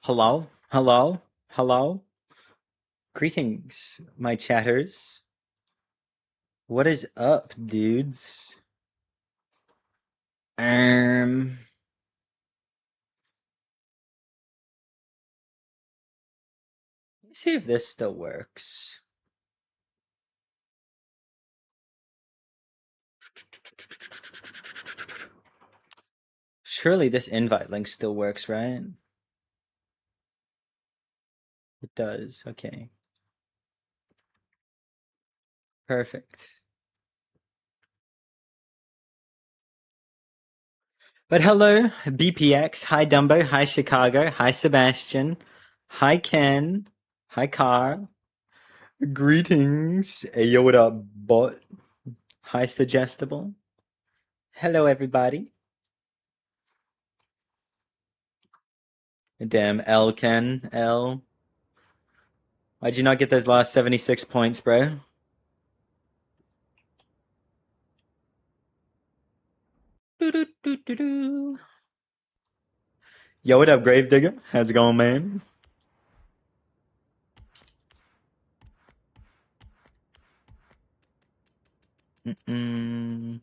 Hello, hello, hello. Greetings, my chatters. What is up, dudes? Um, let's see if this still works. Surely this invite link still works, right? It does. Okay. Perfect. But hello, BPX. Hi, Dumbo. Hi, Chicago. Hi, Sebastian. Hi, Ken. Hi, Carl. Greetings. Hey, yo, what up, bot? Hi, Suggestible. Hello, everybody. Damn, L, Ken. L. Why'd you not get those last 76 points, bro? Yo, what up, Gravedigger? How's it going, man? No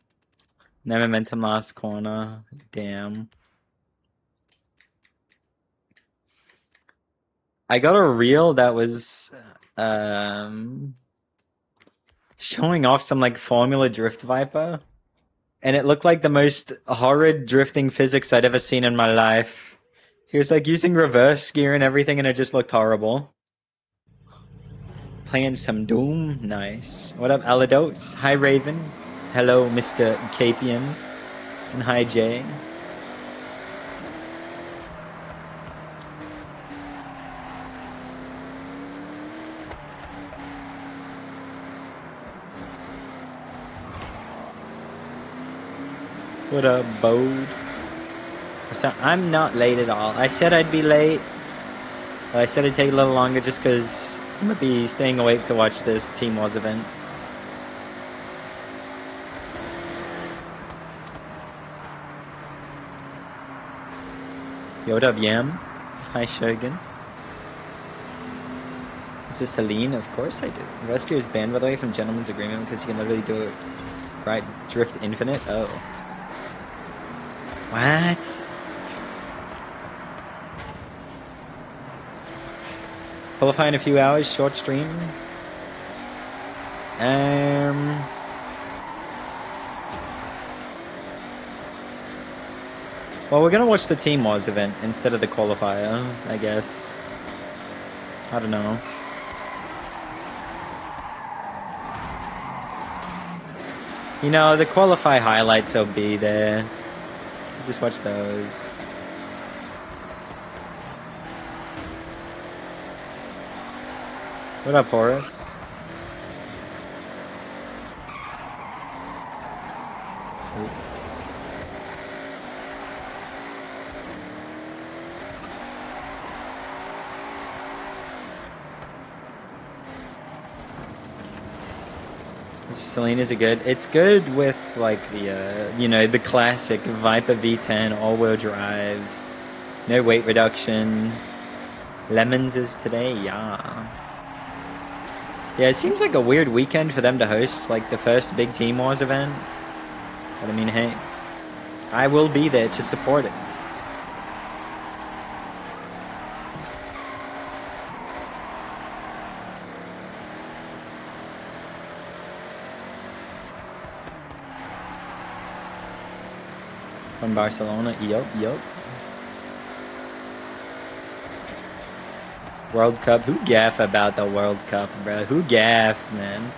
momentum last corner. Damn. I got a reel that was showing off some like Formula Drift Viper, and it looked like the most horrid drifting physics I'd ever seen in my life. He was like using reverse gear and everything, and it just looked horrible. Playing some Doom. Nice. What up, Alados? Hi, Raven. Hello, Mr. Capian. And hi, Jay. What up, Bode? So I'm not late at all. I said I'd be late. I said it'd take a little longer just because I'm going to be staying awake to watch this Team Wars event. Yo, what up, Yam? Hi, Shogun. Is this Celine? Of course I do. Rescue is banned, by the way, from Gentleman's Agreement because you can literally do it right. Drift Infinite? Oh. What? Qualify in a few hours, short stream. Well, we're gonna watch the Team Wars event instead of the qualifier, I guess. I don't know. You know, the qualify highlights will be there. Just watch those. What up, Horace? Selena's a good. It's good with like the the classic Viper V10 all-wheel drive, no weight reduction. Lemons is today, yeah. Yeah, it seems like a weird weekend for them to host like the first big Team Wars event. But I mean, hey, I will be there to support it. From Barcelona, yup. World Cup, who gaff about the World Cup, bro? Who gaff, man?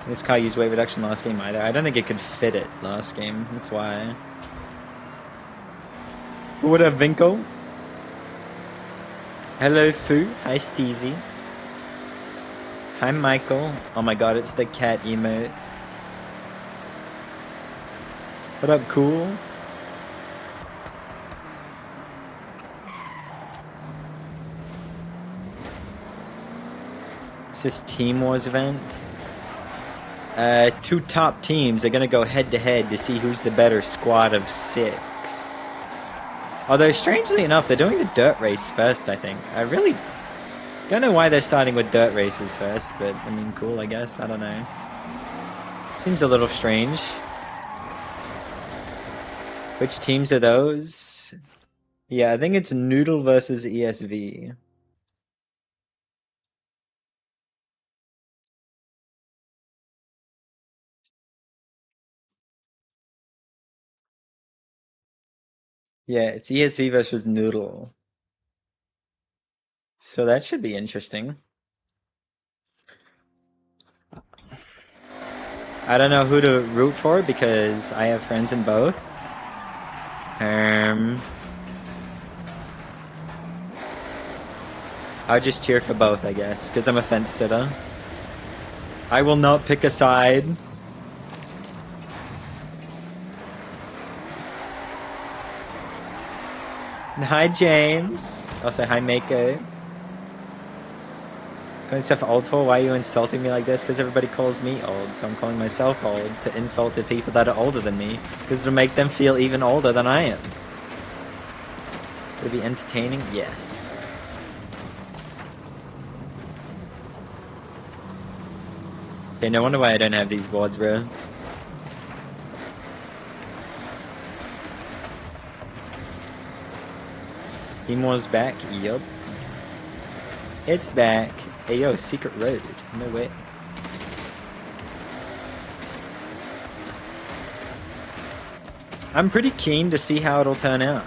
This car used weight reduction last game either. I don't think it could fit it last game. That's why. What up, Vinko? Hello, Fu. Hi, Steezy. Hi, Michael. Oh my god, it's the cat emote. What up, Cool? Is this Team Wars event? Two top teams are gonna go head to head to see who's the better squad of 6. Although, strangely enough, they're doing the dirt race first, I think. I really don't know why they're starting with dirt races first, but, I mean, cool, I guess. I don't know. Seems a little strange. Which teams are those? Yeah, I think it's Noodle versus ESV. Yeah, it's ESV versus Noodle. So that should be interesting. I don't know who to root for because I have friends in both. I'll just cheer for both, I guess, because I'm a fence sitter. I will not pick a side. Hi, James. Also, hi, Mako. Calling yourself old for? Why are you insulting me like this? Because everybody calls me old, so I'm calling myself old to insult the people that are older than me, because it'll make them feel even older than I am. Would it be entertaining? Yes. Okay, no wonder why I don't have these boards, bro. Timor's back? Yup. It's back. Hey yo, secret road. No way. I'm pretty keen to see how it'll turn out.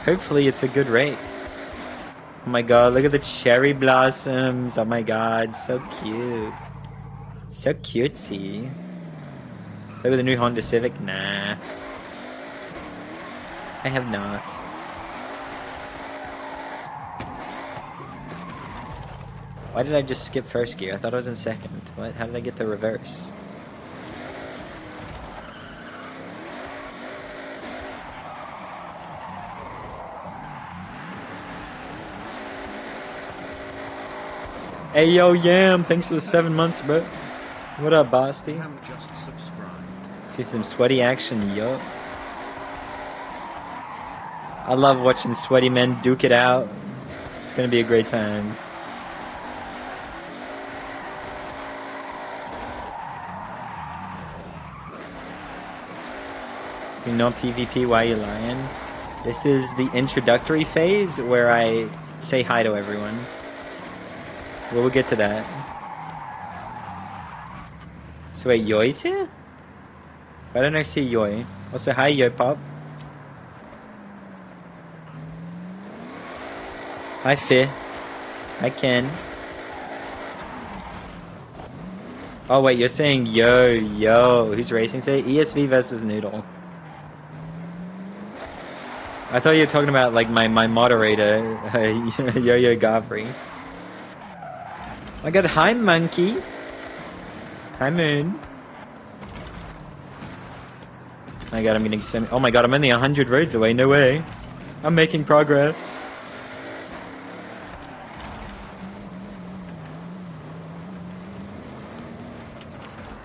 Hopefully it's a good race. Oh my god, look at the cherry blossoms. Oh my god, so cute. So cutesy. Look at the new Honda Civic. Nah. I have not. Why did I just skip first gear? I thought I was in second. What? How did I get the reverse? Hey yo, Yam! Thanks for the 7 months, bro. What up, Basti? See some sweaty action, yo. I love watching sweaty men duke it out. It's gonna be a great time. You know PvP, why you lying? This is the introductory phase where I say hi to everyone. We'll get to that. So wait, Yoi's here? Why don't I see Yoi? I'll say hi, Yoi Pop. Hi, Fi. Hi, Ken. Oh wait, you're saying yo. Who's racing today? ESV versus Noodle. I thought you were talking about like my moderator, Yo-Yo Gavri. I got hi monkey. Hi moon. Oh my god, I'm getting so. Oh my god, I'm only 100 roads away. No way. I'm making progress.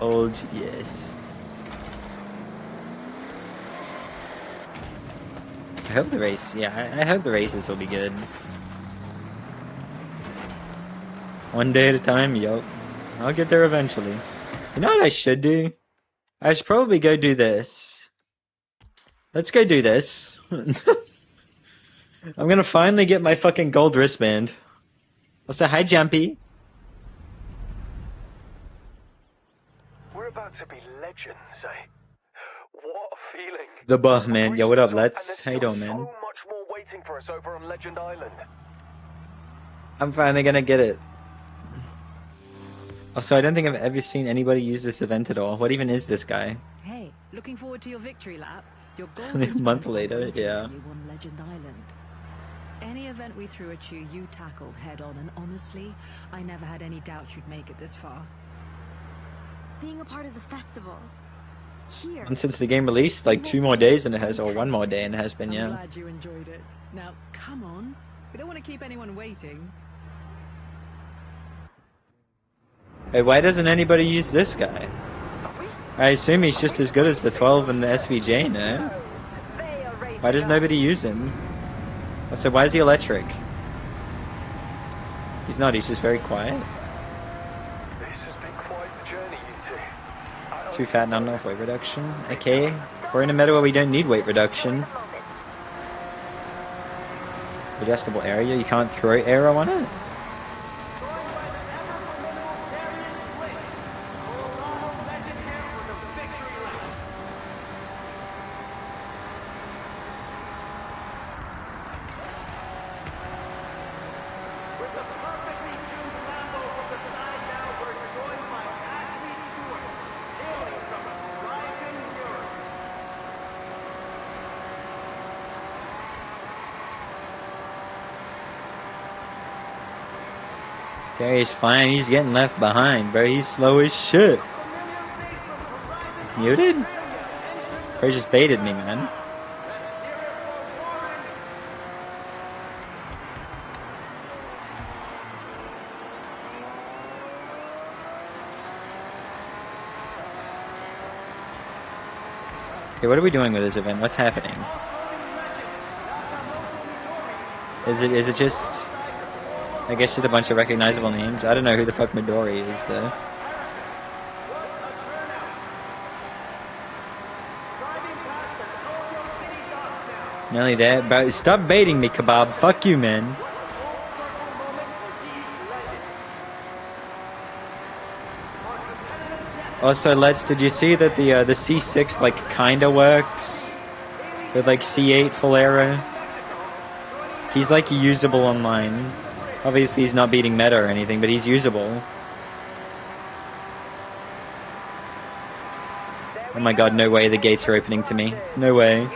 Old, yes. I hope the race, yeah, I hope the races will be good. One day at a time, yup. I'll get there eventually. You know what I should do? I should probably go do this. Let's go do this. I'm gonna finally get my fucking gold wristband. Also, hi, Jumpy. We're about to be legends, eh? What a feeling. The buh, man. Yo, what up, Let's? How you doing, man? So much more waiting for us over on Legend Island. I'm finally gonna get it. Also, I don't think I've ever seen anybody use this event at all. What even is this guy? Hey, looking forward to your victory lap. Your goal A month later, yeah. You on Legend Island. Any event we threw at you, you tackled head on, and honestly, I never had any doubt you'd make it this far. Being a part of the festival here. And since the game released, like 2 more days than it has, or 1 more day and it has been, yeah. I'm glad you enjoyed it. Now, come on. We don't want to keep anyone waiting. Hey, why doesn't anybody use this guy? I assume he's just as good as the 12 and the SVJ, no? Why does nobody use him? So why is he electric? He's not, he's just very quiet. This has been quite the journey, you two. It's too fat, not enough weight reduction. Okay, we're in a meta where we don't need weight reduction. Adjustable area, you can't throw arrow on it? Okay, he's fine. He's getting left behind, bro. He's slow as shit. Muted? Or he just baited me, man. Okay, what are we doing with this event? What's happening? Is it just... I guess just a bunch of recognizable names. I don't know who the fuck Midori is, though. It's nearly there. But stop baiting me, Kebab. Fuck you, man. Also, did you see that the C6 like kinda works with like C8 full arrow? He's like usable online. Obviously, he's not beating meta or anything, but he's usable. Oh my god, no way the gates are opening to me. No way.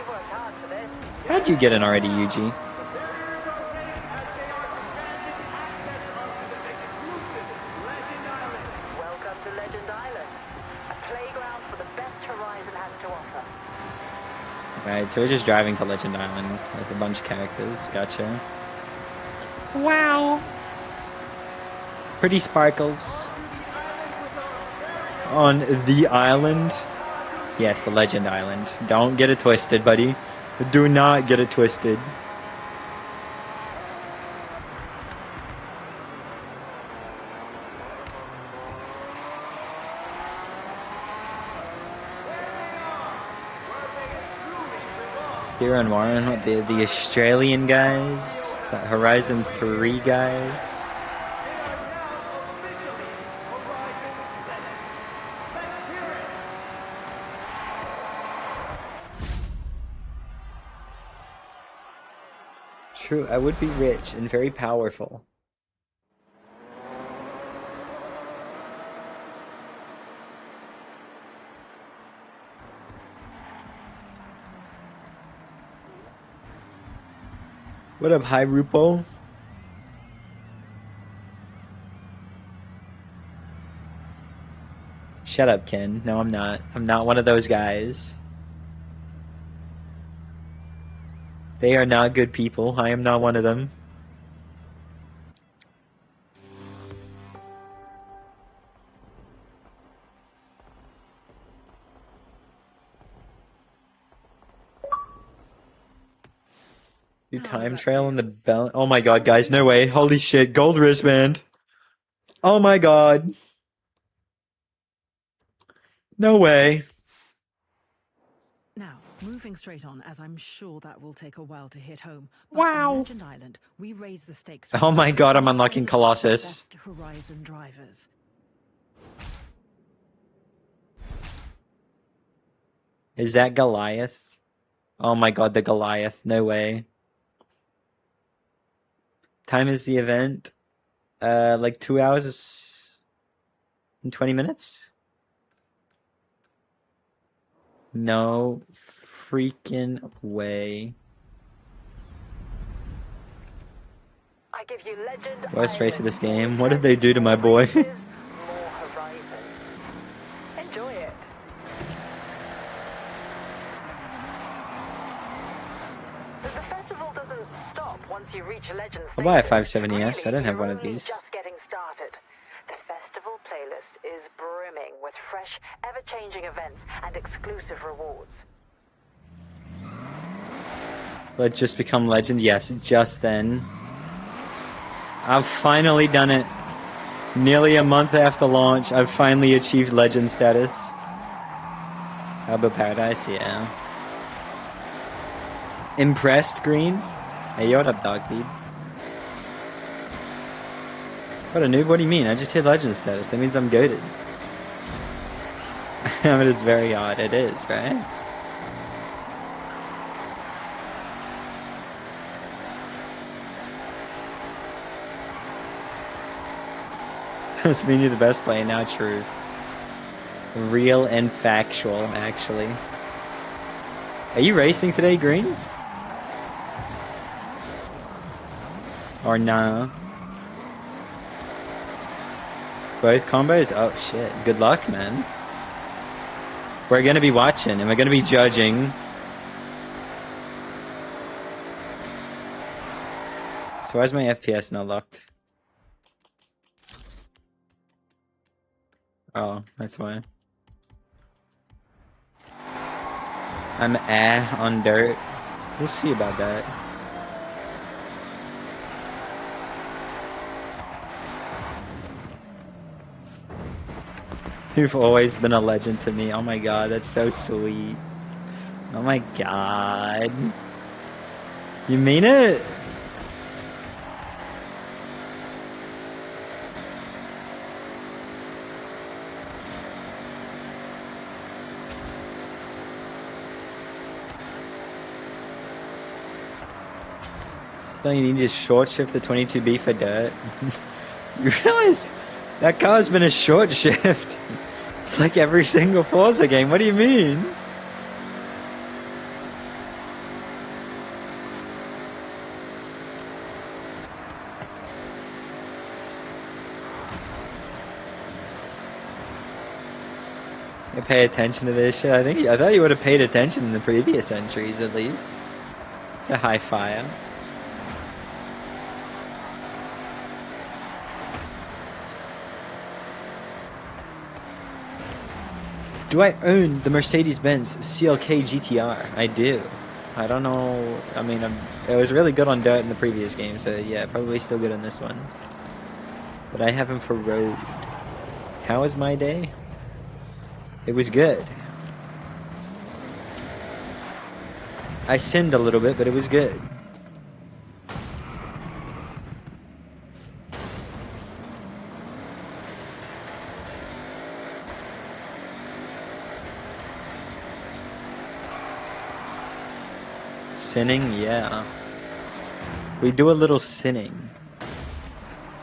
How'd you get in already, Yuji? Welcome to Legend Island, a playground for the best Horizon has to offer. Right, so we're just driving to Legend Island with a bunch of characters. Gotcha. Wow. Pretty sparkles. On the island? Yes, the Legend Island. Don't get it twisted, buddy. Do not get it twisted. Here on Warren, the Australian guys, the Horizon 3 guys. True, I would be rich and very powerful. What up, Hi Rupo? Shut up, Ken. No, I'm not. I'm not one of those guys. They are not good people. I am not one of them. You time trail in the bell. Oh my god, guys, no way. Holy shit, gold wristband. Oh my god. No way. Now, moving straight on, as I'm sure that will take a while to hit home. But Wow. on Legend Island, we raise the stakes. Oh my god, I'm unlocking Colossus. Best Horizon drivers. Is that Goliath? Oh my god, the Goliath. No way. Time is the event? Like 2 hours and 20 minutes? No freaking way. I give you Legend Worst race of Island. this game. What did they do to my boy? Races, more Horizon. Enjoy it. The festival doesn't stop once you reach Legend I'll buy a status. 570S. I don't have you're one of only these. Just getting started. The festival playlist is brimming with fresh, ever-changing events and exclusive rewards. Let's just become legend. Yes, just then. I've finally done it. Nearly a month after launch, I've finally achieved legend status. Harbor Paradise, yeah. Impressed, Green? Hey, yo, what up, Dogbeat? What a noob, what do you mean? I just hit legend status. That means I'm goated. It is very odd. It is, right? Does mean you're the best player now? True. Real and factual, actually. Are you racing today, Green? Or nah? Both combos? Oh shit. Good luck, man. We're gonna be watching and we're gonna be judging. So why's my FPS not locked? Oh, that's why. I'm on dirt. We'll see about that. You've always been a legend to me. Oh my god, that's so sweet. Oh my god. You mean it? You need to short shift the 22B for dirt. You realize that car's been a short shift like every single Forza game. What do you mean? You pay attention to this shit. I thought you would have paid attention in the previous entries at least. It's a high fire. Do I own the Mercedes-Benz CLK GTR? I do. I don't know. I mean, it was really good on dirt in the previous game, so yeah, probably still good on this one. But I have him for road. How was my day? It was good. I sinned a little bit, but it was good. Sinning? Yeah. We do a little sinning.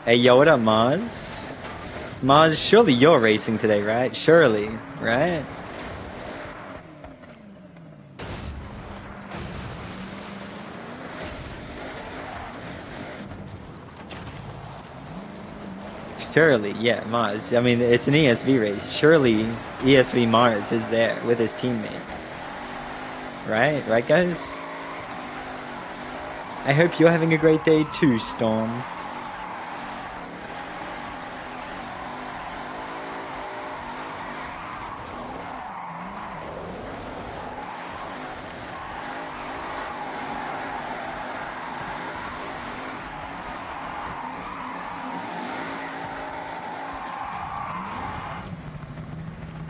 Hey, yo, what up, Maz? Maz, surely you're racing today, right? Surely, right? Surely, yeah, Maz. I mean, it's an ESV race. Surely ESV Mars is there with his teammates. Right? Right, guys? I hope you're having a great day too, Storm.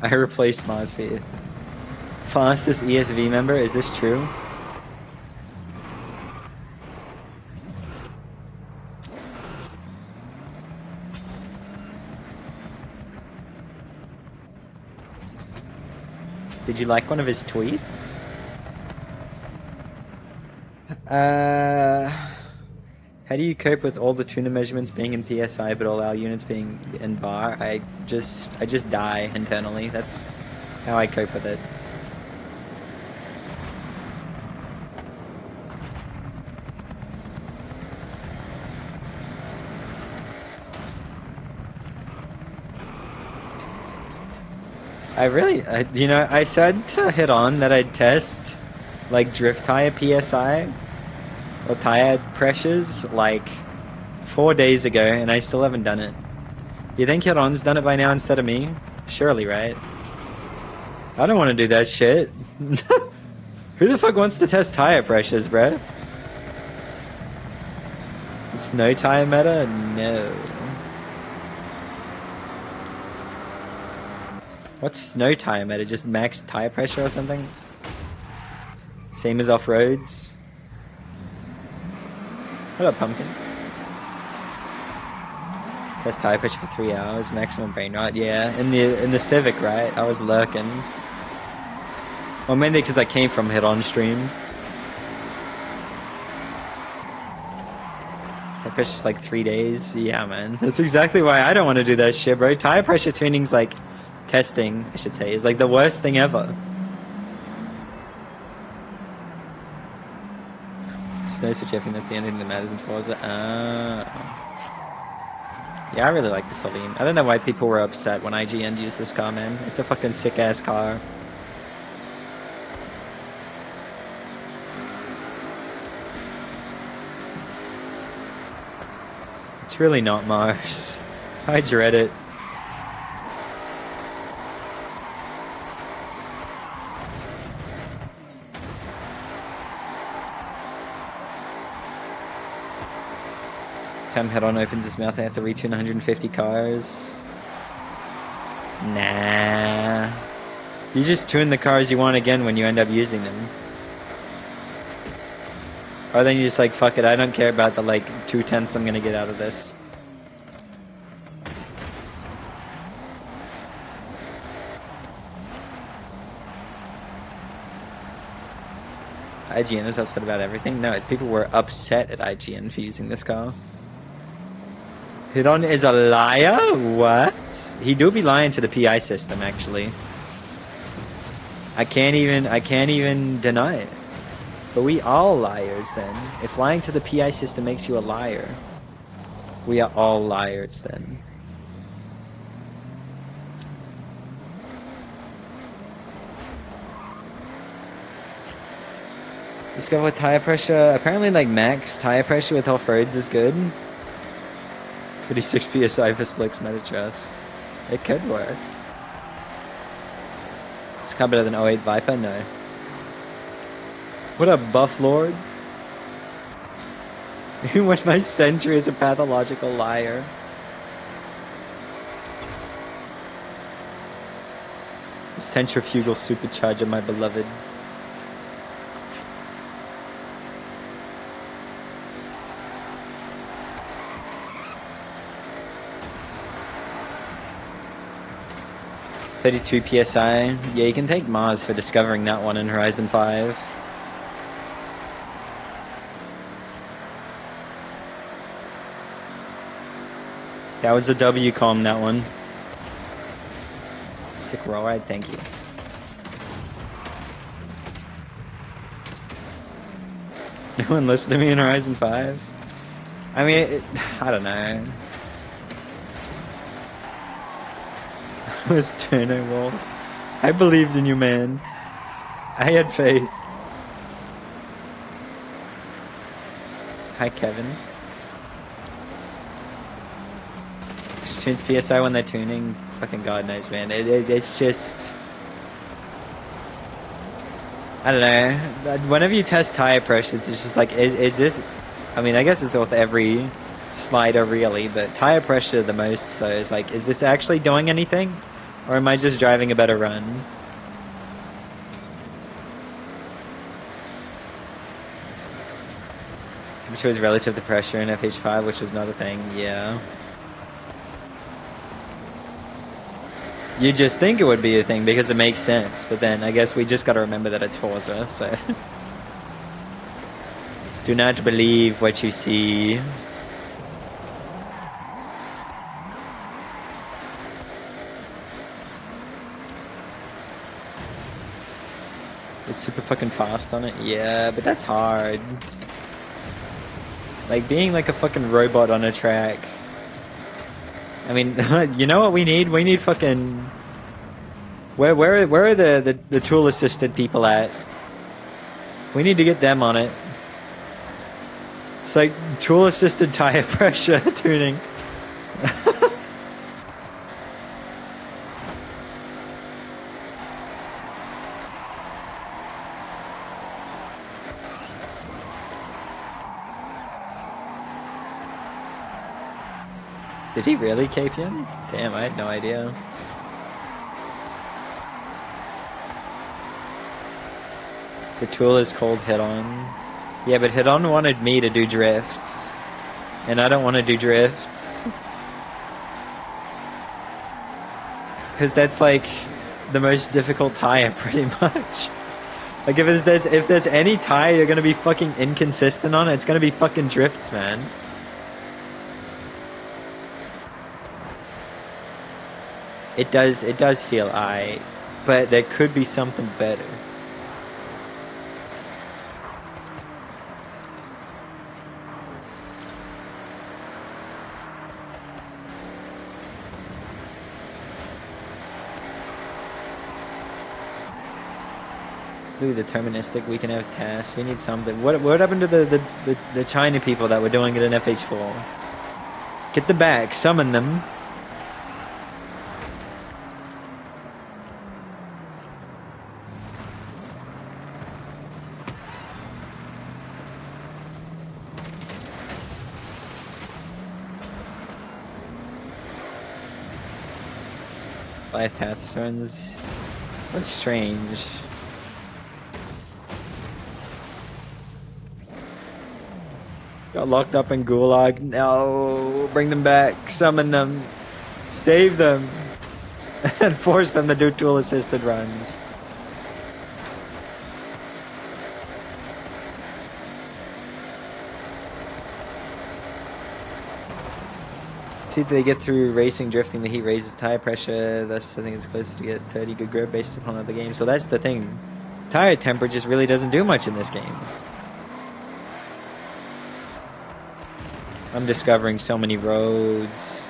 I replaced Mozfeed. Fastest ESV member, is this true? Did you like one of his tweets? How do you cope with all the tuna measurements being in PSI but all our units being in bar? I just die internally. That's how I cope with it. I said to Hit On that I'd test, like, drift tire PSI, or tire pressures, like, 4 days ago, and I still haven't done it. You think Hit On's done it by now instead of me? Surely, right? I don't want to do that shit. Who the fuck wants to test tire pressures, bruh? Snow tire meta? No. What's snow tire meta? Just max tire pressure or something? Same as off roads? What up, Pumpkin? Test tire pressure for 3 hours, maximum brain rot. Yeah, in the Civic, right? I was lurking. Well, mainly because I came from hit on stream. Tire pressure's like 3 days. Yeah, man. That's exactly why I don't want to do that shit, bro. Tire pressure tuning's like testing, I should say, is like the worst thing ever. Snow switch, I think that's the only thing that matters in Forza. Yeah, I really like the Celine. I don't know why people were upset when IGN used this car, man. It's a fucking sick-ass car. It's really not Mars. I dread it. Time head-on opens his mouth, I have to retune 150 cars. Nah. You just tune the cars you want again when you end up using them. Or then you just like, fuck it, I don't care about the like 2/10 I'm gonna get out of this. IGN is upset about everything? No, people were upset at IGN for using this car. Hidon is a liar? What? He do be lying to the PI system, actually. I can't even deny it. But we all liars then. If lying to the PI system makes you a liar, we are all liars then. Discover tire pressure. Apparently, like max tire pressure with off-roads is good. 36 psi for slicks, meta trust. It could work. It's kind of better than 08 Viper? No. What a buff lord. When my Sentry is a pathological liar. Centrifugal supercharger, my beloved. $32 PSI. Yeah, you can take Mars for discovering that one in Horizon 5. That was a WCOM, that one. Sick roll ride, thank you. No one listened to me in Horizon 5? I mean, I don't know. Was Turno Wall. I believed in you, man. I had faith. Hi, Kevin. Just tunes PSI when they're tuning. Fucking God knows, man. It's just... I don't know. Whenever you test tire pressures, it's just like, is this... I mean, I guess it's with every slider, really, but tire pressure the most, so it's like, is this actually doing anything? Or am I just driving a better run? Which was relative to pressure in FH5, which was not a thing, yeah. You just think it would be a thing because it makes sense, but then I guess we just gotta remember that it's Forza, so... Do not believe what you see. It's super fucking fast on it? Yeah, but that's hard. Like, being like a fucking robot on a track. I mean, you know what we need? We need fucking... Where are the tool-assisted people at? We need to get them on it. It's like tool-assisted tire pressure tuning. Did he really cape him? Damn, I had no idea. The tool is called Hit-On. Yeah, but Hit-On wanted me to do drifts. And I don't want to do drifts. Because that's like the most difficult tire, pretty much. Like if there's any tire you're gonna be fucking inconsistent on, it's gonna be fucking drifts, man. It does feel aight, but there could be something better. Really deterministic. We can have tasks. We need something. What happened to the China people that were doing it in FH4? Get them back. Summon them. By Tathstones. What's strange? Got locked up in Gulag. No, bring them back. Summon them. Save them. And force them to do tool-assisted runs. See if they get through racing, drifting. The heat raises tire pressure. Thus, I think it's close to get 30 good grip based upon other games. So that's the thing. Tire temper just really doesn't do much in this game. I'm discovering so many roads.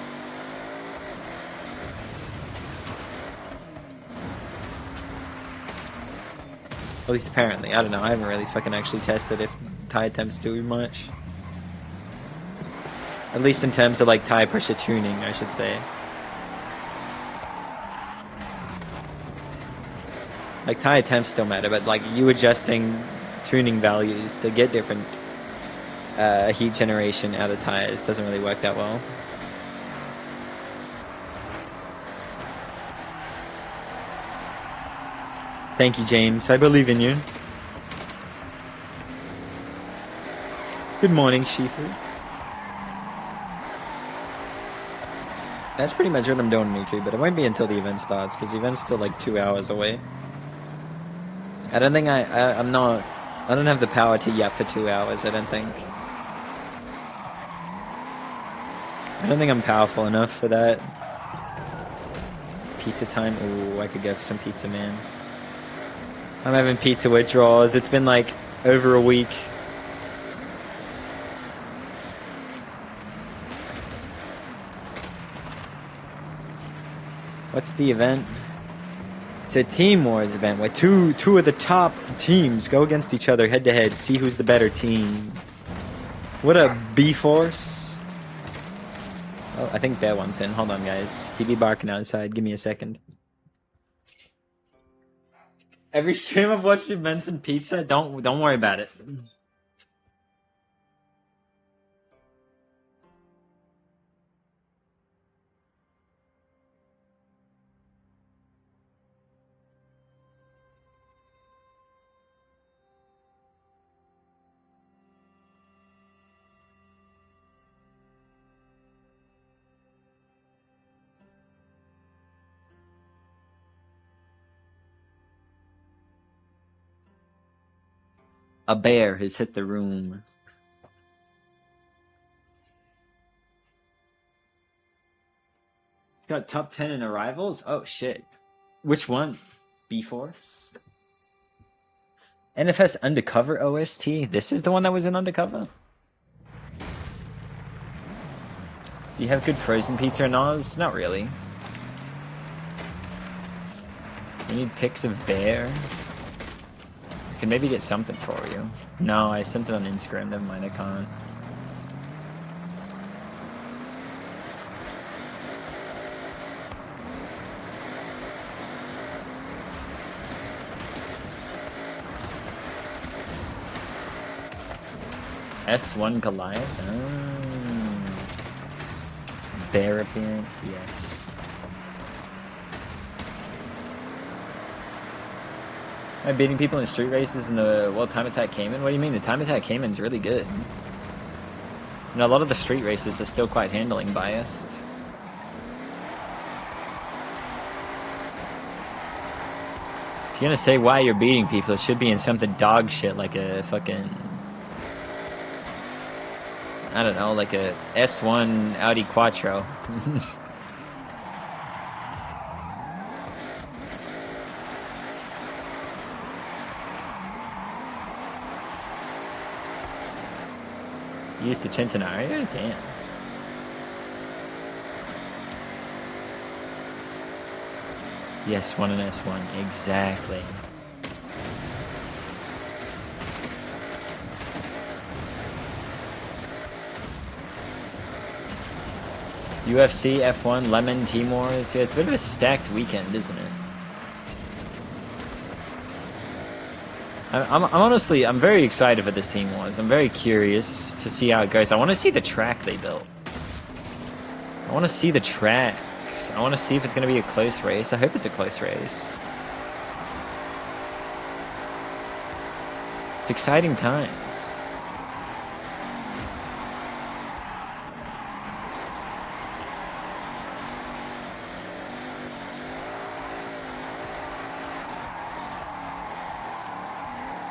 At least apparently. I don't know. I haven't really fucking actually tested if tire temps do much. At least in terms of like tire pressure tuning, I should say. Like tire temps still matter, but like you adjusting tuning values to get different heat generation out of tires doesn't really work that well. Thank you, James. I believe in you. Good morning, Shifu. That's pretty much what I'm doing, Miku, but it won't be until the event starts, because the event's still like 2 hours away. I don't think I don't have the power to yap for 2 hours, I don't think. I don't think I'm powerful enough for that. Pizza time. Ooh, I could go for some pizza, man. I'm having pizza withdrawals. It's been like over a week. What's the event? It's a Team Wars event where two of the top teams go against each other head to head. See who's the better team. What a B-Force. Oh, I think Bear wants in. Hold on, guys. He be barking outside. Give me a second. Every stream I've watched you mention pizza. Don't worry about it. A bear has hit the room. It's got top 10 in arrivals? Oh, shit. Which one? B-Force? NFS Undercover OST? This is the one that was in Undercover? Do you have good frozen pizza in Oz? Not really. You need pics of bear? I can maybe get something for you. No, I sent it on Instagram. Never mind, I can't. S1 Goliath? Bear appearance, yes. Am I beating people in street races in the Time Attack Cayman? What do you mean? The Time Attack Cayman's really good. You know, a lot of the street races are still quite handling biased. If you're gonna say why you're beating people, it should be in something dog shit like a fucking... I don't know, like a S1 Audi Quattro. Use the Centenario? Damn. Yes, one and S1, exactly. UFC, F1, Lemon, Team Wars. Yeah, it's a bit of a stacked weekend, isn't it? I'm honestly, I'm very excited for this Team Wars. I'm very curious to see how it goes. I want to see the track they built. I want to see the tracks. I want to see if it's going to be a close race. I hope it's a close race. It's exciting times.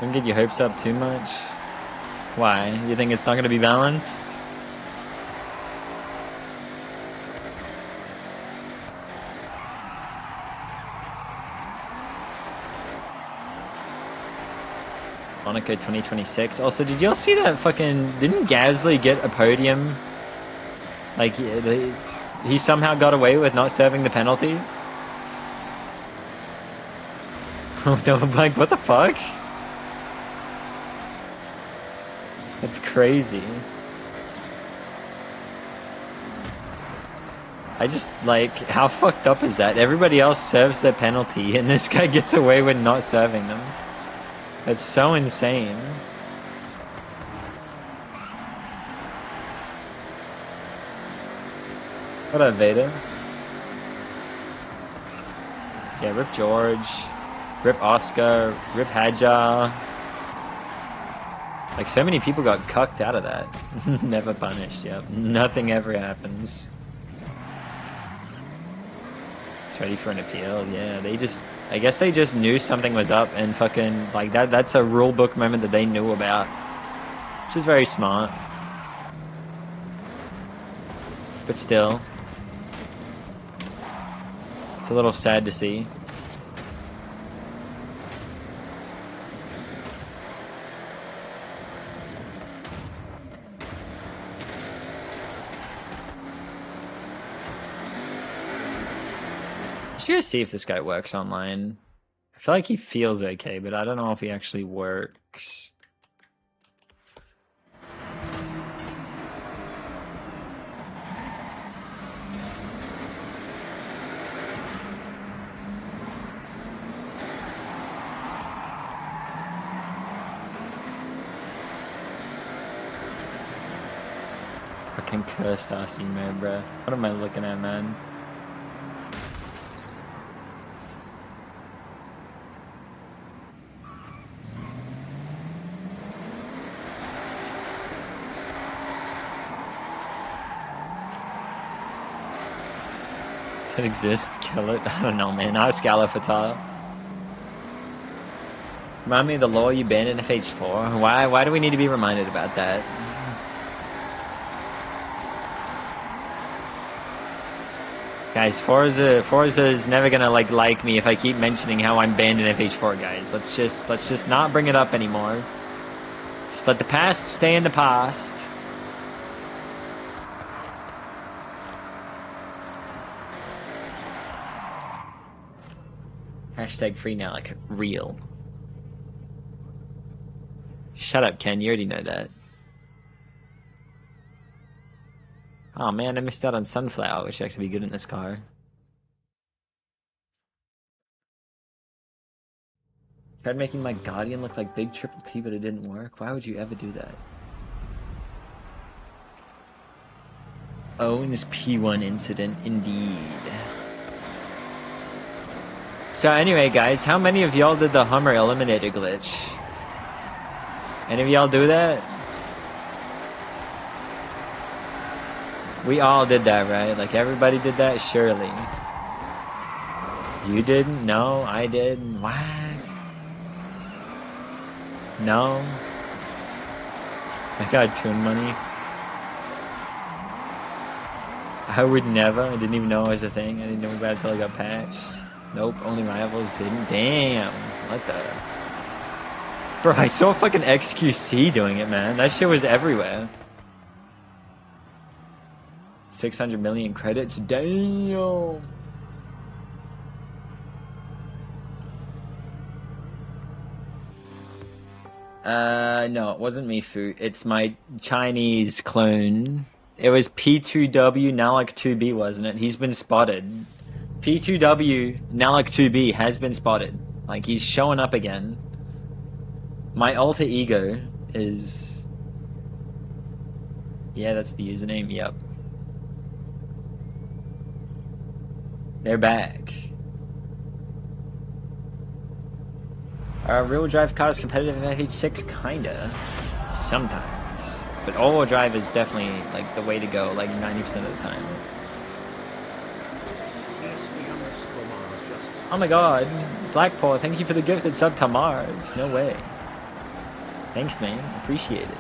Don't get your hopes up too much. Why? You think it's not going to be balanced? Monaco 2026. Also, did y'all see that fucking... Didn't Gasly get a podium? Like, he somehow got away with not serving the penalty? Like, what the fuck? That's crazy. I just, like, how fucked up is that? Everybody else serves their penalty, and this guy gets away with not serving them. That's so insane. What up, Vader? Yeah, rip George, rip Oscar, rip Hadjar. Like, so many people got cucked out of that. Never punished, yep. Nothing ever happens. It's ready for an appeal, yeah. They just... I guess they just knew something was up and fucking... Like, that's a rule book moment that they knew about. Which is very smart. But still. It's a little sad to see. I'm curious to see if this guy works online. I feel like he feels okay, but I don't know if he actually works. Fucking cursed RC mode, bruh. What am I looking at, man? Does it exist? Kill it? I don't know, man. Ask Alafatar. Remind me of the law you banned in FH4. Why do we need to be reminded about that? Guys, Forza is never gonna like me if I keep mentioning how I'm banned in FH4, guys. Let's just not bring it up anymore. Just let the past stay in the past. Hashtag free now, like real. Shut up, Ken. You already know that. Oh man, I missed out on Sunflower, which should actually be good in this car. Tried making my Guardian look like Big Triple T, but it didn't work. Why would you ever do that? Owns P1 incident, indeed. So anyway, guys, how many of y'all did the Hummer Eliminator glitch? Any of y'all do that? We all did that, right? Like, everybody did that? Surely. You didn't? No, I did. What? No? I got Toon Money. I would never. I didn't even know it was a thing. I didn't know about it until I got patched. Nope, only Rivals didn't. Damn. What the... Bro, I saw fucking XQC doing it, man. That shit was everywhere. 600 million credits? Damn. No, it wasn't Mifu. It's my Chinese clone. It was P2W, Nalak 2B, wasn't it? He's been spotted. P2W, Nalak 2B has been spotted. Like, he's showing up again. My alter ego is... Yeah, that's the username, yep. They're back. Are real drive cars competitive in FH6? Kinda. Sometimes. But all-wheel drive is definitely, like, the way to go, like, 90% of the time. Oh my god. Blackpaw, thank you for the gifted sub to Mars. No way. Thanks, man. Appreciate it.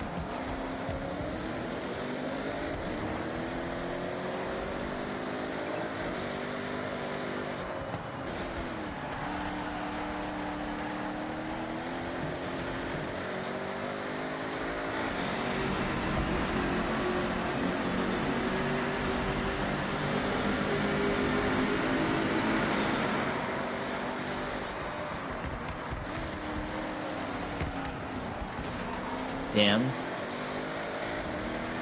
Damn.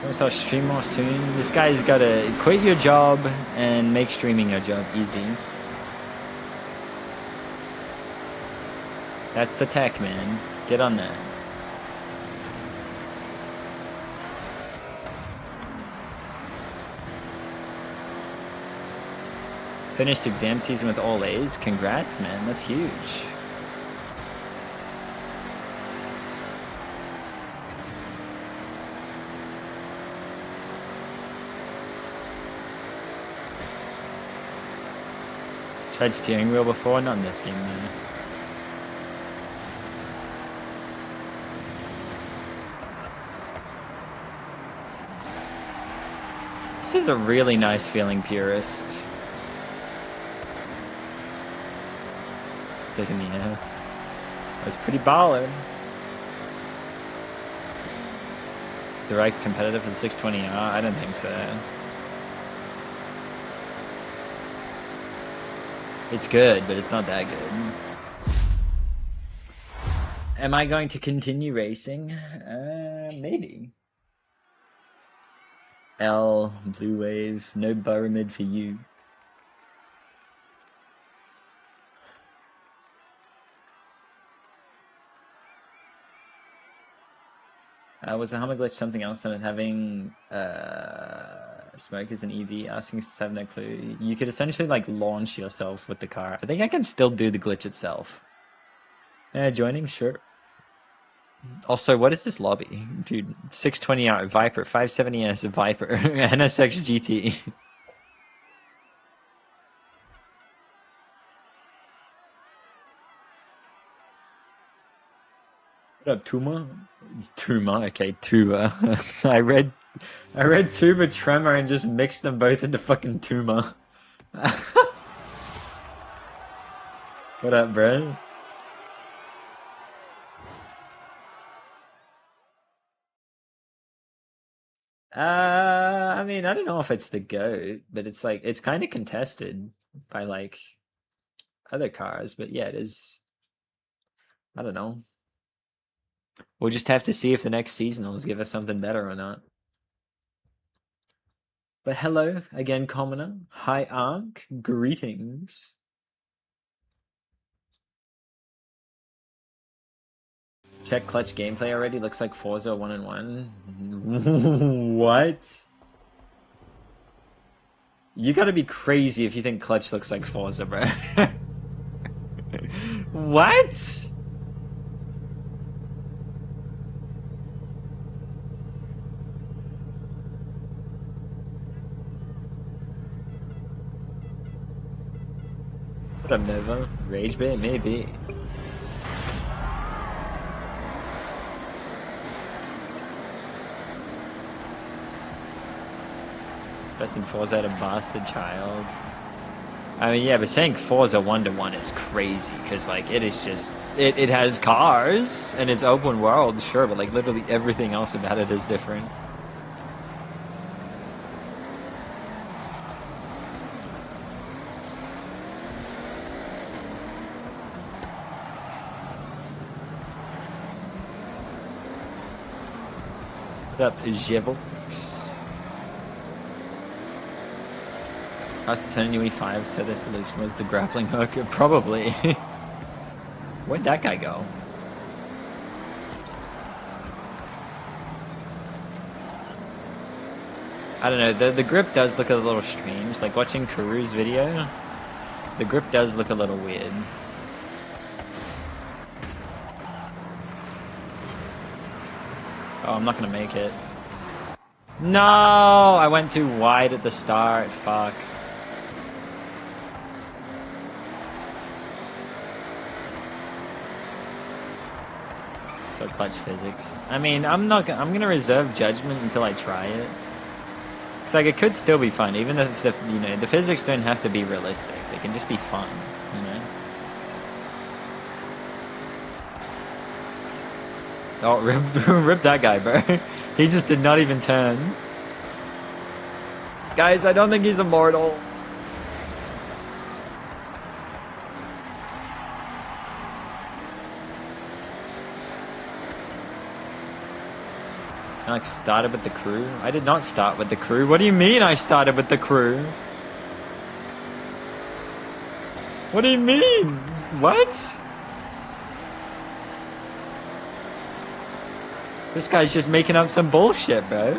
I'll stream more soon. This guy's gotta quit your job and make streaming your job easy. That's the tech, man. Get on that. Finished exam season with all A's. Congrats, man. That's huge. Tried steering wheel before, not in this game though. This is a really nice feeling, Purist. It's like in the air. That was pretty baller. The Reich's competitive for the 620R? I don't think so. It's good, but it's not that good. Am I going to continue racing? Maybe. L, Blue Wave, no Pyramid for you. Was the Hummer glitch something else than it having smoke as an EV? Asking to have no clue. You could essentially like launch yourself with the car. I think I can still do the glitch itself. Joining? Sure. Also, what is this lobby? Dude, 620R Viper, 570S Viper, NSX GT. What up, Tuma? Tuma, okay, Tuba. So I read Tuba Tremor and just mixed them both into fucking Tuma. What up, bro? I mean, I don't know if it's the GOAT, but it's like, it's kind of contested by like other cars, but yeah, it is. I don't know. We'll just have to see if the next seasonals give us something better or not. But hello again, Commoner. Hi, Ark. Greetings. Check clutch gameplay already. Looks like Forza 1-1. What? You gotta be crazy if you think Clutch looks like Forza, bro. What? What up, Nova? Rage bait? Maybe. Best in Forza had a bastard child. I mean, yeah, but saying Forza 1-to-1 is crazy, because, like, it is just... It has cars, and it's open world, sure, but, like, literally everything else about it is different. What up, Jevox? Us telling you E5 said the solution was the grappling hook. Probably. Where'd that guy go? I don't know. The grip does look a little strange. Like watching Karu's video, the grip does look a little weird. Oh, I'm not gonna make it. No! I went too wide at the start. Fuck. So clutch physics. I mean, I'm gonna reserve judgment until I try it. It's like it could still be fun, even if the physics don't have to be realistic. They can just be fun, you know. Oh, rip that guy, bro. He just did not even turn. Guys, I don't think he's immortal. I like started with the crew. I did not start with the crew. What do you mean I started with the crew? What do you mean? What? This guy's just making up some bullshit, bro.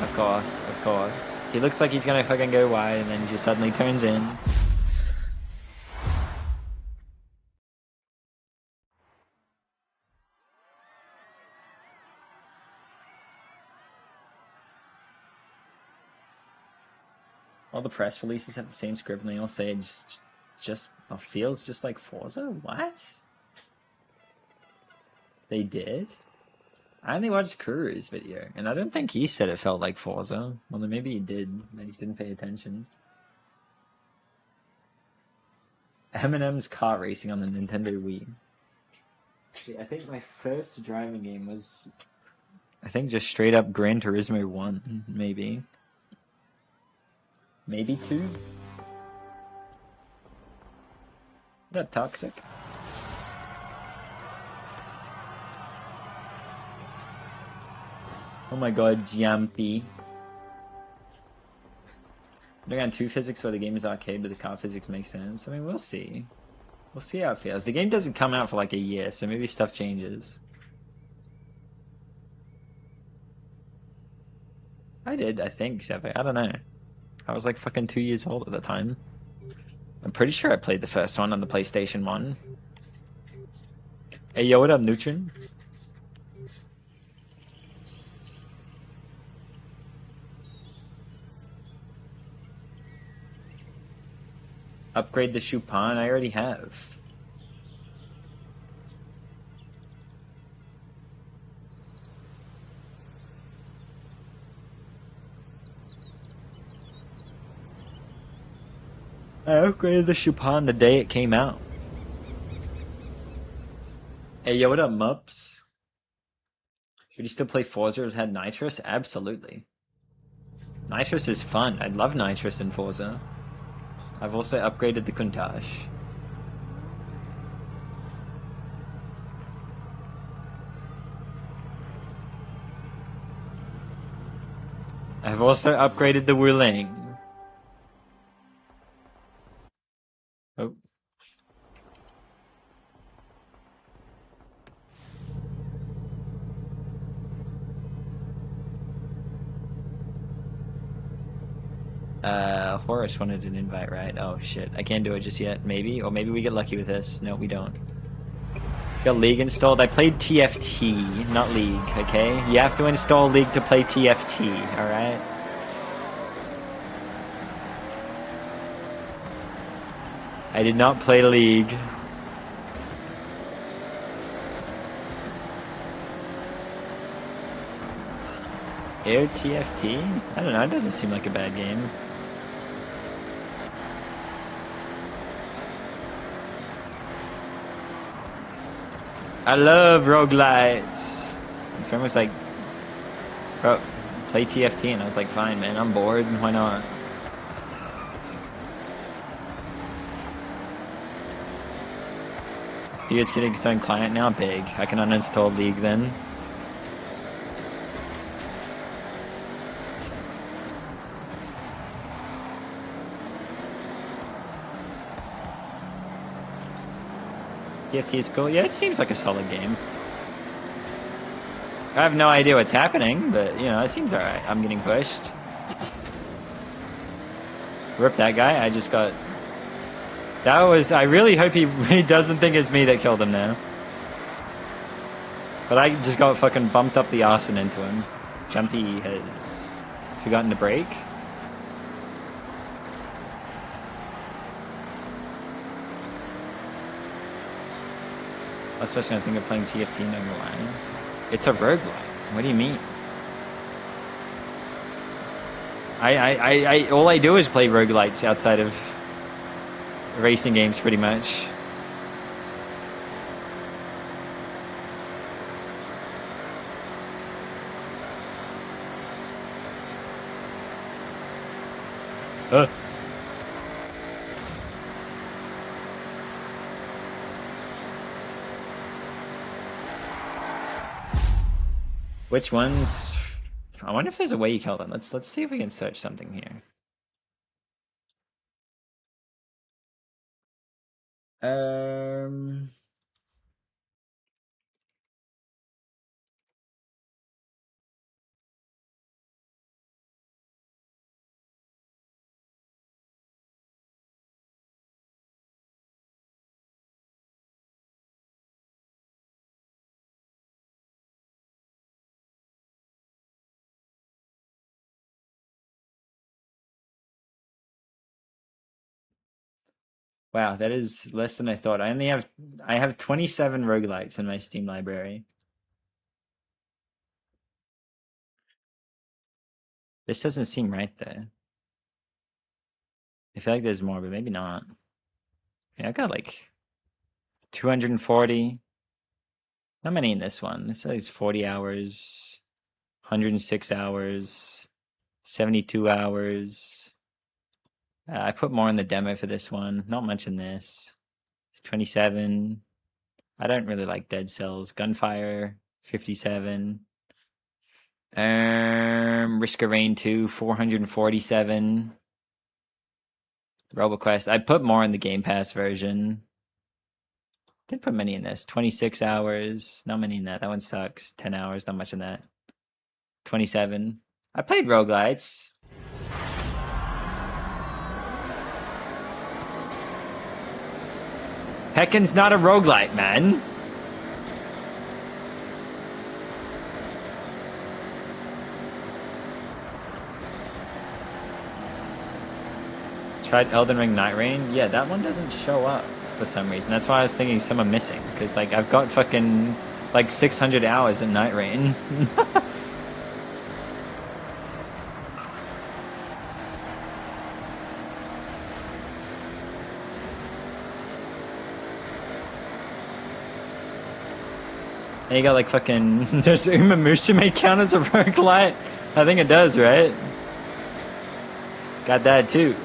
Of course, of course. He looks like he's gonna fucking go wide and then he just suddenly turns in. All the press releases have the same script and they all say it just feels just like Forza? What? They did? I only watched Kuru's video, and I don't think he said it felt like Forza. Well, then maybe he did. I just didn't pay attention. Eminem's car racing on the Nintendo Wii. I think my first driving game was... I think just straight up Gran Turismo 1, maybe. Maybe 2? What up, Toxic? Oh my god, Jumpy. They're on 2 physics where the game is arcade, but the car physics make sense. I mean, we'll see. We'll see how it feels. The game doesn't come out for like a year, so maybe stuff changes. I did, I think, Sepe. I don't know. I was like fucking 2 years old at the time. I'm pretty sure I played the first one on the PlayStation 1. Hey, yo, what up, Neutron? Upgrade the Chupin? I already have. I upgraded the Chupin the day it came out. Hey, yo, what up, Mups? Should you still play Forza if it had Nitrous? Absolutely. Nitrous is fun. I love Nitrous in Forza. I've also upgraded the Countach. I've also upgraded the Wuling. Oh. Horace wanted an invite, right? Oh shit, I can't do it just yet. Maybe, or maybe we get lucky with this. No, we don't. Got League installed. I played TFT, not League. Okay, you have to install League to play TFT. All right. I did not play League. Air TFT? I don't know. It doesn't seem like a bad game. I love roguelites. My friend was like, bro, play TFT. And I was like, fine, man. I'm bored. Why not? You guys getting its own client now? Big. I can uninstall League then. TFT is cool. Yeah, it seems like a solid game. I have no idea what's happening, but, you know, it seems alright. I'm getting pushed. Rip that guy. I just got... That was... I really hope he doesn't think it's me that killed him now. But I just got fucking bumped up the arse and into him. Jumpy has forgotten to brake. Especially when I think of playing TFT number one. It's a roguelike. What do you mean? All I do is play roguelites outside of racing games, pretty much. Which ones? I wonder if there's a way you kill them. Let's see if we can search something here. Wow, that is less than I thought. I have 27 roguelites in my Steam library. This doesn't seem right though. I feel like there's more, but maybe not. Yeah, I got like 240. Not many in this one. This says 40 hours, 106 hours, 72 hours. I put more in the demo for this one. Not much in this. It's 27. I don't really like Dead Cells. Gunfire, 57. Risk of Rain 2, 447. RoboQuest. I put more in the Game Pass version. Didn't put many in this. 26 hours. Not many in that. That one sucks. 10 hours. Not much in that. 27. I played roguelites. Heckin's not a roguelite, man. Tried Elden Ring Night Rain? Yeah, that one doesn't show up for some reason. That's why I was thinking some are missing. Because, like, I've got fucking, like, 600 hours in Night Rain. And you got like fucking... Does Uma Musume count as a roguelite? I think it does, right? Got that too.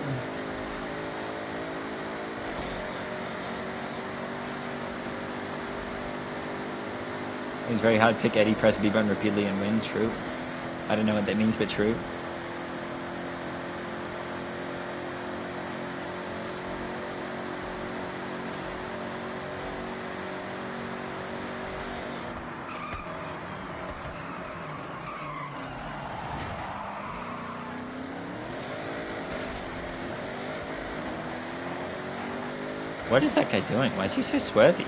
It's very hard to pick Eddie, press B button repeatedly and win. True. I don't know what that means, but true. What is that guy doing? Why is he so swervy?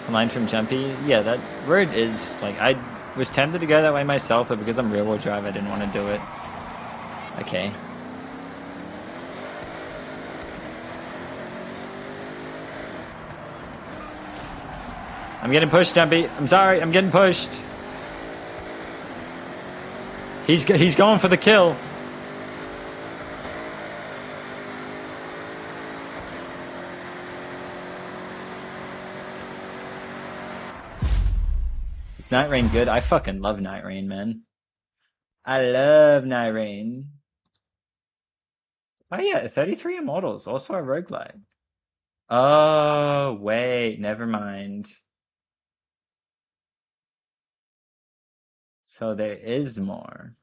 Line from Jumpy? Yeah, that road is, like, I was tempted to go that way myself, but because I'm rear-wheel drive, I didn't want to do it. Okay. I'm getting pushed, Jumpy. I'm sorry, I'm getting pushed. He's going for the kill. Is Night Rain good? I fucking love Night Rain, man. I love Night Rain. Oh yeah, 33 Immortals, also a roguelike. Oh, wait, never mind. So there is more.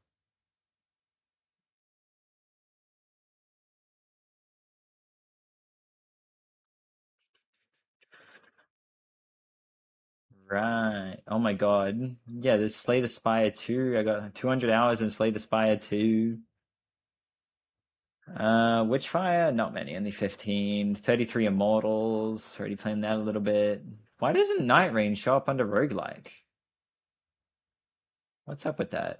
Right. Oh my god. Yeah, there's Slay the Spire 2. I got 200 hours in Slay the Spire 2. Witchfire? Not many, only 15. 33 Immortals. Already playing that a little bit. Why doesn't Night Rain show up under roguelike? What's up with that?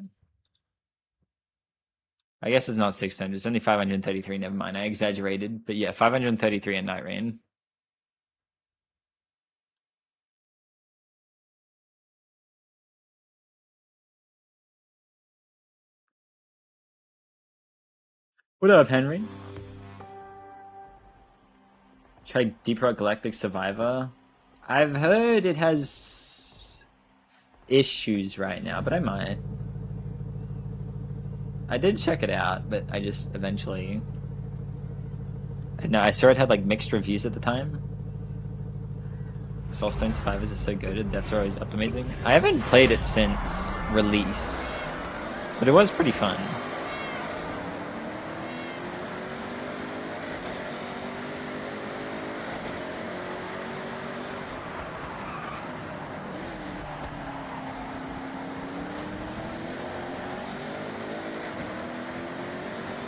I guess it's not 600. It's only 533. Never mind. I exaggerated. But yeah, 533 in Night Rain. What up, Henry? Try Deep Rock Galactic Survivor. I've heard it has issues right now, but I might. I did check it out, but I just eventually... No, I saw it had like mixed reviews at the time. Soulstone Survivors is so good. That's always up amazing. I haven't played it since release, but it was pretty fun.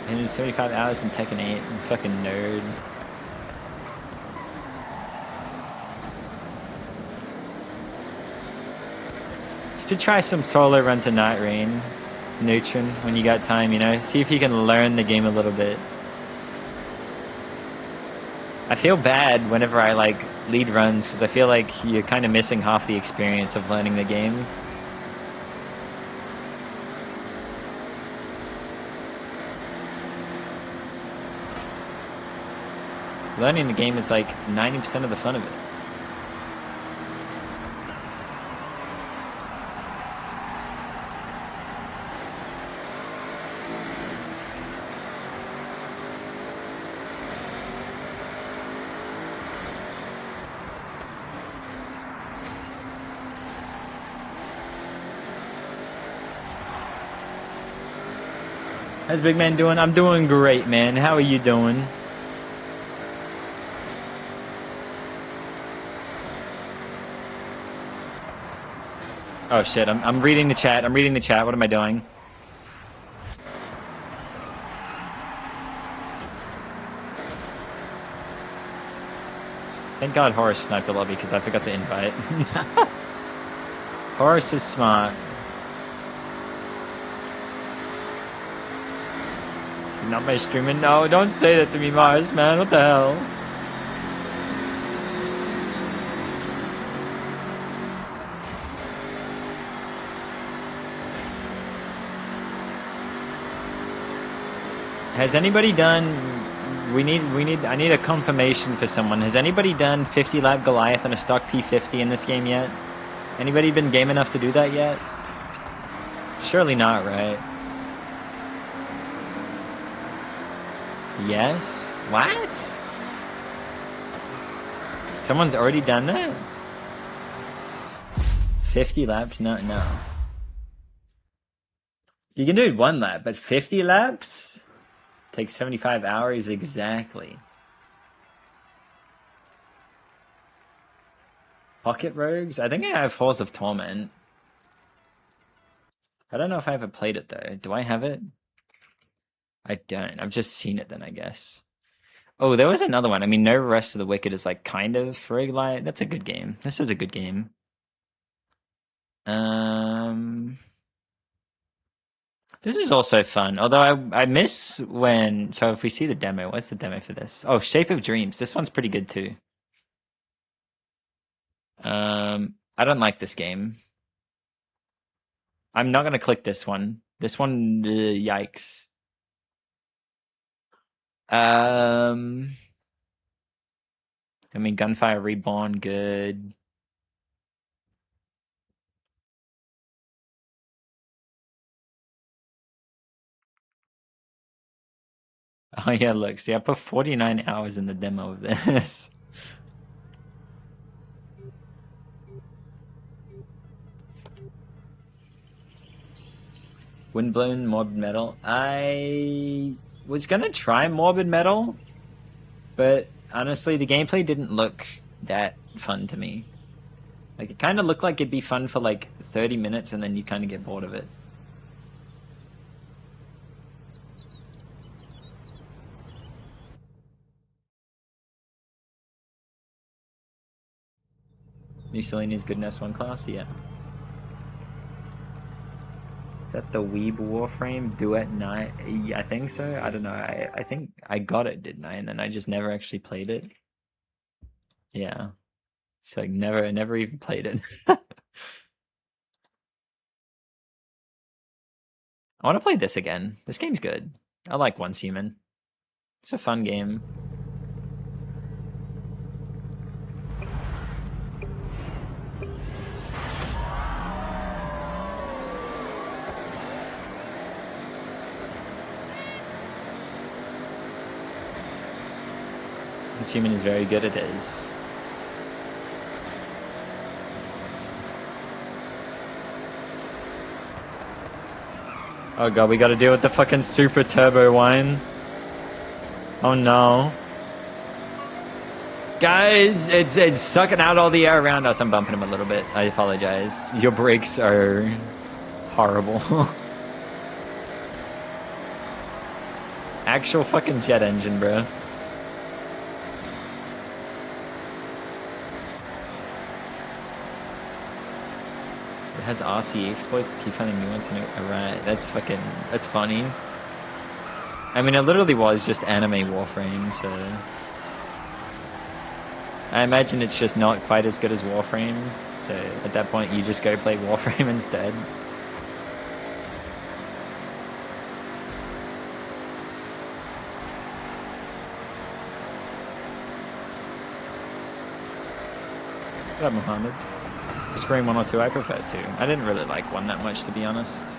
And it's 75 hours in Tekken 8. I'm a fucking nerd. You should try some solo runs of Night Rain, Neutron, when you got time, you know? See if you can learn the game a little bit. I feel bad whenever I, like, lead runs, because I feel like you're kind of missing half the experience of learning the game. Learning the game is like 90% of the fun of it. How's Big Man doing? I'm doing great, man. How are you doing? Oh shit, I'm reading the chat. I'm reading the chat. What am I doing? Thank God Horace sniped the lobby because I forgot to invite. Horace is smart. Not my streaming? No, don't say that to me, Mars, man. What the hell? Has anybody done... I need a confirmation for someone. Has anybody done 50 lap Goliath on a stock P50 in this game yet? Anybody been game enough to do that yet? Surely not, right? Yes? What? Someone's already done that? 50 laps? No. You can do it 1 lap, but 50 laps? Takes 75 hours exactly. Pocket Rogues? I think I have Halls of Torment. I don't know if I ever played it though. Do I have it? I don't. I've just seen it then, I guess. Oh, there was another one. I mean, No Rest of the Wicked is like kind of roguelite. That's a good game. This is a good game. This is also fun. Although I miss when. So if we see the demo, what's the demo for this? Oh, Shape of Dreams. This one's pretty good too. I don't like this game. I'm not gonna click this one. This one, yikes. I mean, Gunfire Reborn, good. Oh yeah, look, see, I put 49 hours in the demo of this. Windblown Morbid Metal. I was gonna try Morbid Metal, but honestly, the gameplay didn't look that fun to me. Like, it kind of looked like it'd be fun for like 30 minutes and then you kind of get bored of it. Mussolini's good in S1 class? Yeah. Is that the Weeb Warframe Duet Night? Yeah, I think so. I don't know. I think I got it, didn't I? And then I just never actually played it. Yeah. So like never even played it. I want to play this again. This game's good. I like Once Human. It's a fun game. Once Human is very good at it. Oh god, we gotta deal with the fucking super turbo wine. Oh no. Guys, it's sucking out all the air around us. I'm bumping him a little bit. I apologize. Your brakes are horrible. Actual fucking jet engine, bro. It has RC exploits to keep finding new ones. Alright, that's funny. I mean, it literally was just anime Warframe, so... I imagine it's just not quite as good as Warframe, so at that point you just go play Warframe instead. What up, Mohammed? Scream 1 or 2, I prefer 2. I didn't really like 1 that much, to be honest.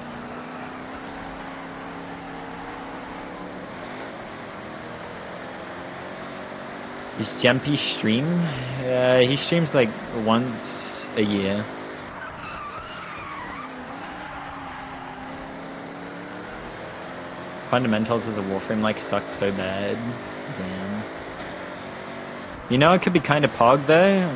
Is Jumpy stream? He streams like once a year. Fundamentals as a Warframe like sucks so bad. Damn. You know, it could be kind of pog though.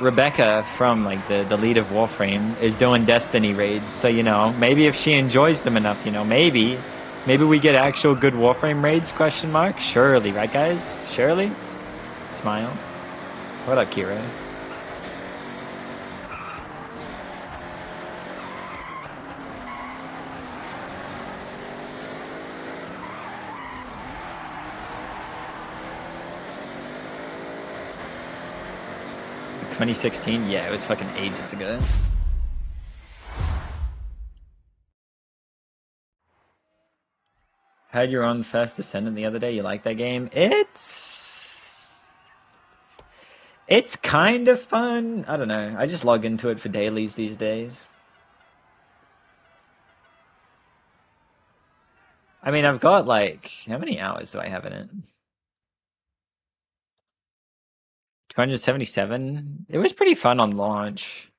Rebecca from like the lead of Warframe is doing Destiny raids, so you know, maybe if she enjoys them enough, you know, maybe we get actual good Warframe raids, question mark? Surely, right guys? Surely? Smile. What up, Kira? $2016? Yeah, it was fucking ages ago. Heard you were on the First Descendant the other day. You like that game? It's kind of fun. I don't know. I just log into it for dailies these days. I mean, I've got like... How many hours do I have in it? 277? It was pretty fun on launch.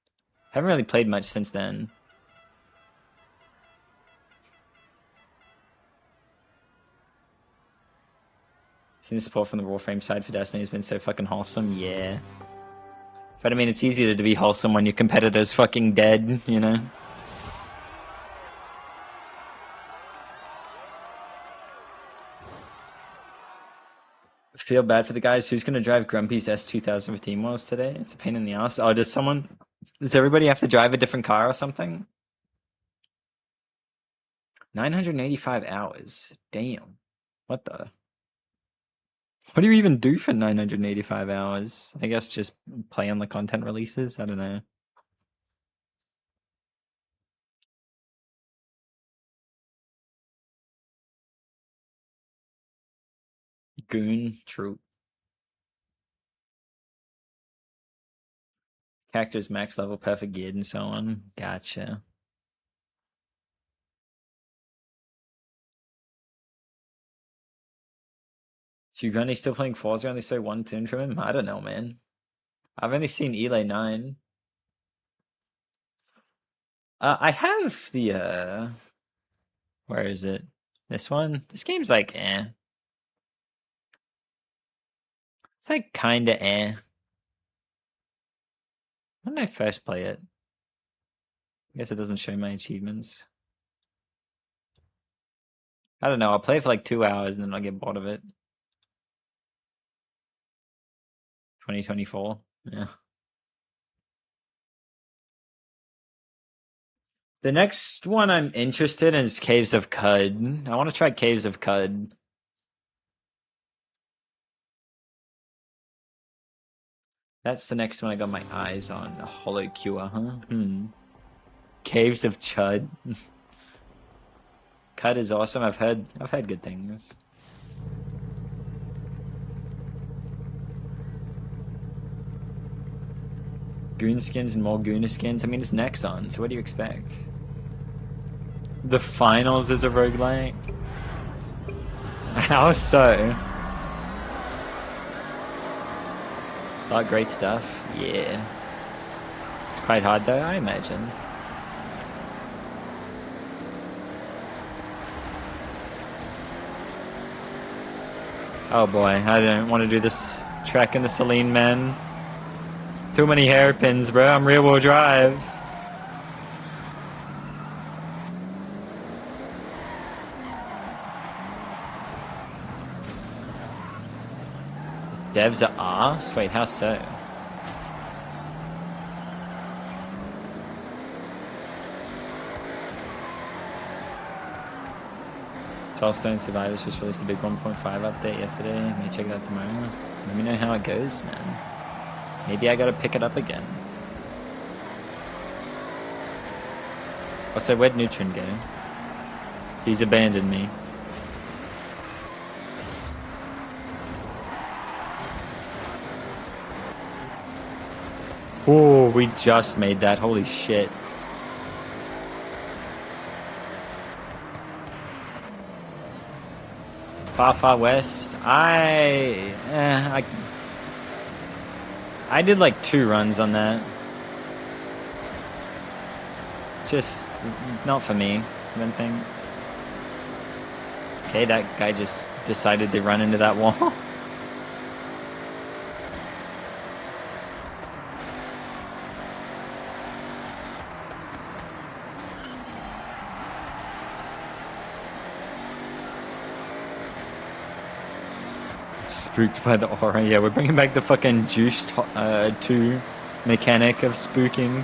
Haven't really played much since then. Seeing the support from the Warframe side for Destiny has been so fucking wholesome, yeah. But I mean, it's easier to be wholesome when your competitor's fucking dead, you know? Feel bad for the guys. Who's gonna drive Grumpy's S2015 miles today? It's a pain in the ass. Oh, does everybody have to drive a different car or something? 985 hours. Damn. What the? What do you even do for 985 hours? I guess just play on the content releases? I don't know. Goon, true. Characters max level, perfect geared, and so on. Gotcha. Shugani still playing Forza? Only saw one tune from him? I don't know, man. I've only seen Elay 9. I have the, where is it? This one? This game's like, eh. It's like kinda eh. When did I first play it? I guess it doesn't show my achievements. I don't know, I'll play it for like 2 hours and then I'll get bored of it. 2024, yeah. The next one I'm interested in is Caves of Cud. I want to try Caves of Cud. That's the next one I got my eyes on. A Hollow Cure, huh? Caves of Chud. Cud is awesome. I've heard good things. Goon skins and more Gooner skins. I mean, it's Nexon, so what do you expect? The finals is a roguelike? How so? Oh, great stuff. Yeah. It's quite hard though, I imagine. Oh boy, I don't want to do this track in the Celine, man. Too many hairpins, bro. I'm rear-wheel drive. Devs are arse? Wait, how so? Soulstone Survivors just released a big 1.5 update yesterday. May check it out tomorrow. Let me know how it goes, man. Maybe I gotta pick it up again. Also, where'd Neutron go? He's abandoned me. Oh, we just made that. Holy shit. Far West. I did like 2 runs on that. Just not for me, I don't think. Okay, that guy just decided to run into that wall. Spooked by the aura. Yeah, we're bringing back the fucking Juiced 2 mechanic of spooking.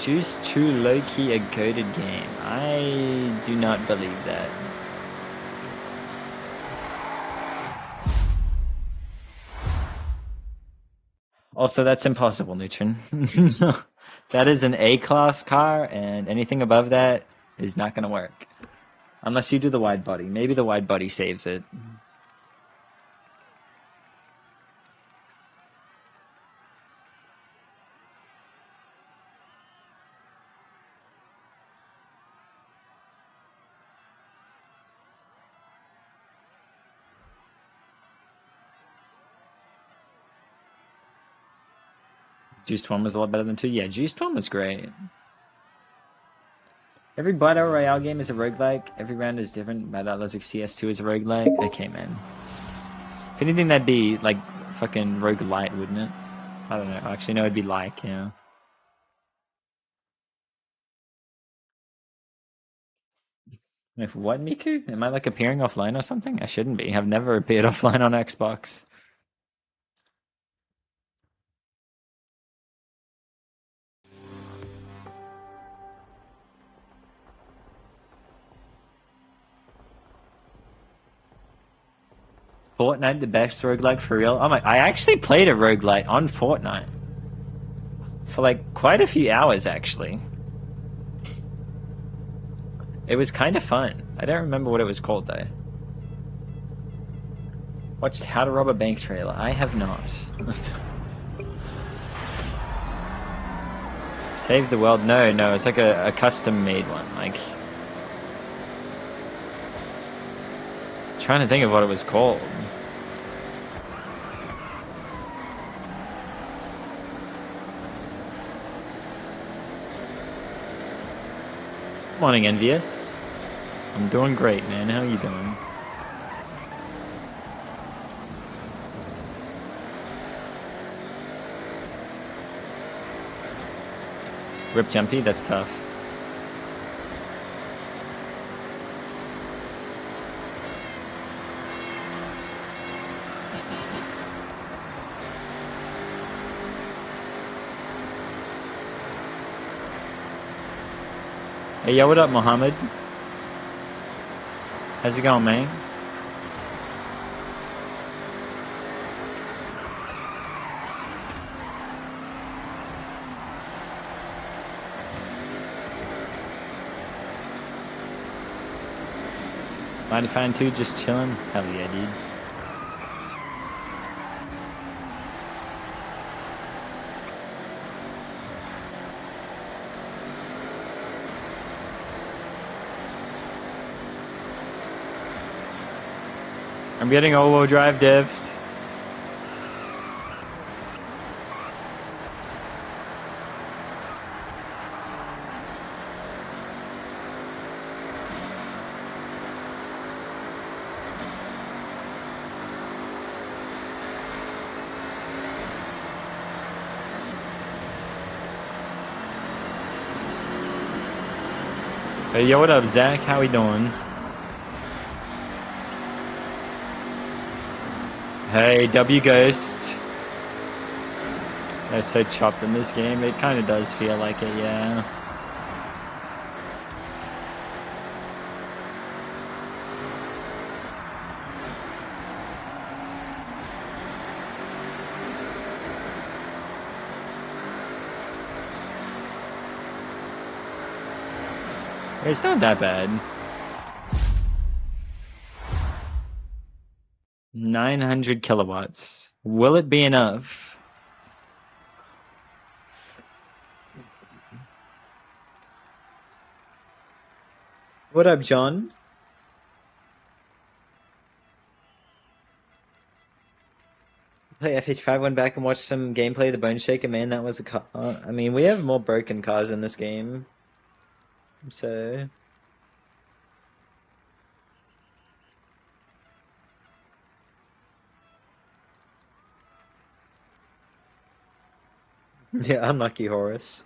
Juiced 2 low-key a goated game. I do not believe that. Also, that's impossible, Neutron. That is an A-class car, and anything above that is not going to work. Unless you do the wide body. Maybe the wide body saves it. Juiced 1 was a lot better than 2. Yeah, Juiced 1 was great. Every Battle Royale game is a roguelike. Every round is different. Battle Logic CS2 is a roguelike. Okay, man. If anything, that'd be like fucking roguelite, wouldn't it? I don't know. Actually, no, it'd be like, yeah. If what, Miku? Am I like appearing offline or something? I shouldn't be. I've never appeared offline on Xbox. Fortnite, the best roguelike for real? Oh my, I actually played a roguelite on Fortnite. For like quite a few hours, actually. It was kind of fun. I don't remember what it was called, though. Watched How to Rob a Bank trailer. I have not. Save the World? No, it's like a custom-made one. Like, trying to think of what it was called. Morning, Envious. I'm doing great, man. How you doing? Rip Jumpy? That's tough. Hey, yo, what up, Mohammed? How's it going, man? Mighty Fine 2, just chilling? Hell yeah, dude. I'm getting all-wheel drive dived. Hey, yo, what up, Zach? How we doing? Hey, W Ghost. That's so chopped in this game. It kind of does feel like it, yeah. It's not that bad. 900 kilowatts. Will it be enough? What up, John? Play FH5, went back and watched some gameplay of the Bone Shaker. Man, that was a car. I mean, we have more broken cars in this game. So... Yeah, unlucky Horus.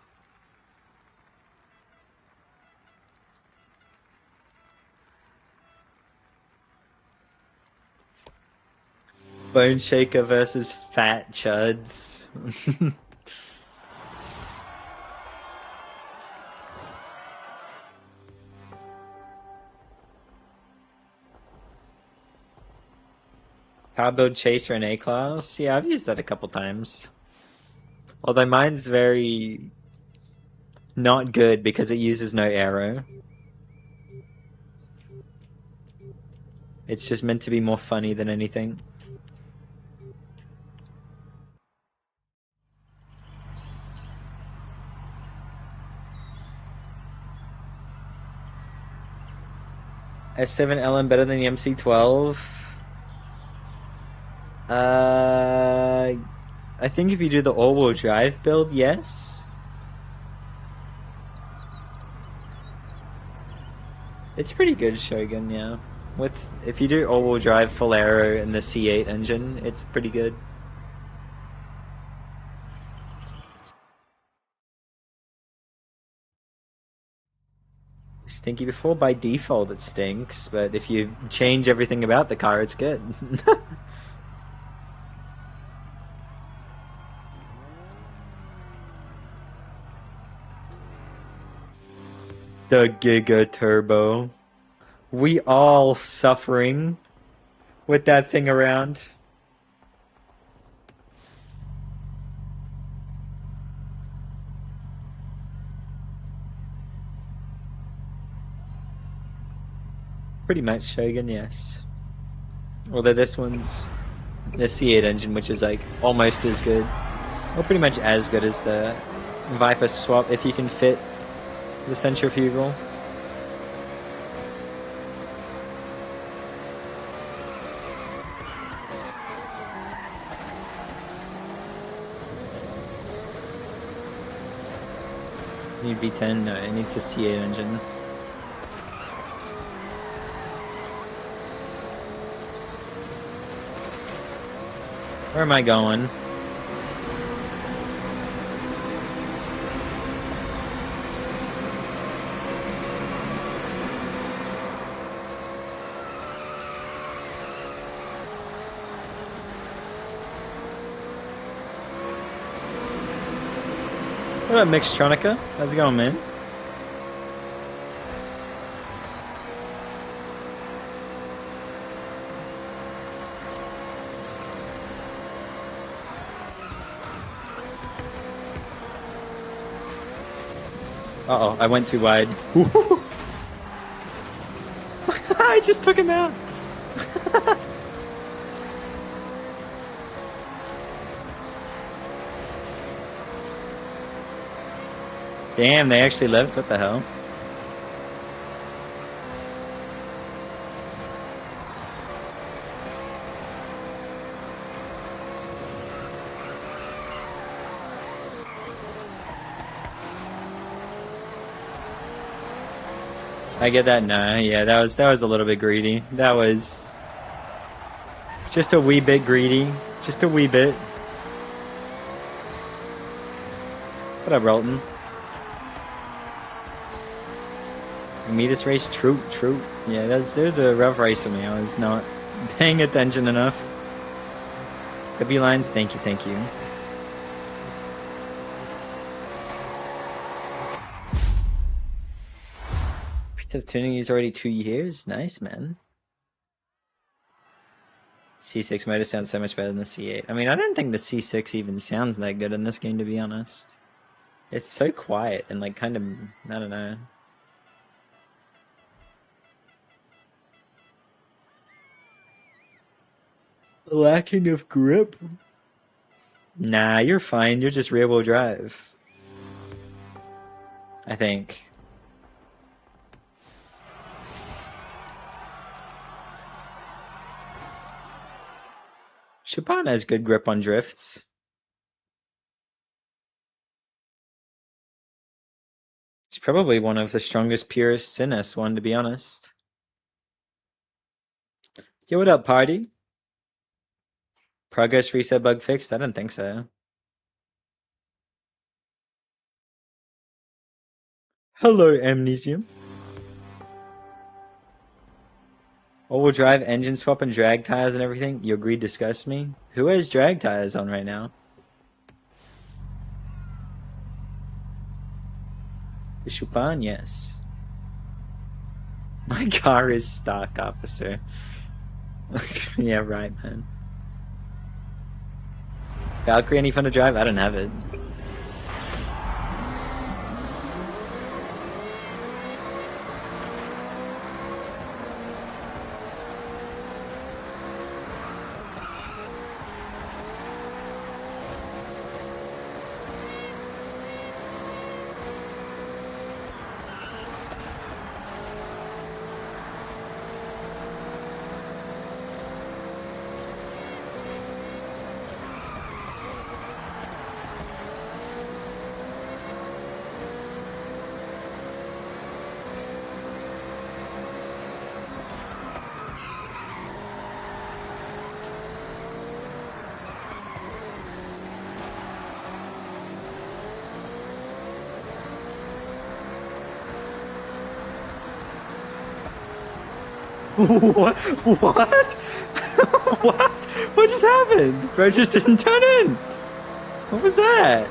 Bone Shaker versus Fat Chuds. Power build Chaser in A-Class? Yeah, I've used that a couple times. Although mine's very not good because it uses no arrow. It's just meant to be more funny than anything. S7 LM better than the MC12? I think if you do the all-wheel drive build, yes. It's pretty good, Shogun, yeah. If you do all-wheel drive full aero and the C8 engine, it's pretty good. stinky before. By default, it stinks, but if you change everything about the car, it's good. The Giga Turbo. We all suffering with that thing around. Pretty much Shogun, yes. Although this one's the C8 engine, which is like almost as good, or pretty much as good as the Viper swap if you can fit the centrifugal. Need V10? No, it needs the C8 engine. Where am I going? What up, Mixtronica? How's it going, man? Uh-oh, I went too wide. I just took him out. Damn, they actually lived? What the hell? I get that. Nah, yeah, that was a little bit greedy. That was just a wee bit greedy. Just a wee bit. What up, Rolton? Me this race? True. Yeah, there's a rough race for me. I was not paying attention enough. W lines, thank you. Of tuning is already 2 years. Nice, man. C6 motor sounds so much better than the C8. I mean, I don't think the C6 even sounds that good in this game, to be honest. It's so quiet and like kind of, I don't know. Lacking of grip? Nah, you're fine. You're just rear-wheel drive. I think. Chopin has good grip on drifts. It's probably one of the strongest purists in S1, to be honest. Yo, what up, party? Progress reset bug fixed? I don't think so. Hello, Amnesium. All-wheel drive, engine swap, and drag tires and everything? Your greed disgusts me. Who has drag tires on right now? The Chopin, yes. My car is stock, officer. Yeah, right, man. Valkyrie, any fun to drive? I don't have it. What? What? What? What just happened? Bro just didn't turn in. What was that?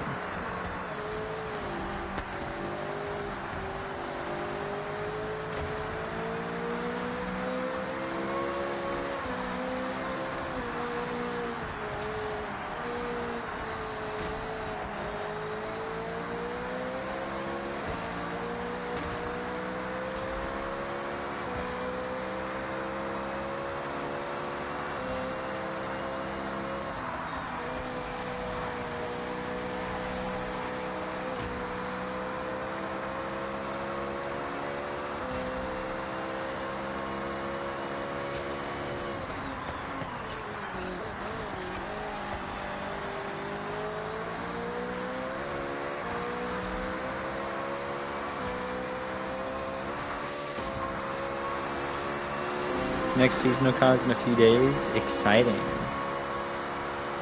Next seasonal cars in a few days. Exciting.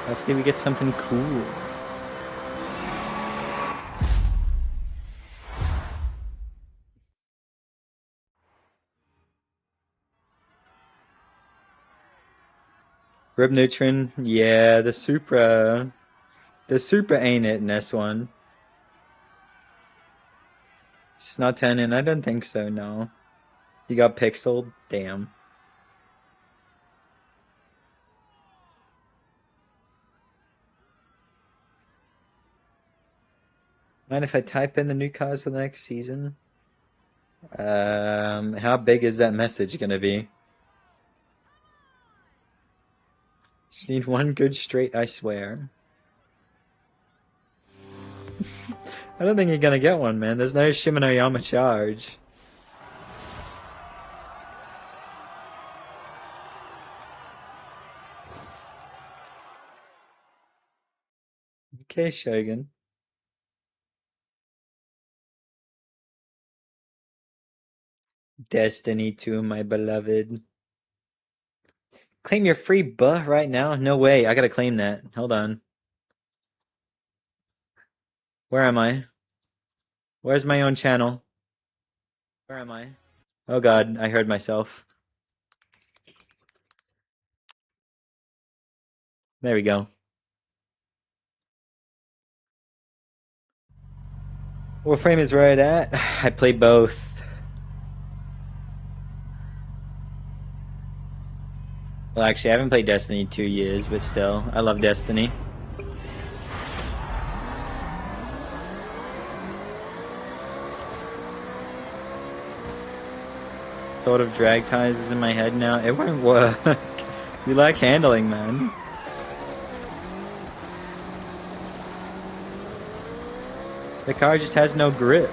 Hopefully we get something cool. Rib Neutron, yeah, the Supra ain't it in this one. She's not 10 in, I don't think so, no. You got pixeled? Damn. Mind if I type in the new cars for the next season? How big is that message gonna be? Just need one good straight, I swear. I don't think you're gonna get one, man. There's no Shimanoyama charge. Okay, Shogun. Destiny 2, my beloved. Claim your free buh right now? No way. I gotta claim that. Hold on. Where am I? Where's my own channel? Where am I? Oh god, I heard myself. There we go. What frame is right at? I play both. Well, actually, I haven't played Destiny in 2 years, but still, I love Destiny. Thought of drag ties is in my head now. It won't work. You like handling, man. The car just has no grip.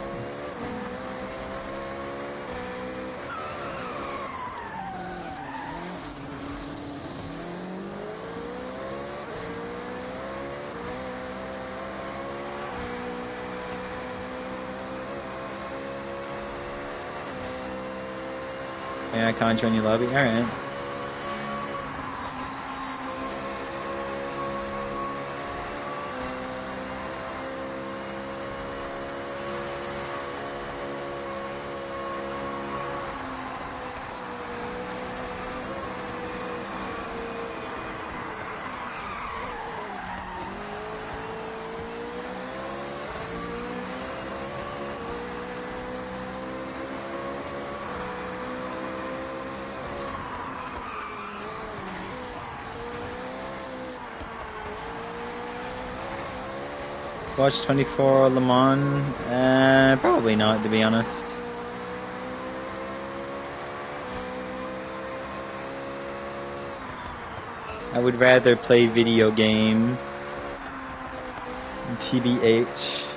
Yeah, I can't join your lobby. Alright. Watch 24 Le Mans? Probably not, to be honest. I would rather play video game. TBH.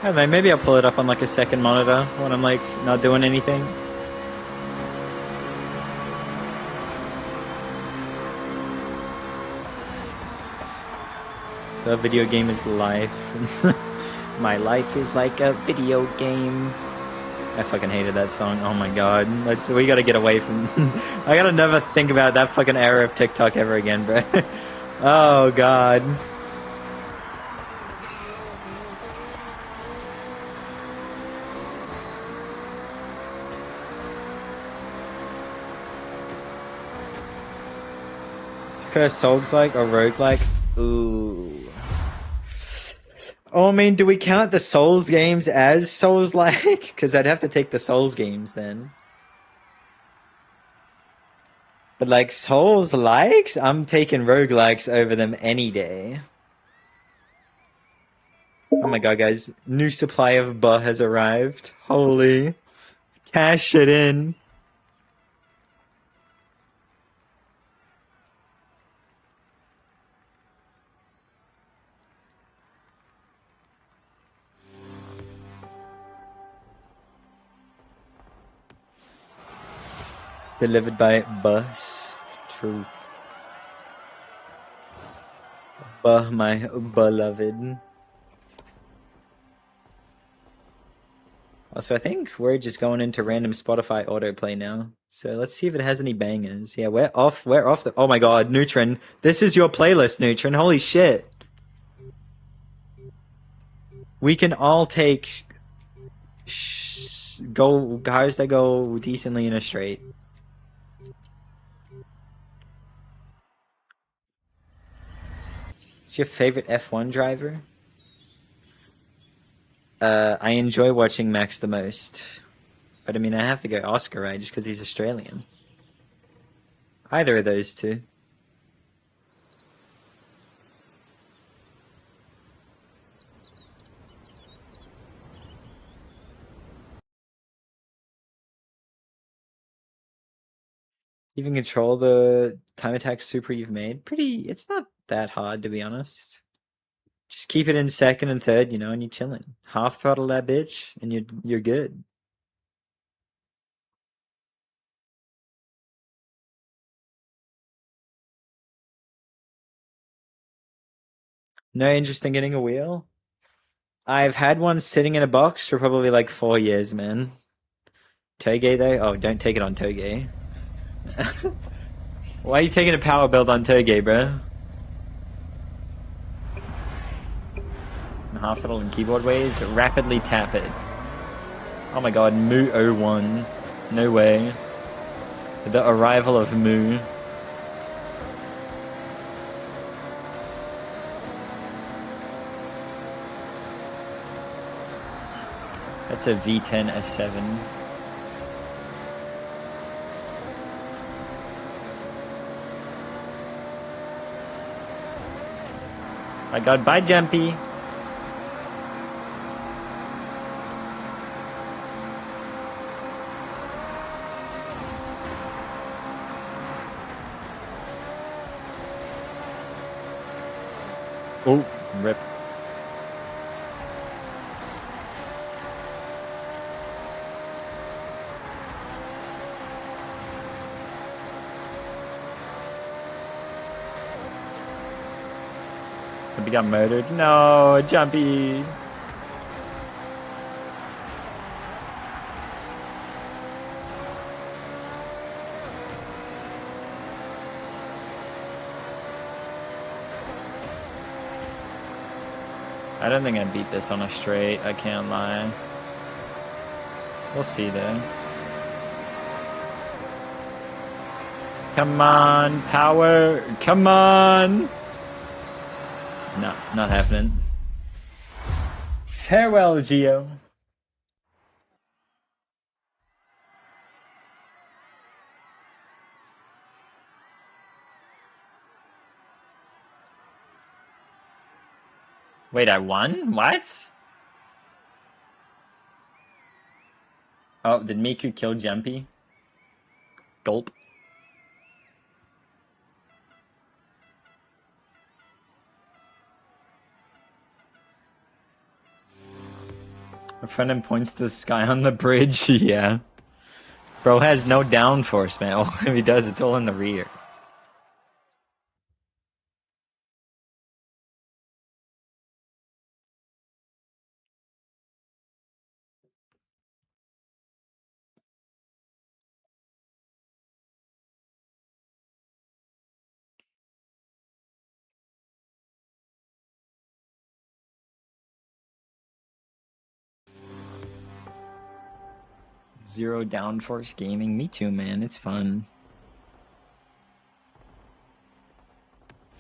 I don't know, maybe I'll pull it up on like a second monitor when I'm like not doing anything. So a video game is life. My life is like a video game. I fucking hated that song. Oh my god. We gotta get away from... I gotta never think about that fucking era of TikTok ever again, bro. Oh god. Curse Souls-like or roguelike? Ooh. Oh, I mean, do we count the Souls games as Souls-like? Because I'd have to take the Souls games then. But like Souls-likes, I'm taking roguelikes over them any day. Oh my god, guys. New supply of buh has arrived. Holy. Cash it in. Delivered by bus. True. Buh, my beloved. Also, I think we're just going into random Spotify autoplay now. So let's see if it has any bangers. Yeah, we're off the... Oh my god, Neutron. This is your playlist, Neutron. Holy shit. We can all take... cars that go decently in a straight. What's your favorite F1 driver? I enjoy watching Max the most. But I mean, I have to go Oscar, right? Just because he's Australian. Either of those two. Even control the time attack super you've made. It's not that hard, to be honest. Just keep it in second and third, you know, and you're chilling. Half throttle that bitch, and you're good. No interest in getting a wheel? I've had one sitting in a box for probably like 4 years, man. Toge though? Oh, don't take it on Toge. Why are you taking a power build on Toge, bro? Half throttle and keyboard ways. Rapidly tap it. Oh my god, Moo01. No way. The arrival of Moo. That's a V10 S7. My god, bye Jumpy. Oh, rip. Jumpy got murdered. No, Jumpy. I don't think I beat this on a straight, I can't lie. We'll see though. Come on, power, come on! No, not happening. Farewell, Geo. Wait, I won? What? Oh, did Miku kill Jumpy? Gulp. A friend him points to the sky on the bridge, yeah. Bro has no downforce, man. All he does, it's all in the rear. Zero downforce gaming. Me too, man. It's fun.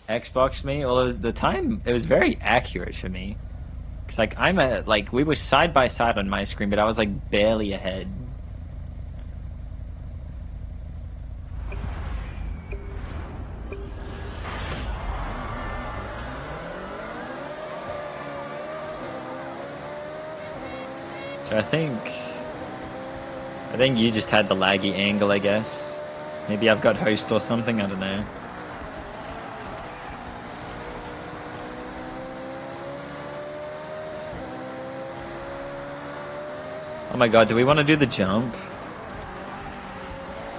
Xbox me. Well, it was the time. It was very accurate for me. Cause like we were side by side on my screen, but I was like barely ahead. So I think you just had the laggy angle, I guess. Maybe I've got host or something. I don't know. Oh my god, do we want to do the jump?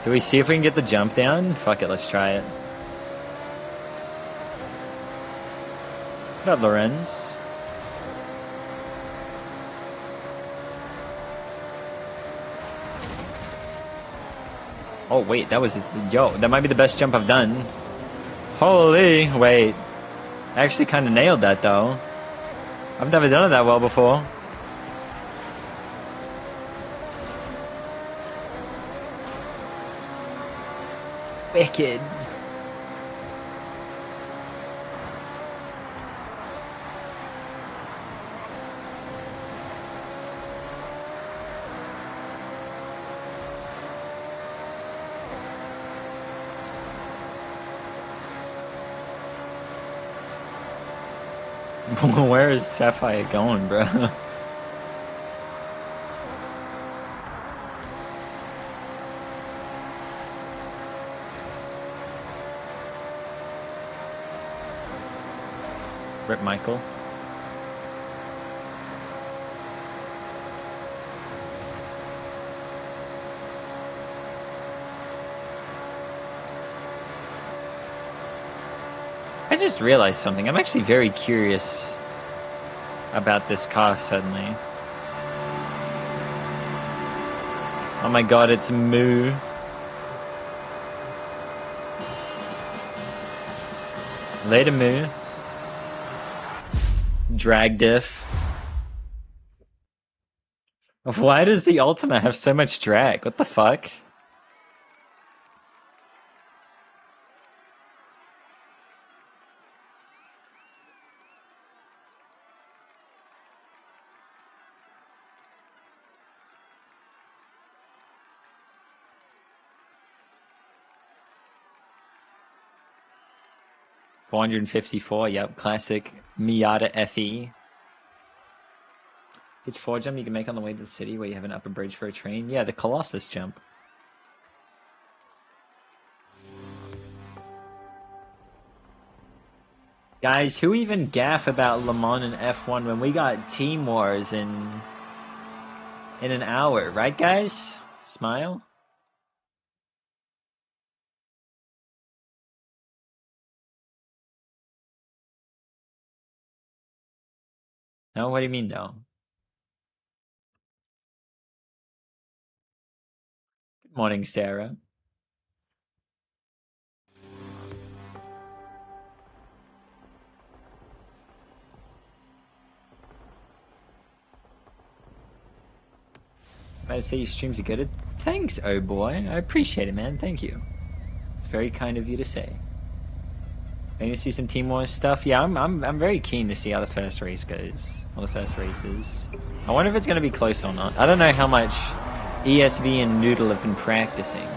Do we see if we can get the jump down? Fuck it, let's try it. What up, Lorenz? Oh wait, that was... Yo, that might be the best jump I've done. Holy... Wait. I actually kind of nailed that, though. I've never done it that well before. Wicked. Where is Sapphire going, bro? Rip Michael. I just realized something. I'm actually very curious about this car suddenly. Oh my god, it's Moo. Later, Moo. Drag diff. Why does the Ultima have so much drag? What the fuck? $454, yep, classic Miata FE. It's 4 jump you can make on the way to the city where you have an upper bridge for a train. Yeah, the Colossus jump. Guys, who even gaff about Le Mans and F1 when we got Team Wars in an hour, right guys? Smile. No, what do you mean no? Good morning, Sarah. I say your streams are good. Thanks, oh boy. I appreciate it, man. Thank you. It's very kind of you to say. Going to see some Team Wars stuff? Yeah, I'm very keen to see how the first race goes. Or the first races. I wonder if it's going to be close or not. I don't know how much ESV and Noodle have been practicing.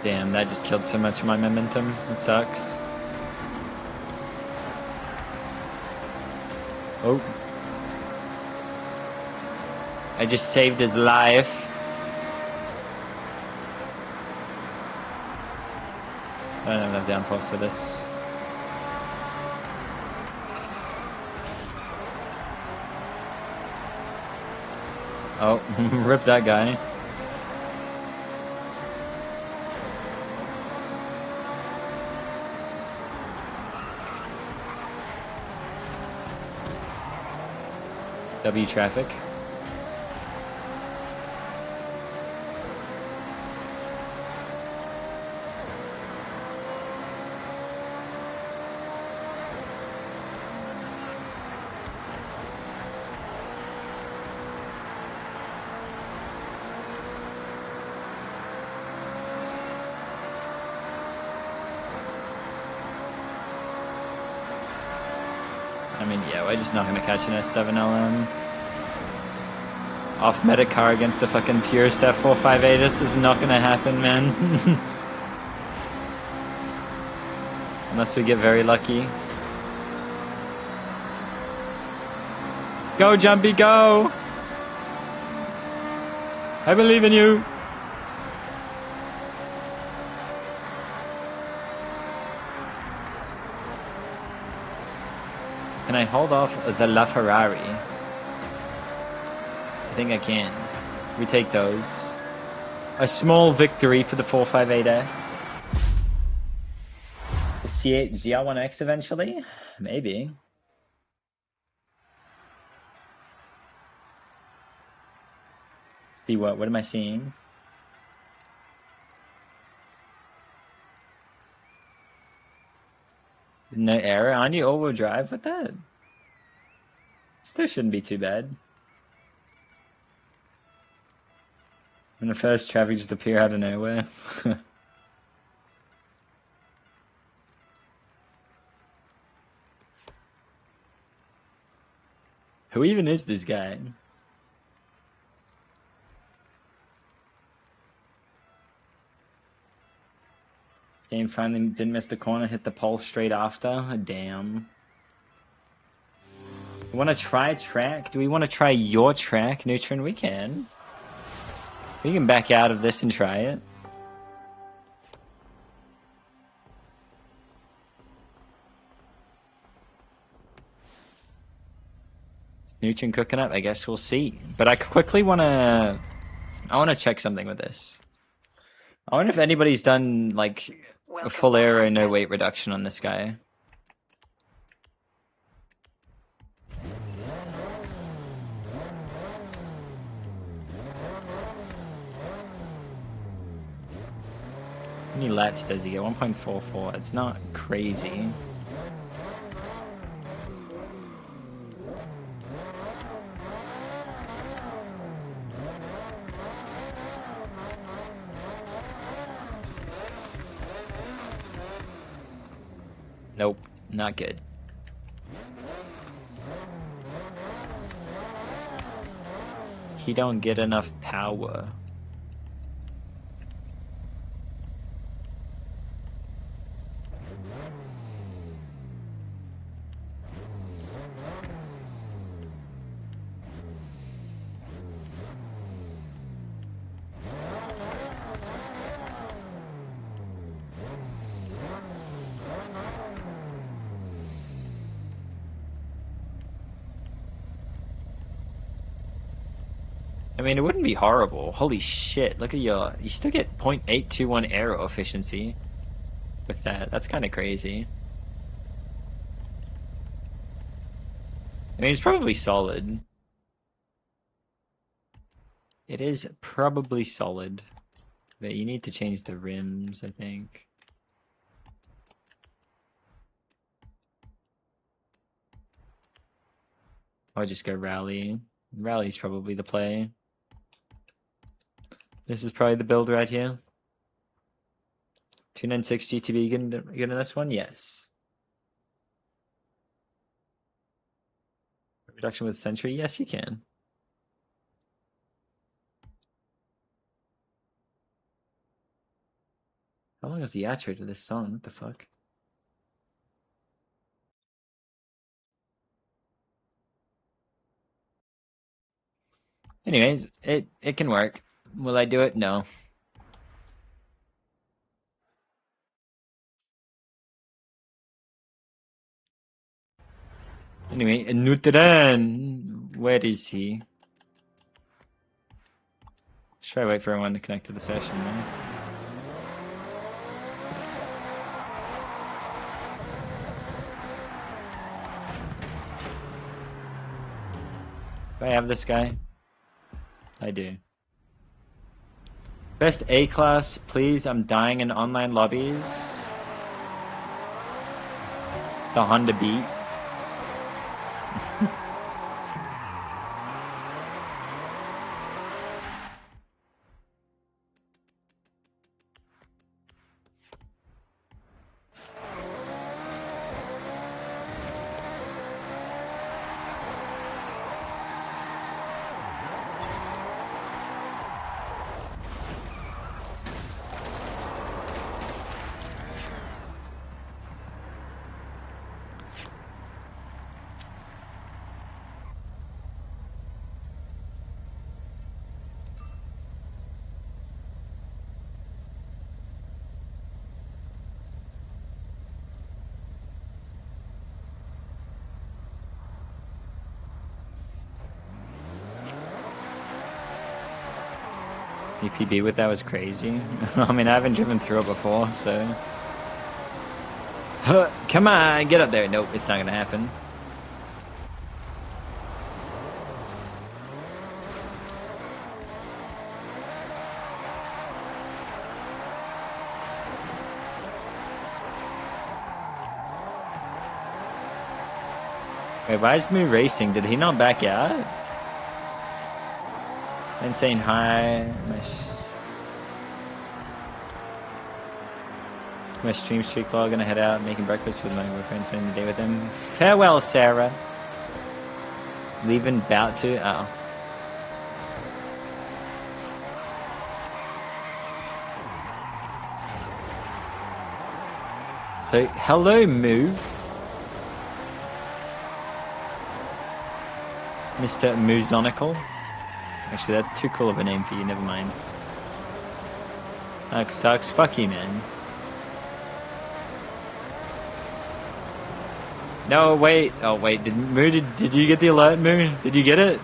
Damn, that just killed so much of my momentum. It sucks. Oh. I just saved his life. I don't have enough downforce for this. Oh, rip that guy. W traffic. I mean, yeah, we're just not going to catch an S7LM. Off-meta car against the fucking purest F458. This is not going to happen, man. Unless we get very lucky. Go, Jumpy, go! I believe in you! Can I hold off the LaFerrari? I think I can. We take those. A small victory for the 458S. The C8 ZR1X eventually? Maybe. See what? What am I seeing? No error on you all-wheel drive with that? Still shouldn't be too bad. When the first traffic just appear out of nowhere. Who even is this guy? Game finally didn't miss the corner, hit the pole straight after. Damn. You want to try track? Do we want to try your track, Neutron? We can. We can back out of this and try it. Is Neutron cooking up? I guess we'll see. But I quickly want to... I want to check something with this. I wonder if anybody's done, like, a full aero no weight reduction on this guy. How many lats does he get? 1.44. It's not crazy. Nope, not good. He don't get enough power. I mean, it wouldn't be horrible. Holy shit, look at your... You still get 0.821 aero efficiency with that. That's kind of crazy. I mean, it's probably solid. It is probably solid. But you need to change the rims, I think. Or just go rally. Rally's probably the play. This is probably the build right here. 296 GTB good in this one? Yes. Reduction with Sentry? Yes, you can. How long is the outro to this song? What the fuck? Anyways, it can work. Will I do it? No. Anyway, Nutran, where is he? Should I wait for everyone to connect to the session, man? Do I have this guy? I do. Best A class, please. I'm dying in online lobbies. The Honda Beat. UPB with that was crazy. I mean, I haven't driven through it before, so... Huh, come on, get up there. Nope, it's not gonna happen. Wait, why is Moo racing? Did he not back out? And saying hi. My stream streak log, gonna head out making breakfast with my boyfriend, spending the day with him. Farewell, Sarah. Leaving bout to. Oh. So, hello, Moo. Mr. Moozonical. Actually, that's too cool of a name for you, never mind. That sucks. Fuck you, man. No, wait. Oh, wait. Did you get the alert, Moo? Did you get it?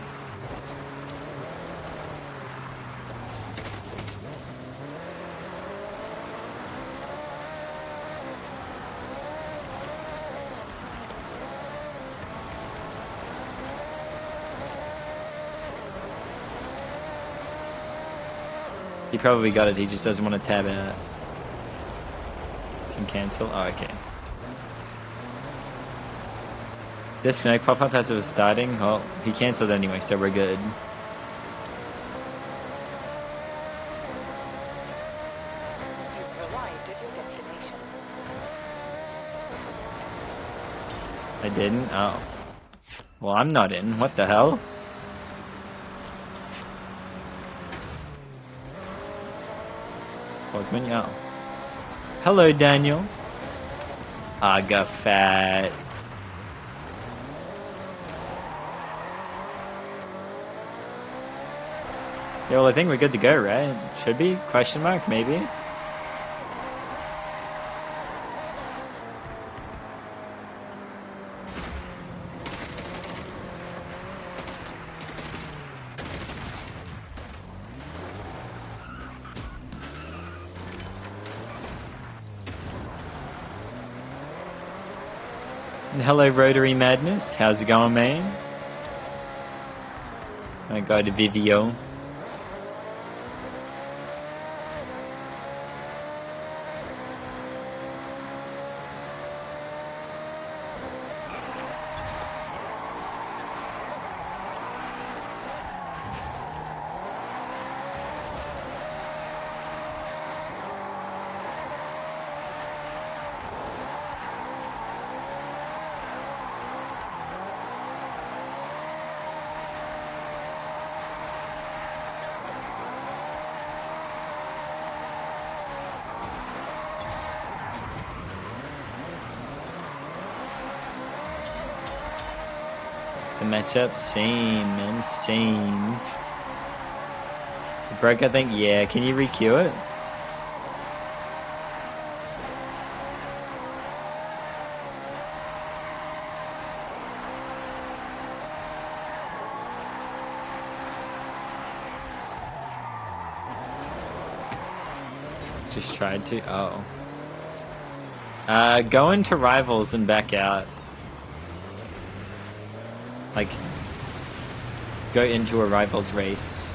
He probably got it, he just doesn't want to tab out. Can cancel? Oh, okay. Disconnect pop-up as it was starting. Well, he cancelled anyway, so we're good. You've arrived at your destination. I didn't? Oh. Well, I'm not in. What the hell? Pause menu. Oh. Hello, Daniel. Aga fat. Yeah, well, I think we're good to go, right? Should be? Question mark, maybe? Hello, Rotary Madness. How's it going, man? I go to Vivio. Matchup, same, man, same. Broke, I think, yeah. Can you re-queue it? Just tried to, oh. Go into Rivals and back out. Like, go into a rivals race.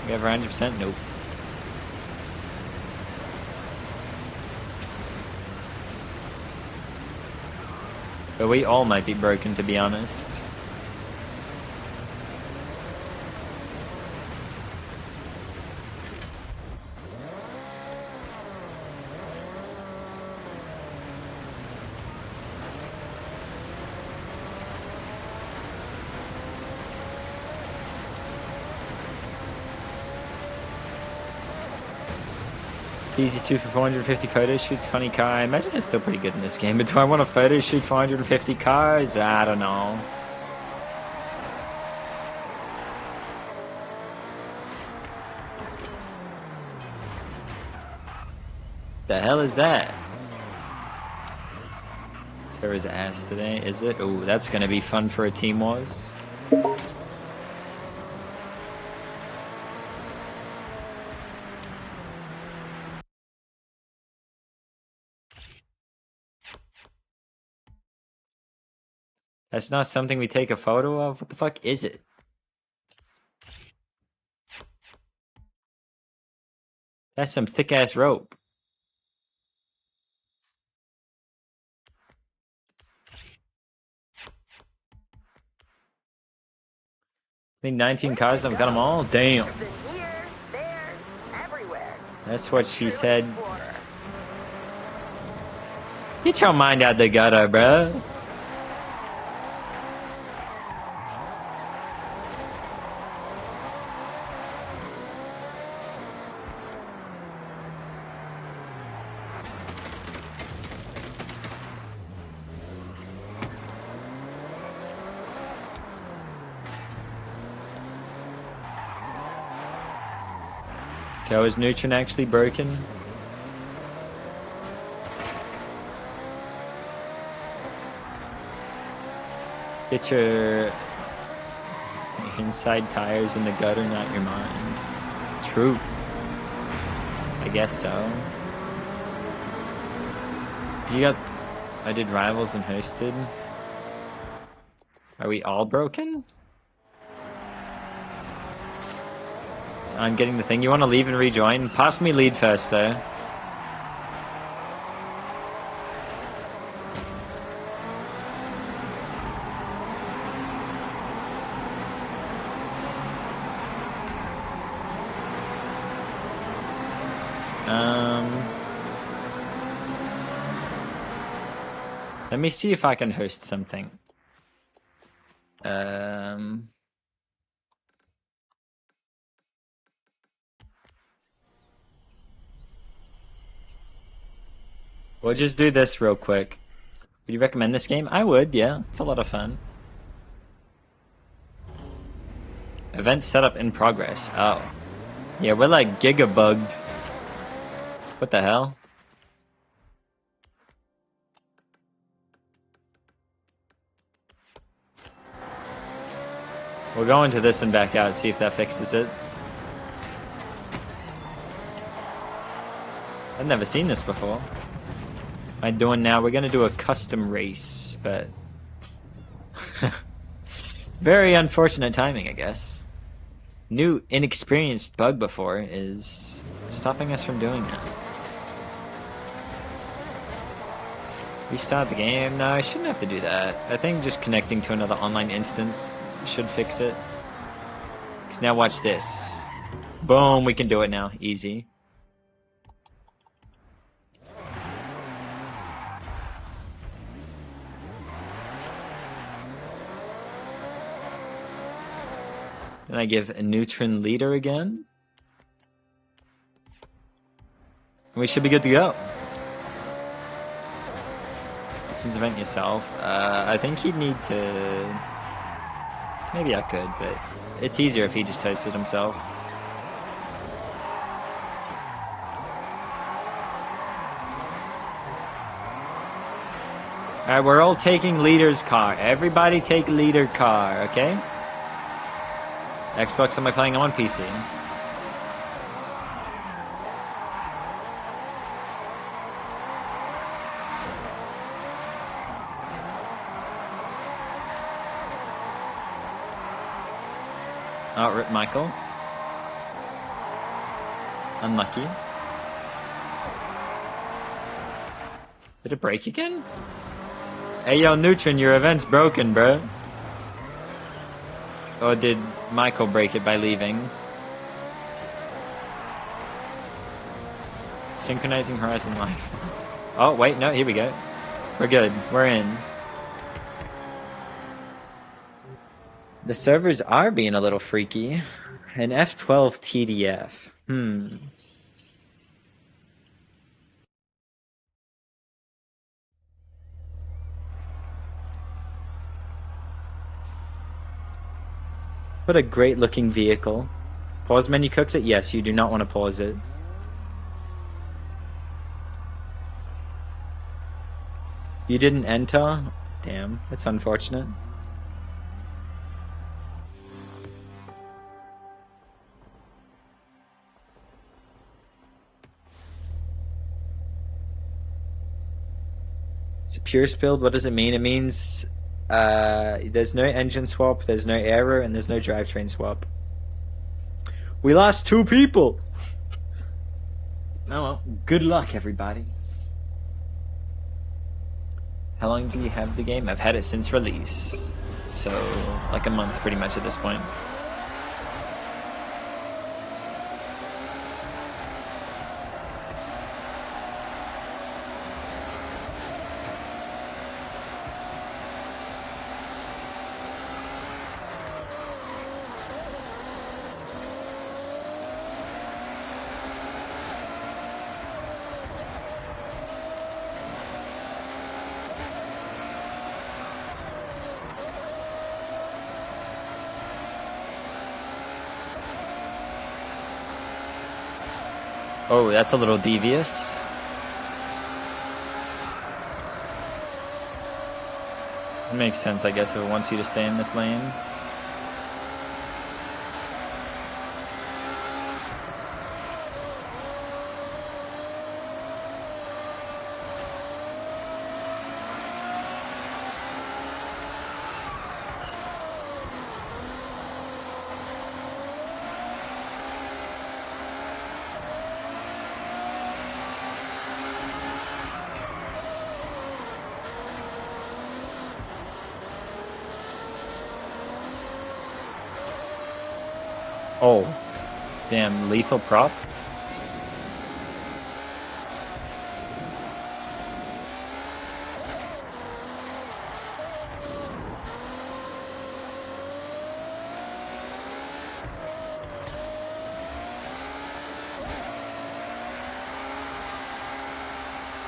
We have 100%? Nope. But we all might be broken, to be honest. Easy 2 for 450 photo shoots, funny car. I imagine it's still pretty good in this game, but do I want a photo shoot 450 cars? I don't know. The hell is that? Sarah's ass today, is it? Oh, that's gonna be fun for a Team Wars. That's not something we take a photo of? What the fuck is it? That's some thick-ass rope. I think 19 cars, I've got them all? Damn. Here, there, everywhere. That's what she said. Get your mind out the gutter, bro. So is Neutron actually broken? Get your inside tires in the gutter, not your mind. True. I guess so. You got... I did Rivals and Hosted. Are we all broken? So I'm getting the thing. You want to leave and rejoin? Pass me lead first, though. Let me see if I can host something. We'll just do this real quick. Would you recommend this game? I would, yeah. It's a lot of fun. Event setup in progress. Oh. Yeah, we're like gigabugged. What the hell? We'll go into this and back out, see if that fixes it. I've never seen this before. What am I doing now? We're gonna do a custom race, but... very unfortunate timing, I guess. New inexperienced bug before is stopping us from doing that. Restart the game? No, I shouldn't have to do that. I think just connecting to another online instance should fix it. Because now watch this. Boom, we can do it now. Easy. Then I give a Neutron leader again. And we should be good to go. Since event yourself. I think he'd need to... Maybe I could, but it's easier if he just toasted himself. Alright, we're all taking leader's car. Everybody take leader car, okay? Xbox, am I playing on PC? Oh, rip Michael. Unlucky. Did it break again? Hey, yo, Neutron, your event's broken, bro. Or did Michael break it by leaving? Synchronizing Horizon Live. Oh, wait, no, here we go. We're good. We're in. The servers are being a little freaky. An F12 TDF. What a great looking vehicle. Pause menu cooks it? Yes, you do not want to pause it. You didn't enter? Damn, that's unfortunate. So pure spilled, what does it mean? It means there's no engine swap, there's no error, and there's no drivetrain swap. We lost 2 people! Oh well, good luck everybody. How long do you have the game? I've had it since release. So, like a month pretty much at this point. Oh, that's a little devious. It makes sense, I guess, if it wants you to stay in this lane. Oh, damn, lethal prop.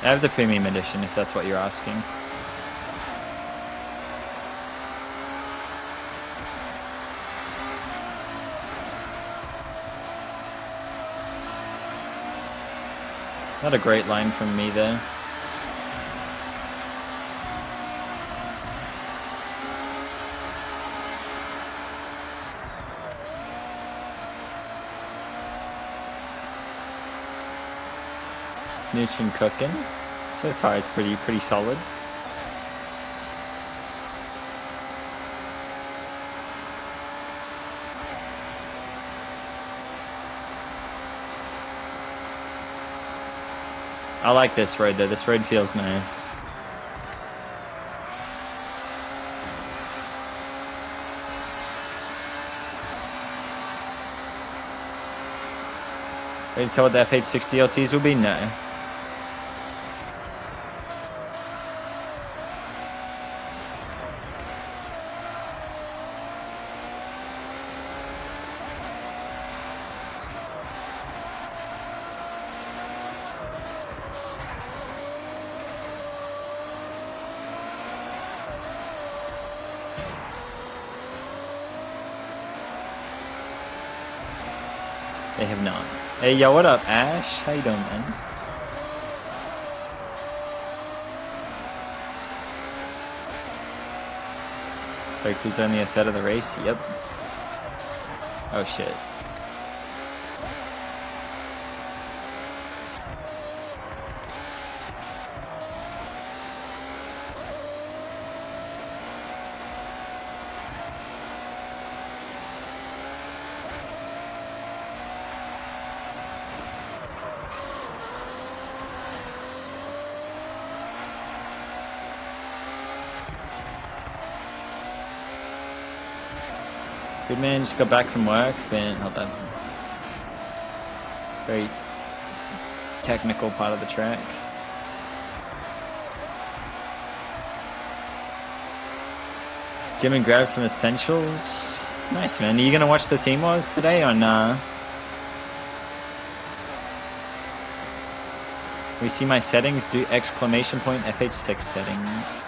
I have the premium edition if that's what you're asking. Not a great line from me there. Neutron cooking. So far it's pretty solid. I like this road though. This road feels nice. Ready to tell what the FH6 DLCs will be? No. They have not. Hey, yo, what up, Ash? How you doing, man? Breakthrough's only a third of the race? Yep. Oh, shit. Good man, just got back from work. Been hold on. Very technical part of the track. Gym and grab some essentials. Nice, man. Are you gonna watch the Team Wars today or nah? We see my settings. Do exclamation point FH6 settings.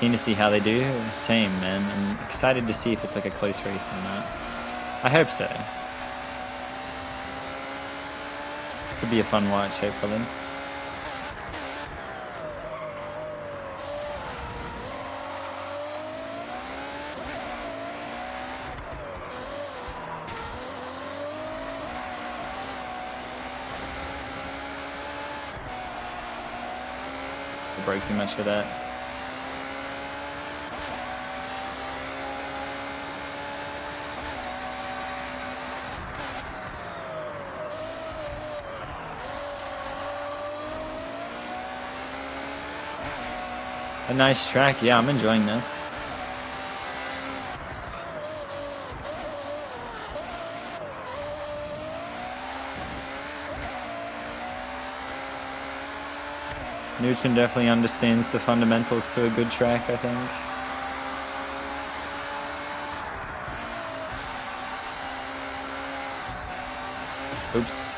Keen to see how they do. Same, man. I'm excited to see if it's like a close race or not. I hope so. Could be a fun watch, hopefully. I broke too much for that. A nice track, yeah, I'm enjoying this. Nugent definitely understands the fundamentals to a good track, I think. Oops.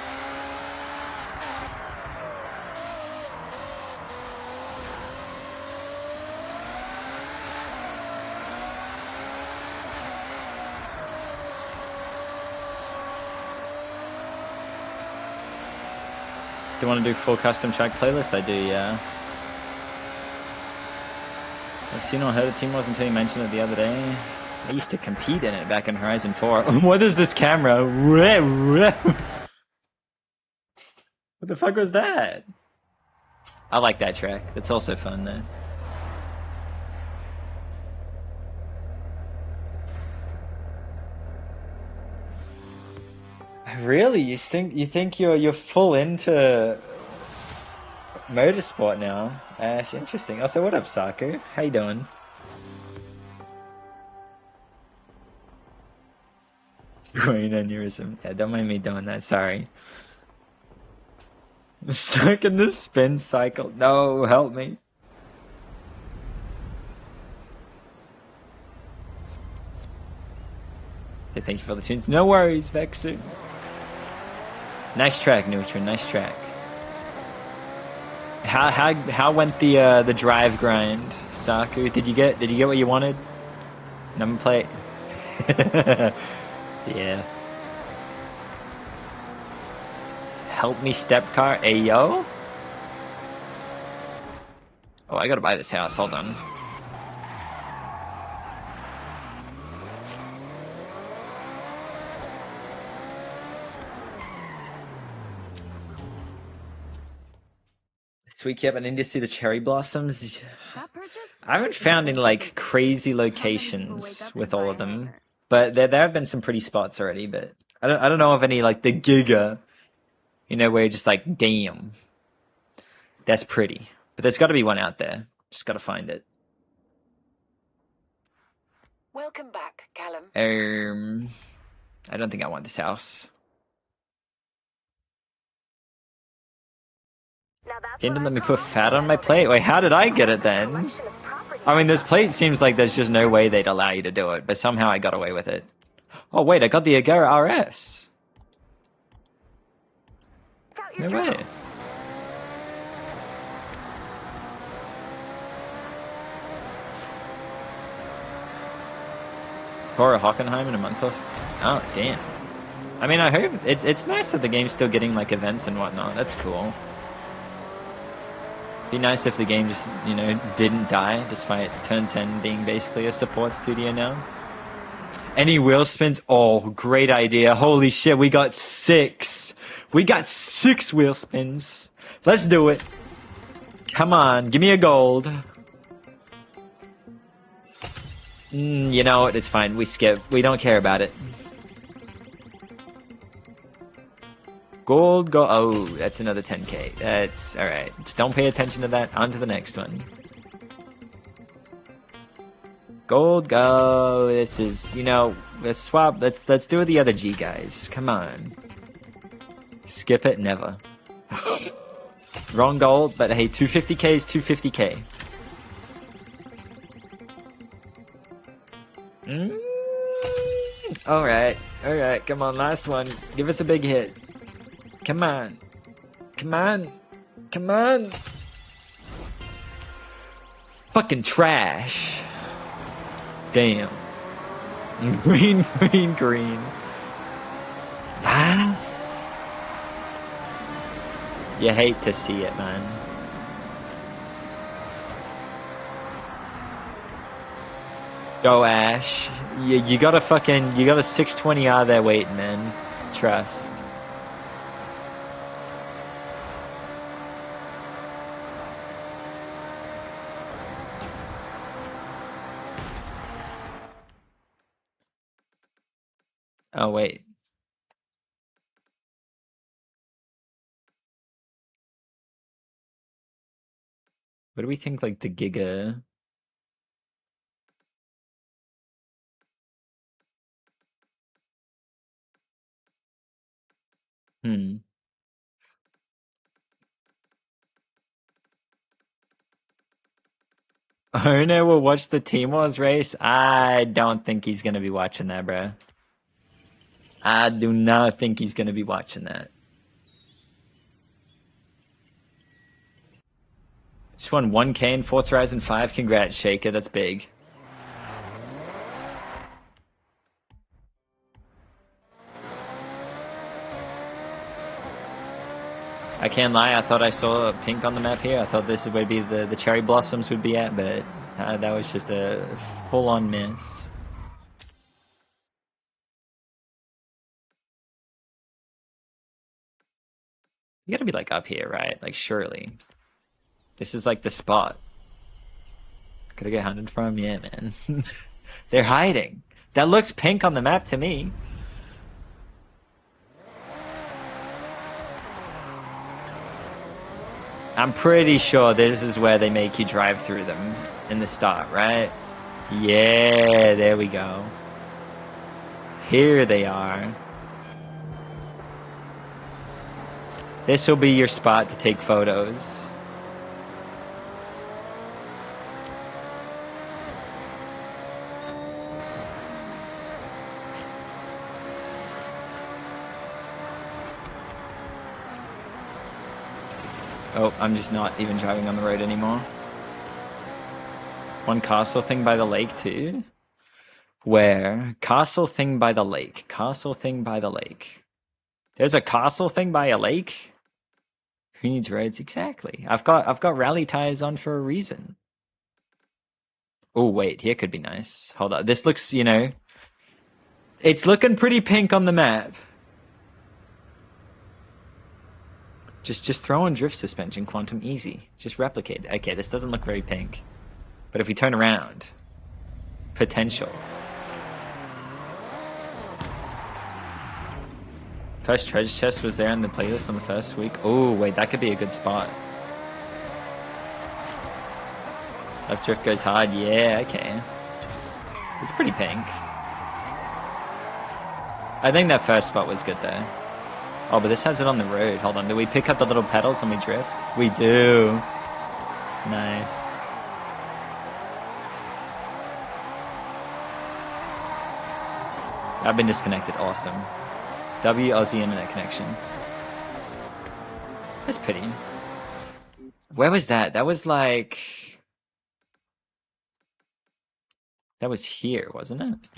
Still want to do full custom track playlist? I do, yeah. I've seen or heard of Team Wars until you mentioned it the other day. I used to compete in it back in Horizon 4. What is this camera? What the fuck was that? I like that track. That's also fun though. Really? You think you're full into motorsport now? Ash, interesting. Also, what up, Saku? How you doing? Brain aneurysm. Yeah, don't mind me doing that. Sorry. Stuck in the spin cycle. No, help me. Okay, thank you for the tunes. No worries, Vexu. Nice track, Neutron. Nice track. How went the drive grind, Saku? Did you get what you wanted? Number plate. Yeah. Help me, step car. Ayo. Oh, I gotta buy this house. Hold on. Sweet Cap, I need to see the cherry blossoms. I haven't found any like crazy locations with all of them, but there have been some pretty spots already. But I don't know of any like the Giga, you know, where you're just like, damn, that's pretty. But there's got to be one out there. Just got to find it. Welcome back, Callum. I don't think I want this house. Didn't let me put fat on my plate? Wait, how did I get it then? I mean, this plate seems like there's just no way they'd allow you to do it, but somehow I got away with it. Oh wait, I got the Agera RS. No way. Cora Hockenheim in a month off? Oh, damn. I mean, I hope... It's nice that the game's still getting, like, events and whatnot. That's cool. Be nice if the game just, you know, didn't die, despite Turn 10 being basically a support studio now. Any wheel spins? Oh, great idea. Holy shit, we got 6. We got 6 wheel spins. Let's do it. Come on, give me a gold. You know what? It's fine. We skip. We don't care about it. Gold go. Oh, that's another 10k. That's all right. Just don't pay attention to that. On to the next one. Gold go. This is, you know, let's swap. Let's do the other G guys. Come on. Skip it. Never. Wrong gold, but hey, 250k is 250k. Alright, come on, last one. Give us a big hit. Come on. Come on. Come on. Fucking trash. Damn. Green, green, green. Yes. You hate to see it, man. Go Ash. You got a 620 out of there waiting, man. Trust. Oh, wait. What do we think, like, the Giga... Owner will watch the Team Wars race? I don't think he's gonna be watching that, bro. I do not think he's gonna be watching that. Just won 1k in Forza Horizon 5. Congrats, Shaker. That's big. I can't lie, I thought I saw pink on the map here. I thought this would be the cherry blossoms would be at, but that was just a full-on miss. You gotta be like up here, right? Like surely. This is like the spot. Could I get hunted from? Yeah, man. They're hiding. That looks pink on the map to me. I'm pretty sure this is where they make you drive through them in the start, right? Yeah, there we go. Here they are. This will be your spot to take photos. Oh, I'm just not even driving on the road anymore. One castle thing by the lake too? Where? Castle thing by the lake. Castle thing by the lake. There's a castle thing by a lake? Who needs roads? Exactly. I've got rally tires on for a reason. Oh wait, here could be nice. Hold on. This looks, you know, it's looking pretty pink on the map. Just throw on drift suspension, quantum easy. Just replicate. Okay, this doesn't look very pink. But if we turn around, potential. First treasure chest was there in the playlist on the first week. Oh, wait, that could be a good spot. Left drift goes hard. Yeah, okay. It's pretty pink. I think that first spot was good there. Oh, but this has it on the road. Hold on. Do we pick up the little pedals when we drift? We do. Nice. I've been disconnected. Awesome. W Aussie internet connection. That's pretty. Where was that? That was like... That was here, wasn't it?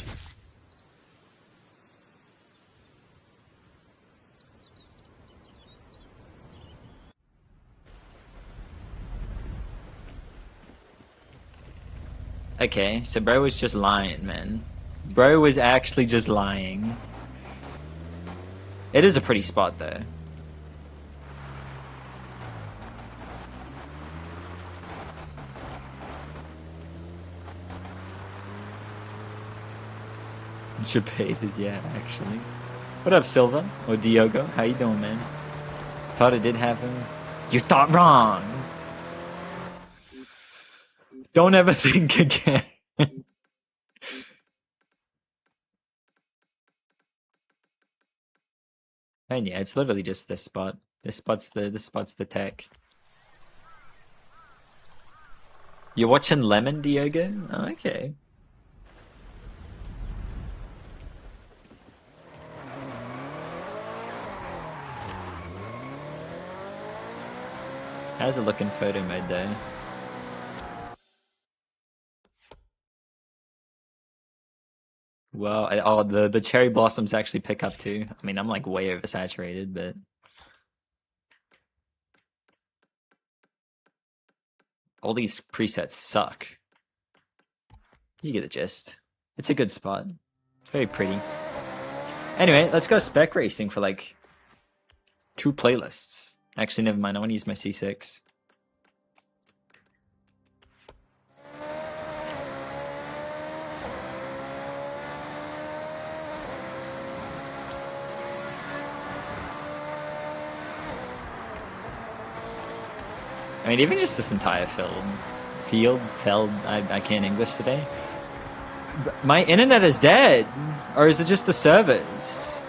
Okay, so bro was just lying, man. Bro was actually just lying. It is a pretty spot, though. Japated, yeah, actually. What up, Silva? Or Diogo? How you doing, man? Thought it did happen. You thought wrong! Don't ever think again. And yeah, it's literally just this spot. This spot's the tech. You're watching Lemon, Diogo? Oh, okay. How's it looking photo mode though? Well, oh, the cherry blossoms actually pick up too. I mean, I'm like way oversaturated, but all these presets suck. You get the gist. It's a good spot. It's very pretty. Anyway, let's go spec racing for like 2 playlists. Actually, never mind. I want to use my C6. I mean, even just this entire field, I can't English today. My internet is dead, or is it just the servers?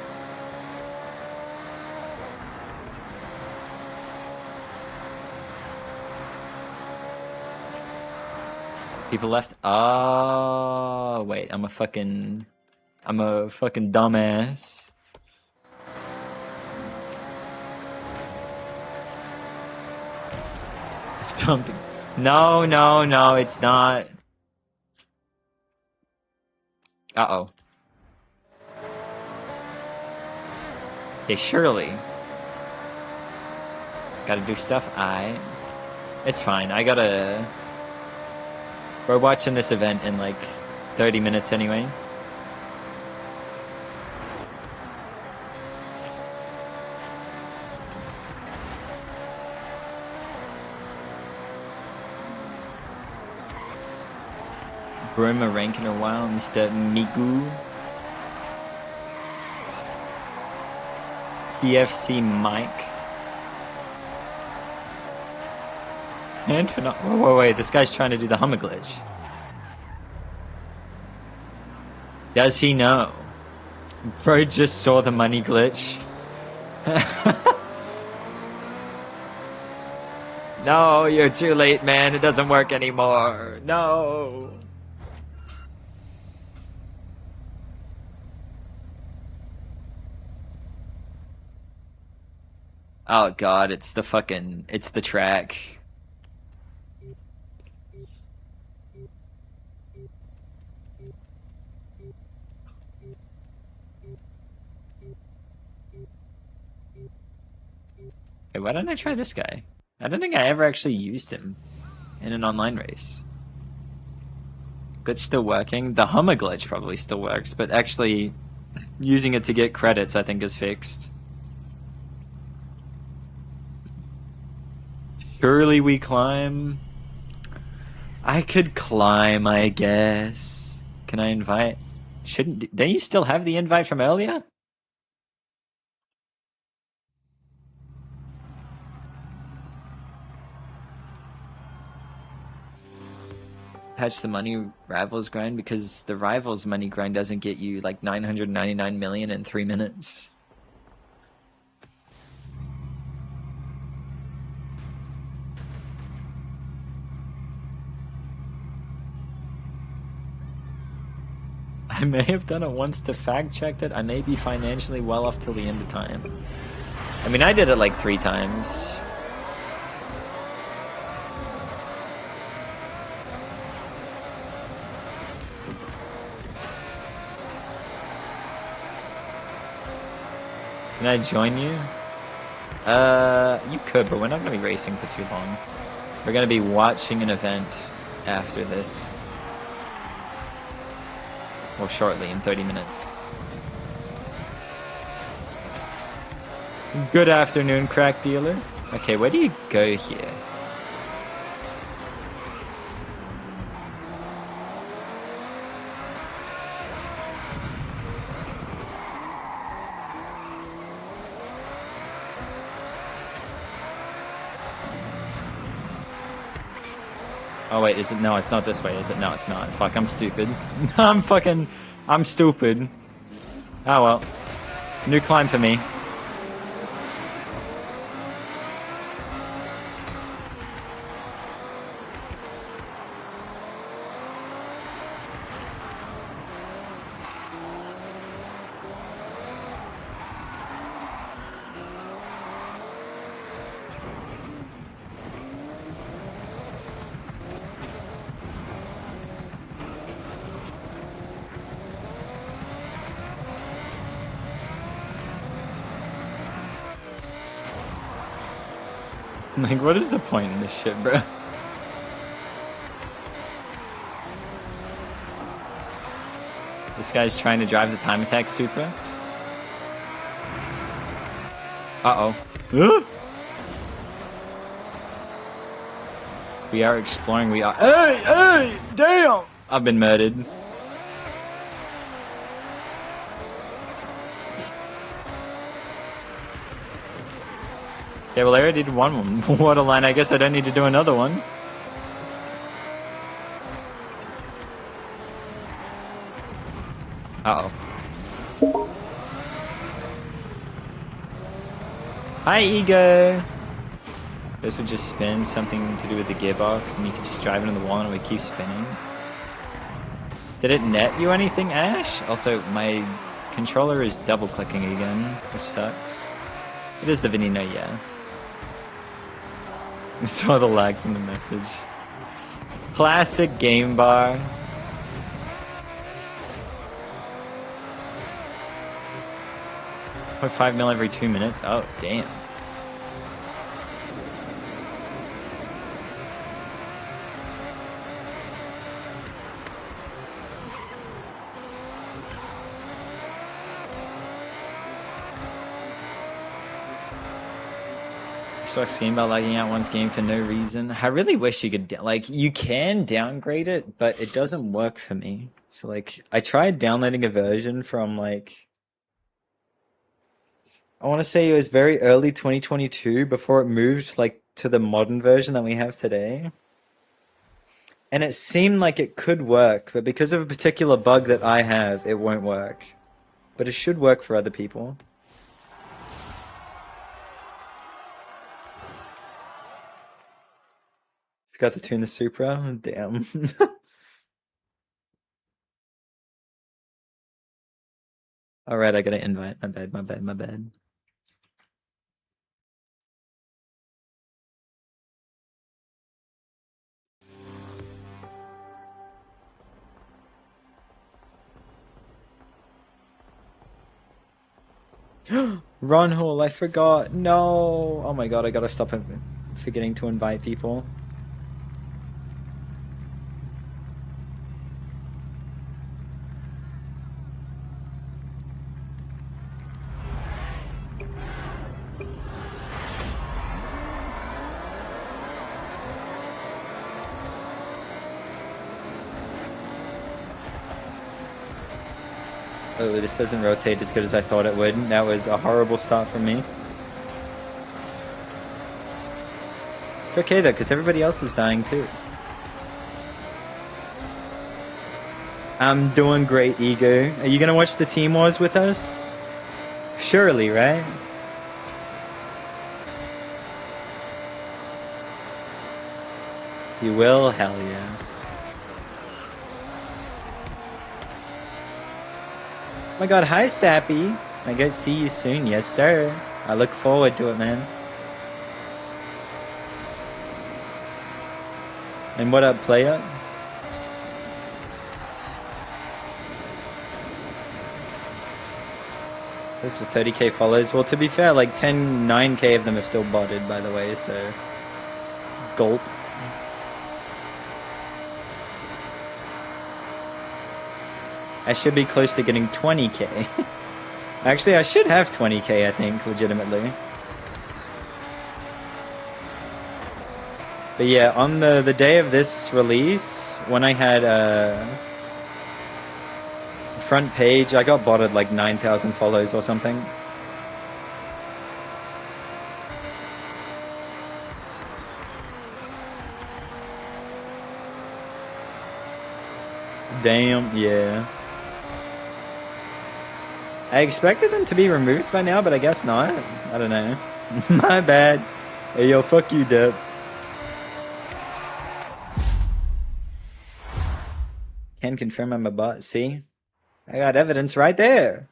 People left. Oh, wait, I'm a fucking dumbass. Something. No, it's not. Uh-oh. Hey, Shirley. Gotta do stuff. It's fine. We're watching this event in like 30 minutes anyway. Broma rank in a while, Mr. Migu. PFC Mike. And for not. Wait, this guy's trying to do the Hummer glitch. Does he know? Bro just saw the money glitch. No, you're too late, man. It doesn't work anymore. No. Oh god, it's the track. Hey, why don't I try this guy? I don't think I ever actually used him in an online race. Glitch still working. The Hummer glitch probably still works, but actually using it to get credits I think is fixed. Surely we climb. I could climb, I guess. Can I invite? Don't you still have the invite from earlier? Patch the money rivals grind because the rivals money grind doesn't get you like 999 million in 3 minutes. I may have done it once to fact check it. I may be financially well off till the end of time. I mean, I did it like 3 times. Can I join you? You could, but we're not going to be racing for too long. We're going to be watching an event after this. Well, shortly, in 30 minutes. Good afternoon, crack dealer. Okay, where do you go here? Oh wait, is it? No, it's not this way, is it? No, it's not. Fuck, I'm stupid. I'm stupid. Oh well. New climb for me. Like, what is the point in this shit, bro? This guy's trying to drive the time attack Supra. Uh-oh. We are exploring, we are... Hey! Damn! I've been murdered. Yeah, well, I already did one water line. I guess I don't need to do another one. Uh-oh. Hi, Ego! This would just spin, something to do with the gearbox, and you can just drive into the wall and it would keep spinning. Did it net you anything, Ash? Also, my controller is double-clicking again, which sucks. It is the Veneno, yeah. I saw the lag from the message. Classic game bar. 0.5 mil every 2 minutes. Oh, damn. Sucks game about lagging out one's game for no reason. I really wish you could, like, you can downgrade it, but it doesn't work for me. So, like, I tried downloading a version from, like, I want to say it was very early 2022 before it moved, like, to the modern version that we have today. And it seemed like it could work, but because of a particular bug that I have, it won't work. But it should work for other people. Forgot to tune the Supra? Damn. Alright, I gotta invite. My bad. Ron Hall, I forgot. No! Oh my god, I gotta stop forgetting to invite people. Oh, this doesn't rotate as good as I thought it would. That was a horrible start for me. It's okay though, because everybody else is dying too. I'm doing great, Ego. Are you gonna watch the Team Wars with us? Surely, right? You will? Hell yeah. Oh my god, hi Sappy. I guess see you soon, yes sir. I look forward to it, man. And what up, player? There's the 30k follows. Well, to be fair, like 9k of them are still botted, by the way, so... Gulp. I should be close to getting 20k. Actually, I should have 20k, I think, legitimately. But yeah, on the day of this release, when I had front page, I got botted like 9,000 follows or something. Damn, yeah. I expected them to be removed by now, but I guess not. I don't know. My bad. Hey, yo, fuck you, Deb. Can confirm I'm a bot. See? I got evidence right there.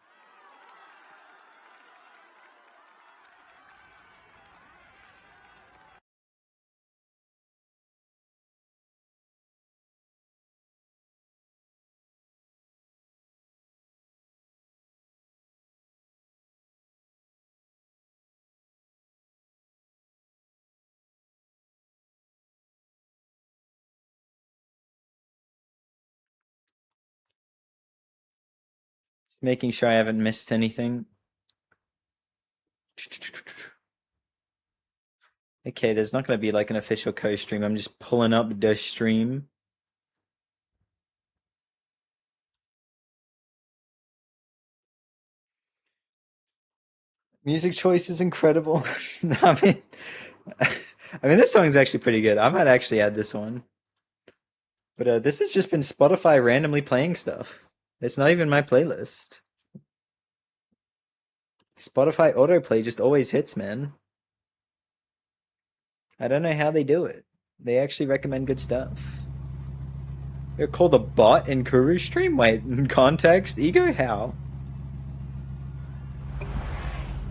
Just making sure I haven't missed anything. Okay, there's not going to be like an official co-stream. I'm just pulling up the stream. Music choice is incredible. I mean, this song is actually pretty good. I might actually add this one. But this has just been Spotify randomly playing stuff. It's not even my playlist. Spotify autoplay just always hits, man. I don't know how they do it. They actually recommend good stuff. They're called a bot in Kuru stream? Wait, in context? Ego? How?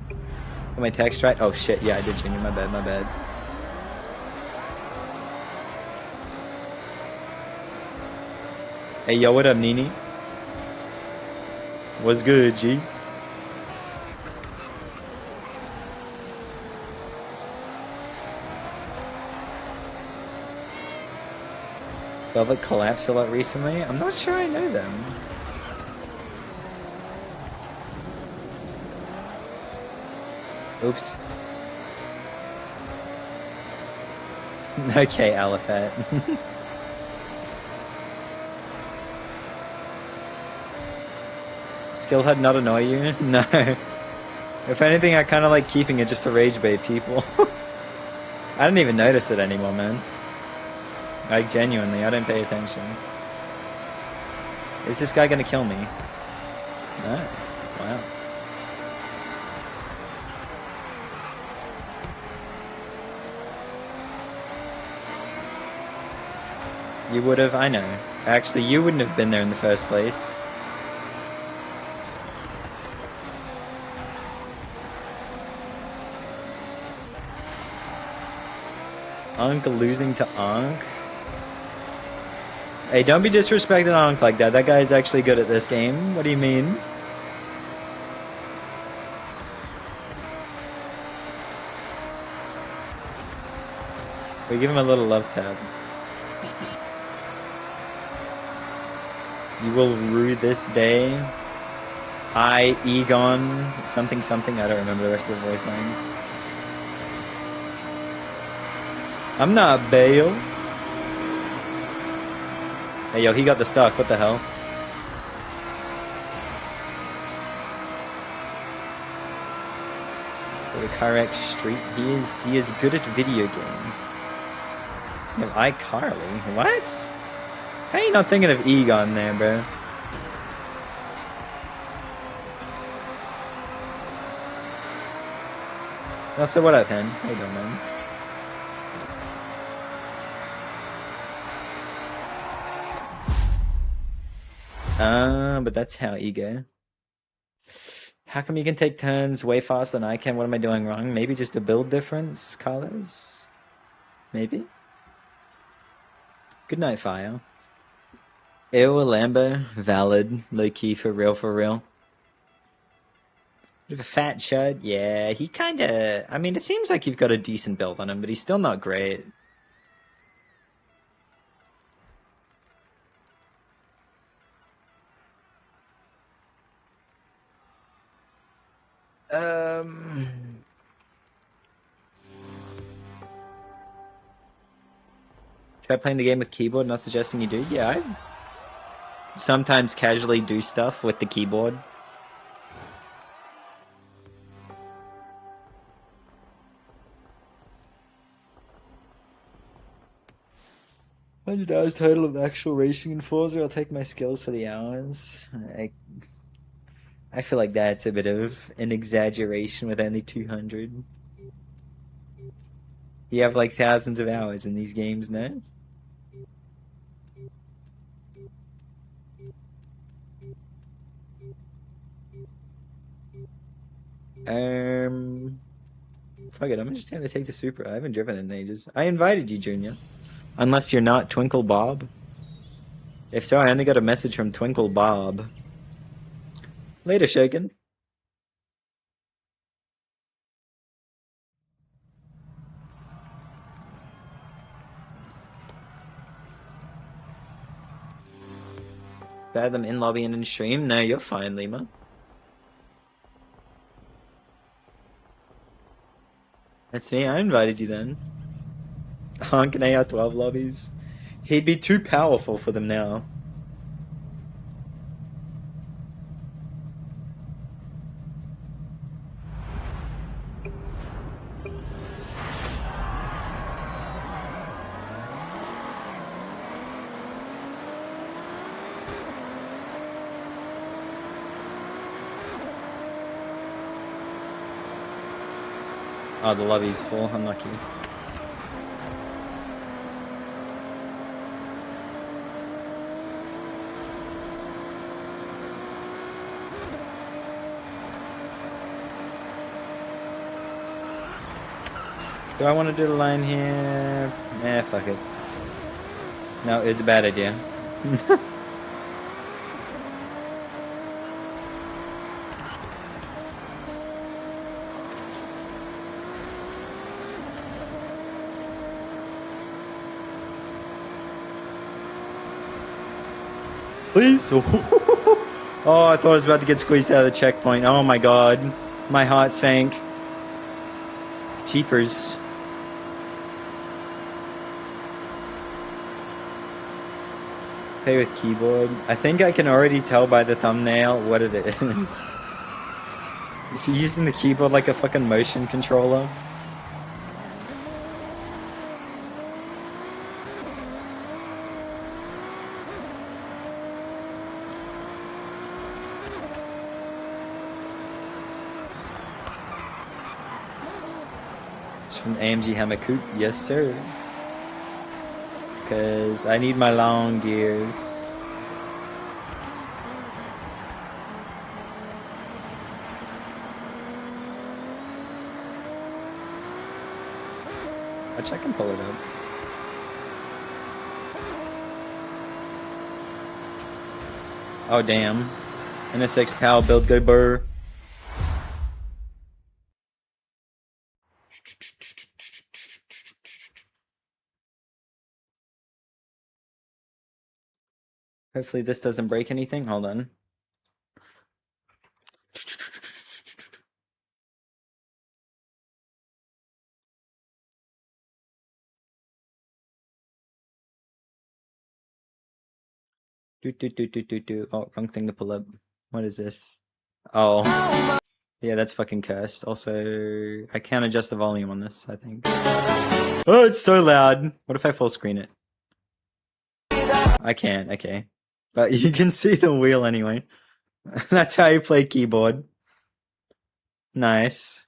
Got my text right? Oh shit, yeah, I did change it. My bad, my bad. Hey, yo, what up, Nini? What's good, G? Velvet collapsed a lot recently? I'm not sure I know them. Oops. Okay, Aliphat. Skillhead not annoy you? No. If anything, I kind of like keeping it just to rage bait people. I don't even notice it anymore, man. Like, genuinely, I don't pay attention. Is this guy gonna kill me? No. Wow. You would have, I know. Actually, you wouldn't have been there in the first place. Ankh losing to Ankh? Hey, don't be disrespecting Ankh like that. That guy is actually good at this game. What do you mean? We give him a little love tap. You will rue this day. I, Egon, something something. I don't remember the rest of the voice lines. I'm not Bale. Hey, yo, he got the suck. What the hell? The Kyrex Street. He is good at video game. You have iCarly. What? How are you not thinking of Egon there, bro? Also, what up, Hen? How you doing, man? But that's how ego. How come you can take turns way faster than I can? What am I doing wrong? Maybe just a build difference, Carlos? Maybe? Good night, Fire. Ew, Lambo. Valid. Low key, for real, for real. Bit of a fat chud? Yeah, he kinda... I mean, it seems like you've got a decent build on him, but he's still not great. Try playing the game with keyboard, not suggesting you do. Yeah, I sometimes casually do stuff with the keyboard. $100 total of actual racing in Forza. I'll take my skills for the hours. I feel like that's a bit of an exaggeration with only 200. You have like thousands of hours in these games, no? Fuck it, I'm just gonna take the Supra. I haven't driven it in ages. I invited you, Junior. Unless you're not Twinkle Bob. If so, I only got a message from Twinkle Bob. Later, Shaken. Bad them in lobby and in stream? No, you're fine, Lima. That's me, I invited you then. Honk and AR-12 lobbies. He'd be too powerful for them now. Oh, the lobby's full. Unlucky. Do I want to do the line here? Eh, fuck it. No, it was a bad idea. Please? Oh, I thought I was about to get squeezed out of the checkpoint. Oh my god. My heart sank. Cheapers. Play with keyboard. I think I can already tell by the thumbnail what it is. Is he using the keyboard like a fucking motion controller? From AMG Hammer Coupe, yes sir. Because I need my long gears. Watch, I can pull it up. Oh damn. NSX PAL build go burr. Hopefully this doesn't break anything. Hold on. Oh, wrong thing to pull up. What is this? Oh. Yeah, that's fucking cursed. Also, I can't adjust the volume on this, I think. Oh, it's so loud. What if I full screen it? I can't, okay. But you can see the wheel anyway. That's how you play keyboard. Nice.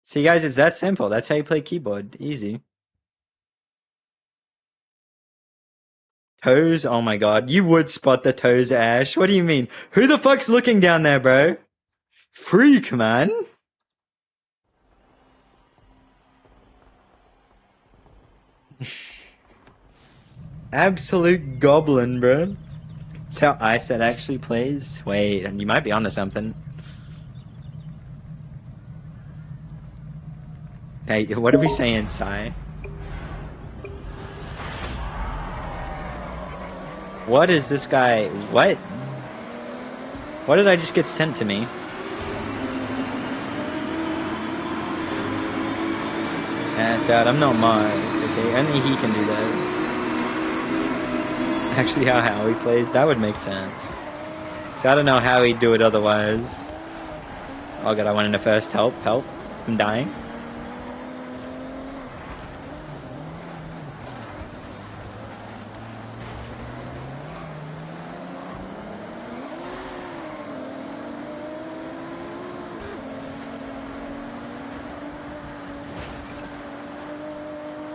See guys, it's that simple. That's how you play keyboard. Easy. Toes? Oh my god. You would spot the toes, Ash. What do you mean? Who the fuck's looking down there, bro? Freak, man. Absolute goblin, bro. That's how ISET actually plays. Wait, and you might be onto something. Hey, what are we saying, Sai? What is this guy? What? What did I just get sent to me? Sad, I'm not Mars, okay? Only he can do that. Actually, how Howie plays, that would make sense. So I don't know how he'd do it otherwise. Oh god, I went into first. Help, help. I'm dying.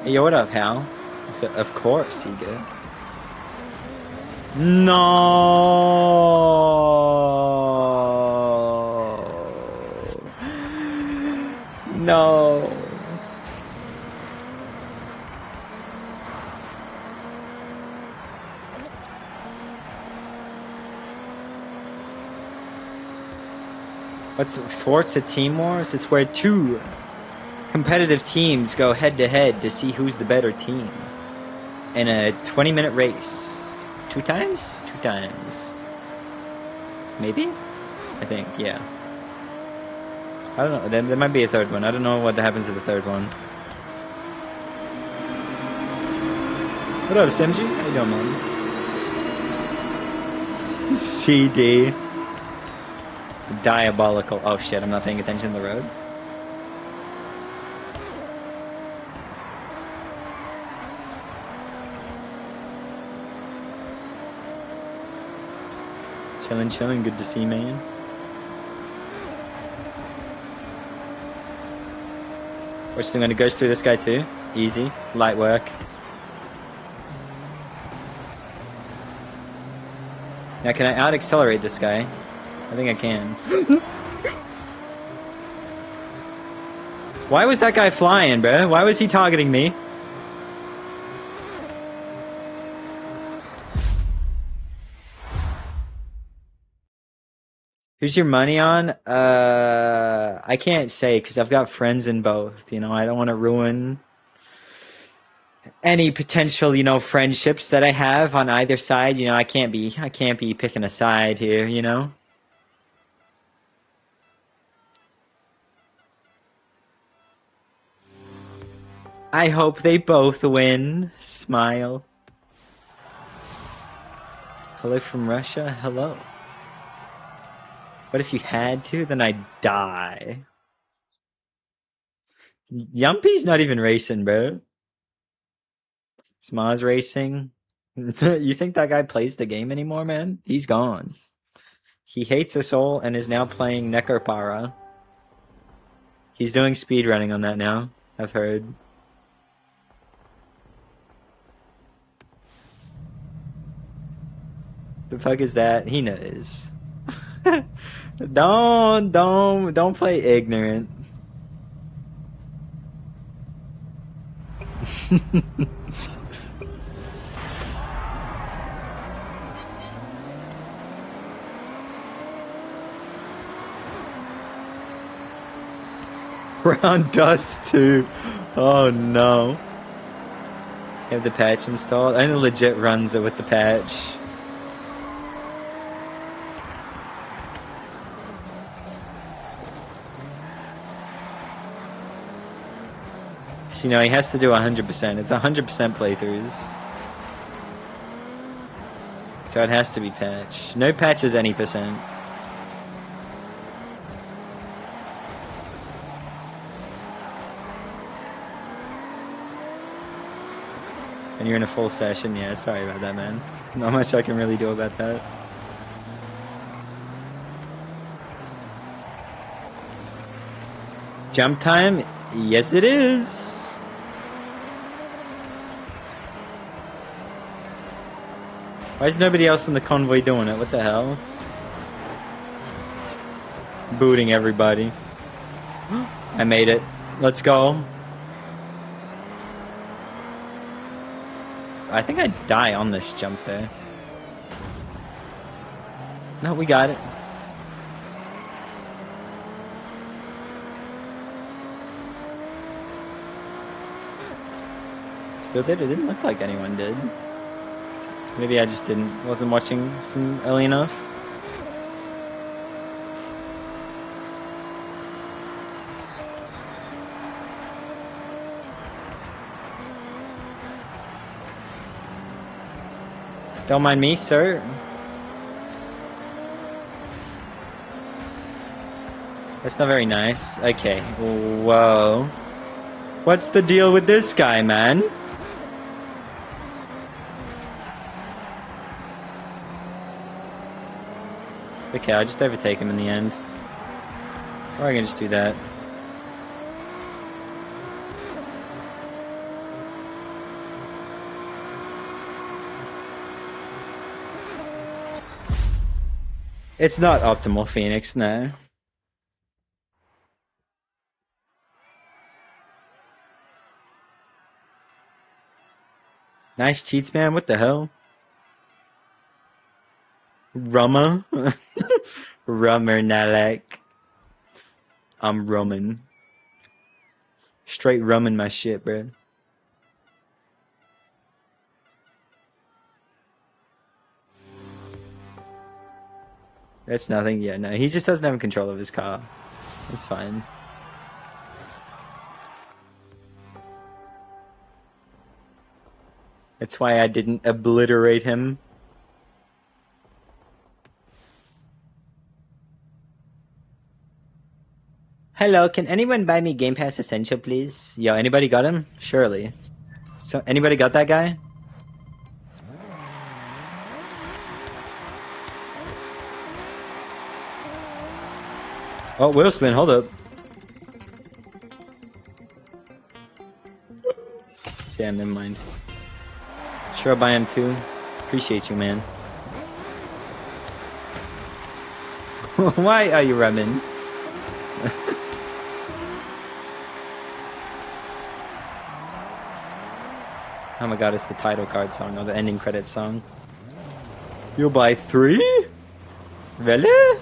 Hey, yo, what up, Hal? So, of course, he good. No. No. What's Forza Team Wars? It's where two competitive teams go head to head to see who's the better team in a 20-minute race. 2 times? 2 times. Maybe? I think, yeah. I don't know. There might be a third one. I don't know what happens to the third one. What up, Simji? How you doing, man? CD. Diabolical. Oh shit, I'm not paying attention to the road. Chillin', good to see, man. We're still gonna go through this guy too. Easy, light work. Now can I out-accelerate this guy? I think I can. Why was that guy flying, bro? Why was he targeting me? Who's your money on? I can't say because I've got friends in both. You know, I don't want to ruin any potential, you know, friendships that I have on either side. You know, I can't be picking a side here, you know? I hope they both win. Smile. Hello from Russia? Hello. What if you had to? Then I'd die. Yumpy's not even racing, bro. Smaz racing. You think that guy plays the game anymore, man? He's gone. He hates us all and is now playing Neckarpara. He's doing speedrunning on that now, I've heard. The fuck is that? He knows. Don't play ignorant. Round dust too. Oh no. Do you have the patch installed? I know legit runs it with the patch. So, you know, he has to do 100%. It's 100% playthroughs. So it has to be patch. No patch is any percent. And you're in a full session? Yeah, sorry about that, man. Not much I can really do about that. Jump time? Yes, it is. Why is nobody else in the convoy doing it? What the hell? Booting everybody. I made it. Let's go. I think I'd die on this jump there. No, we got it. But it didn't look like anyone did. Maybe I just wasn't watching from early enough. Don't mind me, sir. That's not very nice. Okay. Whoa. What's the deal with this guy, man? Okay, I'll just overtake him in the end. Or I can just do that. It's not optimal Phoenix, no. Nice cheats, man. What the hell? Rummer? Rummer Nalek. I'm rummin'. Straight rummin' my shit, bro. That's nothing. Yeah, no. He just doesn't have control of his car. It's fine. That's why I didn't obliterate him. Hello, can anyone buy me Game Pass Essential, please? Yo, anybody got him? Surely. So, anybody got that guy? Oh, wheel spin, hold up. Damn, never mind. Sure, I'll buy him too. Appreciate you, man. Why are you running? Oh my god, it's the title card song or the ending credits song. You'll buy 3? Really?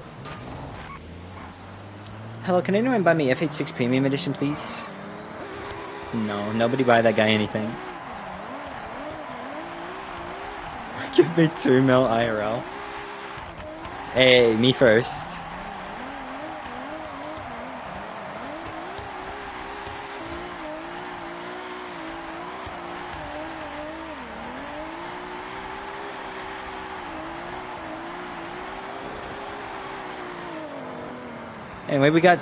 Hello, can anyone buy me FH6 Premium Edition, please? No, nobody buy that guy anything. Give me 2 mil IRL. Hey, me first. Anyway, we got.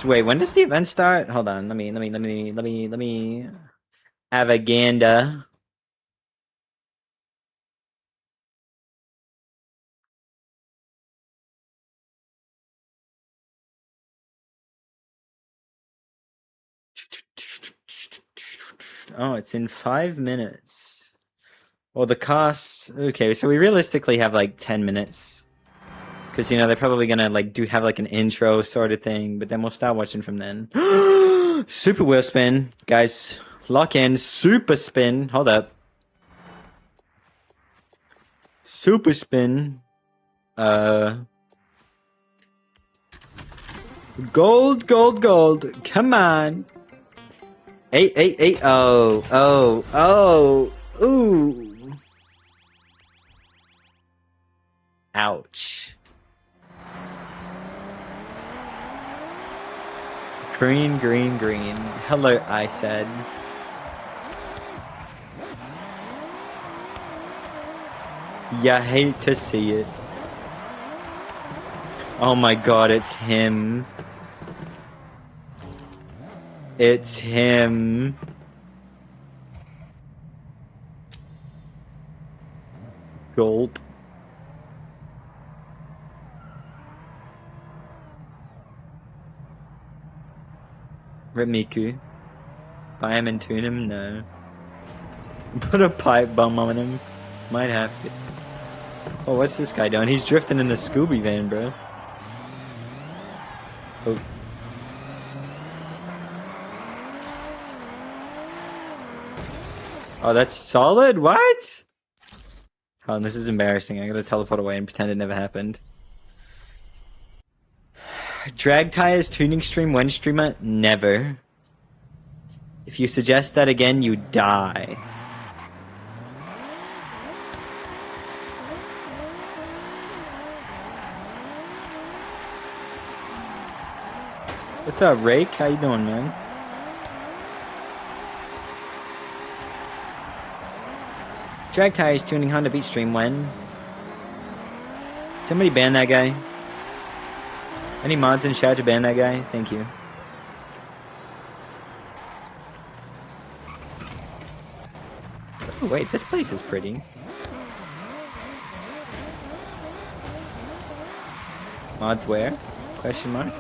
Wait, when does the event start? Hold on. Let me. Avaganda. Oh, it's in 5 minutes. Well, the cost. Okay, so we realistically have like 10 minutes. Because, you know, they're probably gonna like have like an intro sort of thing, but then we'll start watching from then. Super wheel spin. Guys, lock in. Super spin. Hold up. Super spin. Gold. Come on. 8. Oh. Ooh. Ouch. Green. Hello, I said. Yeah, hate to see it. Oh my god, it's him. It's him. Gulp. Rip Miku. Buy him and tune him? No. Put a pipe bomb on him. Might have to. Oh, what's this guy doing? He's drifting in the Scooby van, bro. Oh. Oh, that's solid? What? Oh, this is embarrassing. I gotta teleport away and pretend it never happened. Drag tires tuning stream when streamer? Never. If you suggest that again, you die. What's up, Rake? How you doing, man? Drag tires tuning Honda Beat stream when? Somebody ban that guy. Any mods in chat to ban that guy? Thank you. Oh, wait, this place is pretty. Mods where? Question mark.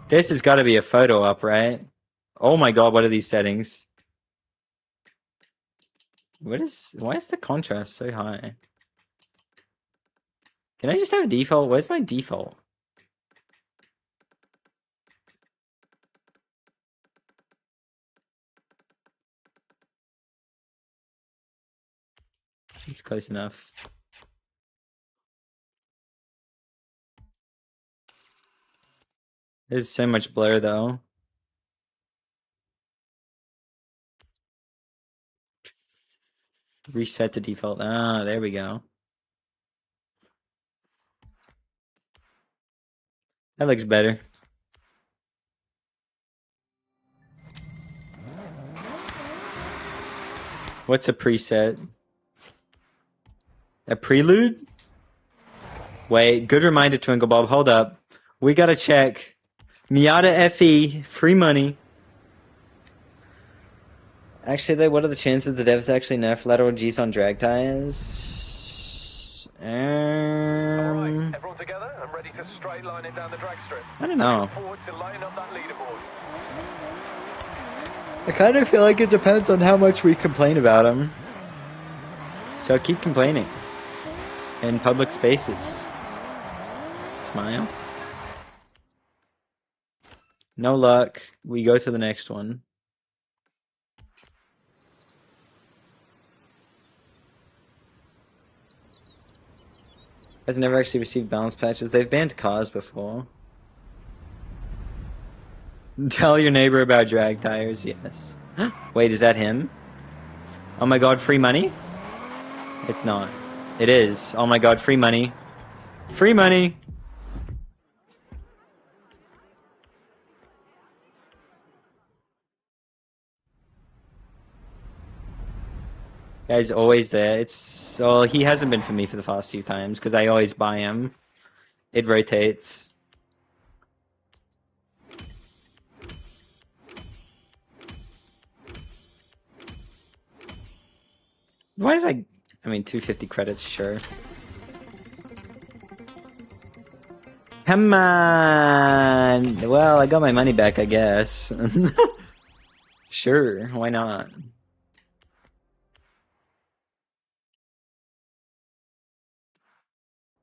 This has got to be a photo up, right? Oh my god, what are these settings? Why is the contrast so high? Can I just have a default? Where's my default? It's close enough. There's so much blur though. Reset to default. Ah, there we go. That looks better. What's a preset? A prelude? Wait, good reminder, Twinkle Bob. Hold up. We gotta check. Miata FE, free money. Actually, what are the chances the devs actually nerf lateral G's on drag tires? Alright, everyone together and ready to straight line it down the drag strip. I don't know. Looking forward to lighting up that leaderboard. I kind of feel like it depends on how much we complain about them. So keep complaining. In public spaces. Smile. No luck. We go to the next one. Has never actually received balance patches. They've banned cars before. Tell your neighbor about drag tires, yes. Wait, is that him? Oh my god, free money? It's not. It is. Oh my god, free money. Free money! Guy's always there. He hasn't been for me for the past few times because I always buy him. It rotates. Why did I mean, 250 credits, sure. Come on! Well, I got my money back, I guess. Sure, why not?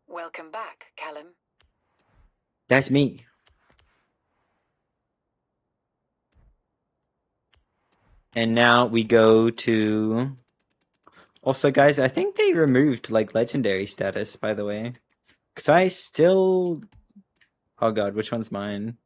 Welcome back, Callum. That's me. And now we go to... Also, guys, I think they removed, like, legendary status, by the way. Because I still... Oh god, which one's mine?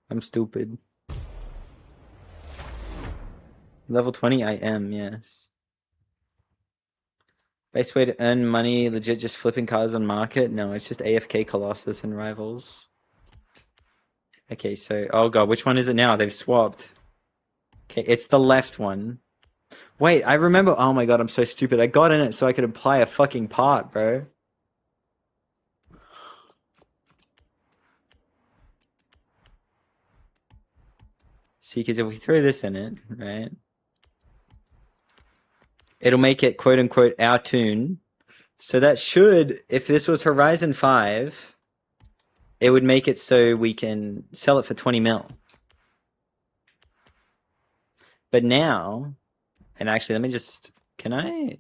I'm stupid. Level 20, I am, yes. Best way to earn money, legit just flipping cars on market? No, it's just AFK Colossus and Rivals. Okay, so, oh god, which one is it now? They've swapped. Okay, it's the left one. Wait, I remember, oh my god, I'm so stupid. I got in it so I could apply a fucking part, bro. See, because if we throw this in it, right? It'll make it quote-unquote our tune. So that should, if this was Horizon 5, it would make it so we can sell it for 20 mil. But now, and actually, let me just, can I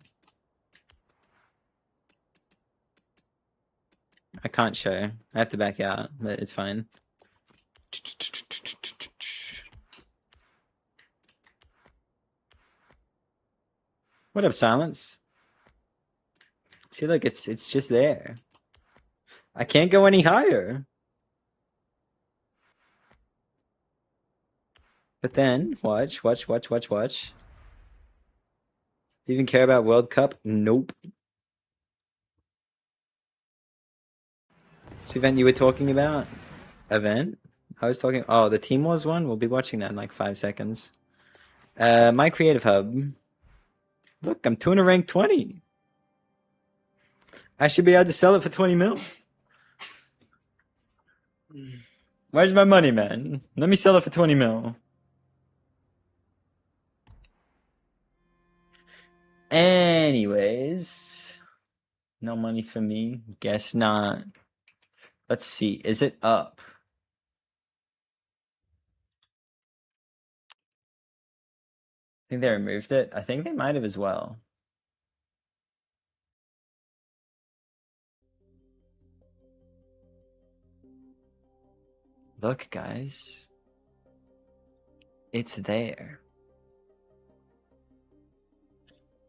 can't show. I have to back out, but it's fine. What up, Silence? See, look, it's just there. I can't go any higher. But then, watch. Even care about World Cup? Nope. This event you were talking about? Event? I was talking... Oh, the Team Wars one? We'll be watching that in like 5 seconds. My Creative Hub. Look, I'm tuner rank 20. I should be able to sell it for 20 mil. Where's my money, man? Let me sell it for 20 mil. Anyways, no money for me. Guess not. Let's see. Is it up? I think they removed it. I think they might have as well. Look, guys. It's there.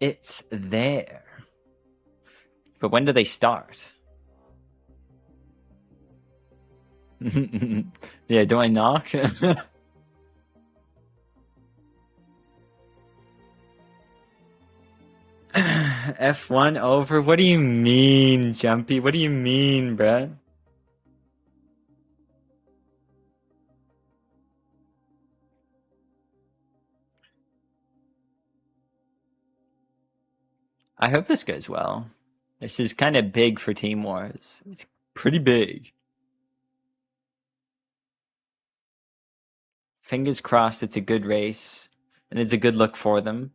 It's there. But when do they start? Yeah, do I knock? F1 over? What do you mean, Jumpy? What do you mean, bruh? I hope this goes well. This is kind of big for Team Wars. It's pretty big. Fingers crossed it's a good race, and it's a good look for them.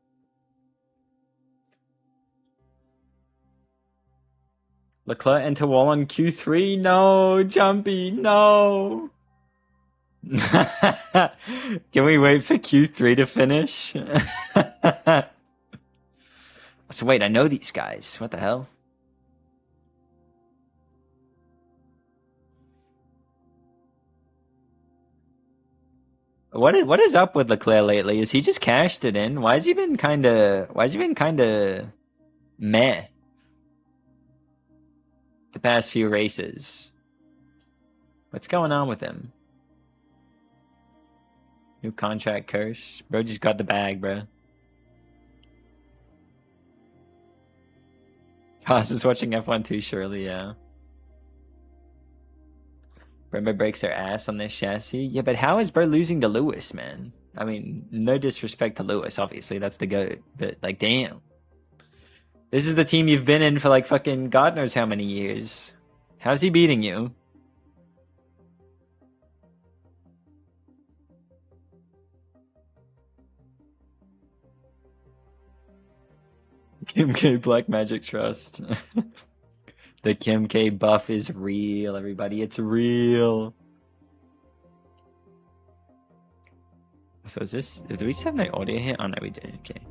Leclerc into wall on Q3? No, Jumpy, no! Can we wait for Q3 to finish? So wait, I know these guys. What the hell? What is up with Leclerc lately? Is he just cashed it in? Why has he been kinda meh the past few races? What's going on with him? New contract curse? Bro just got the bag, bro. Haas is watching F1 too, surely, yeah. Brembo breaks their ass on this chassis. Yeah, but how is Bro losing to Lewis, man? I mean, no disrespect to Lewis, obviously, that's the GOAT. But, like, damn. This is the team you've been in for, like, fucking God knows how many years. How's he beating you? Kim K Black Magic Trust. The Kim K buff is real, everybody. It's real. So is this... Do we have no audio here? Oh, no, we did. Okay.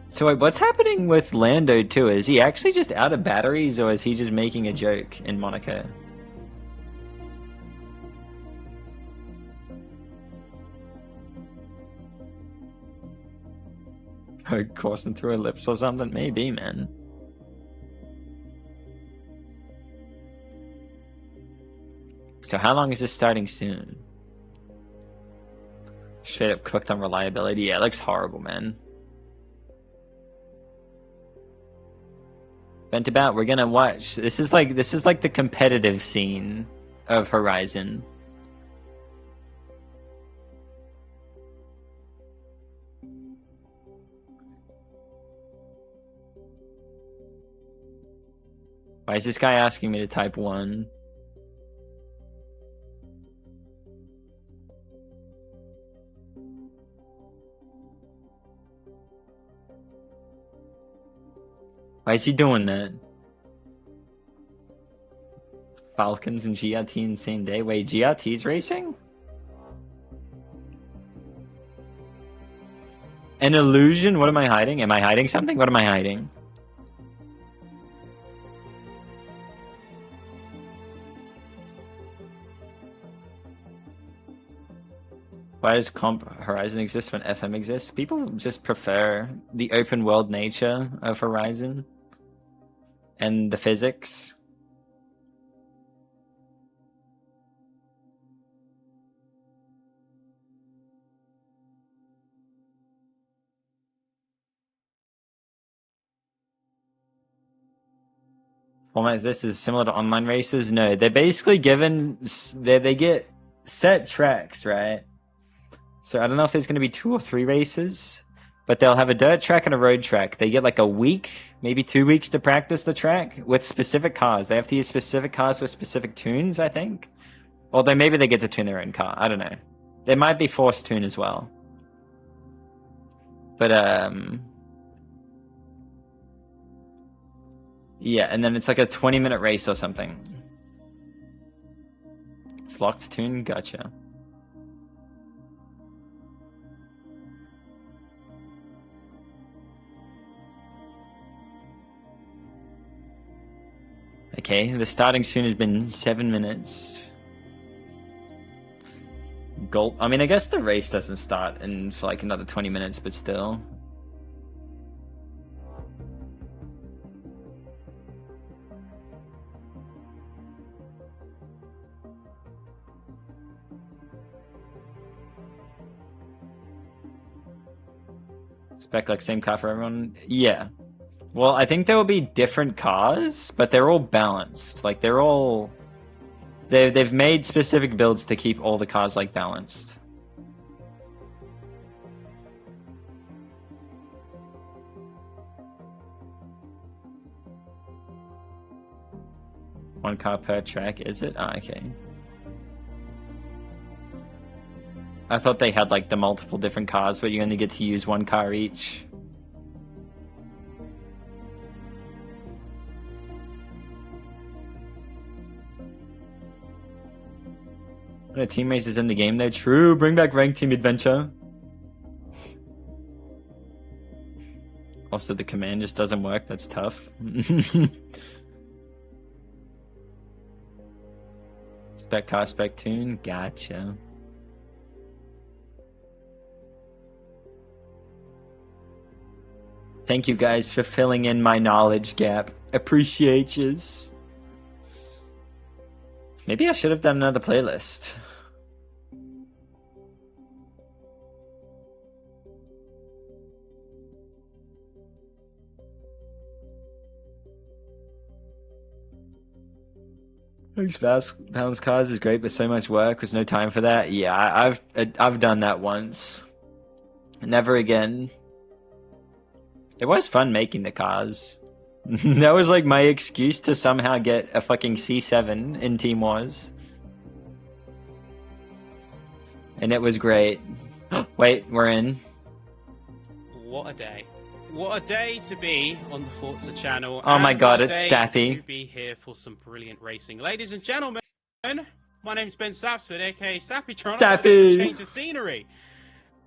So wait, what's happening with Lando too? Is he actually just out of batteries, or is he just making a joke in Monaco? Coursing through her lips or something? Maybe, man. So how long is this starting soon? Straight up cooked on reliability. Yeah, it looks horrible, man. Vent about, we're gonna watch. This is like the competitive scene of Horizon. Why is this guy asking me to type 1? Why is he doing that? Falcons and GRT in the same day? Wait, GRT's racing? An illusion? What am I hiding? Am I hiding something? What am I hiding? Why does Comp Horizon exist when FM exists? People just prefer the open world nature of Horizon and the physics. Format this is similar to online races? No, they're basically given, they get set tracks, right? So I don't know if there's going to be 2 or 3 races, but they'll have a dirt track and a road track. They get like a week, maybe 2 weeks to practice the track with specific cars. They have to use specific cars with specific tunes, I think. Although maybe they get to tune their own car. I don't know. There might be Force Tune as well. But, yeah, and then it's like a 20-minute race or something. It's locked tune? Gotcha. Okay, the starting soon has been 7 minutes. Gulp. I mean, I guess the race doesn't start for like another 20 minutes, but still. Spec like same car for everyone? Yeah. Well, I think there will be different cars, but they're all balanced. Like they're all they've made specific builds to keep all the cars like balanced. One car per track, is it? Ah, okay. I thought they had like the multiple different cars, but you only get to use one car each. When a team race is in the game though, true, bring back ranked team adventure. Also, the command just doesn't work, that's tough. Spec car, spec tune, gotcha. Thank you guys for filling in my knowledge gap. Appreciate yous. Maybe I should have done another playlist. Thanks, Balance Cars is great, but so much work with no time for that. Yeah, I've done that once. Never again. It was fun making the cars. That was like my excuse to somehow get a fucking C7 in Team Wars. And it was great. Wait, we're in. What a day. What a day to be on the Forza channel. Oh my god, it's Sappy. Sappy. To be here for some brilliant racing. Ladies and gentlemen, my name's Ben Sapsford, aka Sappytron. Sappy! Change of scenery.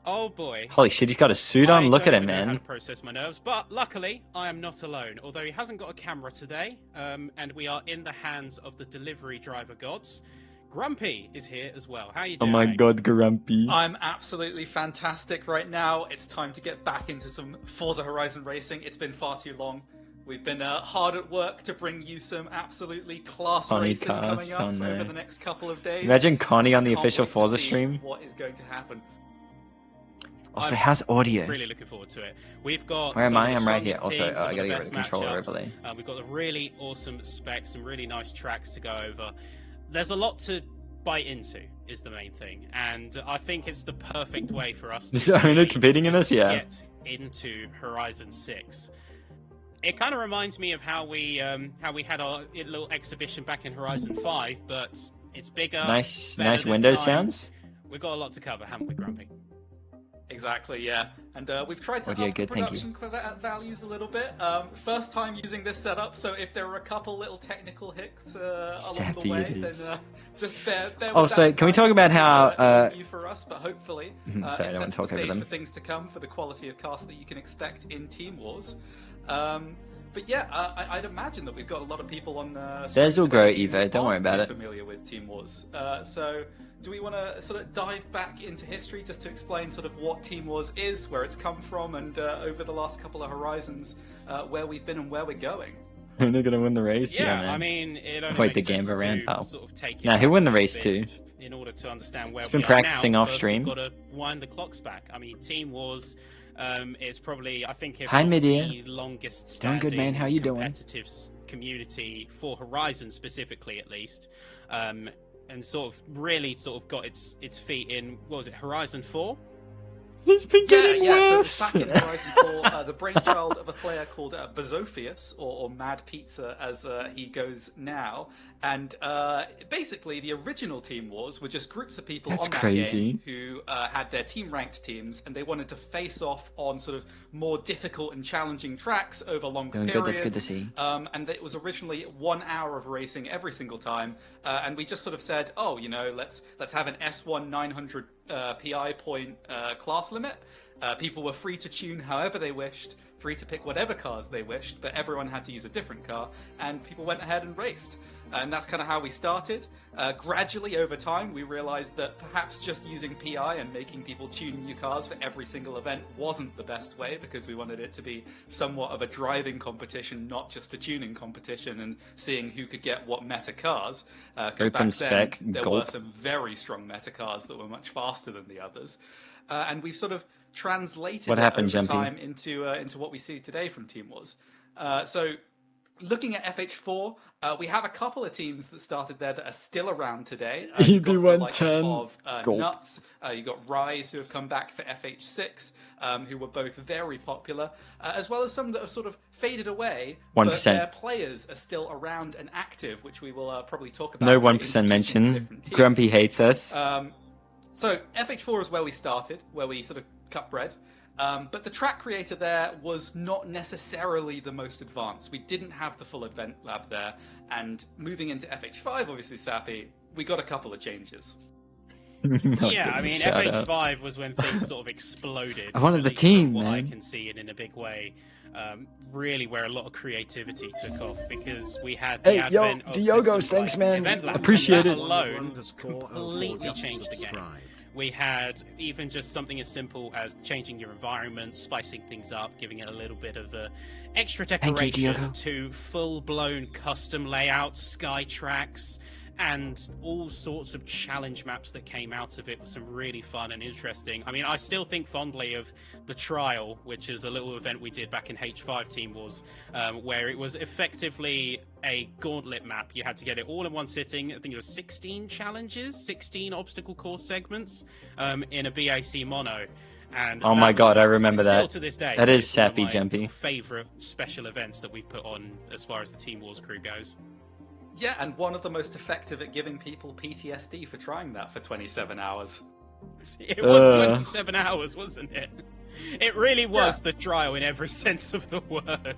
Oh boy. Holy shit, he's got a suit on. Look at him, I don't know how man. to process my nerves, but luckily I am not alone. Although he hasn't got a camera today, and we are in the hands of the delivery driver gods. Grumpy is here as well. How you Oh doing? my mate? god, Grumpy. I'm absolutely fantastic right now. It's time to get back into some Forza Horizon racing. It's been far too long. We've been hard at work to bring you some absolutely class Connie racing coming cast up on over there. the next couple of days. Imagine Connie on the Can't official wait to Forza see stream. What is going to happen? Also, I'm how's audio? Really looking forward to it. We've got. Where am some I? of the I'm right here. strongest Also, teams, some I of gotta the get rid of the best controller matchups. overlay. We've got the really awesome specs, some really nice tracks to go over. There's a lot to bite into, is the main thing, and I think it's the perfect way for us. Is to Owner really competing in just this? Yeah. Get into Horizon 6. It kind of reminds me of how we had our little exhibition back in Horizon 5, but it's bigger. Nice better this Windows time. sounds. We've got a lot to cover, haven't we, Grumpy? Exactly, yeah. And we've tried to Audio up good, the thank you. production values a little bit. First time using this setup, so if there are a couple little technical hicks along Sappy the way, it then is. just bear with Also, that. can we talk about This is, how, new for us, but hopefully Sorry, I it don't want sets to the talk over stage them. for things to come for the quality of cast that you can expect in Team Wars. But yeah, I'd imagine that we've got a lot of people on. Theirs will stream grow, today who Evo, don't worry aren't about too it. Familiar with Team Wars, so do we want to sort of dive back into history just to explain sort of what Team Wars is, where it's come from, and over the last couple of Horizons, where we've been and where we're going? Owner gonna win the race? Yeah, man. I mean, it only Wait, makes the sense Gamba ran? to Oh. sort of take it Nah, he'll back win the a race bit too. in order to understand where He's we been are practicing now. off First, stream. We've got to wind the clocks back. I mean, Team Wars is probably, I think, if Hi, not Midia. the longest Doing standing good, man. How you doing? competitive community for Horizon specifically, at least, and sort of really sort of got its feet in. What was it, Horizon 4? He's been getting So worse. it's back in Horizon 4, the brainchild of a player called Bazophius, or Mad Pizza as he goes now. And basically, the original Team Wars were just groups of people That's on that crazy. game who had their team-ranked teams, and they wanted to face off on sort of more difficult and challenging tracks over longer Doing periods. good, that's good to see. And it was originally 1 hour of racing every single time, and we just sort of said, oh, you know, let's have an S1 900 PI point class limit. People were free to tune however they wished, free to pick whatever cars they wished, but everyone had to use a different car, and people went ahead and raced. And that's kind of how we started. Gradually, over time, we realized that perhaps just using PI and making people tune new cars for every single event wasn't the best way, because we wanted it to be somewhat of a driving competition, not just a tuning competition, and seeing who could get what meta cars. Because Open back spec, then, there gulp. were some very strong meta cars that were much faster than the others. And we've sort of translated What it happened, over Jumpy? time into what we see today from Team Wars. So looking at FH4, we have a couple of teams that started there that are still around today. You've got the likes EB110. of Gulp. Nuts. You've got Rise, who have come back for FH6, who were both very popular, as well as some that have sort of faded away. 1%. But their players are still around and active, which we will probably talk about. No when 1% introducing the mention. different teams. Grumpy hates us. So FH4 is where we started, where we sort of cut bread. But the track creator there was not necessarily the most advanced. We didn't have the full event lab there. And moving into FH5, obviously, Sappy, we got a couple of changes. Yeah, I mean, Shout out. FH5 was when things sort of exploded. I wanted the really, team, from what I man. can see it in a big way. Really, where a lot of creativity took off, because we had the Hey, yo, advent of Diogos, systems thanks, like man. Event Lab, Appreciate and it. that alone completely changed the game. We had even just something as simple as changing your environment, spicing things up, giving it a little bit of extra Thank you, decoration, Diogo. to full-blown custom layouts, sky tracks, and all sorts of challenge maps that came out of it was some really fun and interesting. I mean, I still think fondly of the Trial, which is a little event we did back in H5 Team Wars, where it was effectively a gauntlet map. You had to get it all in one sitting. I think it was 16 challenges, 16 obstacle course segments in a BAC mono. And Oh my that God, was I remember still that. to this day. That is it's one of sappy, my Jumpy. favorite special events that we've put on as far as the Team Wars crew goes. Yeah, and one of the most effective at giving people PTSD for trying that for 27 hours. It was 27 hours, wasn't it? It really was the Trial in every sense of the word.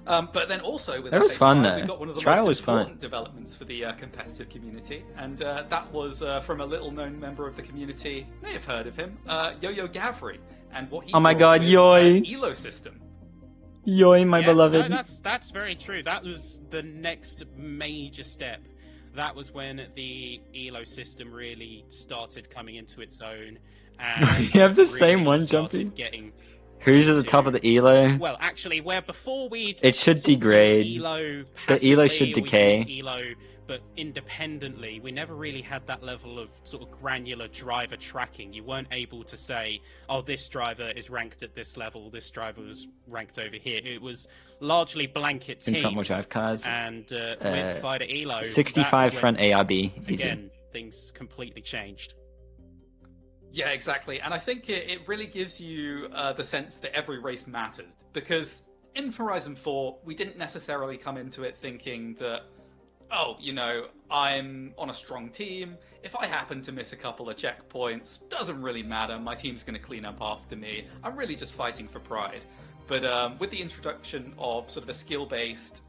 But then also with That was FH5, fun, we though. got one of the Trial was most fun. important developments for the competitive community, and that was from a little-known member of the community. You may have heard of him, Yo-Yo Gavri, and what he Oh my brought God, with Yoy. an ELO system. Yoy, my Yeah, beloved. No, that's very true. That was the next major step. That was when the ELO system really started coming into its own. And You have the really same one, started Jumpy? Getting Who's at the top of the ELO? Well, actually, where before we It should degrade. ELO The ELO passively, should or we decay. used ELO, but independently, we never really had that level of sort of granular driver tracking. You weren't able to say, "Oh, this driver is ranked at this level. This driver was ranked over here." It was largely blanket In teams. front wheel drive cars. And with Fighter ELO, 65 that's front when, ARB. Easy. Again, things completely changed. Yeah, exactly. And I think it really gives you the sense that every race matters. Because in Horizon 4, we didn't necessarily come into it thinking that, oh, you know, I'm on a strong team. If I happen to miss a couple of checkpoints, doesn't really matter. My team's going to clean up after me. I'm really just fighting for pride. But with the introduction of sort of a skill-based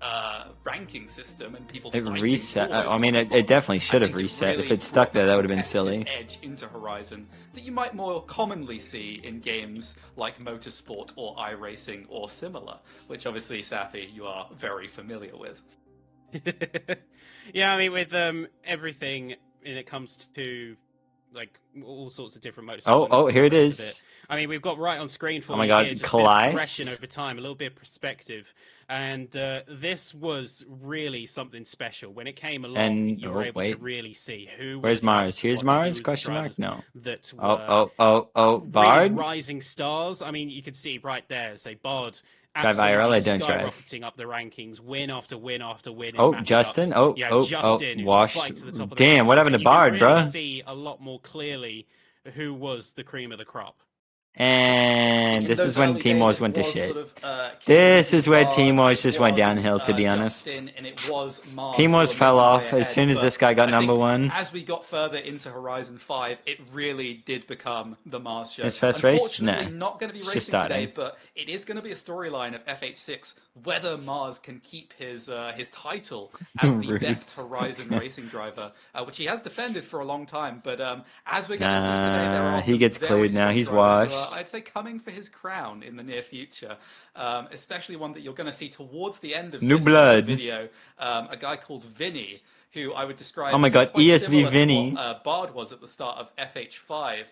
ranking system and people It fighting reset. for those I mean, top it definitely spots, should I have think it reset. If really it stuck there, that would have been competitive silly. edge into Horizon that you might more commonly see in games like Motorsport or iRacing or similar, which obviously, Safi, you are very familiar with. Yeah, I mean, with everything when it comes to like all sorts of different motorsports. Oh, here it and the rest of is. I mean, we've got right on screen for Oh my you God, here, just a bit of Klyce. progression over time, a little bit of perspective, and this was really something special when it came along. And- you were oh, able to wait. really see who. were Where's the drivers Mars? to Here's watch, Mars? who were the Question mark? drivers No. That were Oh, really Bard? rising stars. I mean, you could see right there. Say Bard. Drive IRL, I don't drive. Skyrocketing up the rankings, win after win after win. in Oh, matchups. Justin? Oh, Yeah, oh, Justin, who's washed. spiked to the top of the Damn, what rankings. happened to You can Bard, really bruh? see a lot more clearly who was the cream of the crop. And In this those is when early Team days, Wars it went to was shit. sort of, This Kevin is where Bard, Team Wars it just went was, downhill, to be honest. Justin, and it was Mars Team who Wars were fell making off way as ahead, soon as but this guy got I think number one. As we got further into Horizon 5, it really did become the Mars show. His first race? Unfortunately, No. not going to be It's just racing today, starting. but it is going to be a storyline of FH6 whether Mars can keep his title as the Rude. best Horizon racing driver, which he has defended for a long time. But as we're going to see today, there are he some gets very clued now. strong He's drivers who are, washed. I'd say, coming for his crown in the near future. Especially one that you're going to see towards the end of New this blood. video. A guy called Vinny, who I would describe Oh my as god, quite ESV similar to Vinny. what Bard was at the start of FH5,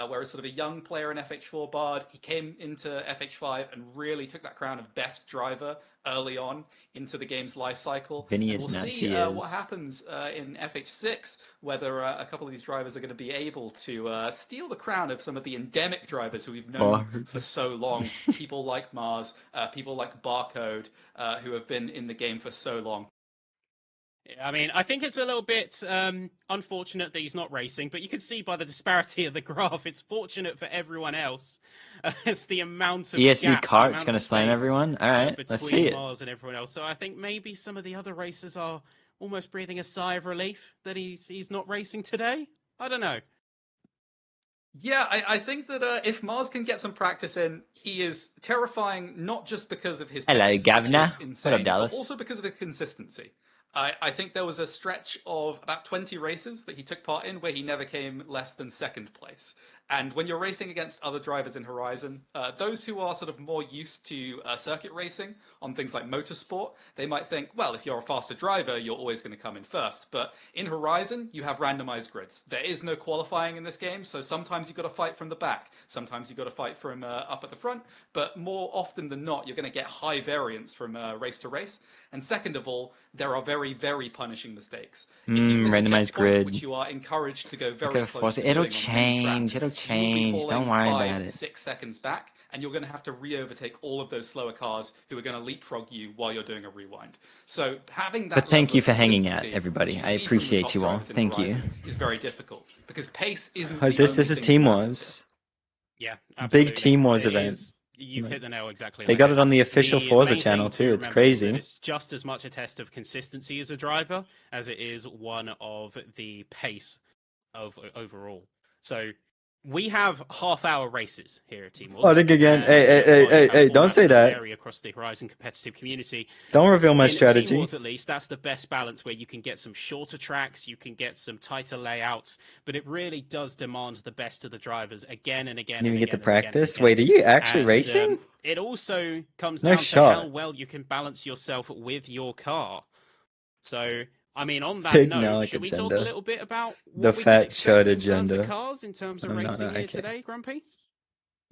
where as sort of a young player in FH4 Bard, he came into FH5 and really took that crown of best driver early on into the game's life cycle. Vinny And is we'll nuts, see he what is. happens in FH6, whether a couple of these drivers are going to be able to steal the crown of some of the endemic drivers who we've known Bard. for so long. People like Mars, people like Barcode, who have been in the game for so long. I mean, I think it's a little bit unfortunate that he's not racing, but you can see by the disparity of the graph, it's fortunate for everyone else. It's the amount of ESV gap, the Kart's amount going to of slam space, everyone. All right, let's between see it. Mars and everyone else. So I think maybe some of the other racers are almost breathing a sigh of relief that he's not racing today. I don't know. Yeah, I think that if Mars can get some practice in, he is terrifying not just because of his Hello, pace, which Governor. is What insane, up, Dallas? but also because of the consistency. I think there was a stretch of about 20 races that he took part in where he never came less than second place. And when you're racing against other drivers in Horizon, those who are sort of more used to circuit racing on things like motorsport, they might think, well, if you're a faster driver, you're always going to come in first. But in Horizon, you have randomized grids. There is no qualifying in this game, so sometimes you've got to fight from the back. Sometimes you've got to fight from up at the front. But more often than not, you're going to get high variance from race to race. And second of all, there are very, very punishing mistakes. If you miss a Randomized checkpoint, grid. which you are encouraged to go very Okay, close to it'll doing on many change. tracks, It'll you will be change. Don't falling worry 5, about it. 6 seconds back, and you're going to have to re-overtake all of those slower cars who are going to leapfrog you while you're doing a rewind. So having that But thank level you of for hanging out, consistency, everybody. which I you see from the appreciate top you all. drivers in Thank you. Horizon, is very difficult because pace isn't. How's the this? only This is thing Team you practice Wars. Yeah, absolutely. Big Team Wars It event. is- You've hit the nail exactly. They on got the it head. on the official The Forza main channel thing to too. It's remember is that crazy. It's just as much a test of consistency as a driver as it is one of the pace of overall. So we have half-hour races here at Team Wars. Oh, think again. and Hey, don't say that. Vary across the Horizon competitive community. Don't reveal my In Team strategy. Wars, at least, that's the best balance where you can get some shorter tracks, you can get some tighter layouts, but it really does demand the best of the drivers again and again. You and even get to again and again and practice. again. Wait, are you actually And, racing? it also comes No down to shot. how well you can balance yourself with your car. So, I mean, on that Big note, Malik should we talk a agenda. little bit about The what we fat can expect chud in terms agenda. of cars, in terms of Oh, no, racing here okay. today, Grumpy?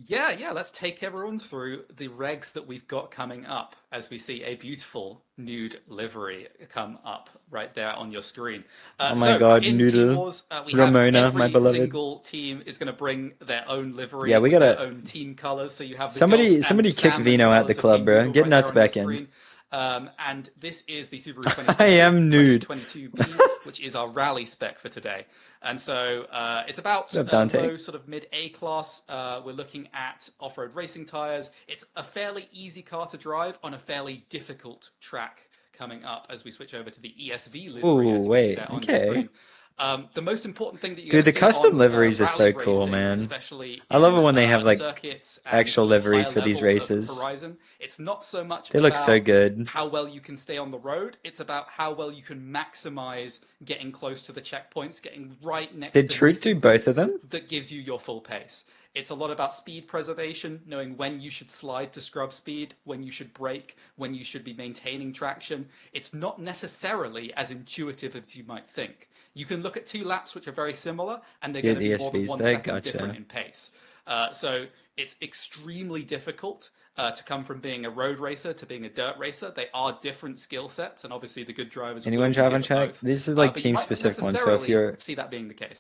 Yeah, let's take everyone through the regs that we've got coming up as we see a beautiful nude livery come up right there on your screen. Oh my God, in Noodle. Team Wars, we Ramona, have my every beloved. single team is going to bring their own livery, Yeah, we with gotta- their own team colors. So you have the Somebody- Golf and somebody kick Salmon Vino out the colours of club, Team bro. Noodle Get right nuts there on back your in. screen. And this is the Subaru 2022, I am nude. 2022B, which is our rally spec for today. And so it's about What's up, Dante? low sort of mid A class. We're looking at off-road racing tires. It's a fairly easy car to drive on a fairly difficult track coming up as we switch over to the ESV livery. Ooh, as you wait, see there on okay. your screen. The most important thing that you Dude, the custom liveries are so cool, man. Especially I love it in, when they have, like, circuits and actual sort of liveries higher for these level of races. Horizon. It's not so much They look so about good. how well you can stay on the road. It's about how well you can maximize getting close to the checkpoints, getting right next Did to Truth do both of them? that gives you your full pace. It's a lot about speed preservation, knowing when you should slide to scrub speed, when you should brake, when you should be maintaining traction. It's not necessarily as intuitive as you might think. You can look at 2 laps which are very similar, and they're Yeah, going to be more than ESVs 1 there, second gotcha. different in pace. So it's extremely difficult to come from being a road racer to being a dirt racer. They are different skill sets, and obviously the good drivers. Anyone will drive be on good at track? both. This is like But you team might not specific one, so if necessarily you're see that being the case.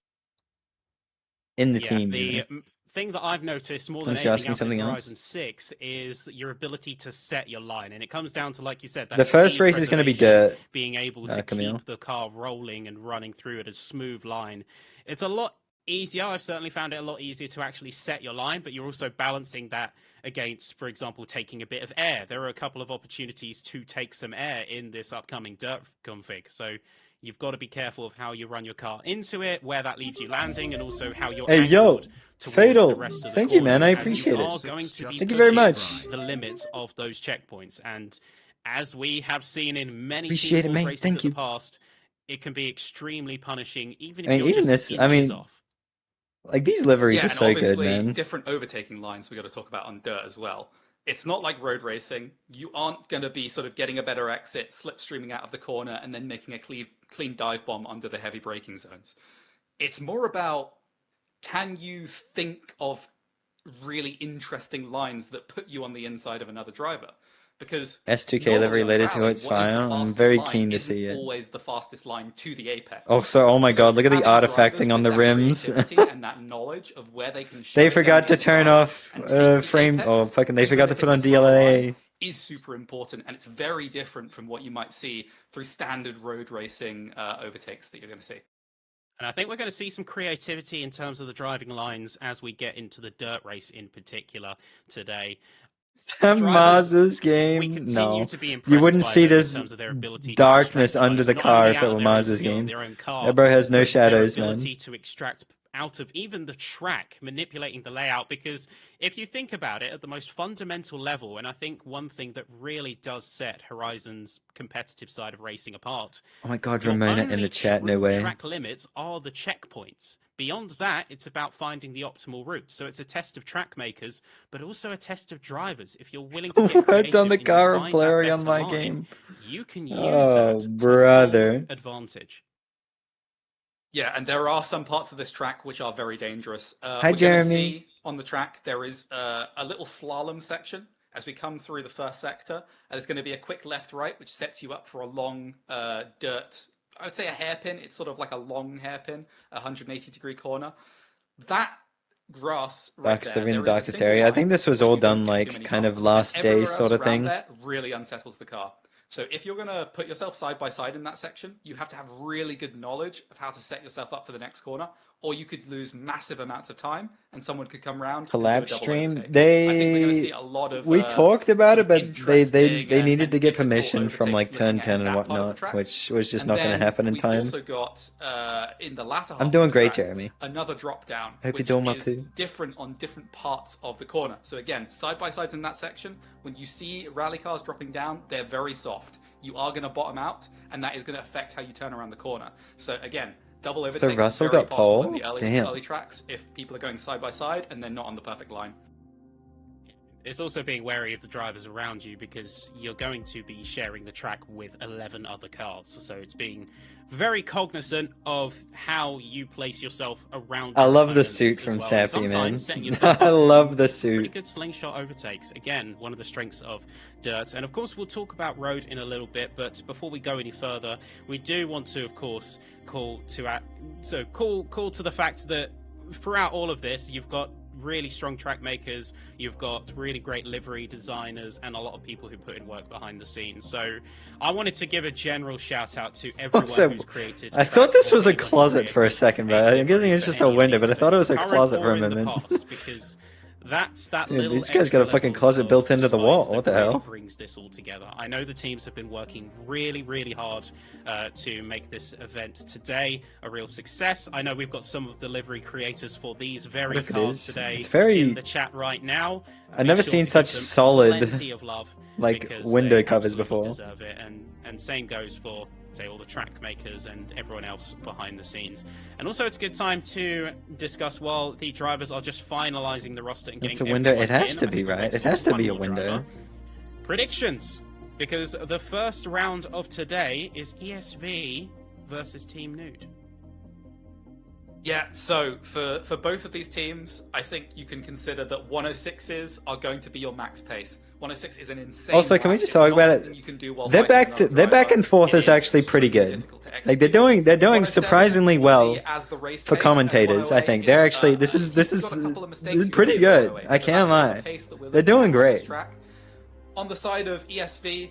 in the Yeah, team, the you know. thing that I've noticed more than Unless you're anything asking else something in else. Horizon 6 is your ability to set your line, and it comes down to, like you said, that The first speed race is going to be preservation, dirt. being able to Camille. keep the car rolling and running through at a smooth line. It's a lot easier. I've certainly found it a lot easier to actually set your line, but you're also balancing that against, for example, taking a bit of air. There are a couple of opportunities to take some air in this upcoming dirt config. So you've got to be careful of how you run your car into it, where that leaves you landing, and also how you're Hey, yo, anchored towards Fatal, the rest of the thank you, man. I corners, as appreciate you it. are going to be Thank you very pushing much. the limits of those checkpoints. And as we have seen in many Appreciate Team it, Force man. races Thank of you. the past, it can be extremely punishing, even if I mean, you're even just this, I inches mean, off. like, these liveries Yeah, are and so good, obviously man. different overtaking lines we got to talk about on dirt as well. It's not like road racing. You aren't going to be sort of getting a better exit, slipstreaming out of the corner, and then making a clean dive bomb under the heavy braking zones. It's more about, can you think of really interesting lines that put you on the inside of another driver? Because S2K normally livery on later to rally, its what is the file. I'm fastest very line keen to isn't see it. always the fastest line to the apex. Also, oh my So god, look at the having artifacting drivers on with the that rims. creativity and that knowledge of where they can shove They it down forgot the to turn inside off and take the frame. apex, Oh, fucking, they even forgot to if put it's on a slower line, DLA. is super important, and it's very different from what you might see through standard road racing overtakes that you're going to see. And I think we're going to see some creativity in terms of the driving lines as we get into the dirt race in particular today. Maz's We game? continue No. to be impressed You wouldn't by see them in this terms of their ability darkness to extract under the most, not car only if out it of were their own Maz's skill, game. their own car, That bro has no but their shadows, man. ability to extract out of even the track, manipulating the layout. Because if you think about it at the most fundamental level, and I think one thing that really does set Horizon's competitive side of racing apart, Oh my god, your Ramona in only the chat, no true way. track limits are the checkpoints. Beyond that, it's about finding the optimal route. So it's a test of track makers, but also a test of drivers. If you're willing to get What's on the creative and you car of find that Blurry on better my line, game? you can use Oh, that to brother. full advantage. Yeah, and there are some parts of this track which are very dangerous. Hi, we're Jeremy. Gonna see on the track there is a little slalom section as we come through the first sector. And there's going to be a quick left-right, which sets you up for a long dirt. I would say a hairpin. It's sort of like a long hairpin, a 180-degree corner. That grass right Darkest there, area in the there is a darkest single area. I line think this was where all you don't done get too like many kind of bumps, last and day everywhere sort else of around thing. there really unsettles the car. So if you're going to put yourself side by side in that section, you have to have really good knowledge of how to set yourself up for the next corner, or you could lose massive amounts of time and someone could come around and do a Collab double stream. overtake. I think we're going to see a lot of We talked about sort it, of but they interesting needed and to get difficult permission from like overtakes turn looking at 10 and that part of the whatnot, track. which was just And not going to then happen in we've time. also got in the latter half I'm doing of the great, track, Jeremy. another drop down, I hope you're which doing well is too. different on different parts of the corner. So again, side by sides in that section, when you see rally cars dropping down, they're very soft. You are going to bottom out, and that is going to affect how you turn around the corner. So again, double overtakes Russell is very got possible in pole? the early, Damn. early tracks if people are going side by side and they're not on the perfect line. It's also being wary of the drivers around you because you're going to be sharing the track with 11 other cars. So it's being very cognizant of how you place yourself around. I your love the opponents suit as from well. Sappy, man. Sometimes setting yourself I up for love some the pretty suit. good slingshot overtakes. Again, one of the strengths of dirt. And of course, we'll talk about road in a little bit. But before we go any further, we do want to, of course, call to the fact that throughout all of this, you've got really strong track makers, you've got really great livery designers, and a lot of people who put in work behind the scenes. So I wanted to give a general shout out to everyone Also, who's created. I thought this was a closet for a second, bro. I'm guessing it's just a window, but I thought it was a closet for a moment. Because that's that Dude, little these guys got a extra fucking level closet of built into the spice wall. that What the really hell? brings this all together. I know the teams have been working really, really hard to make this event today a real success. I know we've got some of the livery creators for these very What if it cards is? today It's very- in the chat right now. I've never Be sure seen to such give them solid, plenty of love like, because window they covers absolutely before. deserve it. And same goes for, say, all the track makers and everyone else behind the scenes. And also, it's a good time to discuss while the drivers are just finalizing the roster and getting It's a window. everyone It has in. to I be, think we'll right? get It to has to one be a more window. driver. Predictions, because the first round of today is ESV versus Team Nude. Yeah, so for both of these teams, I think you can consider that 106s are going to be your max pace. 106 is an insane. Also, can we lap. just It's talk not about something it? you can do while Their fighting another their back driver. and forth It is actually pretty extremely good. difficult to Like they're execute. doing 107 surprisingly we well see as the race for pace, and commentators. I 108 think they're is, actually this he's is got a couple of mistakes this is you pretty can do good. with 108. I So can't that's sort of lie. the pace that we're They're looking doing at on this great. track. On the side of ESV,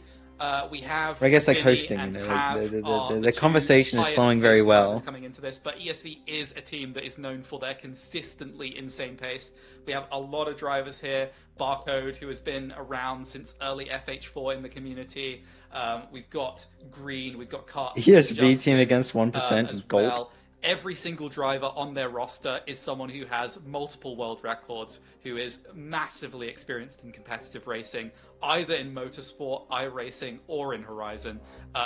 We have. Or I guess like Vinny hosting, and you know, Pav like are the two conversation is highest flowing very paced drivers well. coming into this, but ESV is a team that is known for their consistently insane pace. We have a lot of drivers here. Barcode, who has been around since early FH4 in the community. We've got Green. We've got Kart. ESV team against 1% as gold. well. Every single driver on their roster is someone who has multiple world records, who is massively experienced in competitive racing, either in motorsport, iRacing, or in Horizon.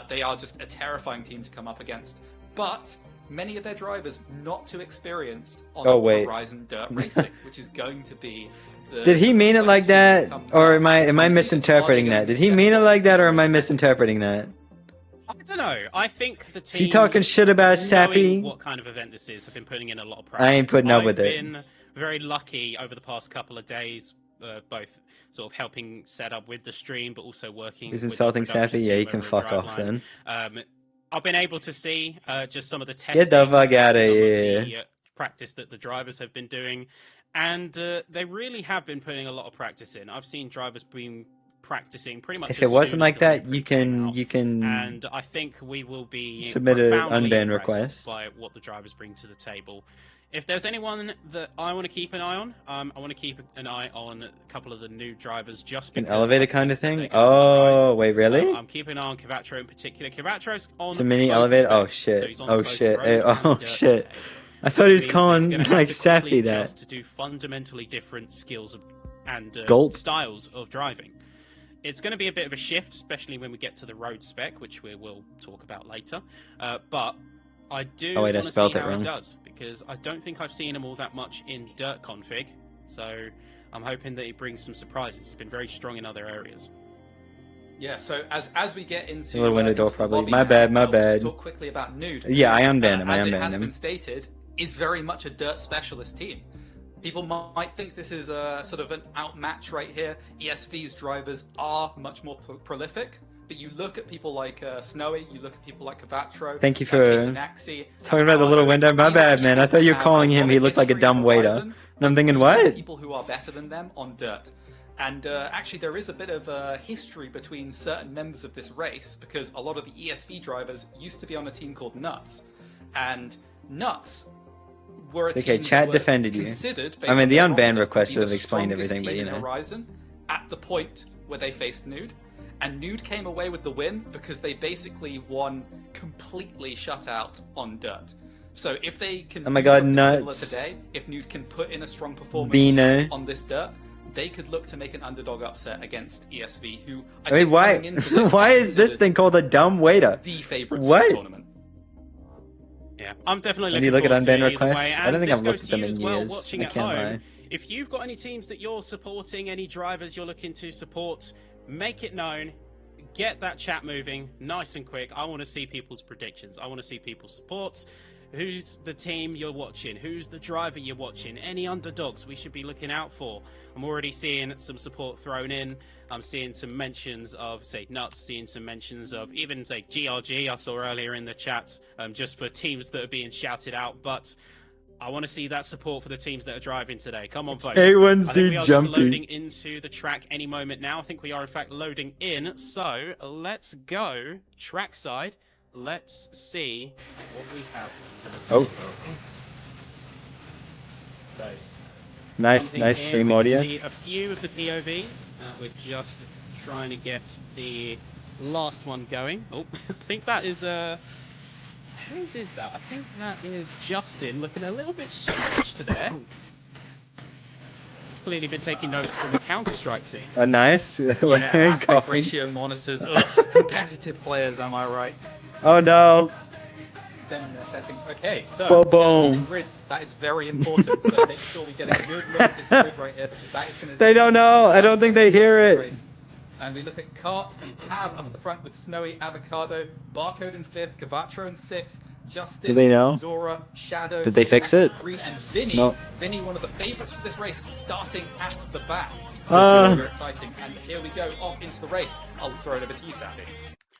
They are just a terrifying team to come up against. But many of their drivers not too experienced on Horizon Dirt Racing, which is going to be the... Did he mean it like that, or am I misinterpreting that? Did he mean it like that, or am I misinterpreting that? I don't know. I think the team. He talking shit about Sappy? What kind of event this is? Have been putting in a lot of practice. I ain't putting up with it. I've been very lucky over the past couple of days, both sort of helping set up with the stream, but also working. He's with insulting the production Sappy. Yeah, team he can over fuck at off Driveline. then. I've been able to see just some of the testing. Get the fuck out of some here. the, practice that the drivers have been doing, and they really have been putting a lot of practice in. I've seen drivers being practicing pretty much. If as it wasn't soon like as the that, blueprint you came can out. And I think we will be submit an profoundly unban impressed request by what the drivers bring to the table. If there's anyone that I want to keep an eye on, I want to keep an eye on a couple of the new drivers. Just an because elevator I kind of think thing. they're gonna surprise. Oh wait, really? I'm keeping an eye on Cavatro in particular. Cavatro's on. It's a mini both elevator. specs, Oh so shit! he's on Oh both shit! road and Oh dirt shit! today. I thought he was Which means calling he's gonna have like to Sappy quickly that. adjust to do fundamentally different skills and Gold. styles of driving. It's going to be a bit of a shift, especially when we get to the road spec, which we will talk about later. But I do Oh wait, I want to see spelled it how wrong. he does, because I don't think I've seen him all that much in dirt config. So I'm hoping that he brings some surprises. He's been very strong in other areas. Yeah, so as we get into A little window door into the probably. lobby My now, bad, my I'll just bad. talk quickly about Nude. Yeah, I unbanned him. I As it unbanned has him. been stated, is very much a dirt specialist team. People might think this is a sort of an outmatch right here. ESV's drivers are much more prolific, but you look at people like Snowy, you look at people like Cavatro. Thank you for Kizanaxi, talking about the little window. My bad, man. I thought you were calling him. He looked like a dumb waiter. And I'm thinking, what? People who are better than them on dirt. And actually, there is a bit of history between certain members of this race, because a lot of the ESV drivers used to be on a team called Nuts. And Nuts were a team Okay, that Chad were defended you. considered, based I mean, on the their unban roster, request to be would have the explained strongest everything, but team you in know. Horizon at the point where they faced Nude. And Nude came away with the win because they basically won completely shut out on dirt. So if they can Oh my do God, something similar Nuts. today, if Nude can put in a strong performance Bino. on this dirt, they could look to make an underdog upset against ESV, who I Wait, think why? coming into this Why are is this considered thing called a dumb waiter? the favourites What? for the tournament? Yeah, I'm definitely When looking you look at forward to unban it either requests, way, I don't and think this I've looked goes at to them you in as well, years. watching I at can't home. lie. If you've got any teams that you're supporting, any drivers you're looking to support, make it known. Get that chat moving nice and quick. I want to see people's predictions. I want to see people's supports. Who's the team you're watching? Who's the driver you're watching? Any underdogs we should be looking out for? I'm already seeing some support thrown in. I'm seeing some mentions of, say, Nuts, seeing some mentions of even, say, GRG I saw earlier in the chat, just for teams that are being shouted out. But I want to see that support for the teams that are driving today. Come on, folks. A1C I think we are just Jumpy. loading into the track any moment now. I think we are, in fact, loading in. So let's go trackside. Let's see what we have. Oh, So, nice, jumping nice in, stream we can audio. see a few of the POVs. We're just trying to get the last one going. Oh, I think that is whose is that? I think that is Justin, looking a little bit stretched there. He's clearly been taking notes from the Counter-Strike scene. Nice. Aspect ratio monitors. Ugh, competitive players, am I right? Oh no. Then setting. Okay, so Boom. grid, that is very important. So make sure we get a good look at this grid right here. That is going to. They don't know. I don't think they hear it. And we look at Karts and Pav up at the front with Snowy, Avocado, Barcode in fifth, Cavatro in sixth, Justin, Do they know? Zora, Shadow. Did they fix it? Green and Vinny. No. Vinny, one of the favourites for this race, starting at the back. Ah. Super exciting. And here we go, off into the race. I'll throw it over to you, Sappy.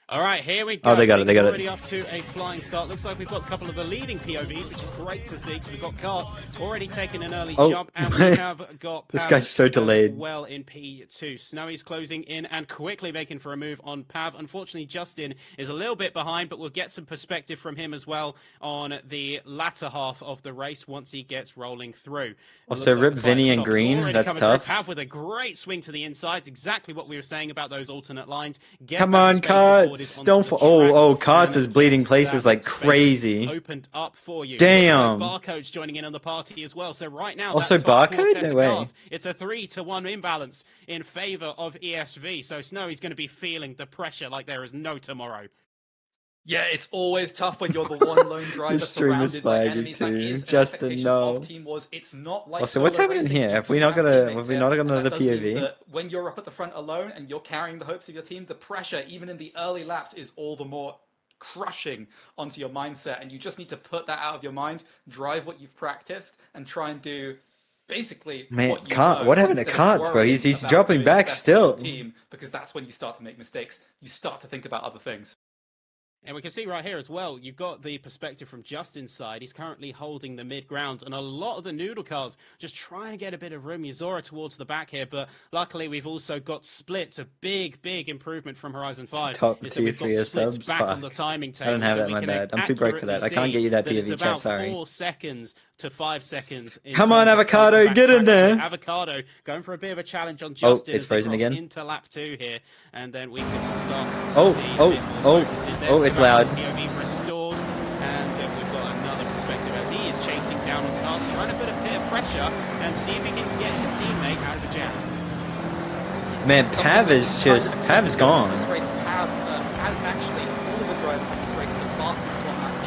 All right, here we go. Oh, they got it. They got Already it. off to a flying start. Looks like we've got a couple of the leading POVs, which is great to see. So we've got Karts already taking an early Oh, jump, and we have got this Pav guy's so as delayed. well in P2. Snowy's closing in and quickly making for a move on Pav. Unfortunately, Justin is a little bit behind, but we'll get some perspective from him as well on the latter half of the race once he gets rolling through. Also, rip Vinny and Green. That's tough. Pav with a great swing to the inside. Exactly what we were saying about those alternate lines. Get Come that on, space afforded Karts. onto Don't the fall. track, Oh, Karts and is bleeding get places that like space crazy. Opened up for you. Damn. Barcode's joining in on the party as well. So right now, Also, that top Barcode? quartet No of way. cars, it's a 3-1 imbalance in favor of ESV. So Snowy's going to be feeling the pressure like there is no tomorrow. Yeah, it's always tough when you're the one lone driver stream is surrounded by laggy enemies. That too. is an Justin, expectation no. of Team Wars. It's not like Also, what's solo happening racing. here? You Have we do not got have a- teammates have we here, not got and another that does mean POV? that when you're up at the front alone and you're carrying the hopes of your team, the pressure, even in the early laps, is all the more crushing onto your mindset, and you just need to put that out of your mind, drive what you've practiced, and try and do basically Man, what you Kart- know, what happened to instead of Karts, bro? He's worrying about dropping doing back the best for your still. team, because that's when you start to make mistakes. You start to think about other things. And we can see right here as well, you've got the perspective from Justin's side. He's currently holding the mid-ground, and a lot of the noodle cars just trying to get a bit of room. Yuzora towards the back here, but luckily we've also got splits, a big Horizon 5. Top is that tier we've got 3 splits subs. back on the Fuck. timing I table. don't have so that, we my can bad. I'm too broke for that. I accurately can't get you that see POV it's chat, about sorry. 4 seconds to 5 seconds. in Come on, terms of Avocado, front-to-back get in track there. split. Avocado going for a bit of a challenge on Justin. it's as they frozen cross again. into lap 2 here, and then we can start to Oh, see a oh, bit more oh, focus in there. oh, So it's the loud. POV restored, and we've got another perspective as he is chasing down on Karts, trying to put a bit of pressure and see if he can get his teammate out of the jam. Man, Pav is just... Pav's gone. This race, Pav has actually, all of the drivers in this race, the fastest one at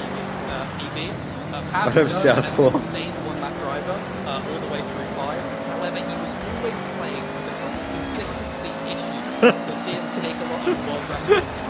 PB. Pav What up, known Southpaw? as an insane one-lap driver all the way through 5. However, he was always playing with a consistency issue. So see him take a lot of world records.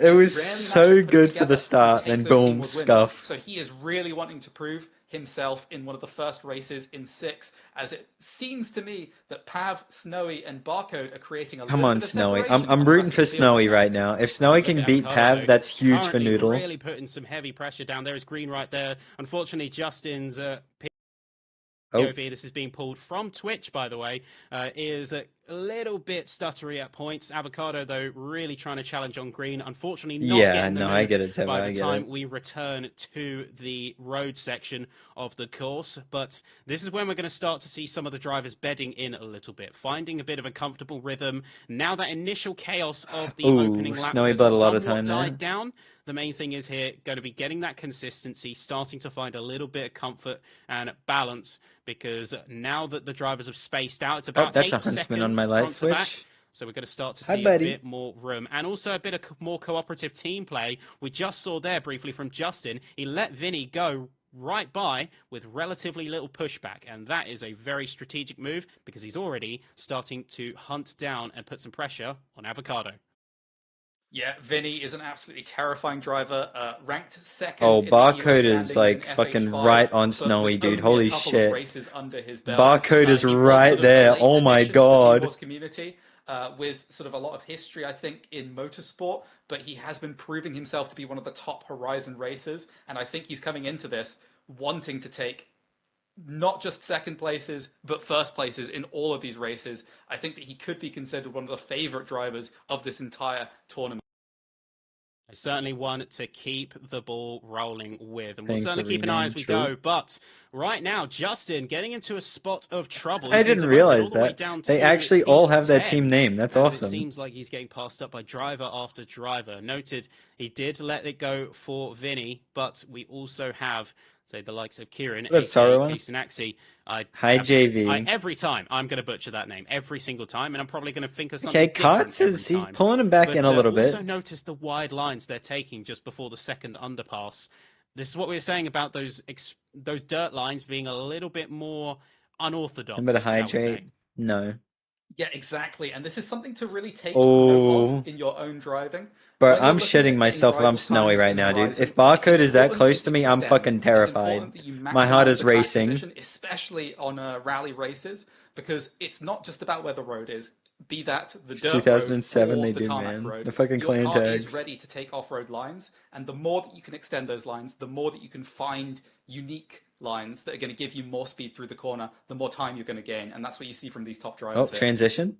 It was so good for the start, then boom, scuff. So he is really wanting to prove himself in one of the first races in 6, as it seems to me that Pav, Snowy, and Barcode are creating a Come little on, bit of Snowy. separation I'm on the rooting rest for of the field. Snowy right now. If Snowy can beat Pav, that's huge for Currently Noodle. Really putting some heavy pressure down. There is Green right there. Unfortunately, Justin's POV, this is being pulled from Twitch, by the way, is a little bit stuttery at points. Avocado, though, really trying to challenge on Green. Unfortunately, not Yeah, getting the no, I move get it, Seba, by I the get time it. we return to the road section of the course. But this is when we're going to start to see some of the drivers bedding in a little bit, finding a bit of a comfortable rhythm. Now that initial chaos of the opening laps Snowy has bled a lot of somewhat time there. died down. The main thing is here going to be getting that consistency, starting to find a little bit of comfort and balance, because now that the drivers have spaced out, it's about that's 8 a Huntsman seconds on my light front to back. switch. So we're going to start to Hi, see a buddy. bit more room, and also a bit of more cooperative team play. We just saw there briefly from Justin. He let Vinny go right by with relatively little pushback, and that is a very strategic move because he's already starting to hunt down and put some pressure on Avocado. Yeah, Vinny is an absolutely terrifying driver, ranked second. Oh, in the Barcode Evo is standings like in fucking FH5, right on but Snowy, with dude. only Holy a couple of shit. races under his belt. Barcode is He was right sort of a there. late Oh my addition to the Team god. Wars community, with sort of a lot of history, I think, in motorsport, but he has been proving himself to be one of the top Horizon racers, and I think he's coming into this wanting to take not just second places, but first places in all of these races. I think that he could be considered one of the favorite drivers of this entire tournament. Certainly one to keep the ball rolling with, and we'll Thanks certainly for keep an eye as we renaming, go. But right now, Justin getting into a spot of trouble. I He's been didn't demoted all realize the way that. down They to actually all have that P10, team name. That's as awesome. It seems like he's getting passed up by driver after driver. Noted, he did let it go for Vinny, but we also have, say, the likes of Kieran, What up, Saruman? Sinaxi. Hi, JV. Every time I'm going to butcher that name, every single time, and I'm probably going to think of something Okay, different Karts is every he's time. pulling him back But, in a little bit. Also notice the wide lines they're taking just before the second underpass. This is what we were saying about those dirt lines being a little bit more unorthodox. Remember to shall we hydrate? say. No. Yeah, exactly. And this is something to really take Oh. note of in your own driving. Bro, When you're I'm looking at shitting getting myself if I'm rival Snowy times right in now, dude. Horizon, If Barcode it's is that important close that to you me, I'm extend. fucking It's terrified. important that you My heart maximize is the track racing. position, especially on rally races, because it's not just about where the road is. be that the It's dirt road 2007 or they the do, tarmac man. road. The fucking Your clan car is tags. ready to take off-road lines, and the more that you can extend those lines, the more that you can find unique lines that are going to give you more speed through the corner, the more time you're going to gain, and that's what you see from these top Oh, drivers here. transition.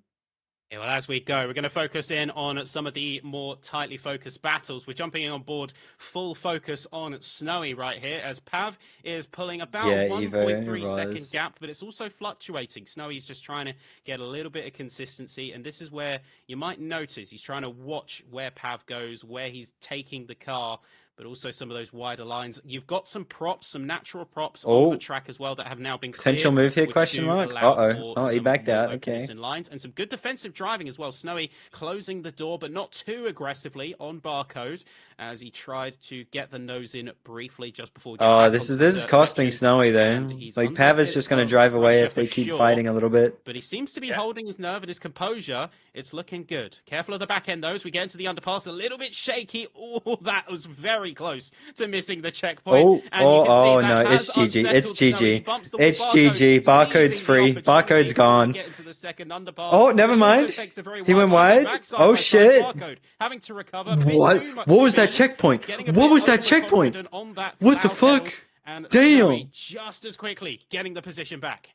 Yeah, well, as we go, we're going to focus in on some of the more tightly focused battles. We're jumping in on board full focus on Snowy right here, as Pav is pulling about Yeah, a Evo 1.3 second was. gap, but it's also fluctuating. Snowy's just trying to get a little bit of consistency, and this is where you might notice he's trying to watch where Pav goes, where he's taking the car, but also some of those wider lines. You've got some props, some natural props on the track as well that have now been Potential cleared, move here, which question do mark. allow Uh-oh. for Oh, he some backed more out. openness Okay. in lines, and some good defensive driving as well. Snowy closing the door, but not too aggressively on Barcode as he tried to get the nose in briefly just before getting back This onto is the this is dirt costing section. Snowy though. And he's Like under Pav a is bit just gonna of drive away pressure if they for keep sure, fighting a little bit. but he seems to be holding his nerve and his composure. It's looking good. Careful of the back end though as we get into the underpass. A little bit shaky. Oh, that was very close to missing the checkpoint. And you can see that No, has it's GG. It's unsettled Snowy. He GG. bumps the wall. It's GG. Barcode's seizing the free. opportunity Barcode's to gone. get into the second underpass. Oh, never But he also mind. takes a very He went wide line wide. backside Oh by shit. Barcode, having to recover a bit What? too much What was that speed, checkpoint? getting a What bit was that checkpoint? overconfident on that What the foul pedal, fuck? and Damn. Snowy just as quickly getting the position back.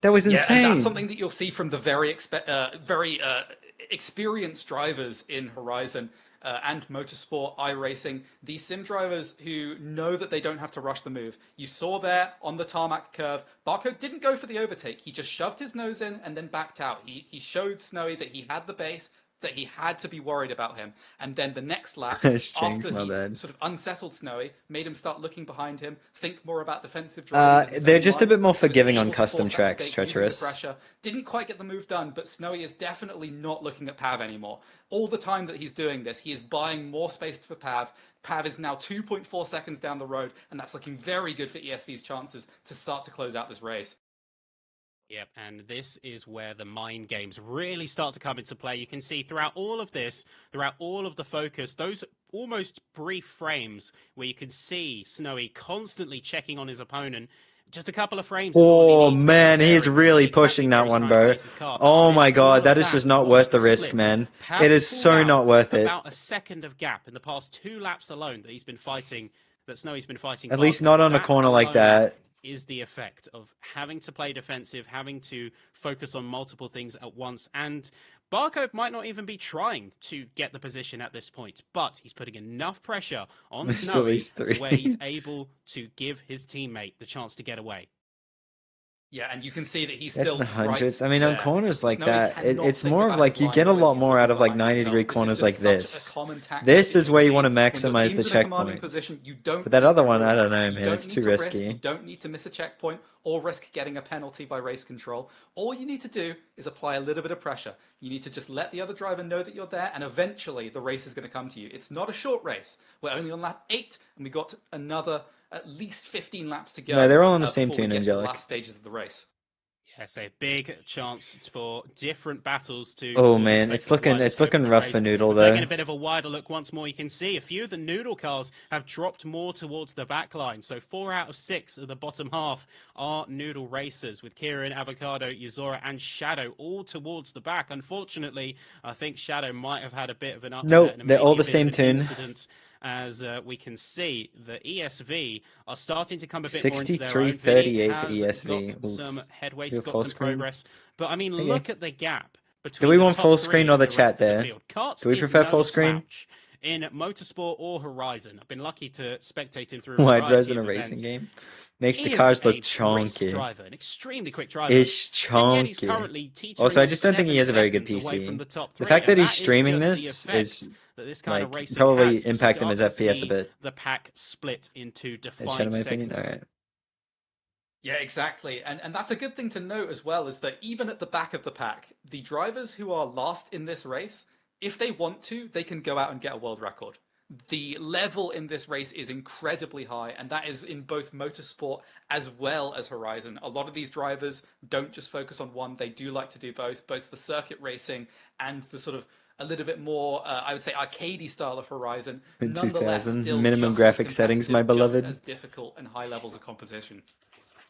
That was Yeah, insane. and that's something that you'll see from the very experienced drivers in Horizon and Motorsport, iRacing. These sim drivers who know that they don't have to rush the move. You saw there on the tarmac curve, Barcode didn't go for the overtake. He just shoved his nose in and then backed out. He showed Snowy that he had the base, that he had to be worried about him. And then the next lap, Jinx, after my he bad. sort of unsettled Snowy, made him start looking behind him, think more about defensive driving. than his They're own just a lines. bit more He was forgiving on able to custom force that tracks, mistake using the Treacherous. pressure. Didn't quite get the move done, but Snowy is definitely not looking at Pav anymore. All the time that he's doing this, he is buying more space for Pav. Pav is now 2.4 seconds down the road, and that's looking very good for ESV's chances to start to close out this race. Yep, and this is where the mind games really start to come into play. You can see throughout all of this, throughout all of the focus, those almost brief frames where you can see Snowy constantly checking on his opponent. Just a couple of frames. Oh man, he's really pushing that one, bro. Oh my god, that is just not worth the risk, man. It is so not worth it. About a second of gap in the past 2 laps alone that he's been fighting, that Snowy's been fighting. At least not on a corner like that. Is the effect of having to play defensive, having to focus on multiple things at once, and Barcode might not even be trying to get the position at this point, but he's putting enough pressure on Snowy to where he's able to give his teammate the chance to get away. Yeah, and you can see that he's That's still the hundreds. right I mean, on there. corners like Snowy that, cannot it's think more of about like his you get a lines when lot he's more out of looking like behind 90-degree himself. corners This like is such a this. common tactic This that is you where can you want to see. When your maximize the team's in a commanding checkpoints. position, you don't But that need other to one, call I don't that. know, You man. don't It's need too to risk, risky. you don't need to miss a checkpoint or risk getting a penalty by race control. All you need to do is apply a little bit of pressure. You need to just let the other driver know that you're there, and eventually the race is going to come to you. It's not a short race. We're only on lap 8, and we got another at least 15 laps to go. No, they're all on the same before we tune, get to the Angelic. last stages of the race. Yes, a big chance for different battles to. Oh cause man, effective it's looking wides looking over the rough race. for Noodle But though. taking a bit of a wider look once more, you can see a few of the Noodle cars have dropped more towards the back line. So 4 out of 6 of the bottom half are Noodle racers, with Kieran, Avocado, Yuzora, and Shadow all towards the back. Unfortunately, I think Shadow might have had a bit of an upset. Nope, and they're maybe all a the bit same of an tune. incident. As we can see, the ESV are starting to come a bit more into their own. 63-38 for Vinny has ESV. got some headway, Do a got full some screen. progress. But I mean, Okay. look at the gap between. Do we the want top full 3 screen or and the rest chat of the there? field. Karts Do we is prefer no full screen? slouch in Motorsport or Horizon. I've been lucky to spectate him through. Wide variety res in a of racing events. game makes He the is cars look a brisk chonky. driver, an extremely quick driver. It's And yet he's chonky. currently teetering Also, I on just don't think he 7 has a very good seconds away PC. from the top The 3, fact that and he's is streaming just the this effect is that this kind of like racing probably has. You impact him his start to FPS a see bit. the pack split into That's defined kind of my opinion. segments. All right. Yeah, exactly. And that's a good thing to note as well, is that even at the back of the pack, the drivers who are last in this race, if they want to, they can go out and get a world record. The level in this race is incredibly high, and that is in both Motorsport as well as Horizon. A lot of these drivers don't just focus on one, they do like to do both the circuit racing and the sort of a little bit more, I would say, arcadey style of Horizon. In Nonetheless, 2000, still minimum just as graphic settings, my competitive, beloved. just as difficult and high levels of competition.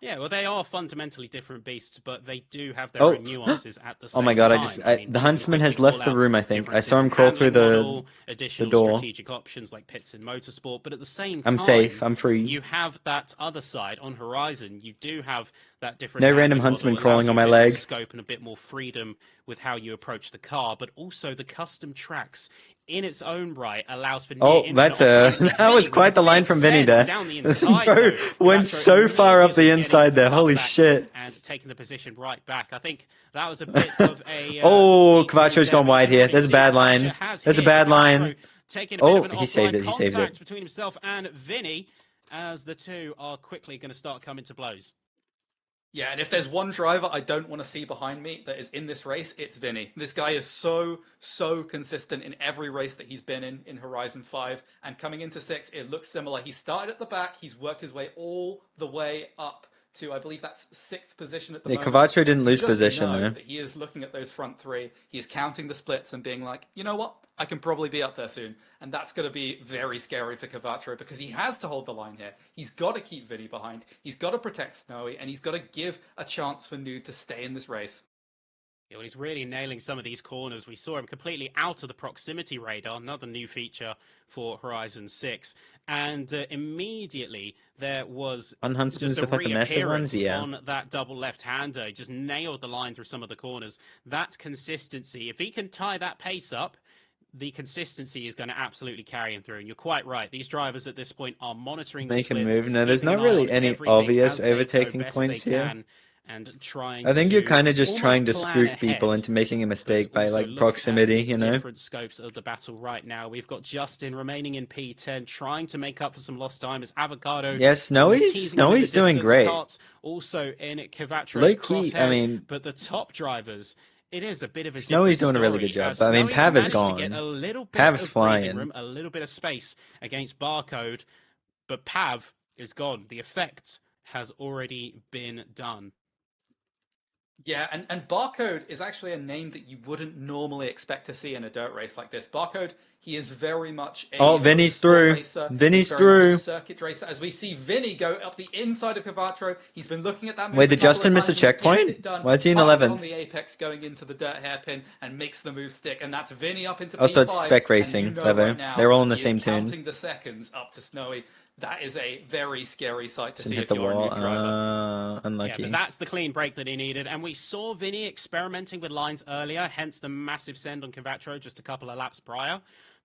Yeah, well, they are fundamentally different beasts, but they do have their Oh. own nuances at the same Oh my god, time. the we can Huntsman has quickly left call the out room, I think. I differences saw him in crawl through handling model, additional door. strategic options like pits in motorsport, but at the same I'm time, safe, I'm free. you have that other side on Horizon. You do have that different No random handling Huntsman model, crawling allows on you my a bit more leg. scope and a bit more freedom with how you approach the car, but also the custom tracks in its own right allows for Oh, near that's infinite opportunities. that was Vinny with quite a the line big from Vinny send there. down the inside, Bro though. went Cavacho so far up the immediately inside getting there. the Holy cutback shit. and taking the position right back. I think that was a bit of a Oh, deep move Cavacho's there, gone but you wide can here. already There's a see bad Cavacho line. has There's a hit bad Cavacho line. taking a bit Oh, of an he saved offline it. He saved contact it. between himself and Vinny, as the two are quickly going to start coming to blows. Yeah, and if there's one driver I don't want to see behind me that is in this race, it's Vinny. This guy is so consistent in every race that he's been in Horizon 5. And coming into 6, it looks similar. He started at the back, he's worked his way all the way up to, I believe that's 6th position at the moment. Cavacho didn't You lose just position know though. that he is looking at those front three. He is counting the splits and being like, you know what? I can probably be up there soon. And that's going to be very scary for Cavacho because he has to hold the line here. He's got to keep Vinny behind. He's got to protect Snowy, and he's got to give a chance for Nude to stay in this race. Yeah, well, he's really nailing some of these corners. We saw him completely out of the proximity radar, another new feature for Horizon 6. And immediately there was On Huntsman's just a with like the massive reappearance ones, yeah. on that double left-hander. He just nailed the line through some of the corners. That consistency, if he can tie that pace up, the consistency is going to absolutely carry him through. And you're quite right. These drivers at this point are monitoring the Make a splits, move. No, there's keeping not an eye really on any everything obvious as they go overtaking best points they here. can, and trying I think you're to kind of just almost trying to plan spook ahead, people into making a but mistake by also like look proximity, at you know? different scopes of the battle right now. We've got Justin remaining in P10, trying to make up for some lost time as Avocado. Yeah, was Snowy's teasing him in the doing distance. great. Kart's also in Cavatro's Low key, I crosshairs, mean, but the top drivers. It is a bit of a Snowy's different doing a really story, good job, as but I mean, Snowy's Pav is managed to get gone. a little bit Pav's of flying. breathing room, a little bit of space against Barcode, but Pav is gone. The effect has already been done. Yeah, and Barcode is actually a name that you wouldn't normally expect to see in a dirt race like this. Barcode, he is very much a Oh, Vinny's motorsport through. racer. Vinny's He's very much through. a circuit racer. As we see Vinny go up the inside of Cavacho, he's been looking at that move Wait, a did couple of Justin miss a times and he gets checkpoint? it done. Why is he in Passes 11th? on the apex going into the dirt hairpin and makes the move stick, and that's Vinny up into Also, P5. it's spec and racing, you know Levo. right now They're all in the he is same tune. counting the seconds up to Snowy. That is a very scary sight to Didn't see hit if the you're wall. a new driver. Unlucky. Yeah, but that's the clean break that he needed. And we saw Vinny experimenting with lines earlier, hence the massive send on Cavacho just a couple of laps prior.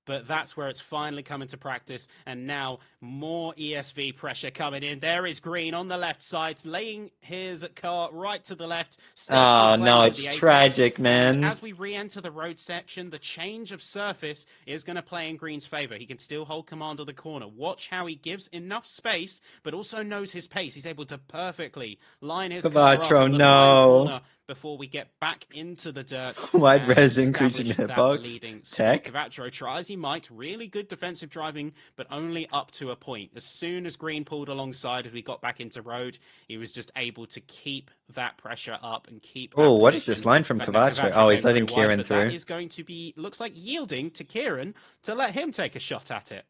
But that's where it's finally come into practice. And now more ESV pressure coming in. There is Green on the left side, laying his car right to the left. Oh, no, it's tragic, man. As we re-enter the road section, the change of surface is going to play in Green's favor. He can still hold command of the corner. Watch how he gives enough space, but also knows his pace. He's able to perfectly line his car up Cavacho, on the no. final corner before we get back into the dirt. Wide and res increasing establish the that hitbox. leading spot. Tech. Cavacho tries he might. Really good defensive driving, but only up to a point. As soon as Green pulled alongside as we got back into road, he was just able to keep that pressure up and keep. Oh, what is this line from Cavacho? Oh, he's letting Kieran through. That is going to be, looks like, yielding to Kieran to let him take a shot at it.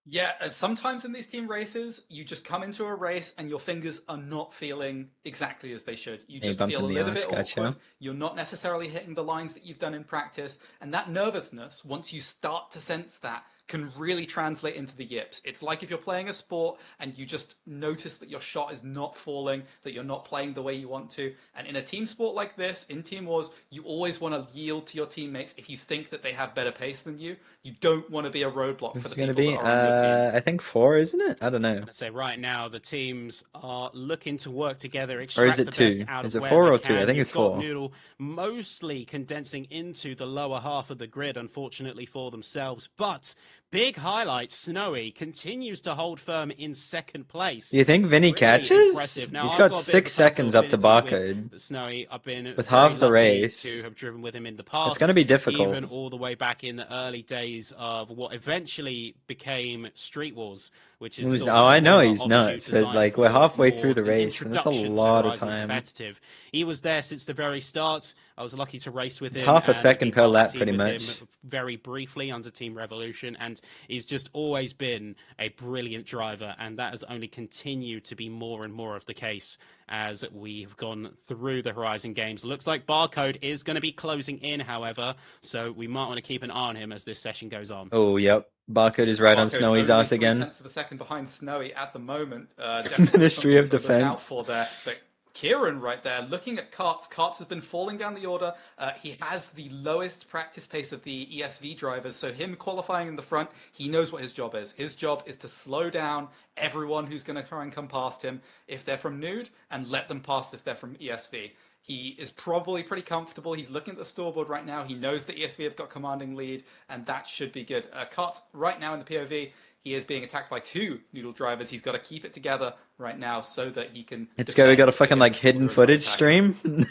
Yeah, sometimes in these team races, you just come into a race and your fingers are not feeling exactly as they should. You just bumped feel a in the little arse, bit gotcha. awkward. You're not necessarily hitting the lines that you've done in practice. And that nervousness, once you start to sense that, can really translate into the yips. It's like if you're playing a sport and you just notice that your shot is not falling, that you're not playing the way you want to. And in a team sport like this, in Team Wars, you always want to yield to your teammates if you think that they have better pace than you. You don't want to be a roadblock This for is the going to people be, that are on your team. I think 4, isn't it? I don't know. I'd say right now the teams are looking to work together, Or extract is it the 2? best out Is of it where 4 they or 2? I can. think You've it's got 4. Noodle mostly condensing into the lower half of the grid, unfortunately for themselves. But big highlight, Snowy continues to hold firm in second place. Do you think Vinny Really catches? impressive. Now, He's I've got got a bit of 6 a personal seconds up to affinity Barcode. with Snowy. I've been With very half the lucky race. to have driven with him in the past. It's going to be difficult. Even all the way back in the early days of what eventually became Street Wars which It is was- sort of oh, I know smaller he's nuts, offshoot but, design like, we're for halfway more through the an race, and that's a introduction to lot of Horizon time. Competitive. He was there since the very start. I was lucky to race with It's him. half a and second be per part of the lap, team pretty with much. him very briefly under Team Revolution, and he's just always been a brilliant driver, and that has only continued to be more and more of the case as we've gone through the Horizon games. Looks like Barcode is going to be closing in, however, so we might want to keep an eye on him as this session goes on. Oh, yep. Barcode is right on Barcode Snowy's only ass again. 0.3 of a second behind Snowy at the moment. Definitely Ministry of something to look out Defense. for there. But Kieran right there, looking at Karts. Karts has been falling down the order. He has the lowest practice pace of the ESV drivers, so him qualifying in the front, he knows what his job is. His job is to slow down everyone who's going to try and come past him if they're from Nude, and let them pass if they're from ESV. He is probably pretty comfortable. He's looking at the scoreboard right now. He knows that ESV have got commanding lead, and that should be good. Karts right now in the POV, he is being attacked by 2 Noodle drivers. He's got to keep it together right now so that he can. Let's go. We got a defend fucking, like, against hidden Noodle footage attacking. stream.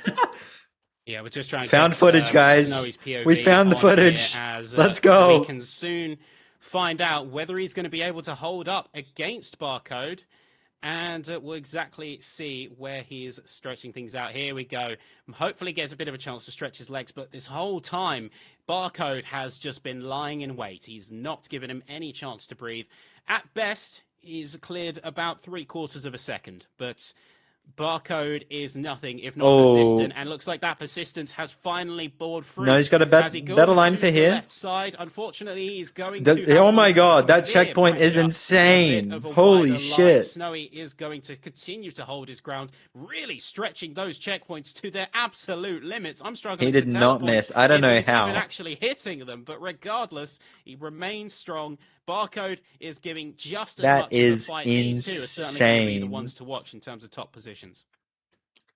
Yeah, we're just trying to Found get, footage, guys. Snowy's POV We found the on footage. here as, Let's go. We can soon find out whether he's going to be able to hold up against Barcode, and we'll exactly see where he is stretching things out. Here we go. Hopefully gets a bit of a chance to stretch his legs, but this whole time, Barcode has just been lying in wait. He's not given him any chance to breathe. At best, he's cleared about 3/4 of a second, but Barcode is nothing if not persistent, and looks like that persistence has finally bored fruit. No, he's got a As he goes better line to for the here. left side, unfortunately, he's going to have Oh my some god, that severe checkpoint is pressure. A insane. bit of a Holy wider line. shit. Snowy is going to continue to hold his ground, really stretching those checkpoints to their absolute limits. I'm struggling. He did to tell not at points miss. I don't if know he's how. even actually hitting them, but regardless, he remains strong. Barcode is giving just as That much is of a fight. These two are certainly going to be the insane. ones to watch in terms of top positions.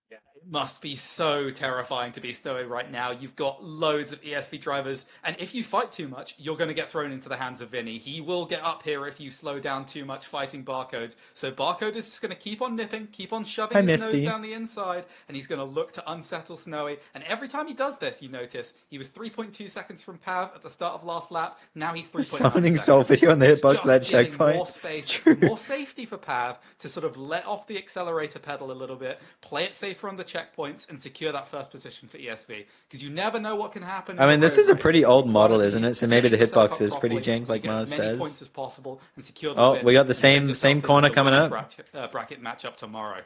Yeah, it must be so terrifying to be Snowy right now. You've got loads of ESV drivers, and if you fight too much, you're going to get thrown into the hands of Vinny. He will get up here if you slow down too much fighting Barcode. So Barcode is just going to keep on nipping, keep on shoving Hi, his Misty. nose down the inside, and he's going to look to unsettle Snowy. And every time he does this, you notice, he was 3.2 seconds from Pav at the start of last lap. Now he's 3.9 Summoning seconds. Soul Video on the It's hitbox for that just giving checkpoint. more space, True. more safety for Pav to sort of let off the accelerator pedal a little bit, play it safer on the checkpoints, and secure that first position for ESV. Because you never know what can happen. I mean, this is a race. pretty old You model, wanna isn't be it? So maybe the setting yourself hitbox up is pretty properly jank, so you like get Mars as many says. points as possible and secure the Oh, win we got the and set same yourself up corner for the coming up. bracket matchup tomorrow.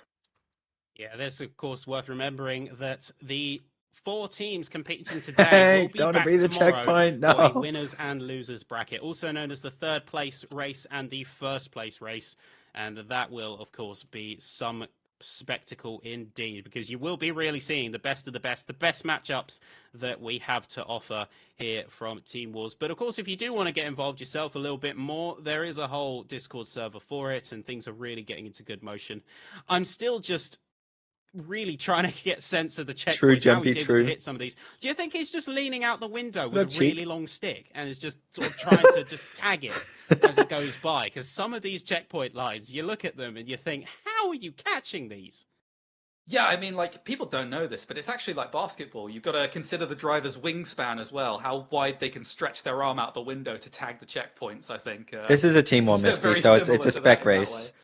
Yeah, there's of course worth remembering that the 4 teams competing today Hey, will be don't back be the tomorrow checkpoint, for a no. winners and losers bracket, also known as the 3rd place race and the 1st place race, and that will of course be some spectacle indeed, because you will be really seeing the best of the best matchups that we have to offer here from Team Wars. But of course, if you do want to get involved yourself a little bit more, there is a whole Discord server for it, and things are really getting into good motion. I'm still just really trying to get sense of the checkpoint. True, How he's Jumpy, able true. to hit some of these. Do you think he's just leaning out the window with Not a cheap. really long stick and is just sort of trying to just tag it as it goes by? Because some of these checkpoint lines, you look at them and you think, how are you catching these? Yeah, I mean, like, people don't know this, but it's actually like basketball. You've got to consider the driver's wingspan as well, how wide they can stretch their arm out the window to tag the checkpoints, I think. This is a Team War, it's Misty, very so it's similar a to spec that in that race. way.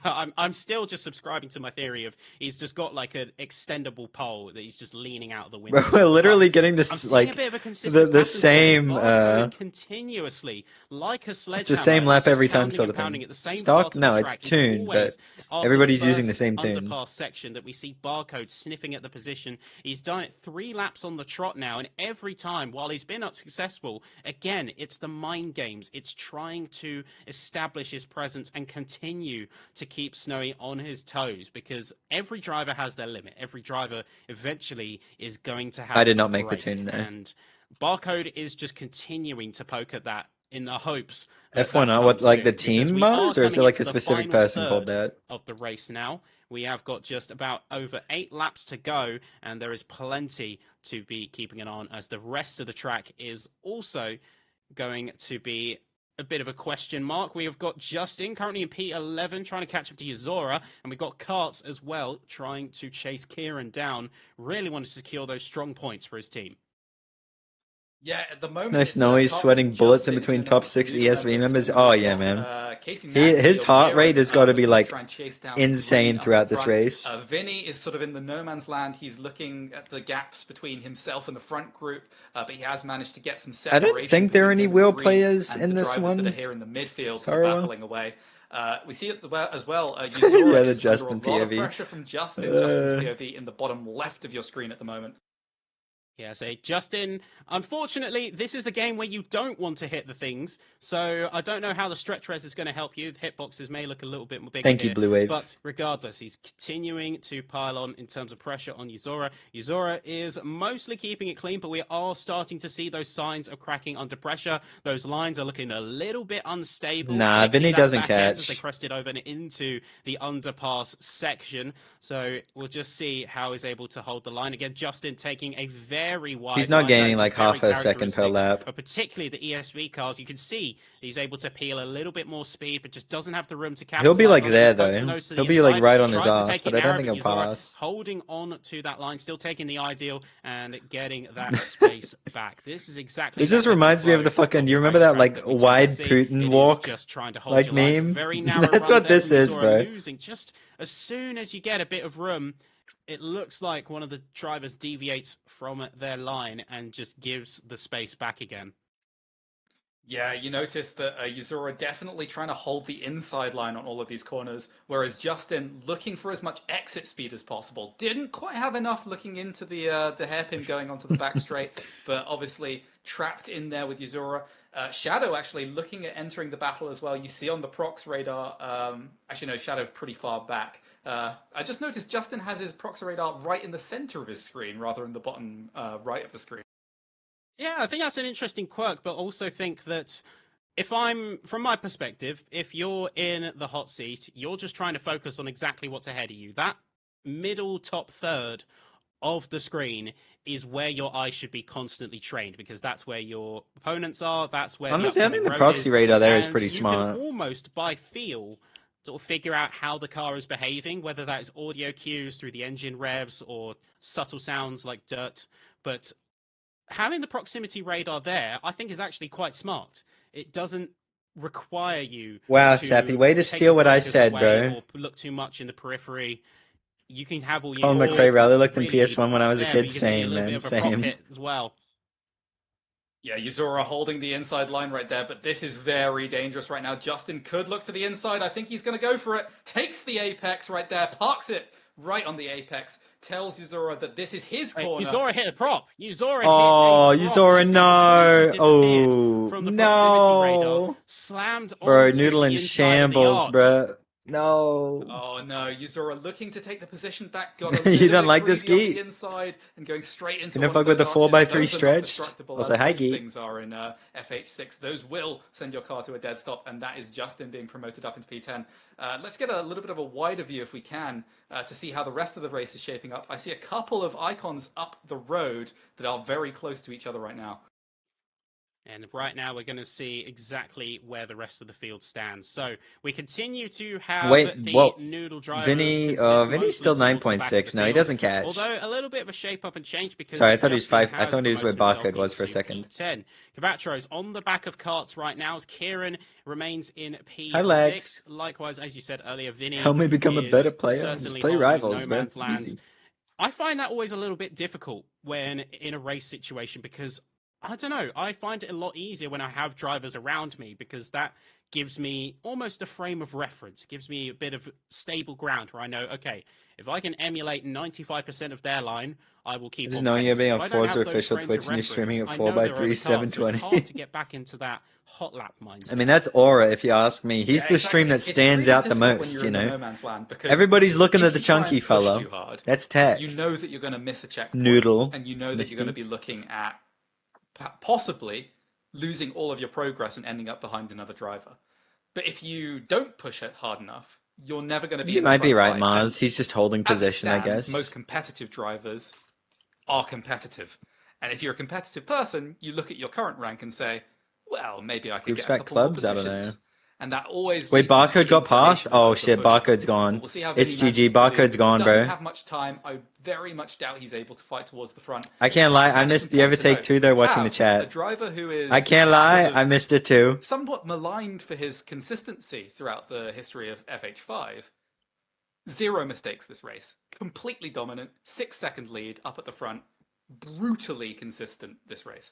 I'm still just subscribing to my theory of he's just got like an extendable pole that he's just leaning out of the window. We're literally But getting I'm this, seeing like, a bit of a consistent the pattern same, here. Barcode continuously, like a sledgehammer. it's the same lap he's just every time pounding sort and of thing. pounding at the same Stock? part of No, the it's track. He's tuned, but always, after everybody's the using the first same tune. underpass section that we see Barcode sniffing at the position. He's done it 3 laps on the trot now, and every time, while he's been unsuccessful, again, it's the mind games. It's trying to establish his presence and continue to keep Snowy on his toes, because every driver has their limit. Every driver eventually is going to have I did not a make the break, tune, no. and Barcode is just continuing to poke at that in the hopes F1, that what, comes like the soon, because team we are Mars, or is it coming like a into the specific final person called third that? of the race now. We have got just about over 8 laps to go, and there is plenty to be keeping an eye on, as the rest of the track is also going to be a bit of a question mark. We have got Justin currently in P11 trying to catch up to Yuzora, and we've got Karts as well trying to chase Kieran down. Really want to secure those strong points for his team. Yeah, at the moment It's nice to know Carts he's and sweating bullets in Justin between and top 6 new ESV members. and Oh we've yeah, got, man. Casey Nansky His of heart rate Kieran, has got to be looking like try and chase down insane Green up throughout in this front. race. Vinny is sort of in the no man's land. He's looking at the gaps between himself and the front group, but he has managed to get some I separation. don't think there are any between him wheel and Green players and in the this drivers that are one. here in the midfield that are Sarawa. battling away. We see it as well. Yuzora Yeah, the is Justin under a lot of POV. pressure from Justin. Justin's POV in the bottom left of your screen at the moment. Yeah, so Justin, unfortunately, this is the game where you don't want to hit the things, so I don't know how the stretch res is going to help you. The hitboxes may look a little bit more bigger Thank you, here, Blue Wave. but regardless, he's continuing to pile on in terms of pressure on Yuzora. Yuzora is mostly keeping it clean, but we are starting to see those signs of cracking under pressure. Those lines are looking a little bit unstable. Nah, particularly Vinny that doesn't back end as catch. they crested over and into the underpass section, so we'll just see how he's able to hold the line. Again, Justin taking a very wide He's not line. gaining That like is very half a second per characteristic lap. of particularly the ESV cars. You can see he's able to peel a little bit more speed, but just doesn't have the room to capitalize. He'll be like on it. there Pokes the though. nose to the He'll be like inside, right on his tries to ass, take but it I don't narrow, think he'll Yuzora pass. holding on to that line, still taking the ideal and getting that space back. This is exactly. This just reminds me of the fucking. You remember that like wide Putin walk, just trying to hold like your line. meme? Very narrow That's run what there this from is, Yuzora, bro. losing just as soon as you get a bit of room. It looks like one of the drivers deviates from their line and just gives the space back again. Yeah, you notice that Yuzora definitely trying to hold the inside line on all of these corners, whereas Justin looking for as much exit speed as possible. Didn't quite have enough looking into the hairpin going onto the back straight, but obviously trapped in there with Yuzora. Shadow actually looking at entering the battle as well. You see on the prox radar, actually no, Shadow pretty far back. I just noticed Justin has his prox radar right in the center of his screen rather than the bottom right of the screen. Yeah, I think that's an interesting quirk, but also think that from my perspective, if you're in the hot seat, you're just trying to focus on exactly what's ahead of you. That middle top third of the screen is where your eyes should be constantly trained, because that's where your opponents are. That's where Honestly, I think the road proxy radar there is and pretty you smart. can almost by feel sort of figure out how the car is behaving, whether that is audio cues through the engine revs or subtle sounds like dirt. But having the proximity radar there, I think, is actually quite smart. It doesn't require you. Wow, to Sappy, way to take steal your what I focus said, away bro. or look too much in the periphery. You can have all your. Colin all McRae really looked in really PS1 when I was a there, kid. but you can see a Same, little man. bit of a prop Same. hit as well. Yeah, Yuzora holding the inside line right there, but this is very dangerous right now. Justin could look to the inside. I think he's going to go for it. Takes the apex right there, parks it right on the apex, tells Yuzora that this is his corner. Yuzora hit a prop. Yuzora Oh, hit a prop. Yuzora, Just no. completely disappeared Oh, from the proximity radar. no. Slammed Bro, onto Noodle the in inside of the shambles, arch. bro. No. Oh no, Yuzora looking to take the position back. Got a You little don't bit like this greedy on geek? the inside and going straight into Gonna one fuck of with those the 4x3 arches. Those are not stretch? destructible, I'll say as hi, most geek. things are in FH6. Those will send your car to a dead stop, and that is Justin being promoted up into P10. Let's get a little bit of a wider view, if we can, to see how the rest of the race is shaping up. I see a couple of icons up the road that are very close to each other right now. And right now we're going to see exactly where the rest of the field stands. So we continue to have the Noodle drivers. Vinny's still 9.6. No, he doesn't catch. Although a little bit of a shape up and change because. Sorry, I thought he was Justin 5. I has thought he was where promoted Barcode was himself for a into second. P10. Cavatros on the back of Carts right now as Kieran remains in P6. Hi, Lex. Likewise, as you said earlier, Vinny. Help me become a is better player. Just certainly play holding rivals, no man. man's land. Easy. I find that always a little bit difficult when in a race situation because I don't know. I find it a lot easier when I have drivers around me because that gives me almost a frame of reference. It gives me a bit of stable ground where I know, okay, if I can emulate 95% of their line, I will keep. Just on knowing you're pace. being If on I don't have Forza those official frames of Twitch and you're reference, streaming at I know there are 4x3 other cars, so 720. it's hard to get back into that hot lap mindset. I mean, that's Aura, if you ask me. He's the exactly. stream that It's stands really out the difficult when most, you're you in the know? no man's land because Everybody's looking if at the you try and chunky push fellow. too hard, That's tech. you know that you're going to miss a checkpoint. Noodle. And you know that Misty. you're going to be looking at possibly losing all of your progress and ending up behind another driver. But if you don't push it hard enough, you're never going to be You in the might be front right, fight. Mars. And He's just holding as it position, I stands, guess. most competitive drivers are competitive. And if you're a competitive person, you look at your current rank and say, well, maybe I could Group get a spec couple more clubs? I don't positions. know. and that always Wait, leads to Barcode huge got past? inclination Oh for shit, pushing. Barcode's gone. We'll see how It's Vinny GG, manages to do. Barcode's gone, Doesn't bro. have much time. I very much doubt he's able to fight towards the front. I can't lie, I And it's missed the important to overtake note, too though, we watching the have chat. A driver who is I can't lie, sort of I missed it too. somewhat maligned for his consistency throughout the history of FH5. 0 mistakes this race. Completely dominant. 6-second lead up at the front. Brutally consistent this race.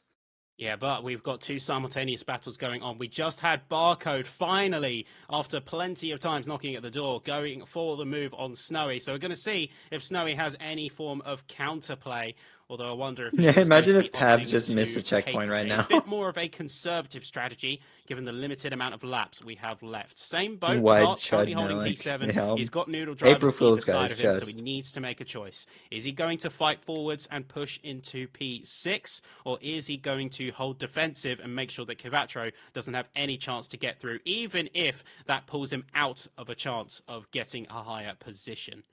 Yeah, but we've got two simultaneous battles going on. We just had Barcode finally, after plenty of times knocking at the door, going for the move on Snowy. So we're going to see if Snowy has any form of counterplay. Although I wonder if Yeah, imagine going to if be Pav opting just missed to a checkpoint take right a now. bit more of a conservative strategy, given the limited amount of laps we have left. Same boat, Wide Hart's currently chud holding now, like, P7. yeah. He's got Noodle drivers April either Fool's, side guys, of him, so just. he needs to make a choice. Is he going to fight forwards and push into P6, or is he going to hold defensive and make sure that Cvatro doesn't have any chance to get through, even if that pulls him out of a chance of getting a higher position?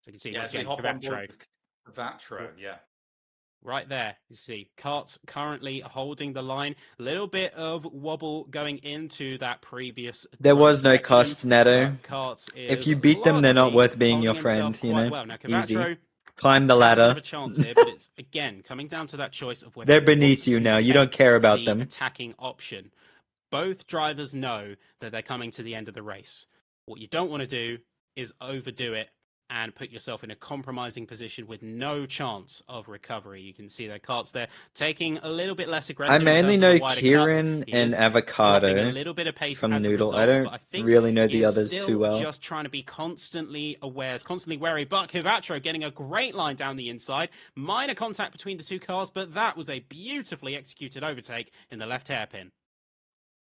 So you can see, Yeah, once so we again, hop on Cvatro board with Cvatro, yeah. right there. You see, Karts currently holding the line. A little bit of wobble going into that previous. There was no section, cost, Neto. but Karts If is you beat them, they're not largely worth being your holding friend, himself you quite know? well. Now, Easy. Cvatro Climb the has a bit of ladder. a chance here, but it's again coming down to that choice of whether They're he wants beneath you to now. You take don't care about the them. attacking option. Both drivers know that they're coming to the end of the race. What you don't want to do is overdo it and put yourself in a compromising position with no chance of recovery. You can see their Karts there taking a little bit less aggressive. I mainly in terms know of the wider Kieran cuts. He and is dropping a Avocado little bit of pace from as a Noodle. result, I don't but I think really know he the is others still too well. just trying to be constantly aware, constantly wary. But Cvatro getting a great line down the inside. Minor contact between the two cars, but that was a beautifully executed overtake in the left hairpin.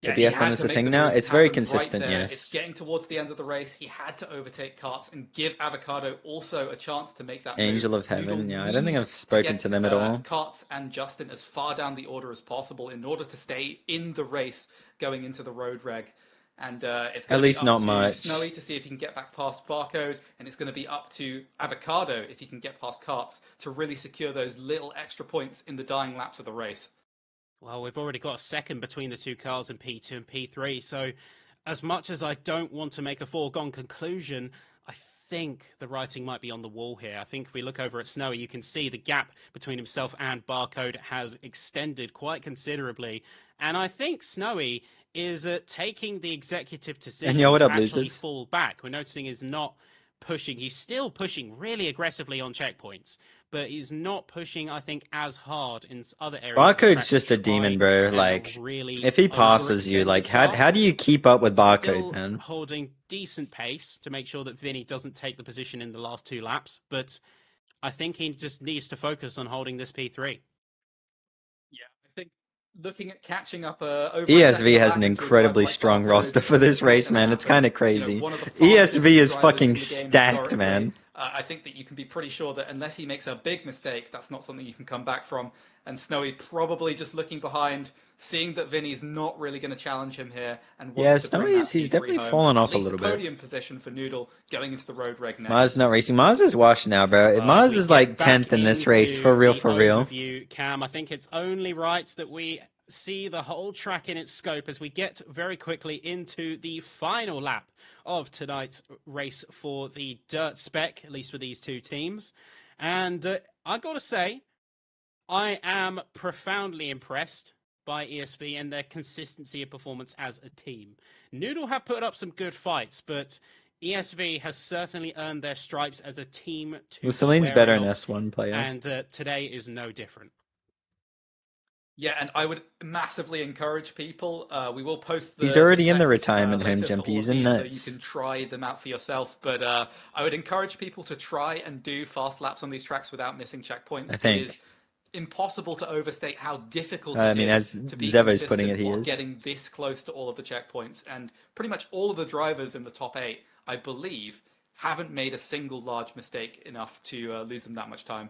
Yeah, he ABS had is to the make thing the now. move It's very happen consistent, right there. yes. It's getting towards the end of the race. He had to overtake Karts and give Avocado also a chance to make that Angel move. of Heaven, Noodle yeah. I don't think needs I've spoken get, to them at all. Karts and Justin as far down the order as possible in order to stay in the race going into the road reg. And it's going At to least be up not to much. Snowy to see if he can get back past Barcode, and it's going to be up to Avocado if he can get past Karts to really secure those little extra points in the dying laps of the race. Well, we've already got a second between the two cars in P2 and P3, so as much as I don't want to make a foregone conclusion, I think the writing might be on the wall here. I think if we look over at Snowy, you can see the gap between himself and Barcode has extended quite considerably, and I think Snowy is taking the executive decision And yo, what to up, actually losers? fall back. We're noticing he's not pushing. He's still pushing really aggressively on checkpoints, but he's not pushing, I think, as hard in other areas. of the Barcode's track just to a demon, try bro. and Like, really if he passes you, overextend like, this car. how do you keep up with Barcode, Still man? holding decent pace to make sure that Vinny doesn't take the position in the last two laps, but I think he just needs to focus on holding this P3. Yeah, I think looking at catching up over ESV has an incredibly strong roster for this race, man. It's kind of crazy. ESV is fucking stacked, man. I think that you can be pretty sure that unless he makes a big mistake, that's not something you can come back from. And Snowy probably just looking behind, seeing that Vinny's not really going to challenge him here, and wants to bring Snowy's that he's P3 definitely home. fallen off At a least little bit. podium position for Noodle going into the road reg next. Mars not racing. Mars is washed now, bro. Mars We is get like back 10th in this race, into for real, the for real. overview, Cam, I think it's only right that we see the whole track in its scope as we get very quickly into the final lap of tonight's race for the dirt spec, at least for these two teams. And I got to say, I am profoundly impressed by ESV and their consistency of performance as a team. Noodle have put up some good fights, but ESV has certainly earned their stripes as a team to Well, Celine's be better wary in of, S1 player. and today is no different. Yeah, and I would massively encourage people. We will post the He's already in the specs, retirement home, later for Jump. all He's of in you, nuts. so you can try them out for yourself. But I would encourage people to try and do fast laps on these tracks without missing checkpoints. I think. It is impossible to overstate how difficult I it mean, is as to be Zevo's putting consistent it, he while is. getting this close to all of the checkpoints. And pretty much all of the drivers in the top 8, I believe, haven't made a single large mistake enough to lose them that much time.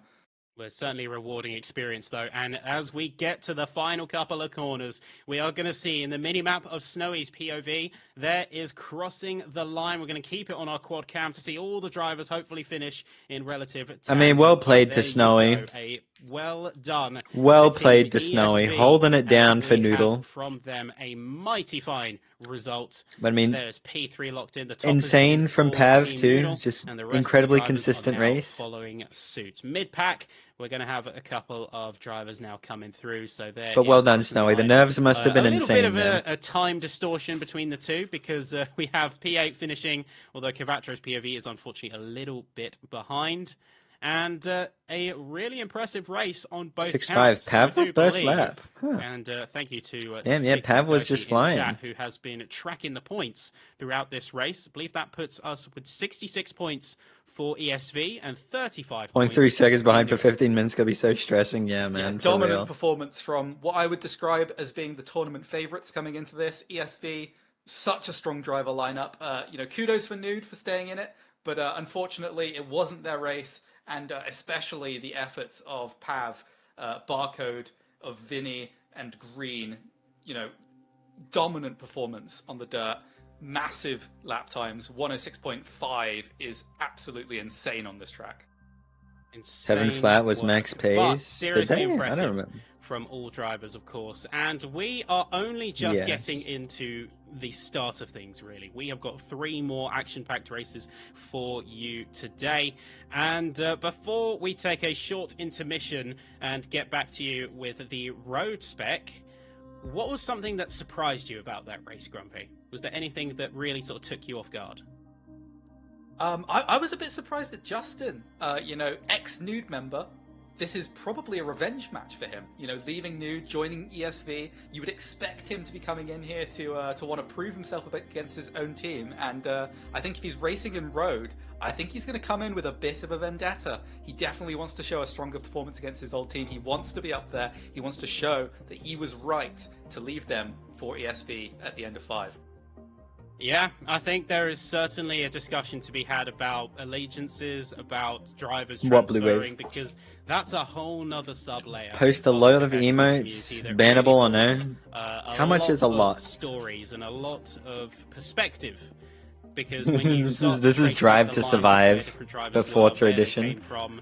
Well, certainly a rewarding experience, though. And as we get to the final couple of corners, we are going to see in the mini-map of Snowy's POV, there is crossing the line. We're going to keep it on our quad cam to see all the drivers hopefully finish in relative I mean, well played to Snowy. A Well done. Well to played, Team DeSnowy, ESV. holding it And down for we have Noodle. from them a mighty fine result. But I mean, There's P3 locked in the top insane position from for Pav Team too. Noodle, Just and the rest incredibly of the drivers consistent are now race. following suit. Mid-pack, we're going to have a couple of drivers now coming through. So there. But well is done, Austin Snowy. The Hyde. nerves must have been a little insane bit of there. a time distortion between the two because we have P8 finishing, although Cavatro's POV is unfortunately a little bit behind. And a really impressive race on both 6-5. counts, Pav I with do first believe. lap. Huh. And thank you to Damn, yeah, Pav was just in flying. chat, who has been tracking the points throughout this race. I believe that puts us with 66 points for ESV and 35 points. 0.3 seconds behind for Team Noodle. 15 minutes gonna be so stressing. Yeah, man. for Dominant real. performance from what I would describe as being the tournament favourites coming into this. ESV, such a strong driver lineup. Kudos for Nude for staying in it, but unfortunately it wasn't their race, and especially the efforts of Pav, Barcode, of Vinny and Green. Dominant performance on the dirt. Massive lap times. 106.5 is absolutely insane on this track. Seven Insane flat was work. max But pace. seriously Did they? I impressive don't remember. from all drivers, of course. And we are only just Yes. getting into the start of things, really. We have got 3 more action-packed races for you today. And before we take a short intermission and get back to you with the road spec, what was something that surprised you about that race, Grumpy? Was there anything that really sort of took you off guard? I was a bit surprised that Justin, ex-Nude member, this is probably a revenge match for him. Leaving Nude, joining ESV, you would expect him to be coming in here to want to prove himself against his own team. And I think if he's racing in road, I think he's going to come in with a bit of a vendetta. He definitely wants to show a stronger performance against his old team. He wants to be up there. He wants to show that he was right to leave them for ESV at the end of 5. Yeah, I think there is certainly a discussion to be had about allegiances, about drivers What Blue transferring, Wave? because that's a whole nother sub-layer. Post a of the load of competitive emotes, community that bannable or really no? brought, How much is a of lot? Stories and a lot of perspective. Because when you This start is- this is tracing Drive the to lines of Survive, where different drivers the were, Forza where they edition. came from,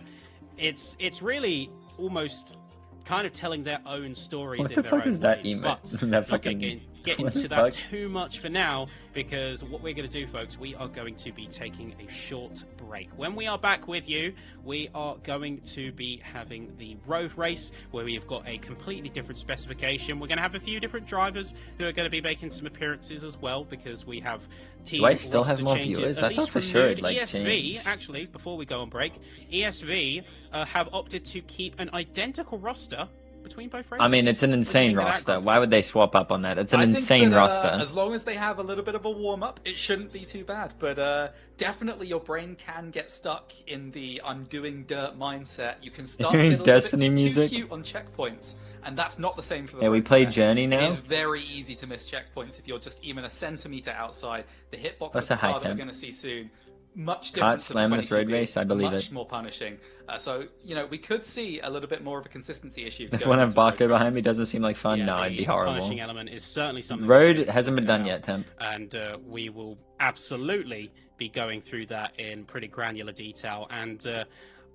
it's really almost kind of telling their own stories. What in the their fuck own is that ways. emote? But That not fucking- gonna get what into the that fuck? too much for now, because what we're going to do, folks, we are going to be taking a short break. When we are back with you, we are going to be having the road race, where we have got a completely different specification. We're going to have a few different drivers who are going to be making some appearances as well, because we have team Do I still have roster more changes, viewers? at I least thought for from sure Nude. it'd, like, ESV, change. actually, before we go on break, ESV have opted to keep an identical roster between both races. I mean, it's an What do you insane think of that, roster. Grumpy? Why would they swap up on that? It's an I think insane that, roster. As long as they have a little bit of a warm-up, it shouldn't be too bad. But definitely your brain can get stuck in the I'm doing dirt mindset. You can start to get a little Destiny bit music. too cute on checkpoints. And that's not the same for the Yeah, we road play spec. Journey It now. is very easy to miss checkpoints if you're just even a centimeter outside. The hitbox That's of the a high car that we're temp. going to see soon, much Can't different to slam the this road 22B, race, I believe much it. more punishing. So, we could see a little bit more of a consistency issue. If going one have into the road Barco track. behind me doesn't seem like fun, Yeah, no, the it'd be horrible. punishing element is certainly something. Road that we hasn't been sort done out, yet, Temp. and we will absolutely be going through that in pretty granular detail. And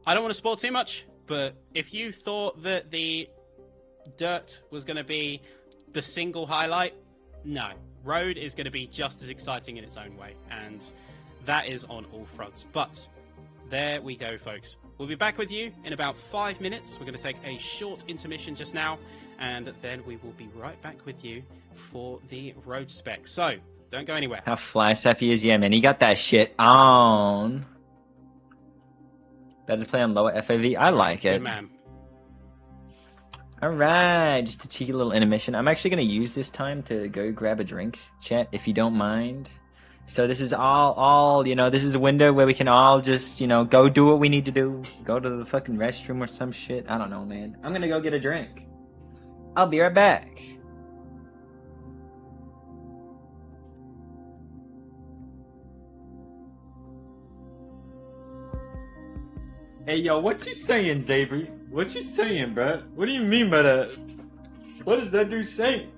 I don't want to spoil too much, but if you thought that the dirt was going to be the single highlight, no, road is going to be just as exciting in its own way, and that is on all fronts. But there we go, folks. We'll be back with you in about 5 minutes. We're going to take a short intermission just now, and then we will be right back with you for the road spec. So, don't go anywhere. How fly sap he is, yeah, man. He got that shit on. Better to play on lower FAV. I like Good it. man. All right, just a cheeky little intermission. I'm actually going to use this time to go grab a drink, chat, if you don't mind. So this is all, this is a window where we can all just, go do what we need to do. Go to the fucking restroom or some shit. I don't know, man. I'm going to go get a drink. I'll be right back. Hey, yo, what you saying, Zabry? What you saying, bruh? What do you mean by that? What does that dude say?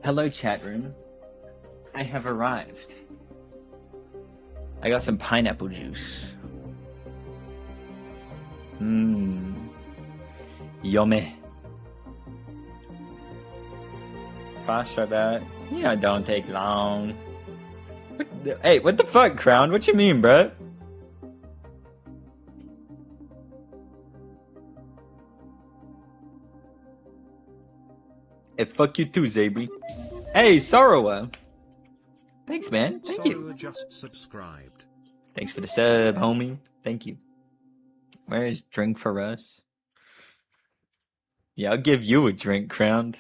Hello, chat room. I have arrived. I got some pineapple juice. Yummy. Fast about it. Yeah, don't take long. Hey, what the fuck, Crown? What you mean, bruh? Hey, fuck you too, Zabri. Hey, Sorrowa. Thanks, man. Thank you. Sorrowa just subscribed. Thanks for the sub, homie. Thank you. Where is drink for us? Yeah, I'll give you a drink, Crowned.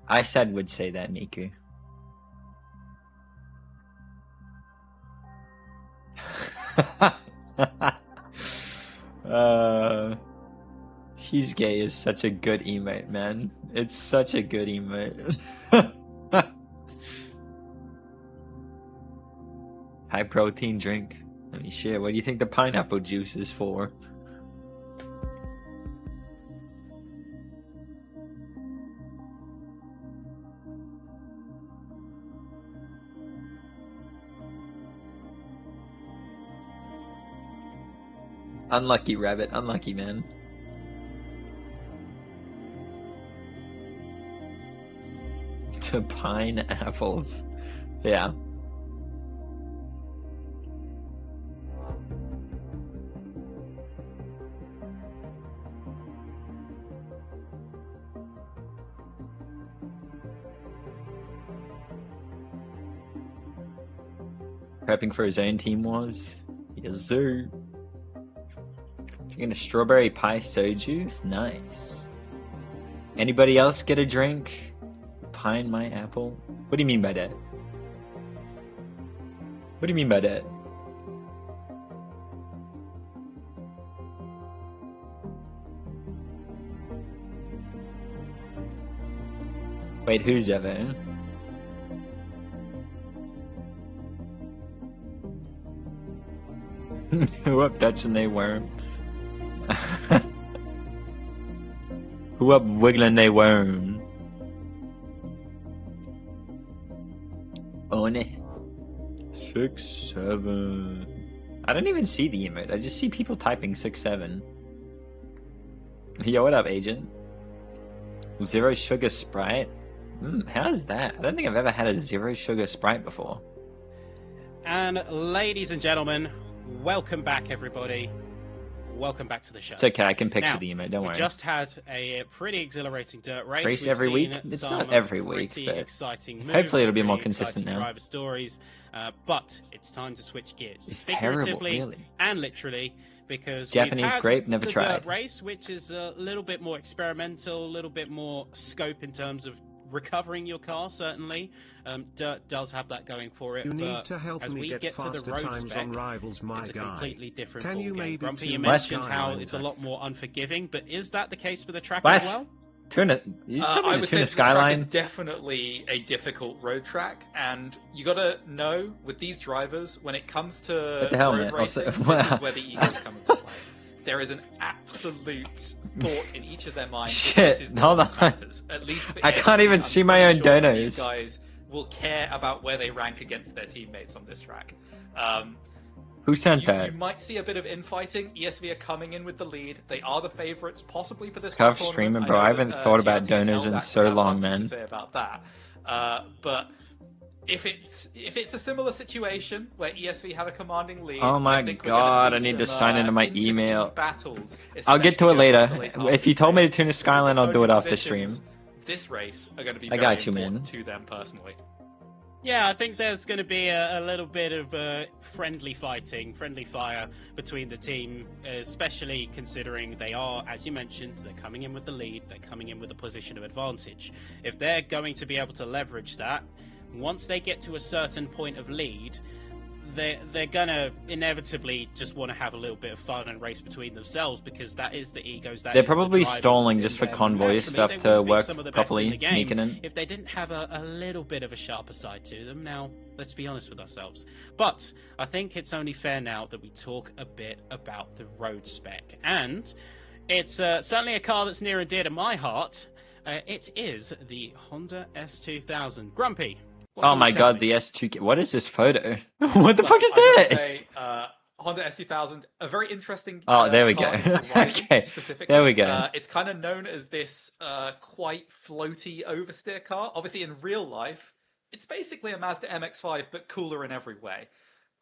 I said would say that, Miku. He's gay is such a good emote, man. It's such a good emote. High protein drink. I mean, shit, what do you think the pineapple juice is for? Unlucky, Rabbit. Unlucky, man. To pineapples. Yeah. Prepping for his own team was? Yes, sir. Drinking a strawberry pie soju? Nice. Anybody else get a drink? Pine my apple? What do you mean by that? What do you mean by that? Wait, who's ever? Who up Dutch and they worm? Who up wiggling they worm? On it. 6, 7. I don't even see the emote. I just see people typing 6, 7. Yo, what up, agent? Zero sugar Sprite? How's that? I don't think I've ever had a zero sugar Sprite before. And ladies and gentlemen, welcome back, everybody. Welcome back to the show. It's okay, I can picture the emote, don't worry. We just had a pretty exhilarating dirt race. Race every week? It's not every week, but exciting hopefully it'll be more consistent now. Driver stories, but it's time to switch gears. It's terrible, really. And literally, because Japanese we've had grape, never the tried. Dirt race, which is a little bit more experimental, a little bit more scope in terms of recovering your car, certainly. Dirt does have that going for it. You need but to help as me we get to the faster road times spec, on Rivals, my it's a guy. completely different Can you ballgame. maybe Grumpy, you tune mentioned Sky how Island it's a lot more unforgiving, but is that the case for the track What? as well? Tuna, you just told me I to would tune say a this track is Skyline? definitely a difficult road track, and you got to know with these drivers when it comes to What the hell, road man? racing, Also, this is where the egos come into play. There is an absolute thought in each of their minds. Shit, this is hold what on. matters. At least for I ESP, can't even I'm see my pretty own sure donos. These guys will care about where they rank against their teammates on this track. Who sent that? You might see a bit of infighting. ESV are coming in with the lead. They are the favourites, possibly for this Tough tournament. streaming, I bro. know I haven't that, thought about TRT and donors in LDAC so have long, something man. to say about that. But if it's a similar situation where ESV have a commanding lead, Oh my I think we're god, gonna I see need to some, sign into my inter-team email. battles, I'll get to it especially later. over the late half If of you this told me to race. tune a Skyline, I'll do it off the stream. Positions, this race are going to be I very got you, important man. to them personally. Yeah, I think there's going to be a little bit of friendly fire between the team, especially considering they are, as you mentioned, they're coming in with the lead, they're coming in with a position of advantage. If they're going to be able to leverage that, once they get to a certain point of lead, they're going to inevitably just want to have a little bit of fun and race between themselves, because that is the egos. They're probably stalling just for convoy stuff to work properly, making it. If they didn't have a little bit of a sharper side to them. Now, let's be honest with ourselves. But I think it's only fair now that we talk a bit about the road spec. And It's certainly a car that's near and dear to my heart. It is the Honda S2000. Grumpy. what Oh can you my tell god, me? the S2. What is this photo? What the Well, fuck is I gotta this? say, Honda S2000, a very interesting. Oh, there we car go. in Horizon Okay, specifically. there we go. It's kind of known as this quite floaty oversteer car. Obviously, in real life, it's basically a Mazda MX-5, but cooler in every way.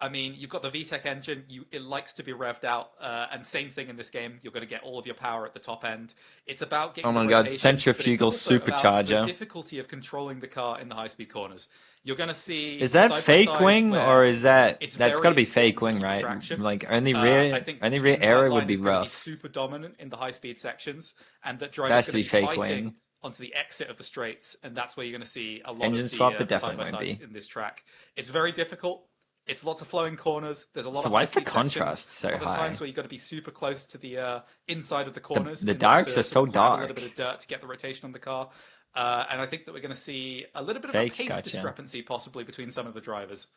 I mean, you've got the VTEC engine. It likes to be revved out, and same thing in this game. You're going to get all of your power at the top end. It's about getting Oh my the god, rotation, but it's centrifugal also about supercharger. the difficulty of controlling the car in the high-speed corners. You're going to see Is that fake side-by-sides wing where or is that it's that's very got to be important fake to wing, keep the right? traction. Like only I rear think only the rear inside aero would line be is going to be rough. super dominant in the high-speed sections, and that That drivers has are to be going to be fake fighting wing. onto the exit of the straights, and that's where you're going to see a lot Engine of swap, the there definitely won't side-by-sides be. in this track. It's very difficult. It's lots of flowing corners. There's a lot So of why is the high-speed sections. contrast so A lot of high? times where you've got to be super close to the inside of the corners. The in order darks to are so sort of grab a little dark. bit of dirt to get the rotation on the car. And I think that we're going to see a little bit of Fake, a pace gotcha. discrepancy possibly between some of the drivers.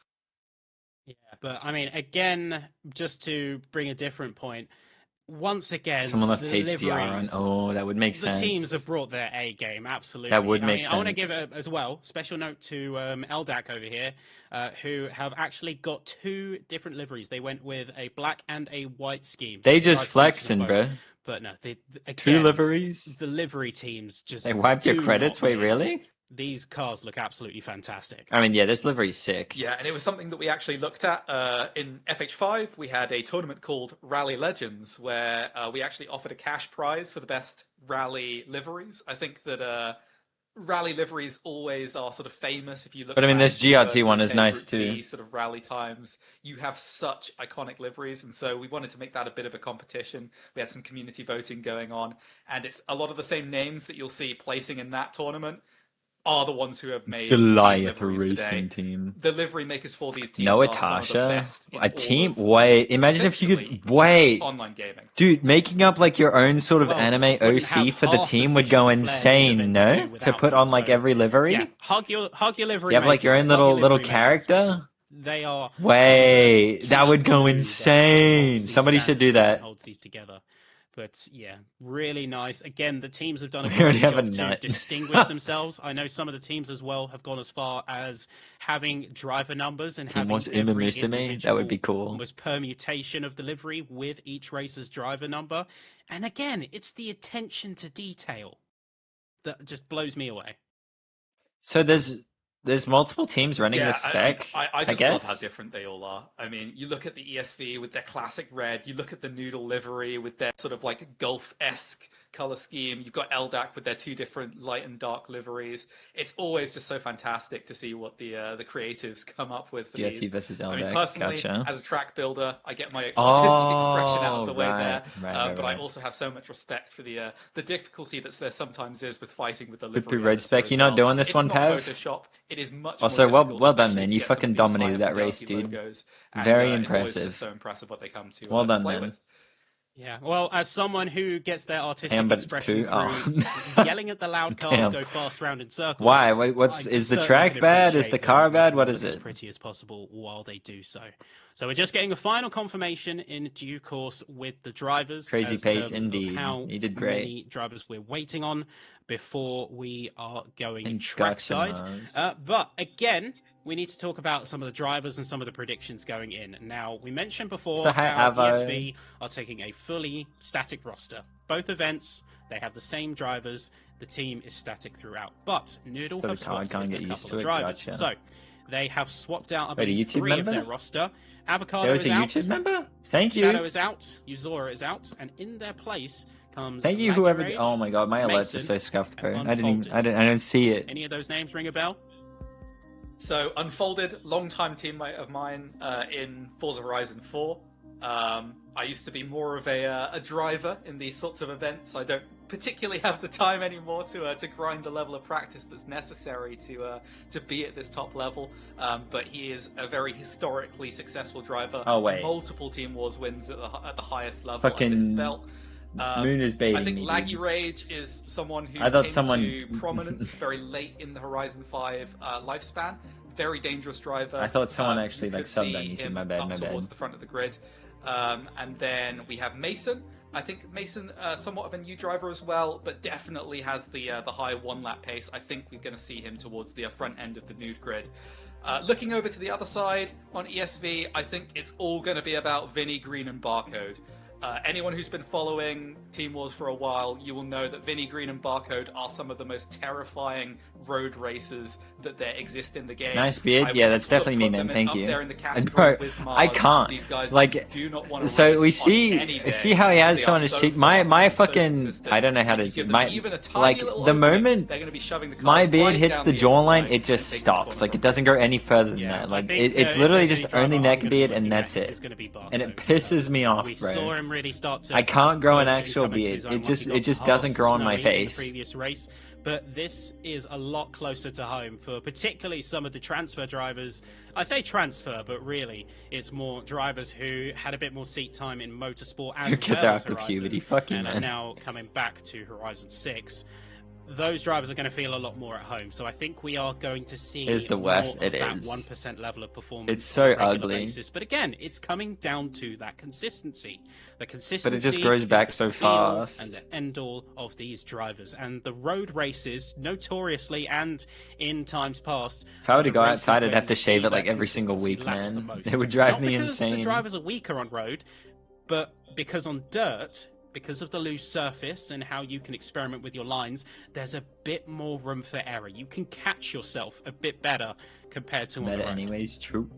Yeah, but I mean, again, just to bring a different point, once again, Someone left the HDR on. liveries, Oh, that would make the sense. teams have brought their A game, absolutely. That would I make mean, I want to give sense. as well special note to LDAC over here, who have actually got two different liveries. They went with a black and a white scheme. They So just nice flexing, mixture of bro. both. But no, again, Two liveries. the livery teams just They wiped your do credits. not Wait, miss. really? These cars look absolutely fantastic. I mean, yeah, this livery's sick. Yeah, and it was something that we actually looked at in FH5. We had a tournament called Rally Legends, where we actually offered a cash prize for the best rally liveries. I think that rally liveries always are sort of famous. If you look, But I mean, back this to, GRT one Group is A, nice Group B too. sort of rally times, you have such iconic liveries, and so we wanted to make that a bit of a competition. We had some community voting going on, and it's a lot of the same names that you'll see placing in that tournament are the ones who have made these Goliath liveries Racing today. Team. The livery makers for these teams Noah are some of the Tasha. best in A all team. of Wait, imagine if you essentially could. Wait. online gaming. Dude, making up like your own sort of Well, anime wouldn't OC have for the half team the would go visual flair these insane, events no? do To without put them, on like so, every livery? Yeah, hug your livery. You have like your makers, own hug your little livery character? makers, because they are. Wait, that would go glue that insane. holds these Somebody should do standards and that. Holds these together. But yeah, really nice. Again, the teams have done a We already great have a job to nut. distinguish themselves. I know some of the teams as well have gone as far as having driver numbers and Team having wants every Umamusume? That would be individual cool. almost permutation of the livery with each racer's driver number. And again, it's the attention to detail that just blows me away. So there's multiple teams running this spec. I just guess. love how different they all are. I mean, you look at the ESV with their classic red, you look at the Noodle livery with their sort of like Gulf-esque color scheme. You've got LDAC with their two different light and dark liveries. It's always just so fantastic to see what the creatives come up with for GRT these. versus I mean, LDAC. personally, Gotcha. as a track builder, I get my artistic expression out of the way right, there. right, But I right. also have so much respect for the difficulty that there sometimes is with fighting with the Good livery. pre-red editor spec. as You're not well. doing this It's one, not Pav? Photoshop. It is much Also, more well difficult, done, especially man. to You get some of fucking these dominated high that race, fidelity dude. logos. And, Very it's always impressive. just so impressive what they come to Well done, play man. with. Yeah, well, as someone who gets their artistic Damn, but it's expression poo. through Oh. yelling at the loud cars Damn. go fast round in circles. Why? Wait, what's I is the certainly track can bad? Is appreciate the them car bad? making What it is look it? as pretty as possible while they do so. So we're just getting a final confirmation in due course with the drivers. Crazy as pace, terms of indeed. How He did great. many drivers we're waiting on before we are going And trackside. gotcha, But again, we need to talk about some of the drivers and some of the predictions going in. Now, we mentioned before So, hi, how Avo. ESV are taking a fully static roster. Both events, they have the same drivers. The team is static throughout. But Noodle So have the car swapped can't in get a used couple to of it, drivers. gotcha. So they have swapped out, I Wait, a believe, YouTube 3 member? of their roster. Avocado There was is a out. YouTube member? Thank you. Shadow is out. Uzora is out. And in their place comes Thank you, Laggy whoever. Rage, Oh my god, my alerts are Mason, so scuffed, bro. and I didn't. Unfolded. I didn't see it. Any of those names ring a bell? So, Unfolded, long-time teammate of mine in Forza Horizon 4. I used to be more of a driver in these sorts of events. I don't particularly have the time anymore to grind the level of practice that's necessary to be at this top level. But he is a very historically successful driver. Oh, wait. Multiple Team Wars wins at the highest level Fucking under his belt. Moon is baiting I think me, Laggy dude. Rage is someone who I thought came someone- to prominence very late in the Horizon 5 lifespan. Very dangerous driver. I thought someone You actually, like, could subbed see on YouTube. him My bad, up my bad. towards the front of the grid. And then we have Mason. I think Mason, somewhat of a new driver as well, but definitely has the high 1 lap pace. I think we're going to see him towards the front end of the nude grid. Looking over to the other side on ESV, I think it's all going to be about Vinny, Green, and Barcode. Anyone who's been following Team Wars for a while, you will know that Vinny, Green, and Barcode are some of the most terrifying road racers that there exist in the game. Nice beard. Yeah, that's definitely me, man. Thank you. Bro, I can't. These guys like, do not want to so we see how he has someone to cheat. My fucking, I don't know how to do my, like, the moment my beard hits the jawline, it just stops. Like, it doesn't go any further than that. Like, it's literally just only neck beard and that's it. And it pisses me off, bro. Really start to I can't grow an actual beard. It just doesn't grow on my face. Previous race, but this is a lot closer to home for particularly some of the transfer drivers. I say transfer, but really it's more drivers who had a bit more seat time in motorsport and Get there after puberty. Fuck you, and man. are now coming back to Horizon 6. Those drivers are going to feel a lot more at home, so I think we are going to see It's the worst. more of It that is. 1% level of performance. It's so on a regular ugly. basis. But again, it's coming down to that consistency. The consistency. But it just grows back is so the feel fast. And the end all of these drivers and the road races, notoriously and in times past. If I were to the go races outside, I'd where have you to shave see it like that every single consistency week, lapse the man. most. It would drive Not me because insane. the drivers are weaker on road, but because on dirt, because of the loose surface and how you can experiment with your lines, there's a bit more room for error. You can catch yourself a bit better compared to on the Better road. anyways, true.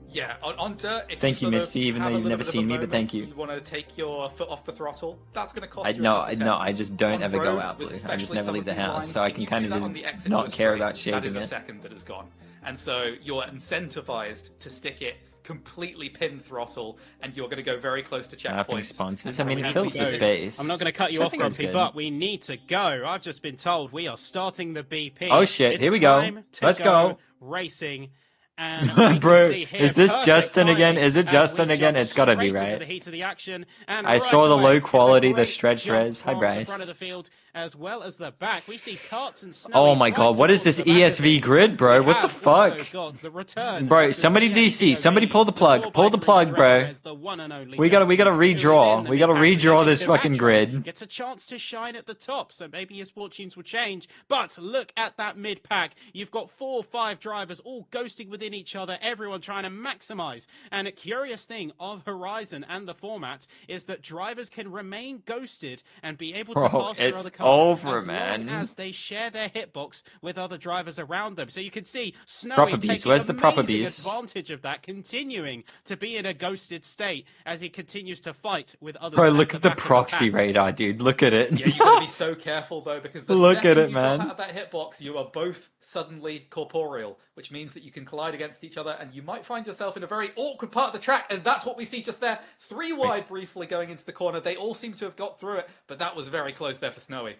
Yeah, on dirt. If Thank you, sort of Misty, even have though a you've little never bit of a seen me, but moment, thank you. You want to take your foot off the throttle. That's going to cost you. No, a couple I just don't tenths. ever On go road, out with blue. I just especially never some leave of the these house, lines, so I if can you kind do of that on the just exit not to a care straight, about that shaving is a it. second that is gone, and so you're incentivized to stick it completely pin throttle, and you're going to go very close to Mapping checkpoints. sponsors. and I mean, it probably fills the lose. space. I'm not going to cut you Which I off, think is Grumpy, good. but we need to go. I've just been told we are starting the BP. Oh, shit. It's Here we go. time to Let's go. Racing. And we can Bro, see here is this perfect Justin again? timing Is it as Justin we again? jump It's gotta be, straight into right? the heat of the action, and I right saw the away, low it's a quality, the great stretch jump res. Hi, from the Bryce. front of the field as well as the back. We see Karts and Snowy Oh my right god, what is towards this the back of ESV it. grid, bro? We What the have also fuck? got the return Bro, of the somebody DC, somebody pull the plug, followed pull by the Chris plug, bro. Stretch, the one and only We gotta Justin, who is redraw. in the We gotta mid-pack redraw with this a fucking Matron. grid. Gets a chance to shine at the top, so maybe his fortunes will change. But look at that mid-pack. You've got 4 or 5 drivers all ghosting within each other, everyone trying to maximize. And a curious thing of Horizon and the format is that drivers can remain ghosted and be able to Bro, pass through it's other cars over, as man. long as they share their hitbox with other drivers around them. So you can see Snowy Proper beast. taking Where's the proper amazing beast? advantage of that, continuing to be in a ghosted state as he continues to fight with others. Bro, look at the back of proxy pack. radar, dude. Look at it. Yeah, you got to be so careful though, because the Look at second it, you man. drop out of that hitbox, you are both suddenly corporeal, which means that you can collide against each other, and you might find yourself in a very awkward part of the track. And that's what we see just there. 3 wide, briefly going into the corner. They all seem to have got through it, but that was very close there for Snowy.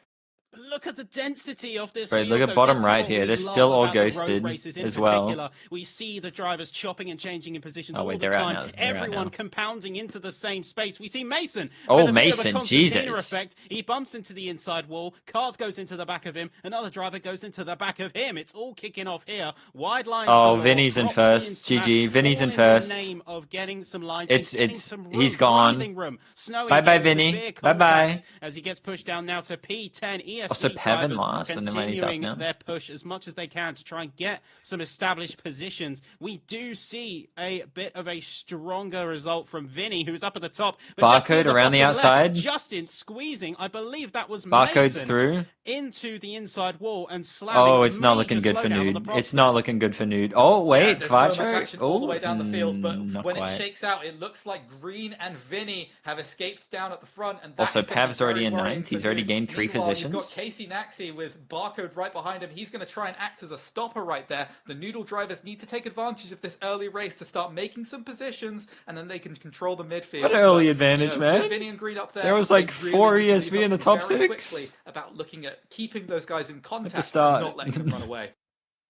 Look at the density of this. Bro, field, look at though. bottom This is right what here. we They're love still all about the road ghosted races in as well. particular. We see the drivers chopping and changing in positions Oh, wait, all the they're out time. now. They're out Everyone now. compounding into the same space. We see Mason. Oh, with a bit of a Mason, concertina Jesus. Effect. He bumps into the inside wall. Cars goes into the back of him. Another driver goes into the back of him. It's all kicking off here. Wide lines. Oh, galore, Vinny's in props being first. smashed, GG. Vinny's all in the first. name of getting some lines. It's- and getting it's- some he's room, gone. breathing room. Snowy Bye-bye, gets Vinny. severe Bye-bye. contact as he gets pushed down now to P10 ESV. Also, Pevin drivers lost, and then when he's up continuing now. their push as much as they can to try and get some established positions. We do see a bit of a stronger result from Vinny, who's up at the top. But Justin Barcode at the around the bottom left, outside. Justin squeezing, I believe that was Barcode's Mason, through. into the inside wall and slamming. Oh, a it's not major looking good for slowdown on the Nude. prospect. It's not looking good for Nude. Oh, Yeah, wait, there's so much Quattro? action all the way down the field, but not when quite. it shakes out, it looks like Green and Vinny have escaped down at the front. And Also, that's something Pav's already very in worrying ninth. for He's already Nude. gained 3 Meanwhile, positions. You've got Casey Naxi with Barcode right behind him. He's going to try and act as a stopper right there. The Noodle drivers need to take advantage of this early race to start making some positions, and then they can control the midfield. What an early But, advantage, man. With Vinny and Green up there, There was they like really 4 need to do ESV in the something top very 6. quickly about looking at keeping those guys in contact start. and not letting them run away.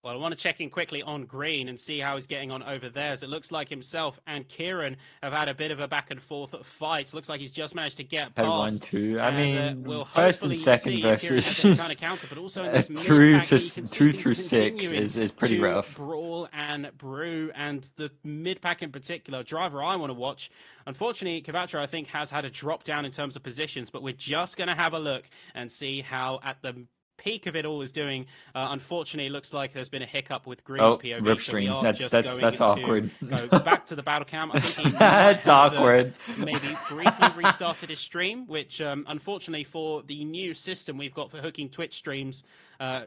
Well, I want to check in quickly on Green and see how he's getting on over there. As it looks like himself and Kieran have had a bit of a back and forth fight. Looks like he's just managed to get Had past. 1-2. I mean, we'll first and hopefully second see if Kieran has versus any kind of counter, but also in this through mid-pack, to you can see 2 things through 6 continuing is pretty to rough. brawl and brew, and the mid-pack in particular, driver I want to watch. Unfortunately, Cavatra, I think, has had a drop down in terms of positions, but we're just going to have a look and see how at the peak of it all is doing. Unfortunately, it looks like there's been a hiccup with Green's POV. Ripstream. So That's awkward. Go back to the battle cam. I think he That's awkward. Maybe briefly restarted his stream, which unfortunately for the new system we've got for hooking Twitch streams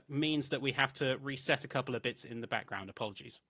means that we have to reset a couple of bits in the background. Apologies.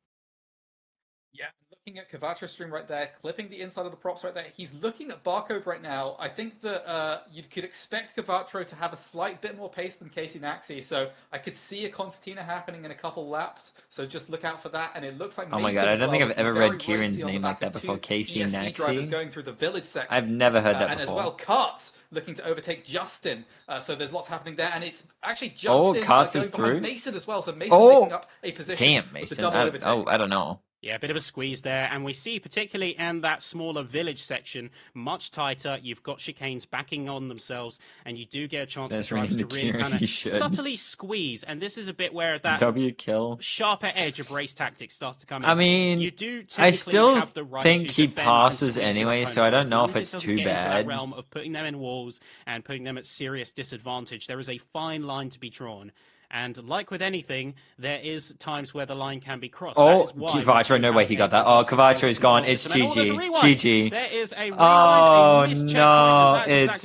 Yeah, looking at Cavatra's stream right there, clipping the inside of the props right there. He's looking at Barcode right now. I think that you could expect Cavatro to have a slight bit more pace than Casey Naxi, so I could see a concertina happening in a couple laps, so just look out for that. And it looks like Oh my god, I don't think I've ever read Kieran's name like that before. Casey Naxi. Going through the village section. I've never heard that and before. And as well, Karts looking to overtake Justin. So there's lots happening there, and it's actually Justin Karts going is behind through? Mason as well. So Mason making up a position. Damn, Mason. I don't know. Yeah, a bit of a squeeze there, and we see particularly in that smaller village section, much tighter. You've got chicanes backing on themselves, and you do get a chance for drivers to really kind of subtly squeeze. And this is a bit where that W kill sharper edge of race tactics starts to come in. I mean, you do I still have the right think to he defend passes and anyway, your so I don't opponents, know as if long it's as it too doesn't get into that bad. realm of putting them in walls and putting them at serious disadvantage. There is a fine line to be drawn. And like with anything, there is times where the line can be crossed. Oh, Cavacho, no way he got that. Oh, Cavacho is gone. It's GG. GG. There is a rewind, oh no, it's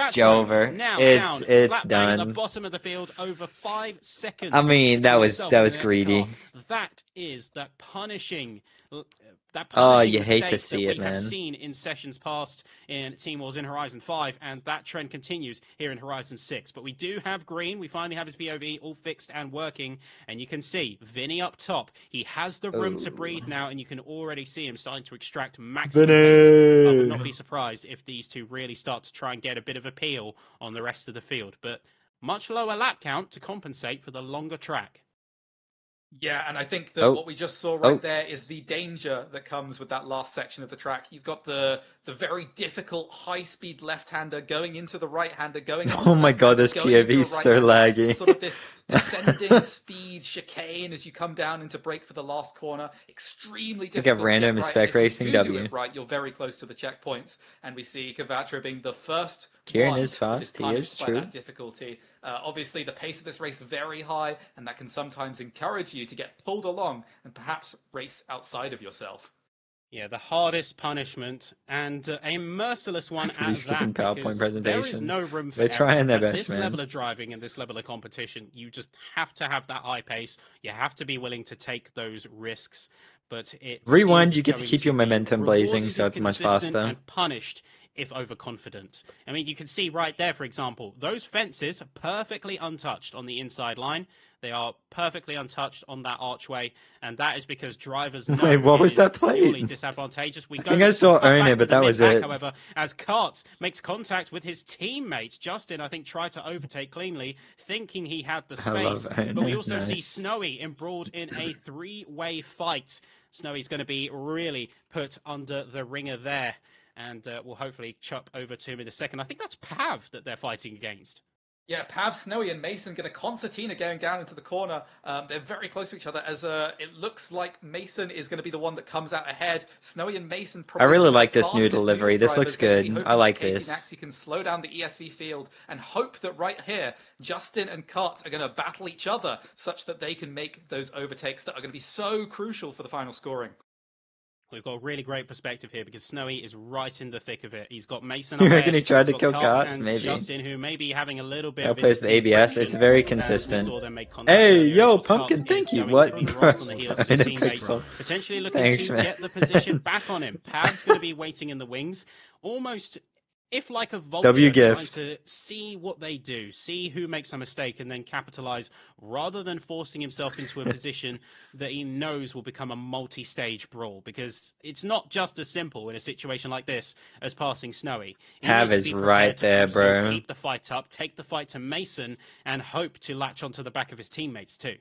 Jover. It's done. At the bottom of the field over 5 seconds. I mean, that was greedy. That is that punishing. Oh, you hate to see it, man. We have seen in sessions past in Team Wars in Horizon 5, and that trend continues here in Horizon 6. But we do have Green. We finally have his POV all fixed and working, and you can see Vinny up top. He has the room to breathe now, and you can already see him starting to extract maximum pace. I would not be surprised if these two really start to try and get a bit of appeal on the rest of the field. But much lower lap count to compensate for the longer track. Yeah, and I think that what we just saw right there is the danger that comes with that last section of the track. You've got the very difficult high-speed left-hander going into the right-hander, going. Oh my god, this POV is so laggy. Sort of this descending speed chicane as you come down into brake for the last corner. Extremely difficult. You get random in spec racing W. Right, you're very close to the checkpoints, and we see Cavatra being the first. Kieran is fast. He is true. That difficulty. Obviously, the pace of this race is very high, and that can sometimes encourage you to get pulled along and perhaps race outside of yourself. Yeah, the hardest punishment, and a merciless one at that. PowerPoint presentation. There is no room for They're trying their best, this man. level of driving and this level of competition, you just have to have that high pace. You have to be willing to take those risks. But it Rewind, you get to keep your momentum blazing, so it's much faster. And punished if overconfident. I mean, you can see right there, for example, those fences are perfectly untouched on the inside line. They are perfectly untouched on that archway, and that is because drivers know Wait, what was that playing? played? Disadvantageous. I think I saw Own it, but that was it. However, as Karts makes contact with his teammate, Justin, I think, tried to overtake cleanly, thinking he had the space. But we also see Snowy embroiled in a three-way fight. Snowy's going to be really put under the ringer there, and we'll hopefully chop over to him in a second. I think that's Pav that they're fighting against. Yeah, Pav, Snowy, and Mason get a concertina going down into the corner. They're very close to each other as it looks like Mason is going to be the one that comes out ahead. Snowy and Mason probably I really like this new delivery. This looks good. I like this. Naxi can slow down the ESV field and hope that right here, Justin and Karts are going to battle each other such that they can make those overtakes that are going to be so crucial for the final scoring. We've got a really great perspective here because Snowy is right in the thick of it. He's got Mason. You reckon he tried to kill Karts? Maybe. Justin, who may be having a little bit. I'll place the ABS. It's very consistent. Hey, yo, Pumpkin, thank you. What? Potentially looking to get the position back on him. Pav's going to be waiting in the wings, almost. If like a vulture, trying to see what they do, see who makes a mistake, and then capitalize, rather than forcing himself into a position that he knows will become a multi-stage brawl, because it's not just as simple in a situation like this as passing Snowy. Pav is right there, bro. Keep the fight up, take the fight to Mason, and hope to latch onto the back of his teammates too.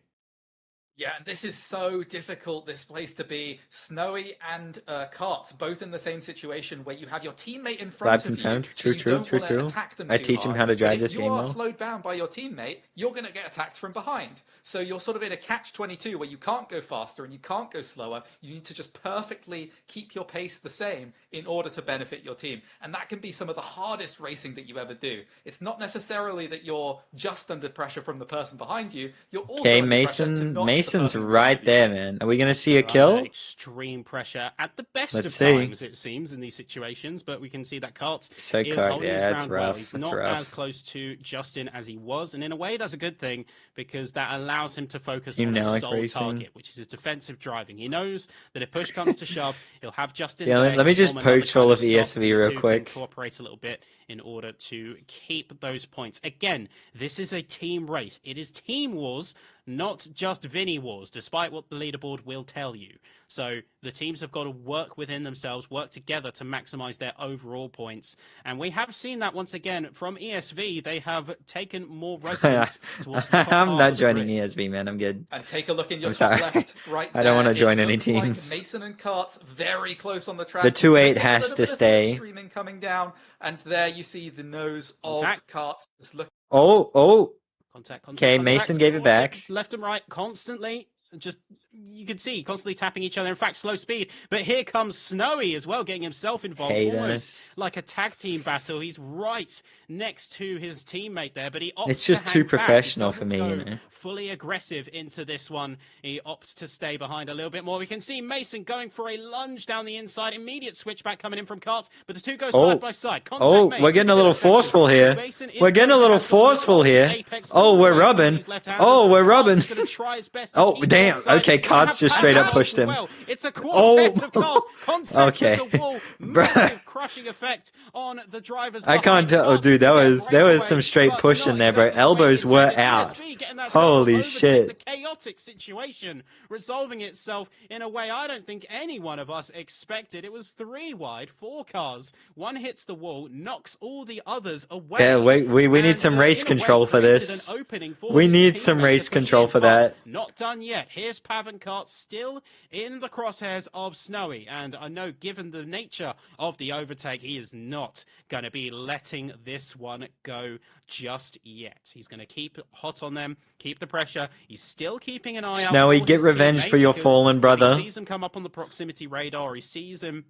Yeah, and this is so difficult, this place to be. Snowy and Karts, both in the same situation where you have your teammate in front Lab of you, confirmed. so True, you true, don't true, want to true. attack them I too teach him hard. how to But drive if this you game are well. slowed down by your teammate, you're going to get attacked from behind. So you're sort of in a catch-22 where you can't go faster and you can't go slower. You need to just perfectly keep your pace the same in order to benefit your team. And that can be some of the hardest racing that you ever do. It's not necessarily that you're just under pressure from the person behind you. You're also Okay, under pressure to Mason. not hit the Mason's person in front right of you. there, man. Are we gonna see a Under kill? extreme pressure at the best Let's of see. times, it seems, in these situations. But we can see that Karts So is Cart, holding his yeah, it's ground well. rough. He's It's not rough. as close to Justin as he was, and in a way, that's a good thing because that allows him to focus Team on now his like sole racing. target, which is his defensive driving. He knows that if push comes to shove, he'll have Justin Yeah, there. let me He'll just form another poach kind all of stop, ESV and the real two can quick. cooperate a little bit in order to keep those points. Again, this is a team race. It is team wars, not just Vinny wars, despite what the leaderboard will tell you. So the teams have got to work within themselves, work together to maximize their overall points. And we have seen that once again from ESV. They have taken more residents towards the top I'm half not of the joining grid. ESV, man. I'm good. And take a look in your I'm top sorry. left, right there. I don't want to join It any looks like teams. Mason and Karts very close on the track. The 2-8 A has little to bit of stay. slipstreaming coming down, and there you see the nose of Contact. Karts just looking. Oh. Contact, Okay, Mason gave it back. Left and right constantly. Just, you can see, constantly tapping each other. In fact, slow speed. But here comes Snowy as well, getting himself involved. Hate Almost us. like a tag team battle. He's right next to his teammate there, but he opts It's just to too hang back. He professional for doesn't me, go you know. fully aggressive into this one. He opts to stay behind a little bit more. We can see Mason going for a lunge down the inside. Immediate switchback coming in from Karts, but the two go side by side. Contact made. We're getting a little Still forceful here. Mason is We're getting a going to little have to look forceful on the here. apex Oh, all we're the way from rubbing. these left-handers. Oh, we're Karts rubbing. is going to try his best to Oh, keep damn. it outside. Okay, We have Karts just straight up Pav pushed as him. well. It's a quartet of cars. Contact Okay. with the wall. Bruh. Massive crushing effect on the drivers. I can't tell. Oh, Karts dude, that with their was there was some breakaway, straight but push not in there, bro. exactly the way Elbows were intended. out. ESV getting that Holy double overtake, shit. The chaotic situation resolving itself in a way I don't think any one of us expected. It was 3 wide, 4 cars. One hits the wall, knocks all the others away. Yeah, we need And, some race in a way, control for created this. an opening for We his need some teammate race to push control in, for but that. Not done yet. Here's Pav and Karts still in the crosshairs of Snowy, and I know given the nature of the overtake, he is not going to be letting this one go just yet. He's going to keep hot on them, keep the pressure. He's still keeping an eye out. Snowy, for get his revenge teammate for your because fallen if brother. He sees him come up on the proximity radar. He sees him.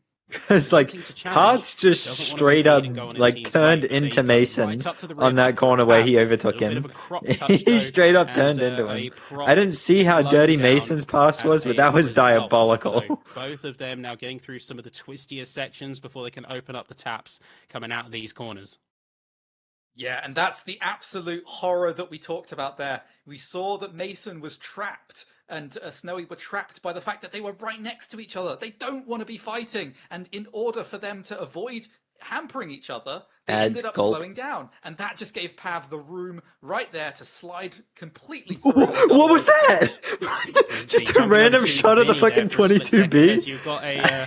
It's like wanting to challenge, Hearts just doesn't wanna straight be up leading, go on his like team's turned right, but they into go Mason right up to the on rim that corner where he Pav. overtook Little bit him. of a crop touch, He though, straight up and, turned into a him. prop I didn't see how slowed dirty down Mason's pass as was, but a that was result. diabolical. So both of them now getting through some of the twistier sections before they can open up the taps coming out of these corners. Yeah, and that's the absolute horror that we talked about there. We saw that Mason was trapped and Snowy were trapped by the fact that they were right next to each other. They don't want to be fighting. And in order for them to avoid hampering each other, they ended up slowing down. And that just gave Pav the room right there to slide completely through. What was that? Just a random shot of the fucking 22B? You've got a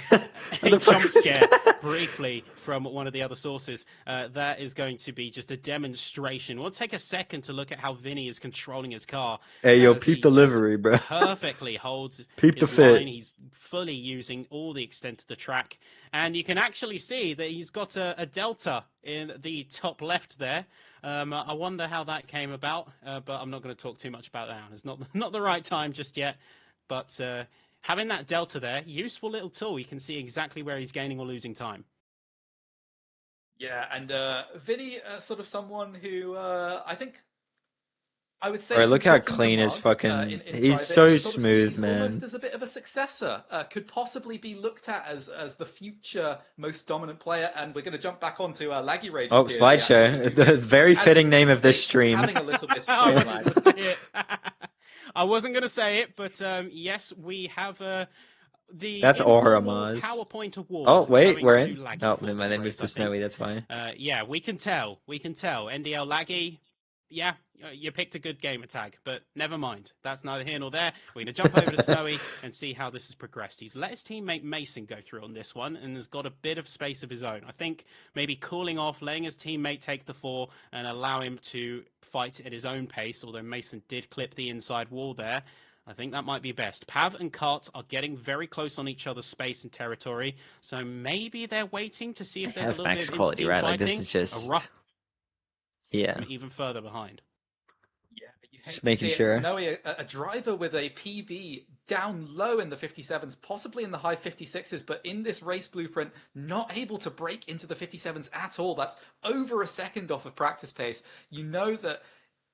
jump scare briefly from one of the other sources. That is going to be just a demonstration. We'll take a second to look at how Vinny is controlling his car. Hey, yo, peep delivery, bro. Perfectly holds peep the his fit. line. He's fully using all the extent of the track. And you can actually see that he's got a delta in the top left there. I wonder how that came about, but I'm not going to talk too much about that. It's not the right time just yet. But having that delta there, useful little tool. You can see exactly where he's gaining or losing time. Yeah, and Vinny, sort of someone who I think I would say. Alright, look how clean his fucking. He's so smooth, man. Almost as a bit of a successor, could possibly be looked at as the future most dominant player. And we're going to jump back onto Laggy Rage. Oh, slideshow. The very fitting name of this stream. Having a little bit of I wasn't going to say it, but yes, we have that's Auramaz. PowerPoint award. Oh wait, we're in. Laggy Oh, for never mind. They this moved to race, I think. Snowy. That's fine. Yeah, we can tell. NDL Laggy. Yeah, you picked a good gamer tag, but never mind. That's neither here nor there. We're going to jump over to Snowy and see how this has progressed. He's let his teammate Mason go through on this one and has got a bit of space of his own. I think maybe cooling off, letting his teammate take the 4 and allow him to fight at his own pace, although Mason did clip the inside wall there. I think that might be best. Pav and Karts are getting very close on each other's space and territory, so maybe they're waiting to see if there's a have little max bit of quality, inter-team right? Like, this fighting. is just- A rough Yeah. even further behind. Yeah, but you hate Just to making see sure. it. Snowy, a driver with a PB down low in the 57s, possibly in the high 56s, but in this race blueprint, not able to break into the 57s at all. That's over a second off of practice pace. You know that,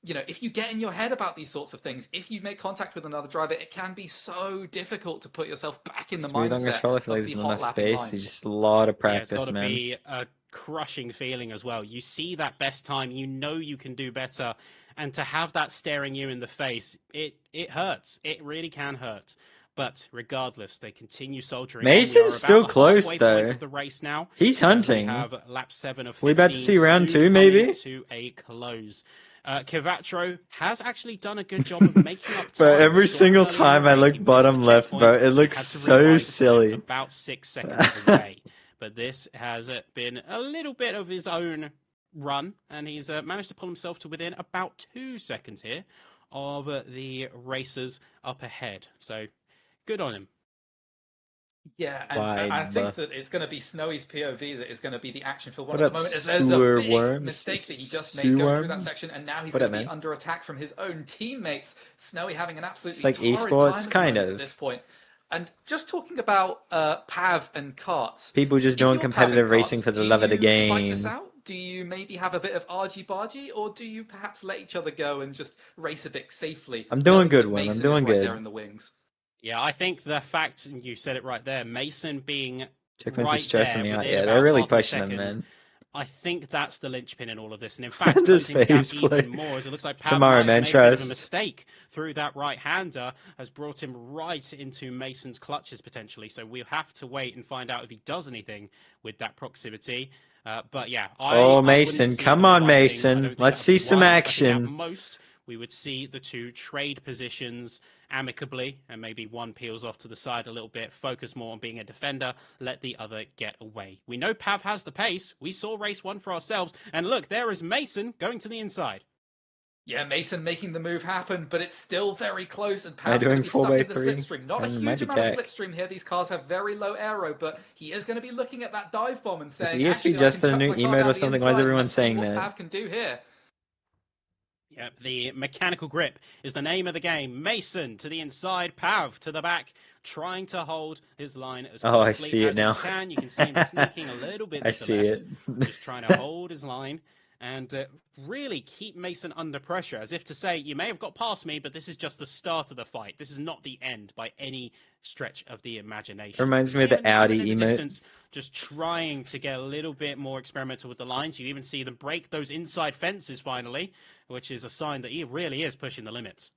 you know, if you get in your head about these sorts of things, if you make contact with another driver, it can be so difficult to put yourself back in the Smooth on mindset control. I feel like of there's the not hot enough lapping space. lines. It's just a lot of It's practice, got to man. be a crushing feeling as well. You see that best time, you know you can do better, and to have that staring you in the face, it hurts. It really can hurt. But regardless, they continue soldiering. on. We Mason's are about still the close, halfway point though. of the race now. He's We hunting. have lap 7 of 15. We about to see round soon 2, maybe? coming to a close. Kivatro has actually done a good job of making up time. Bro, We every saw single earlier in the time I race, look he missed bottom the left, bro, checkpoint. it He looks had to so rewind to silly. about 6 seconds away. But this has been a little bit of his own run, and he's managed to pull himself to within about 2 seconds here of the racers up ahead. So good on him. Yeah, and Wide I think buff. that it's going to be Snowy's POV that is going to be the action for one What at up, the moment. As there's a sewer big worms? mistake that he just Sewer made going through that worm? section, and now he's What going up, to be man? under attack from his own teammates. Snowy having an absolutely like torrid esports, time at the kind moment of. at this point. And just talking about Pav and Karts. People just if doing you're Pav and competitive Karts, racing for the do love of the you fight this game. out? Do you maybe have a bit of argy-bargy, or do you perhaps let each other go and just race a bit safely? I'm doing knowing good that one. I'm Mason doing is right good. there in the wings. Yeah, I think the fact, and you said it right there, Mason being Checkpoints right are stressing there me out. within Yeah, about they're really half a pushing him, second, man. I think that's the linchpin in all of this. And in fact, This closing the gap phase play. even more, as it looks like Pav Tomorrow, might man, have made a bit of a trust. mistake through that right-hander, has brought him right into Mason's clutches, potentially. So we'll have to wait and find out if he does anything with that proximity. But yeah, Oh, I Mason, wouldn't see come them on, fighting. I Mason. don't think Let's that would see be some wise. I think action. at most, we would see the two trade positions amicably, and maybe one peels off to the side a little bit, focus more on being a defender, let the other get away. We know Pav has the pace. We saw race 1 for ourselves, and look, there is Mason going to the inside. Yeah, Mason making the move happen, but it's still very close, and Am I Pav's going doing to be stuck in the 4x3? slipstream. Not a And it huge might be amount of tech. slipstream here. These cars have very low aero, but he is going to be looking at that dive bomb and Is saying, ESP actually, just I a can new chuck my car emote down or the something? Why is inside. everyone Let's see saying what that? Pav can do here. Yep, the mechanical grip is the name of the game. Mason to the inside, Pav to the back, trying to hold his line as Oh, I closely see it as now. he can. You can see him sneaking a little bit to I the see left, it. just trying to hold his line and really keep Mason under pressure, as if to say, you may have got past me, but this is just the start of the fight. This is not the end by any stretch of the imagination. Reminds You me of see the him in Audi in the emote. distance, just trying to get a little bit more experimental with the lines. You even see them break those inside fences finally, which is a sign that he really is pushing the limits.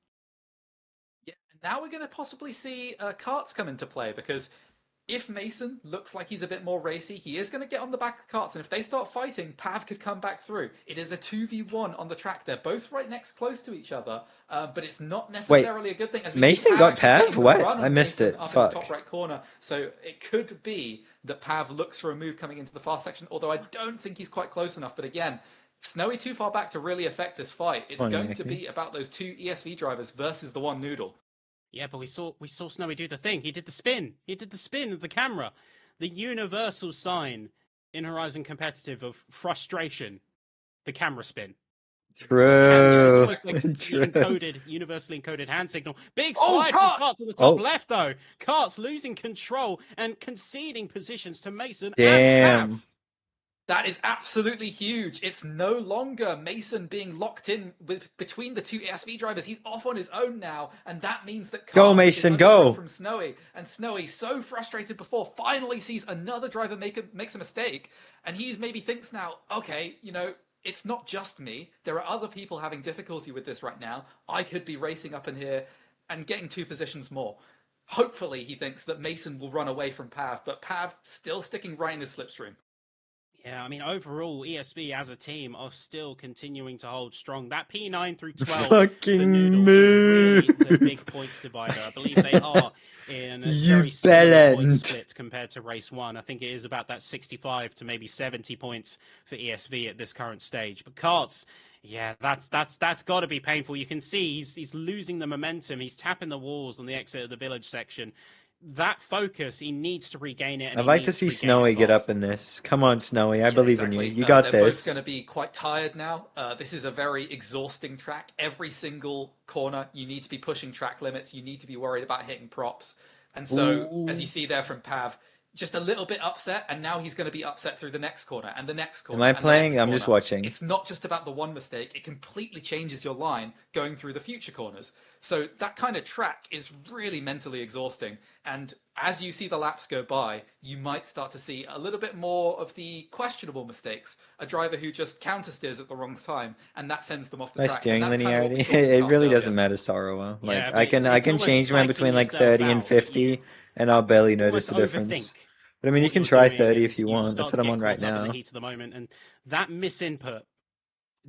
Yeah, and now we're going to possibly see Karts come into play, because if Mason looks like he's a bit more racy, he is going to get on the back of Karts, and if they start fighting, Pav could come back through. It is a 2v1 on the track. They're both right next close to each other, but it's not necessarily a good thing. As we Mason see got actually Pav? getting the What? run on I missed Mason it. up Fuck. in the top right corner. So it could be that Pav looks for a move coming into the fast section, although I don't think he's quite close enough. But again, Snowy too far back to really affect this fight. It's Come on, going to Nicky. be about those two ESV drivers versus the one Noodle. Yeah, but we saw Snowy do the thing. He did the spin. He did the spin of the camera. The universal sign in Horizon Competitive of frustration. The camera spin. True. It's almost like the True. universally encoded hand signal. Big Oh, slide from Kart! Karts to the top Oh. left, though. Karts losing control and conceding positions to Mason and Damn. Pav. That is absolutely huge. It's no longer Mason being locked in between the two ESV drivers. He's off on his own now, and that means that Go, Karts Mason, is under go. grip from Snowy. And Snowy, so frustrated before, finally sees another driver makes a mistake, and he maybe thinks now, okay, it's not just me. There are other people having difficulty with this right now. I could be racing up in here and getting 2 positions more. Hopefully, he thinks that Mason will run away from Pav, but Pav still sticking right in his slipstream. Yeah, I mean, overall, ESV as a team are still continuing to hold strong. That P9 through 12, the Fucking Noodle, is really the move. big points divider. I believe they are in You very similar point bellend. splits compared to race 1. I think it is about that 65 to maybe 70 points for ESV at this current stage. But Karts Yeah, that's got to be painful. You can see he's losing the momentum. He's tapping the walls on the exit of the village section. That focus, he needs to regain it. And I'd he like to needs see regain it Snowy get fast. up in this. Come on, Snowy. I Yeah, believe in you. exactly. You got They're both going this. to be quite tired now. This is a very exhausting track. Every single corner, you need to be pushing track limits. You need to be worried about hitting props. And so, as you see there from Pav, just a little bit upset, and now he's going to be upset through the next corner and the next corner. Am I and the playing? next I'm just corner. watching. It's not just about the one mistake. It completely changes your line going through the future corners. So that kind of track is really mentally exhausting. And as you see the laps go by, you might start to see a little bit more of the questionable mistakes. A driver who just counter steers at the wrong time, and that sends them off the My track. steering And that's kind of what we linearity. saw with It Cars really earlier. doesn't matter, Sorrow. Like Yeah, but I it's can almost change around psyching between like yourself 30 and out, but 50, and I'll barely notice almost the difference. overthink But I mean, you what can you're try doing, 30 and if you you want. start That's to what I'm get on right caught up in now. the heat of the moment, and that misinput,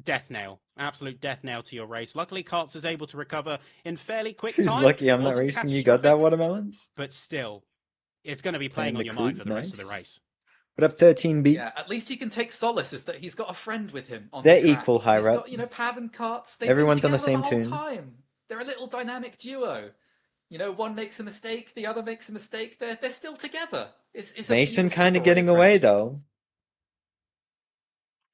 death nail, absolute death nail to your race. Luckily, Karts is able to recover in fairly quick Who's time. lucky I'm not Wasn't racing? You got that catastrophic, watermelons? but still, it's going to be Playing playing on the your crew? mind for the rest of the Nice. race. What up, 13B? Yeah, at least you can take solace is that he's got a friend with him on They're the track. equal high He's rep. got, you know, Pav and Karts. They've Everyone's been on the together same the tune. whole time. They're a little dynamic duo. You know, one makes a mistake, the other makes a mistake. They're still together. It's a Mason beautiful kind of story getting of away friendship. though.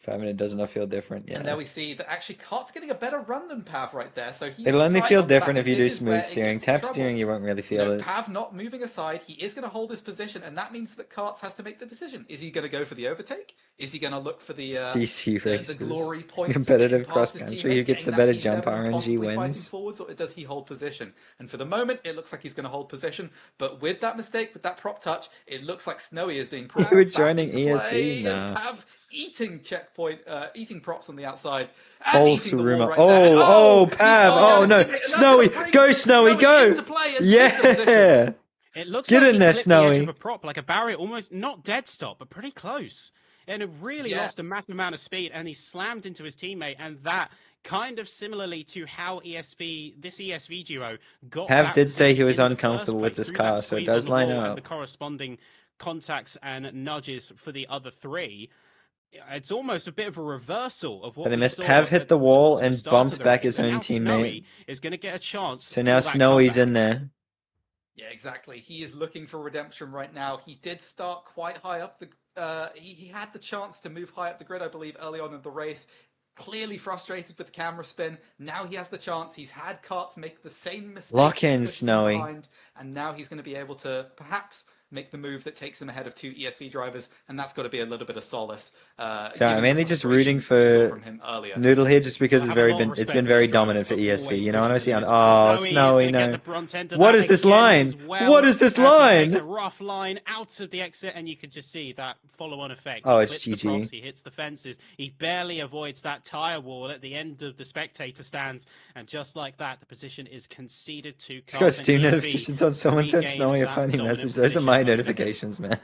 5 minute does not feel different. Yeah. And there we see that actually Kart's getting a better run than Pav right there. So he's It'll only right feel on the back, different if and you do this is where smooth it steering. gets in Tap trouble. steering, you won't really You feel know, it. Pav not moving aside, he is going to hold his position, and that means that Karts has to make the decision. Is he going to go for the overtake? Is he going to look for the PC races. glory points, Competitive getting past his cross-country, who teammate, gets the getting that better P7 jump and RNG constantly fighting wins. forwards, or does he hold position? And for the moment, it looks like he's going to hold position. But with that mistake, with that prop touch, it looks like Snowy is being brought You were back joining into ESV? play as Nah. Pav eating checkpoint, eating props on the outside. Oh, Eating the wall Suruma. right there. And, Oh, he's Pav. slowing down Oh, his no. teammate, and that's Snowy. gonna bring Go, Snowy, go. into play and take the position. Yeah. It looks Get like in he there, clipped the edge Snowy. of a prop, like a barrier, almost not dead stop, but pretty close. And it really Yeah. lost a massive amount of speed, and he slammed into his teammate, and that kind of similarly to how this ESV duo got. Pav that did say he position was in the uncomfortable first with place this through that car, so it squeeze on does the line wall up. and the corresponding contacts and nudges for the other three. It's almost a bit of a reversal of what But I we missed. saw Pav hit at- the wall towards the and start bumped of the back race. his And own now teammate. Snowy is going to get a chance. So for now that Snowy's comeback. in there. Yeah, exactly. He is looking for redemption right now. He did start quite high up the. He had the chance to move high up the grid, I believe, early on in the race. Clearly frustrated with the camera spin. Now he has the chance. He's had Karts make the same mistake. Lock in, push him Snowy. behind, and now he's going to be able to perhaps make the move that takes him ahead of two ESV drivers, and that's got to be a little bit of solace. So I'm given the mainly just frustration rooting that we saw for from him earlier. Noodle here, just because I it's have a very lot of been it's respect been for very the drivers, dominant for but ESV. always You know, and I pushing see on the limits. Snowy, Snowy is gonna get no. the brunt end of What that is this again line? as well, What is this as he takes a line? rough line out of the exit, and you could just see that follow-on effect. Oh, He it's clips the GG. props, he hits the fences. He barely avoids that tire wall at the end of the spectator stands, and just like that, the position is conceded to. Just got Karts and two ESV notifications on someone sent regain Snowy a that funny dominant message. Those are position. my notifications, man.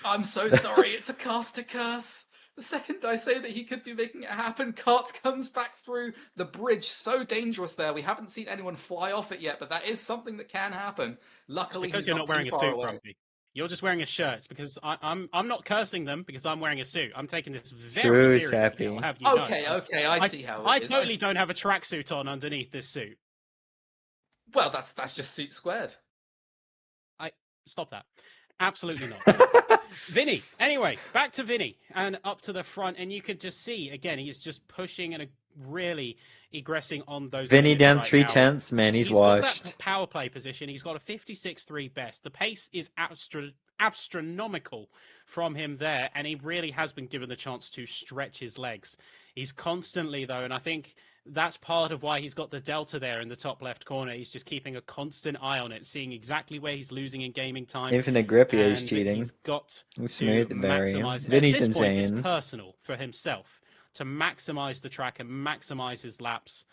I'm so sorry. It's a caster curse. The second I say that he could be making it happen, Karts comes back through the bridge. So dangerous there. We haven't seen anyone fly off it yet, but that is something that can happen. Luckily, Because he's you're not wearing too a far suit, away. Grumpy. You're just wearing a shirt. It's because I'm not cursing them because I'm wearing a suit. I'm taking this very True, seriously. Sappy. I'll have you know. Okay, I see how it I is. totally don't have a tracksuit on underneath this suit. Well, that's just suit squared. Stop that. Absolutely not. Vinny. Anyway, back to Vinny and up to the front, and you could just see again he is just pushing and really egressing on those. Vinny limits down right 3/10, man. He's got washed. that power play position. He's got a 56.3 best. The pace is astronomical from him there, and he really has been given the chance to stretch his legs. He's constantly though, and I think that's part of why he's got the delta there in the top left corner. He's just keeping a constant eye on it, seeing exactly where he's losing in gaming time. Infinite grip, yeah, he's and cheating. He's got It's to smooth and very. maximize. Vinny's At this point, insane. it's personal for himself to maximize the track and maximize his laps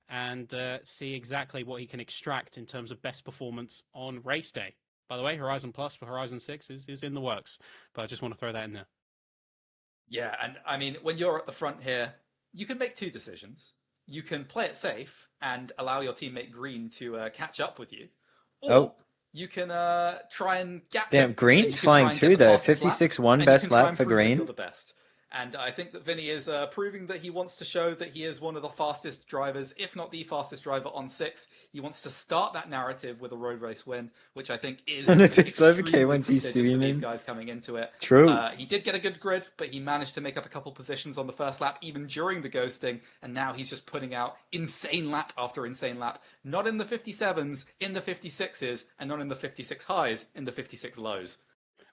and see exactly what he can extract in terms of best performance on race day. By the way, Horizon Plus for Horizon 6 is in the works, but I just want to throw that in there. Yeah, and I mean, when you're at the front here, you can make two decisions. You can play it safe and allow your teammate Green to catch up with you, or you can try and gap Damn, him. Green's You can try flying and get through the though. fastest lap, 56.1 and you best can try lap and for prove that Green. you're the best. And I think that Vinny is proving that he wants to show that he is one of the fastest drivers, if not the fastest driver on 6. He wants to start that narrative with a road race win, which I think is And if it's okay extremely once he's prestigious for these swimming. guys coming into it. True. He did get a good grid, but he managed to make up a couple positions on the first lap, even during the ghosting, and now he's just putting out insane lap after insane lap. Not in the 57s, in the 56s, and not in the 56 highs, in the 56 lows.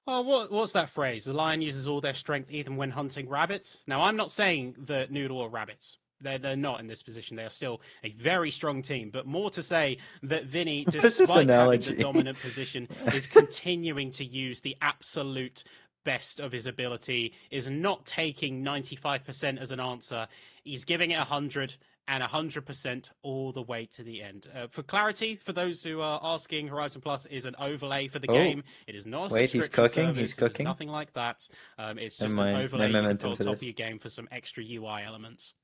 Well, what's that phrase? The lion uses all their strength even when hunting rabbits. Now, I'm not saying that Noodle are rabbits. They're not in this position. They are still a very strong team. But more to say that Vinny, What is this despite having analogy? the dominant position, is continuing to use the absolute best of his ability, is not taking 95% as an answer. He's giving it 100 and 100% all the way to the end. For clarity, for those who are asking, Horizon Plus is an overlay for the game. It is not a Wait, he's subscription cooking? service. He's It is cooking? nothing like that. It's Never just mind. an No overlay you can momentum put on for top this. of your game for some extra UI elements.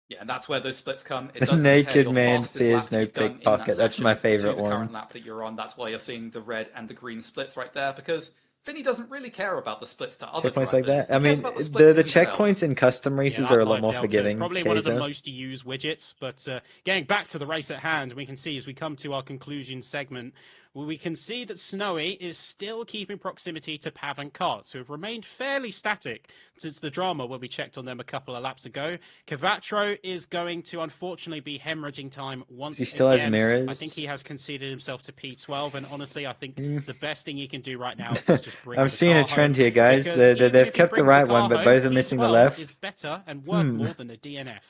Yeah, and that's where those splits come. It The does compare naked your man fastest fears lap no that you've done in that pickpocket. That's section my to favorite the current one. lap that you're on. That's why you're seeing the red and the green splits right there, because Vinny doesn't really care about the splits to other Checkpoints like drivers. that. I He cares mean, about the splits the himself. checkpoints in custom races that are a lot live more delta is forgiving. probably one of the Kaiser. most used widgets. But getting back to the race at hand, we can see as we come to our conclusion segment, we can see that Snowy is still keeping proximity to Pav and Karts, who have remained fairly static since the drama where we checked on them a couple of laps ago. Cavatro is going to unfortunately be hemorrhaging time once He still has again. mirrors. I think he has conceded himself to P12, and honestly, I think the best thing he can do right now is just bring I'm the seeing car a trend home, here, guys. because They've even if he kept the brings right car one, but home, both are missing the P12 left. is better and worth more than a DNF.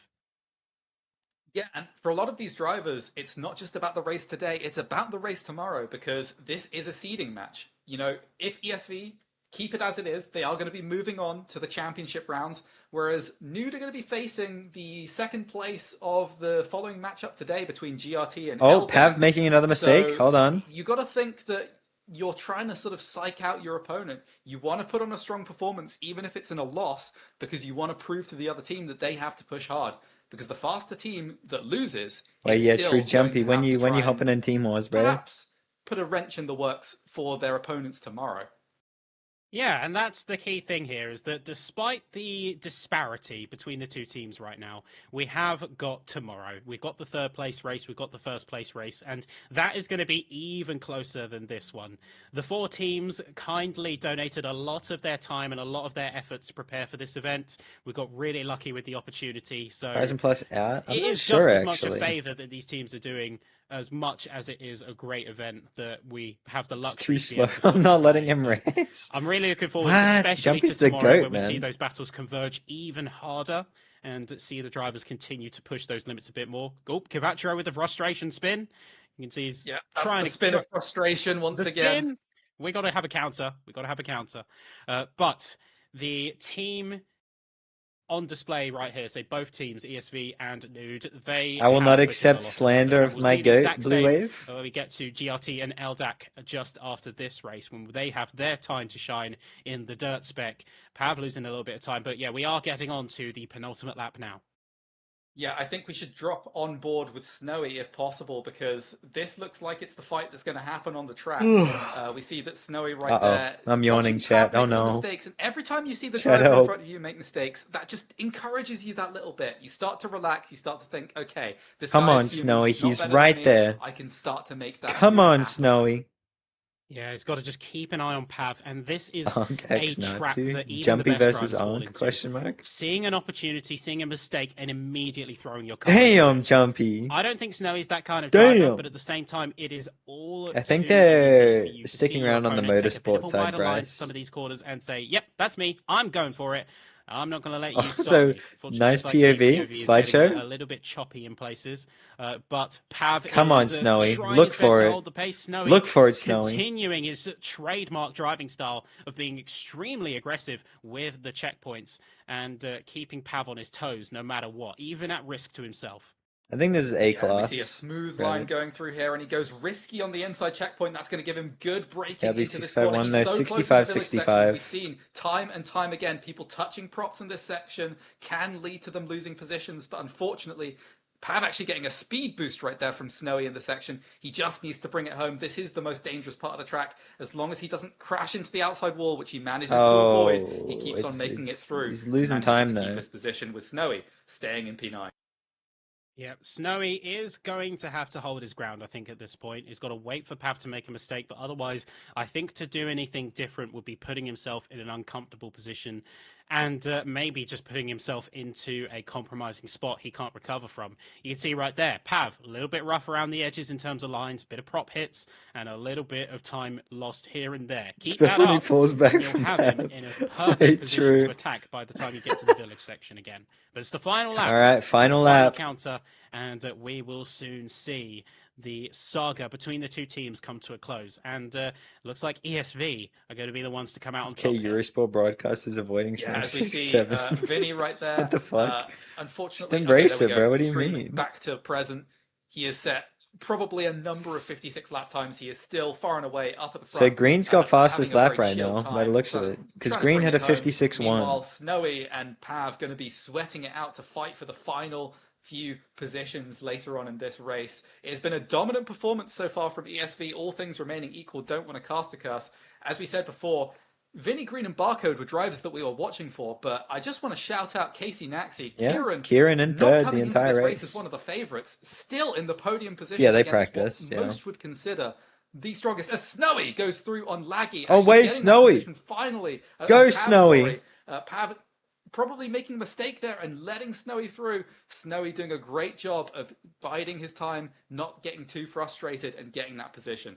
Yeah, and for a lot of these drivers, it's not just about the race today, it's about the race tomorrow, because this is a seeding match. You know, if ESV keep it as it is, they are going to be moving on to the championship rounds, whereas Nude are going to be facing the second place of the following matchup today between GRT and Oh, LDAC. Pav making another mistake. So Hold on. you got to think that you're trying to sort of psych out your opponent. You want to put on a strong performance, even if it's in a loss, because you want to prove to the other team that they have to push hard. Because the faster team that loses Well, is yeah, still true, going Jumpy. to When have you to when you try hopping and in Team Wars, bro. perhaps put a wrench in the works for their opponents tomorrow. Yeah, and that's the key thing here, is that despite the disparity between the two teams right now, we have got tomorrow. We've got the third place race, we've got the first place race, and that is going to be even closer than this one. The four teams kindly donated a lot of their time and a lot of their efforts to prepare for this event. We got really lucky with the opportunity, so Horizon Plus out. I'm it not is sure, just as much a actually. favour that these teams are doing as much as it is a great event that we have the It's luxury too to be slow. able to put I'm not on letting today. him So race. I'm really looking forward, What? especially Jumpy's to the tomorrow, goat, where we see man. those battles converge even harder and see the drivers continue to push those limits a bit more. Oh, Cavatro with the frustration spin. You can see he's Yeah, that's trying the to spin of frustration once the again. spin. We got to have a counter. We got to have a counter. But the team on display right here, say both teams, ESV and Nude, they I will have not put in a accept lot of slander effort, of and we'll my see the goat, exact Blue same Wave. when we get to GRT and LDAC just after this race, when they have their time to shine in the dirt spec. Pav losing a little bit of time, but yeah, we are getting on to the penultimate lap now. Yeah, I think we should drop on board with Snowy if possible, because this looks like it's the fight that's going to happen on the track. We see that Snowy right there. I'm yawning, watching chat. Pav Oh make some no. mistakes, and every time you see the Shut driver in up. front of you make mistakes, that just encourages you that little bit. You start to relax. You start to think, okay, this Come guy on, is human. Snowy. He's not He's better right than me. there. I can start to make that. Come move on, happen. Snowy. Yeah, he's got to just keep an eye on Pav, and this is Onk a X trap that Natsu. even Jumpy the best versus drivers fall Onk? into. Question mark. Seeing an opportunity, seeing a mistake, and immediately throwing your car into it. Damn, Jumpy. I don't think Snowy's that kind of driver, Damn. but at the same time, it is all I think too they're easy for you to sticking see your around on the opponent take a bit motorsport of a side, wider line to Bryce. some of these corners and say, yep, that's me, I'm going for it. I'm not going to let you stop Also, me. Fortunately, nice it's like the POV, is slideshow. getting a little bit choppy in places, but Pav Come on, is Snowy. trying Look his best for to it. hold the pace. Snowy Look for it, Snowy. continuing his trademark driving style of being extremely aggressive with the checkpoints and keeping Pav on his toes no matter what, even at risk to himself. I think this is A Yeah, we class. see a smooth Right. line going through here, and he goes risky on the inside checkpoint. That's going to give him good braking Yeah, into this corner. B651, He's no, so 65, close to the village 65. section. We've seen time and time again, people touching props in this section can lead to them losing positions, but unfortunately, Pav actually getting a speed boost right there from Snowy in the section. He just needs to bring it home. This is the most dangerous part of the track. As long as he doesn't crash into the outside wall, which he manages to avoid, he keeps on making it through. He's losing Manages time to though. keep his position with Snowy staying in P9. Yeah, Snowy is going to have to hold his ground, I think, at this point. He's got to wait for Pav to make a mistake, but otherwise, I think to do anything different would be putting himself in an uncomfortable position and maybe just putting himself into a compromising spot he can't recover from. You can see right there, Pav, a little bit rough around the edges in terms of lines, a bit of prop hits, and a little bit of time lost here and there. Keep that when he up, falls back and you'll from have him Pav. in a perfect It's position true. to attack by the time you get to the village section again. But it's the final lap. All right, final Final lap. counter, and we will soon see the saga between the two teams come to a close. And looks like ESV are going to be the ones to come out on Okay, top here. Eurosport broadcasters avoiding Yeah, track as we 6, see 7. Vinny right there. What the fuck? Unfortunately, Just embrace there we it, go. bro. What do you Streaming mean? Back to present. He has set probably a number of 56 lap times. He is still far and away up at the So front. Green's got fastest having a lap very right chill now, time, by the looks of trying- it. Because trying to Green bring had a it home. 56-1. Meanwhile, Snowy and Pav going to be sweating it out to fight for the final few positions later on in this race. It has been a dominant performance so far from ESV, all things remaining equal. Don't want to cast a curse. As we said before, Vinny Green and Barcode were drivers that we were watching for, but I just want to shout out Casey Naxi. Yeah, Kieran in not third coming the into entire this race. as one of the favourites, still in the podium position. Yeah, they against practiced, what yeah. most would consider the strongest. As Snowy goes through on Laggy. Oh, actually wait, getting that Snowy. position finally. Go, Pav, Snowy. sorry. Pav probably making a mistake there and letting Snowy through. Snowy doing a great job of biding his time, not getting too frustrated and getting that position.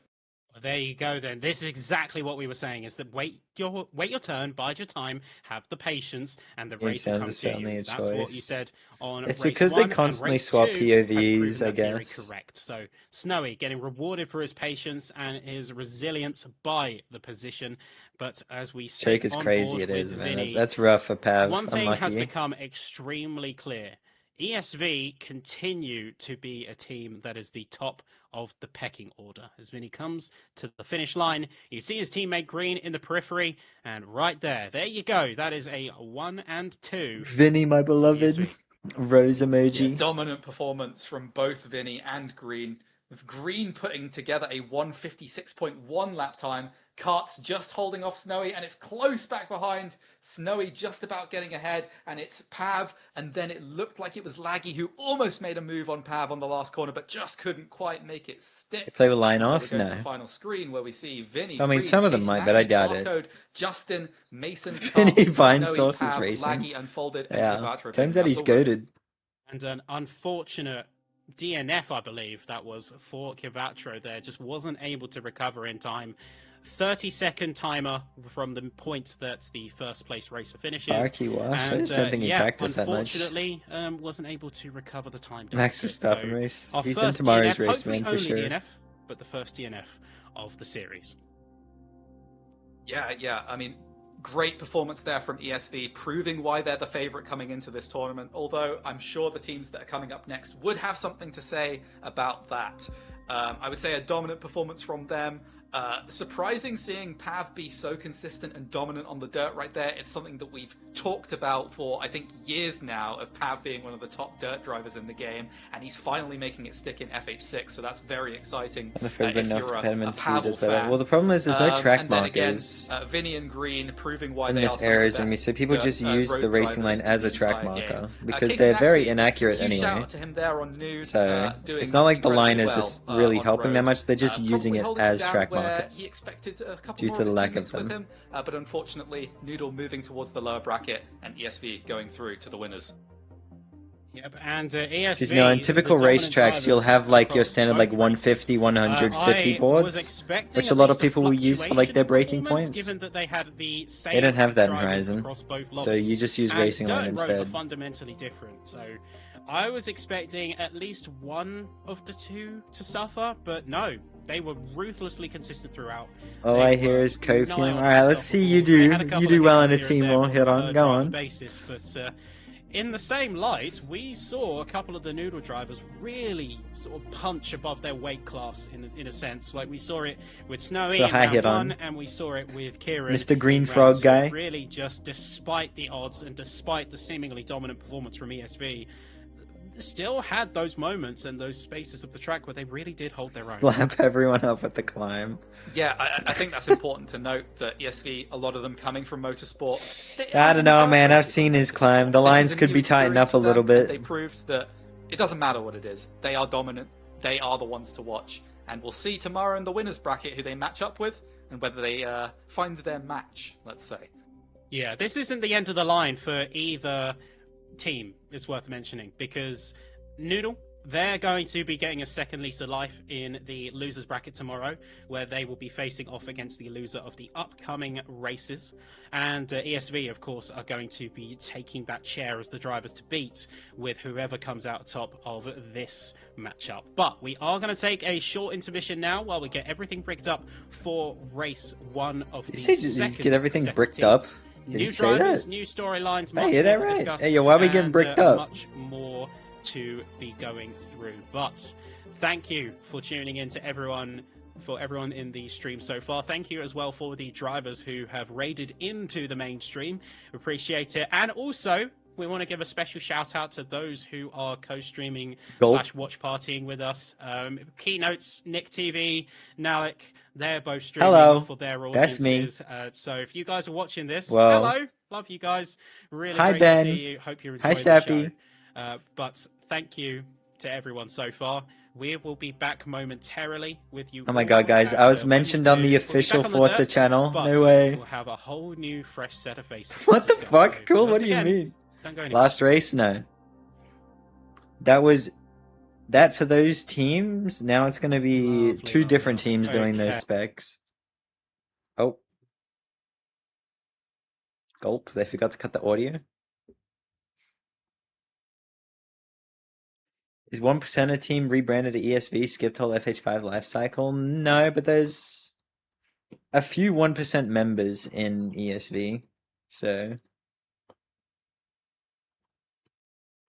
Well, there you go then. This is exactly what we were saying, is that wait your turn, bide your time, have the patience, and the race will come James is to certainly you. a That's what you choice. said on It's race because they 1, and constantly race swap 2 has POVs, proven I that theory guess. correct. So Snowy getting rewarded for his patience and his resilience by the position. But as we sit Choke is on crazy board it is, with man. Vinny, That's rough for Pav. one thing has Unlucky. become extremely clear. ESV continue to be a team that is the top of the pecking order. As Vinny comes to the finish line, you see his teammate Green in the periphery, and right there you go. That is a 1 and 2. Vinny, my beloved. ESV. Rose emoji. Yeah, dominant performance from both Vinny and Green. With Green putting together a 156.1 lap time. Karts just holding off Snowy, and it's close back behind. Snowy just about getting ahead, and it's Pav, and then it looked like it was Laggy who almost made a move on Pav on the last corner, but just couldn't quite make it stick. They play with line So off? we go to No. the final screen where we see Vinny. I mean, Green, some of them Casey might, but I Naxi, doubt it. Barcode, Justin, Mason, Vinny Karts, Vine Snowy, Sauce is Pav, racing. Laggy unfolded, and Yeah. Cavacho Turns picking out up he's the win. goated. And an unfortunate DNF, I believe, that was for Kivatro there. Just wasn't able to recover in time. 30-second timer from the point that the first place racer finishes. Arky Wash. I just don't think he practiced that much. Unfortunately, wasn't able to recover the time. Max deficit. Verstappen So race. our He's in first tomorrow's DNF, race, hopefully man, for only sure. DNF, but the first DNF of the series. Yeah. I mean, great performance there from ESV, proving why they're the favourite coming into this tournament. Although I'm sure the teams that are coming up next would have something to say about that. I would say a dominant performance from them. Surprising seeing Pav be so consistent and dominant on the dirt right there. It's something that we've talked about for, I think, years now, of Pav being one of the top dirt drivers in the game, and he's finally making it stick in FH6, so that's very exciting. And if everybody knows you're a impediments, he Pavel does better. fan. Well, the problem is there's no track and then markers. Again, Vinny and Green proving why in they this are some of the errors in me, best so people just use road the racing drivers line as in a the track entire marker game. because Casey they're very Naxi, inaccurate huge shout anyway. out to him there on Nude, So doing it's not like the line incredibly is well, really on helping road. that much. They're just using Probably it holding as down track where markers He expected a couple due more to the his lack of teammates with them. him, but unfortunately, Noodle moving towards the lower bracket and ESV going through to the winners. Yep, and ESV... Because, you know, in typical the dominant racetracks, you'll have like your across standard both like races. 150, 150 I boards, was expecting which at a lot of least people will use for like fluctuation their in breaking performance, points. Given that they had the same They don't have that in drivers Horizon, across both so lobbies. you just use And racing line dirt and road instead. are fundamentally different. So I was expecting at least one of the two to suffer, but no. They were ruthlessly consistent throughout. All They I hear were is nigh copium. on All right, let's see you do. They had a couple You do of well in a hiccups here and team there war. from Hit a on, go driver on. basis, but in the same light, we saw a couple of the Noodle drivers really sort of punch above their weight class in a sense. Like we saw it with Snowy So in high round hit one, on. and we saw it with Kieran. Mr. Green in Frog round two. guy. Really, just despite the odds and despite the seemingly dominant performance from ESV, still had those moments and those spaces of the track where they really did hold their own. Slap everyone up at the climb. Yeah, I think that's important to note that ESV, a lot of them coming from motorsport. I don't know, man. I've seen his climb. The lines could be tightened up a little bit. They proved that it doesn't matter what it is. They are dominant. They are the ones to watch. And we'll see tomorrow in the winners bracket who they match up with and whether they find their match, let's say. Yeah, this isn't the end of the line for either team, it's worth mentioning, because Noodle, they're going to be getting a second lease of life in the losers bracket tomorrow, where they will be facing off against the loser of the upcoming races. And ESV, of course, are going to be taking that chair as the drivers to beat with whoever comes out top of this matchup. But we are going to take a short intermission now while we get everything bricked up for race 1 of the second. Get everything set bricked teams. up? Did New you say drivers, that? new storylines, Hey, is that right? Hey, yo, why are we getting bricked up? Much more to be going through. But thank you for tuning in to everyone in the stream so far. Thank you as well for the drivers who have raided into the mainstream. Appreciate it. And also, we want to give a special shout out to those who are co-streaming / watch partying with us. Keynotes, Nick TV, Nalik, they're both streaming for their audiences. That's me. So if you guys are watching this, Well, hello, love you guys. Really hi, great Ben. to see you. Hope you're Hi, enjoying the Sappy. show. But thank you to everyone so far. We will be back momentarily with you. Oh my all, god, guys. I was and mentioned when on we the do, we'll be official back on the Forza dirt, channel. but No way. We'll have a whole new, fresh set of faces. What the to discuss. fuck? So, Cool, what once do you again, mean? Don't go anywhere. Last race? No. That was... That for those teams, now it's going to be Lovely, two different teams doing those Okay. specs. Oh. Gulp, they forgot to cut the audio. Is 1% team rebranded to ESV, skipped whole FH5 life cycle? No, but there's a few 1% members in ESV, so...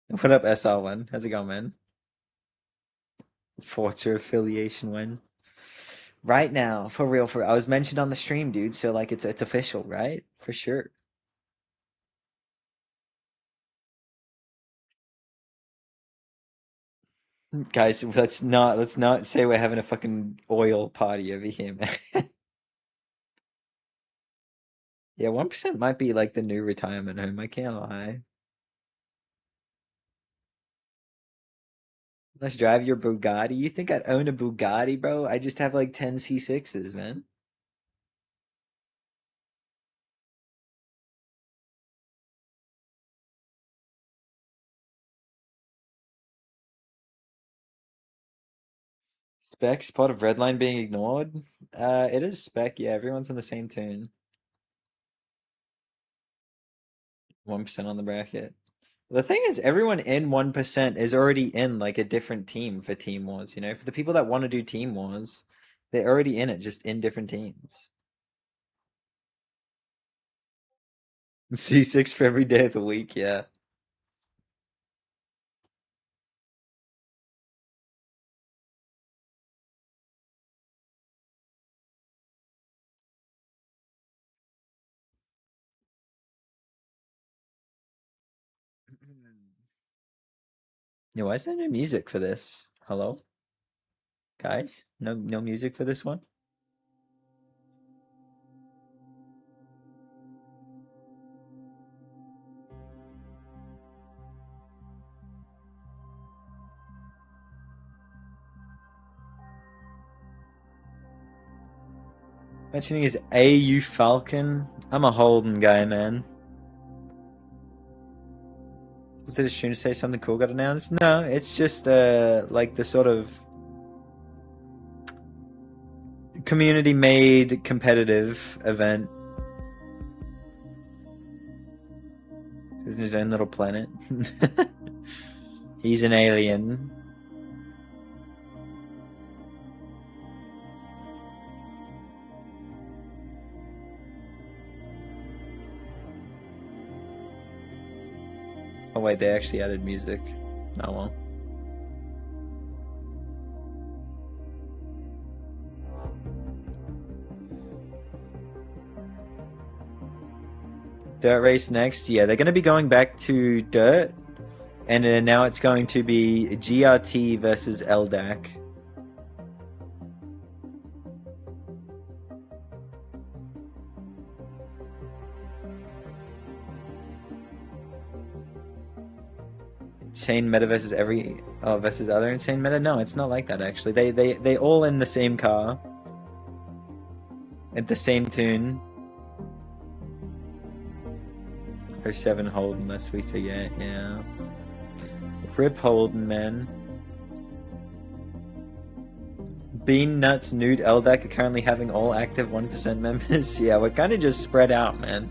What up, SR1? How's it going, man? Forza affiliation win. Right now, for real, I was mentioned on the stream, dude, so like it's official, right? For sure. Guys, let's not say we're having a fucking oil party over here, man. Yeah, 1% might be like the new retirement home, I can't lie. Let's drive your Bugatti. You think I'd own a Bugatti, bro? I just have like 10 C6s, man. Spec, spot of Redline being ignored? It is spec, yeah, everyone's on the same tune. 1% on the bracket. The thing is, everyone in 1% is already in like a different team for Team Wars, you know? For the people that want to do Team Wars, they're already in it, just in different teams. C6 for every day of the week, yeah. Yeah, why is there no music for this? Hello? Guys? No music for this one? Mentioning his AU Falcon. I'm a Holden guy, man. Was it a stream to say something cool got announced? No, it's just like the sort of community-made competitive event. He's in his own little planet. He's an alien. Oh wait, they actually added music. Oh well. Dirt race next? Yeah, they're going to be going back to dirt. And now it's going to be GRT versus LDAC. Insane meta versus versus other insane meta? No, it's not like that actually. They all in the same car. At the same tune. 07 Holden, lest we forget, yeah. Rip Holden, man. Bean Nuts, Nude, LDAC are currently having all active 1% members. Yeah, we're kind of just spread out, man.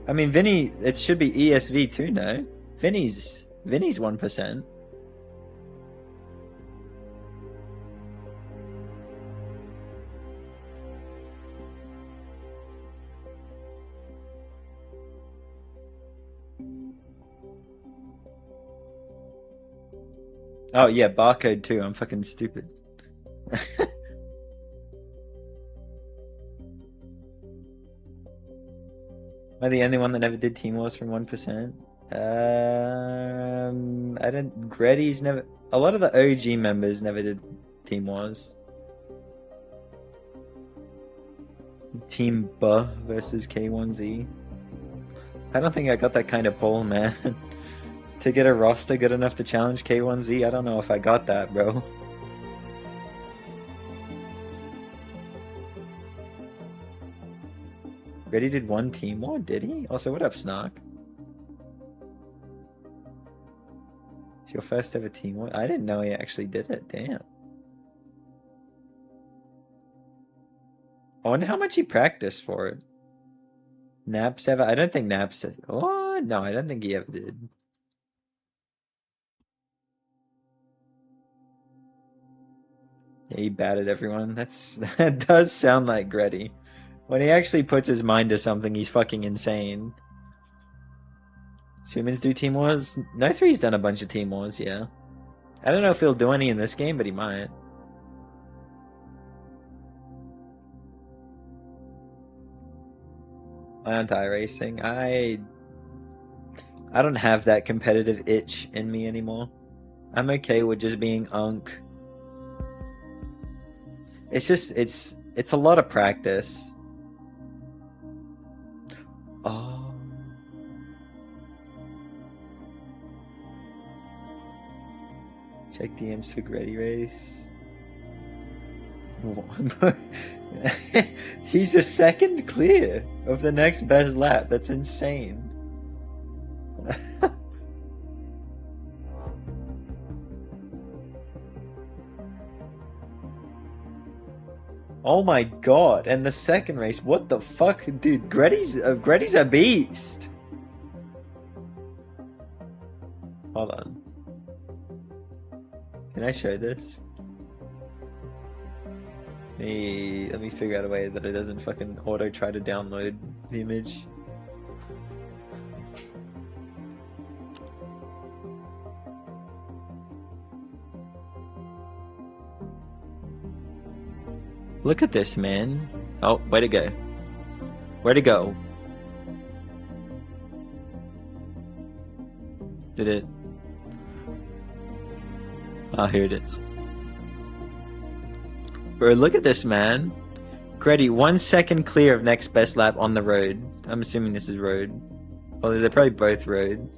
I mean, Vinny, it should be ESV too, no? Vinny's 1%. Oh yeah, barcode too. I'm fucking stupid. Am I the only one that never did Team Wars from 1%? I don't. Greddy's never. A lot of the OG members never did Team Wars. Team Buh versus K1Z. I don't think I got that kind of poll, man. To get a roster good enough to challenge K1Z, I don't know if I got that, bro. Reddy did one team war, did he? Also, what up, Snark? It's your first ever team war? I didn't know he actually did it, damn. I wonder how much he practiced for it. Naps ever? I don't think Naps... Oh, no, I don't think he ever did. Yeah, he batted everyone. That does sound like Greddy. When he actually puts his mind to something, he's fucking insane. Humans do Team Wars? No 3's done a bunch of Team Wars, yeah. I don't know if he'll do any in this game, but he might. Anti-racing. I don't have that competitive itch in me anymore. I'm okay with just being Unk. It's just, it's a lot of practice. Oh. Check DMs for Greddy Race. He's a second clear of the next best lap. That's insane. Oh my god, and the second race, what the fuck? Dude, Greddy's a beast. Hold on. Can I show this? Let me figure out a way that it doesn't fucking auto try to download the image. Look at this, man. Oh, way to go. Where to go? Did it? Oh, here it is. Bro, look at this, man. Greddy, 1 second clear of next best lap on the road. I'm assuming this is road. Well, they're probably both road.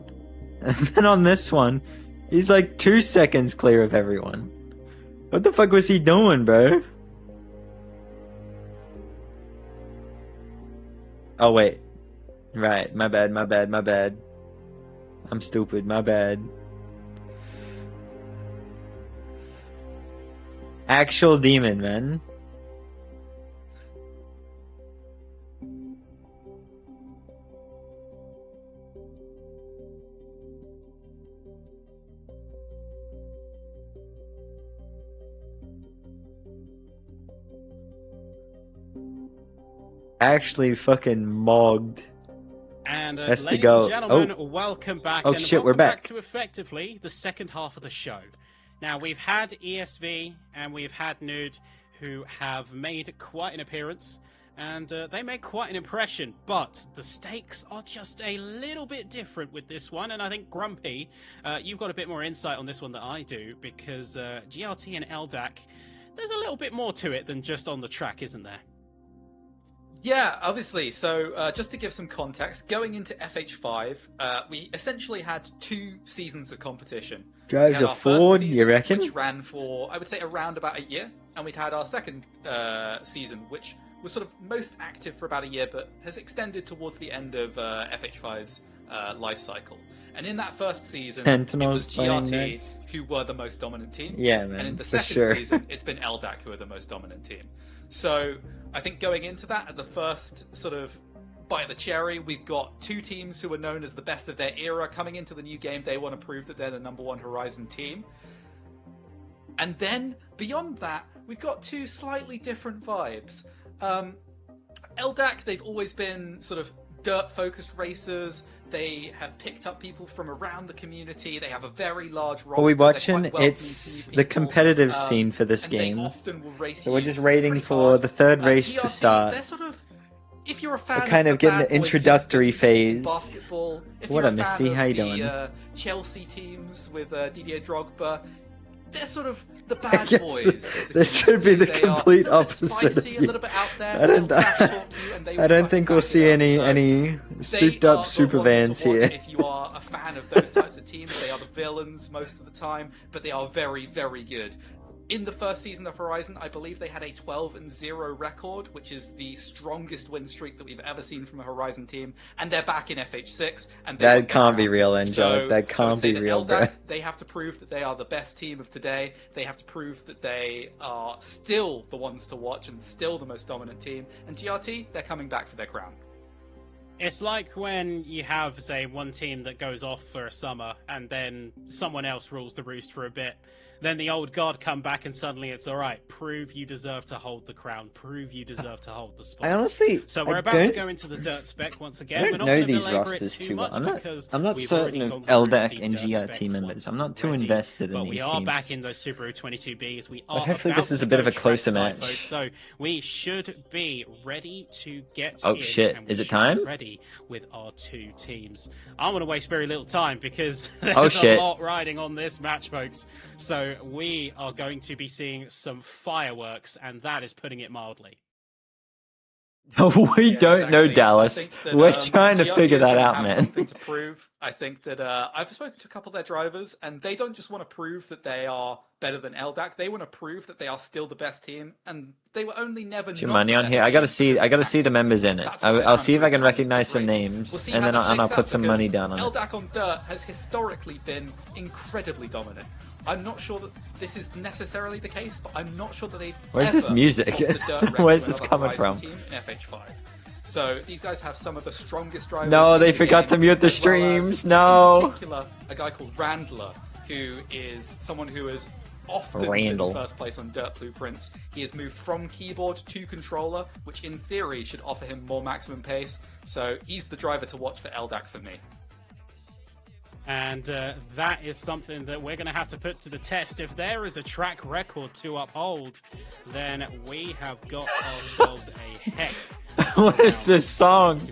And then on this one, he's like 2 seconds clear of everyone. What the fuck was he doing, bro? Oh, wait. Right, my bad. I'm stupid, my bad. Actual demon, man. Actually fucking mogged. And And That's the ladies goal. and gentlemen, Oh. welcome back. Oh, and shit, we're welcome back back. to effectively the second half of the show. Now, we've had ESV and we've had Nude, who have made quite an appearance, and they made quite an impression, but the stakes are just a little bit different with this one, and I think, Grumpy, you've got a bit more insight on this one than I do, because GRT and LDAC, there's a little bit more to it than just on the track, isn't there? Yeah, obviously. So, just to give some context, going into FH5, we essentially had 2 seasons of competition. Drives We had a our first Ford, you season, reckon? Which ran for, I would say, around about a year, and we'd had our second season, which was sort of most active for about a year, but has extended towards the end of FH5's life cycle. And in that first season, Sentinels it was playing GRT next. who were the most dominant team. Yeah, man, And in the for second sure. season, it's been LDAC who are the most dominant team. So I think going into that, at the first sort of bite of the cherry, we've got 2 teams who are known as the best of their era coming into the new game. They want to prove that they're the #1 Horizon team. And then beyond that, we've got 2 slightly different vibes. LDAC, they've always been sort of dirt-focused racers. They have picked up people from around the community. They have a very large roster. Are we They're watching? quite welcoming It's to new the people. competitive scene for this and they game. often will race So we're you just waiting pretty for hard. the third race to GRT, start. They're sort of, if you're a fan We're kind of getting Bad the Boy introductory Pistons in phase. basketball, if What you're up, a fan Misty? of How you the, doing? Chelsea teams with Didier Drogba, they're sort of the I bad guess boys. of the this should be community. the They are complete a little bit opposite spicy, of a you. little bit out there. I don't, they'll trash talk you and they will I don't fucking think we'll back it see up. So any they souped are up the super ones vans to watch here. If you are a fan of those types of teams, they are the villains most of the time, but they are very, very good. In the first season of Horizon, I believe they had a 12-0 record, which is the strongest win streak that we've ever seen from a Horizon team, and they're back in FH6. And they That won the can't be crown. real, Angelic. So, That I would can't say be that real, LDAC, bruh. They have to prove that they are the best team of today. They have to prove that they are still the ones to watch and still the most dominant team. And GRT, they're coming back for their crown. It's like when you have, say, one team that goes off for a summer and then someone else rules the roost for a bit. Then the old guard come back and suddenly it's all right. Prove you deserve to hold the crown. Prove you deserve to hold the spot. I honestly, So we're I about to don't- go into the dirt spec once again. I We're don't not know gonna these belabor rosters it too too well. much because I'm not we've certain already of gone through LDAC the and dirt GRT spec members. I'm not too already, invested in but these we are teams. back in those Subaru 22Bs. We But are hopefully about this is to a bit of go a closer trackside, match. folks. So we should be ready to get Oh, in, shit. and we Is it should time? be ready with our 2 teams. I'm going to waste very little time because Oh, there's shit. a lot riding on this match, folks. So we are going to be seeing some fireworks, and that is putting it mildly. We Yeah, don't know exactly. Dallas. I think that, We're trying to GRT figure is that gonna out, have man. Something to prove. I think that I've spoken to a couple of their drivers, and they don't just want to prove that they are better than LDAC. They want to prove that they are still the best team, and they were only never. Put your not money the on best here. I gotta team see. because I gotta of see the tactics. members in it. That's what they're I'll trying see to if I can prove in this recognize some race. names, We'll see and how then that I'll shakes put out, some because money down on it. LDAC on dirt has historically been incredibly dominant. I'm not sure that this is necessarily the case, but I'm not sure that they've. Where's this ever music? lost a dirt race Where's to this another coming Horizon from? team in FH5. So these guys have some of the strongest drivers. No, in they the forgot game, to mute the as well as, streams. No. In particular, a guy called Randler, who is someone who has often been Randall. in first place on Dirt Blueprints. He has moved from keyboard to controller, which in theory should offer him more maximum pace. So he's the driver to watch for LDAC for me. And that is something that we're going to have to put to the test. If there is a track record to uphold, then we have got ourselves a heck. What is this song?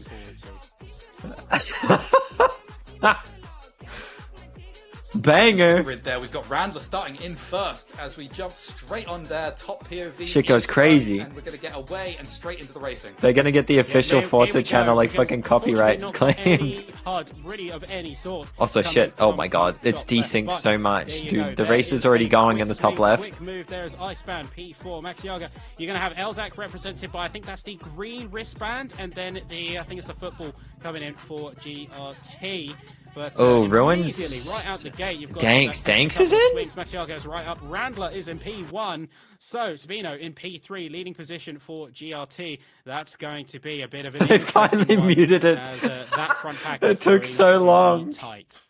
Banger. Grid there, we've got Randler starting in first as we jump straight on their top POV. Shit goes in front, crazy. And we're going to get away and straight into the racing. They're gonna get the official Here we Forza go. channel like We've got, fucking copyright unfortunately, not claimed. any HUD really of any sort Also, coming shit. Oh from my god, the it's top left, desynced but so much, there you dude. go. The There race is is already a going quick in the top swing, left. Quick move. There's Iceman P4 Maxiaga. You're gonna have LDAC represented by, I think that's the green wristband, and then I think it's the football coming in for GRT. But, Oh, immediately, Ruins. right out the gate, you've got Danks. LDAC Danks taking a is couple of in? swings. Maxiaga's right up. Randler is in P1. So Sabino in P3, leading position for GRT. That's going to be a bit of an They interesting finally one, muted it. as, that front pack It is took going so to be long. tight.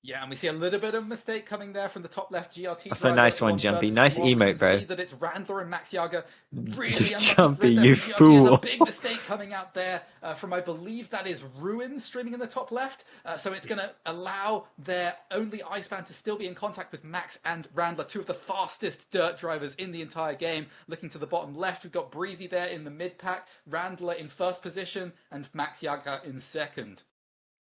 Yeah, and we see a little bit of mistake coming there from the top left GRT. That's a nice one, Jumpy. Nice emote, bro. See that it's Randler and Max Jager really Dude, unlucky Jumpy, grid there you from GRT. fool. There's a big mistake coming out there from, I believe that is Ruins streaming in the top left. So it's going to allow their only Iceman to still be in contact with Max and Randler, two of the fastest dirt drivers in the entire game. Looking to the bottom left, we've got Breezy there in the mid pack, Randler in first position, and Max Jager in second.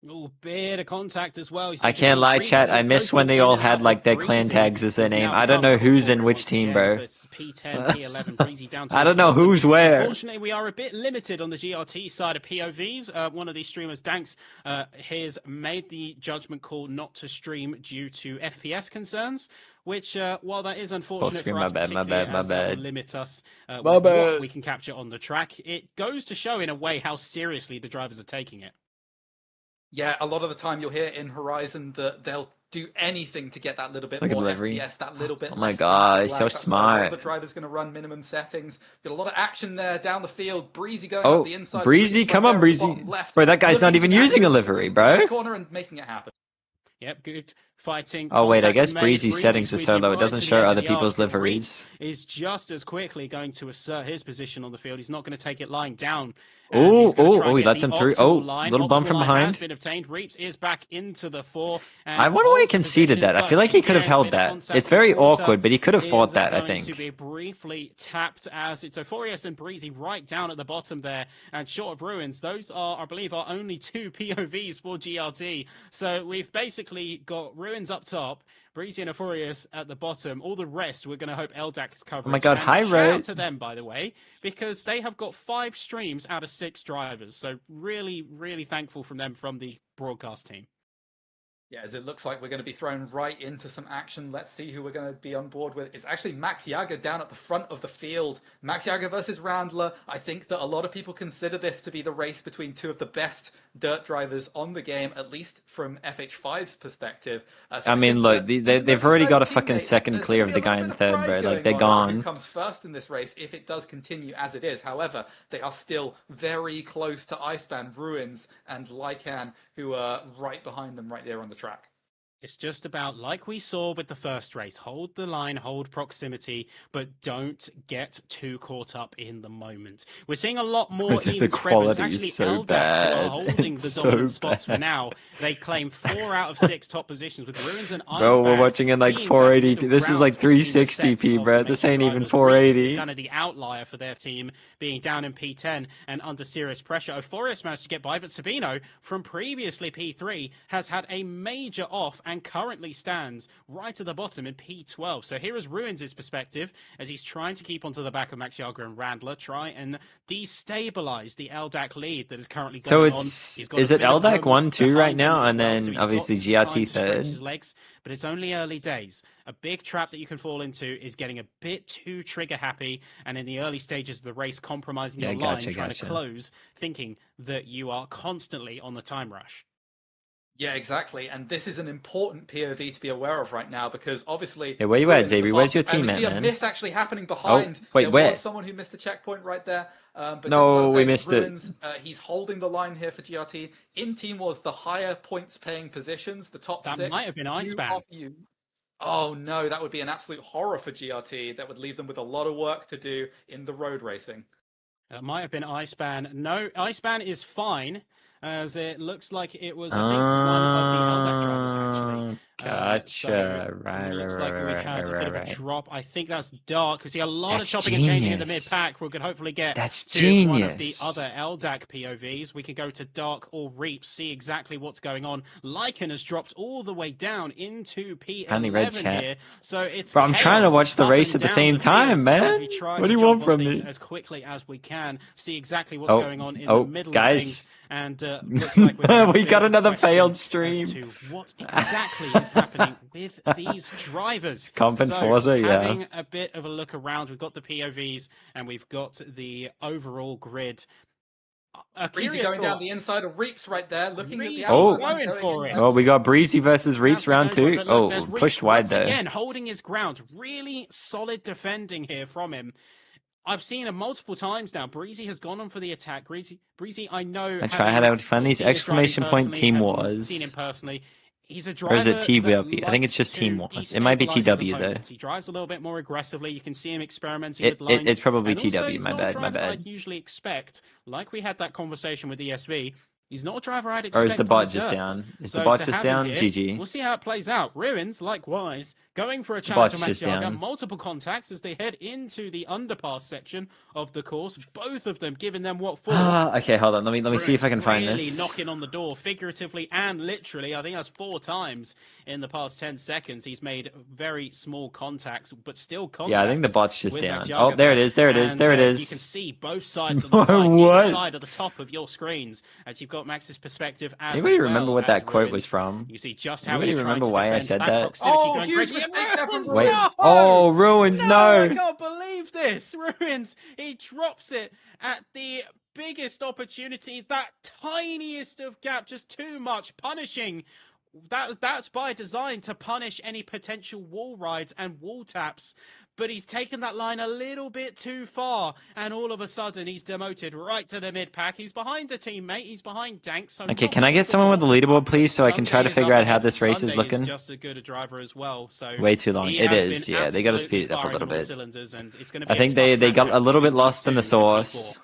Oh, bit of contact as well. I can't lie, chat. I miss when they all had like their clan tags as their name. I don't know who's in which team, bro. P10, P11, Breezy down to I don't know who's where. Unfortunately, we are a bit limited on the GRT side of POVs. One of these streamers, Danks, has made the judgment call not to stream due to FPS concerns. Which, while that is unfortunate for us, my bad. that will limit us with what we can capture on the track, it goes to show in a way how seriously the drivers are taking it. Yeah, a lot of the time you'll hear in Horizon that they'll do anything to get that little bit Like more delivery. FPS, that little bit. Oh my less god, lag. he's so That's why a lot of smart. the driver's going to run minimum settings. Got a lot of action there down the field. Breezy going Oh, up the inside. Breezy, come on, Breezy. Bro, that guy's not even using a livery, bro. Corner and making it happen. Yep, good fighting. Oh wait, I Contact guess made. Breezy's settings are so squeezing low. It right doesn't to the show edge of other the people's arc. liveries. Is just as quickly going to assert his position on the field. He's not going to take it lying down. Oh, he he lets him through. Oh, little bump from behind. Has been obtained. Reaps is back into the 4. I wonder why he conceded that. I feel like he could have held that. It's very awkward, but he could have fought that, I think. To be briefly tapped as it's Euphorius and Breezy right down at the bottom there, and short of Ruins. Those are, I believe, our only 2 POVs for GRT. So we've basically got Ruins up top, Breezy and Euphorius at the bottom. All the rest, we're going to hope LDAC is covered. Oh my god, hi, shout Red. out to them, by the way, because they have got 5 streams out of 6 drivers. So really, really thankful from them from the broadcast team. Yeah, as it looks like we're going to be thrown right into some action. Let's see who we're going to be on board with. It's actually Max Jager down at the front of the field. Max Jager versus Randler. I think that a lot of people consider this to be the race between 2 of the best dirt drivers on the game, at least from FH5's perspective. I mean, look, they've already got a fucking second clear of the guy in third, bro. Like, they're gone. Who comes first in this race if it does continue as it is. However, they are still very close to Iceman, Ruins, and Lycan, who are right behind them right there on the track. It's just about, like we saw with the first race, hold the line, hold proximity, but don't get too caught up in the moment. We're seeing a lot more The even spread, but it's quality actually is so LDAC who bad. are holding It's the so dominant spots for bad. now. They claim 4 out of 6 top positions with Ruins and Iceman. Bro, we're watching in like being 480p. that This is like middle ground between the 360p, sets of bro. the This major ain't even drivers. Reeves 480. is kind of the outlier for their team, being down in P10 and under serious pressure. Euphorius managed to get by, but Sabino, from previously P3, has had a major off and currently stands right at the bottom in P12. So here is Ruins' perspective as he's trying to keep onto the back of Max Jager and Randler, try and destabilize the LDAC lead that is currently going on. So is it LDAC 1-2 right now, and then obviously GRT third? His legs, but it's only early days. A big trap that you can fall into is getting a bit too trigger happy, and in the early stages of the race, compromising your line, trying to close, thinking that you are constantly on the time rush. Yeah, exactly. And this is an important POV to be aware of right now because obviously... Hey, where you at, Xavier? Where's your team at, at, man? We see a man? miss actually happening behind. wait, there where? was someone who missed a checkpoint right there. But No, just we say, missed Ruins, it. He's holding the line here for GRT. In Team Wars, the higher points-paying positions, the top That 6... might have been Iceman. Oh no, that would be an absolute horror for GRT. That would leave them with a lot of work to do in the road racing. That might have been Iceman. No, Iceman is fine, as it looks like it was, I think, one of the LDAC drivers, actually. Gotcha. So looks like we had a bit of a drop. I think that's Dark. We see a lot That's of chopping and changing in the genius. mid-pack. We could hopefully get That's to one of the genius. other LDAC POVs. We can go to Dark or Reap, see exactly what's going on. Lycan has dropped all the way down into Handy red P11 chat. here. So it's Bro, I'm trying to chaos watch the up race and at the down same field time, as man. we try What to do you jump want on from things me? as quickly as we can, see exactly what's Oh, going on in oh, the middle guys. of things. And looks like we're gonna have We a bit got of a another question failed as stream. to what exactly is happening with these drivers. Comp and So, Forza, yeah. having a bit of a look around, we've got the POVs and we've got the overall grid. Breezy going down the inside of Reaps right there, looking at the Oh. outside. Going for it. Oh, we got Breezy versus Reaps round 2. But look, Oh, there's Reaps pushed wide once though. again, holding his ground. Really solid defending here from him. I've seen him multiple times now. Breezy has gone on for the attack. Breezy, I know. I try how to find these seen this driving exclamation point personally, team having wars. Seen him personally. He's a Or driver is it that TW? I think it's likes just to Team Wars. It might be destabilize his TW though. opponents. He drives a little bit more aggressively. You can see him experimenting with lines. It's probably And also, TW. he's My not a bad. driver My that bad. I'd usually expect. Like we had that conversation with ESV. He's not a driver I'd Or expect is the on bot the just dirt. down? Is So the bot to just have him down? here, GG. we'll see how it plays out. Ruins, likewise, going for a The challenge bot's on Max just Yaga. down. Multiple contacts as they head into the underpass section of the course. Both of them giving them what for. Okay, hold on. Let me see if I can find Really this. knocking on the door, figuratively and literally. I think that's 4 times in the past 10 seconds. He's made very small contacts, but still contacts. Yeah, I think the bot's just with Max down. Yaga Oh, there it there. is. There it is. There it You is. can see both sides of the fight, either What? side of the top of your screens, as you've got Max's perspective as Anybody well remember what as that quote Ruins. was from? You see just how Anybody he's trying remember to why I defend said that that? proximity Oh, going huge crazy. mistake there from Ruins, Wait. Ruins. Oh, Ruins, I no! can't believe this. Ruins, he drops it at the biggest opportunity, that tiniest of gap, just too much, punishing. That's by design, to punish any potential wall rides and wall taps. But he's taken that line a little bit too far, and all of a sudden he's demoted right to the mid pack. He's behind a teammate, he's behind Dank. So Okay, not can I get the someone with the ball. leaderboard, please, so I can try to Sunday is figure up out how ahead. this race is Sunday looking? is just as good a driver as well. So Way too long. he It has is, been yeah. They got to absolutely speed it up a firing little on all bit. cylinders, and it's going to be I think they got a little bit lost in the sauce.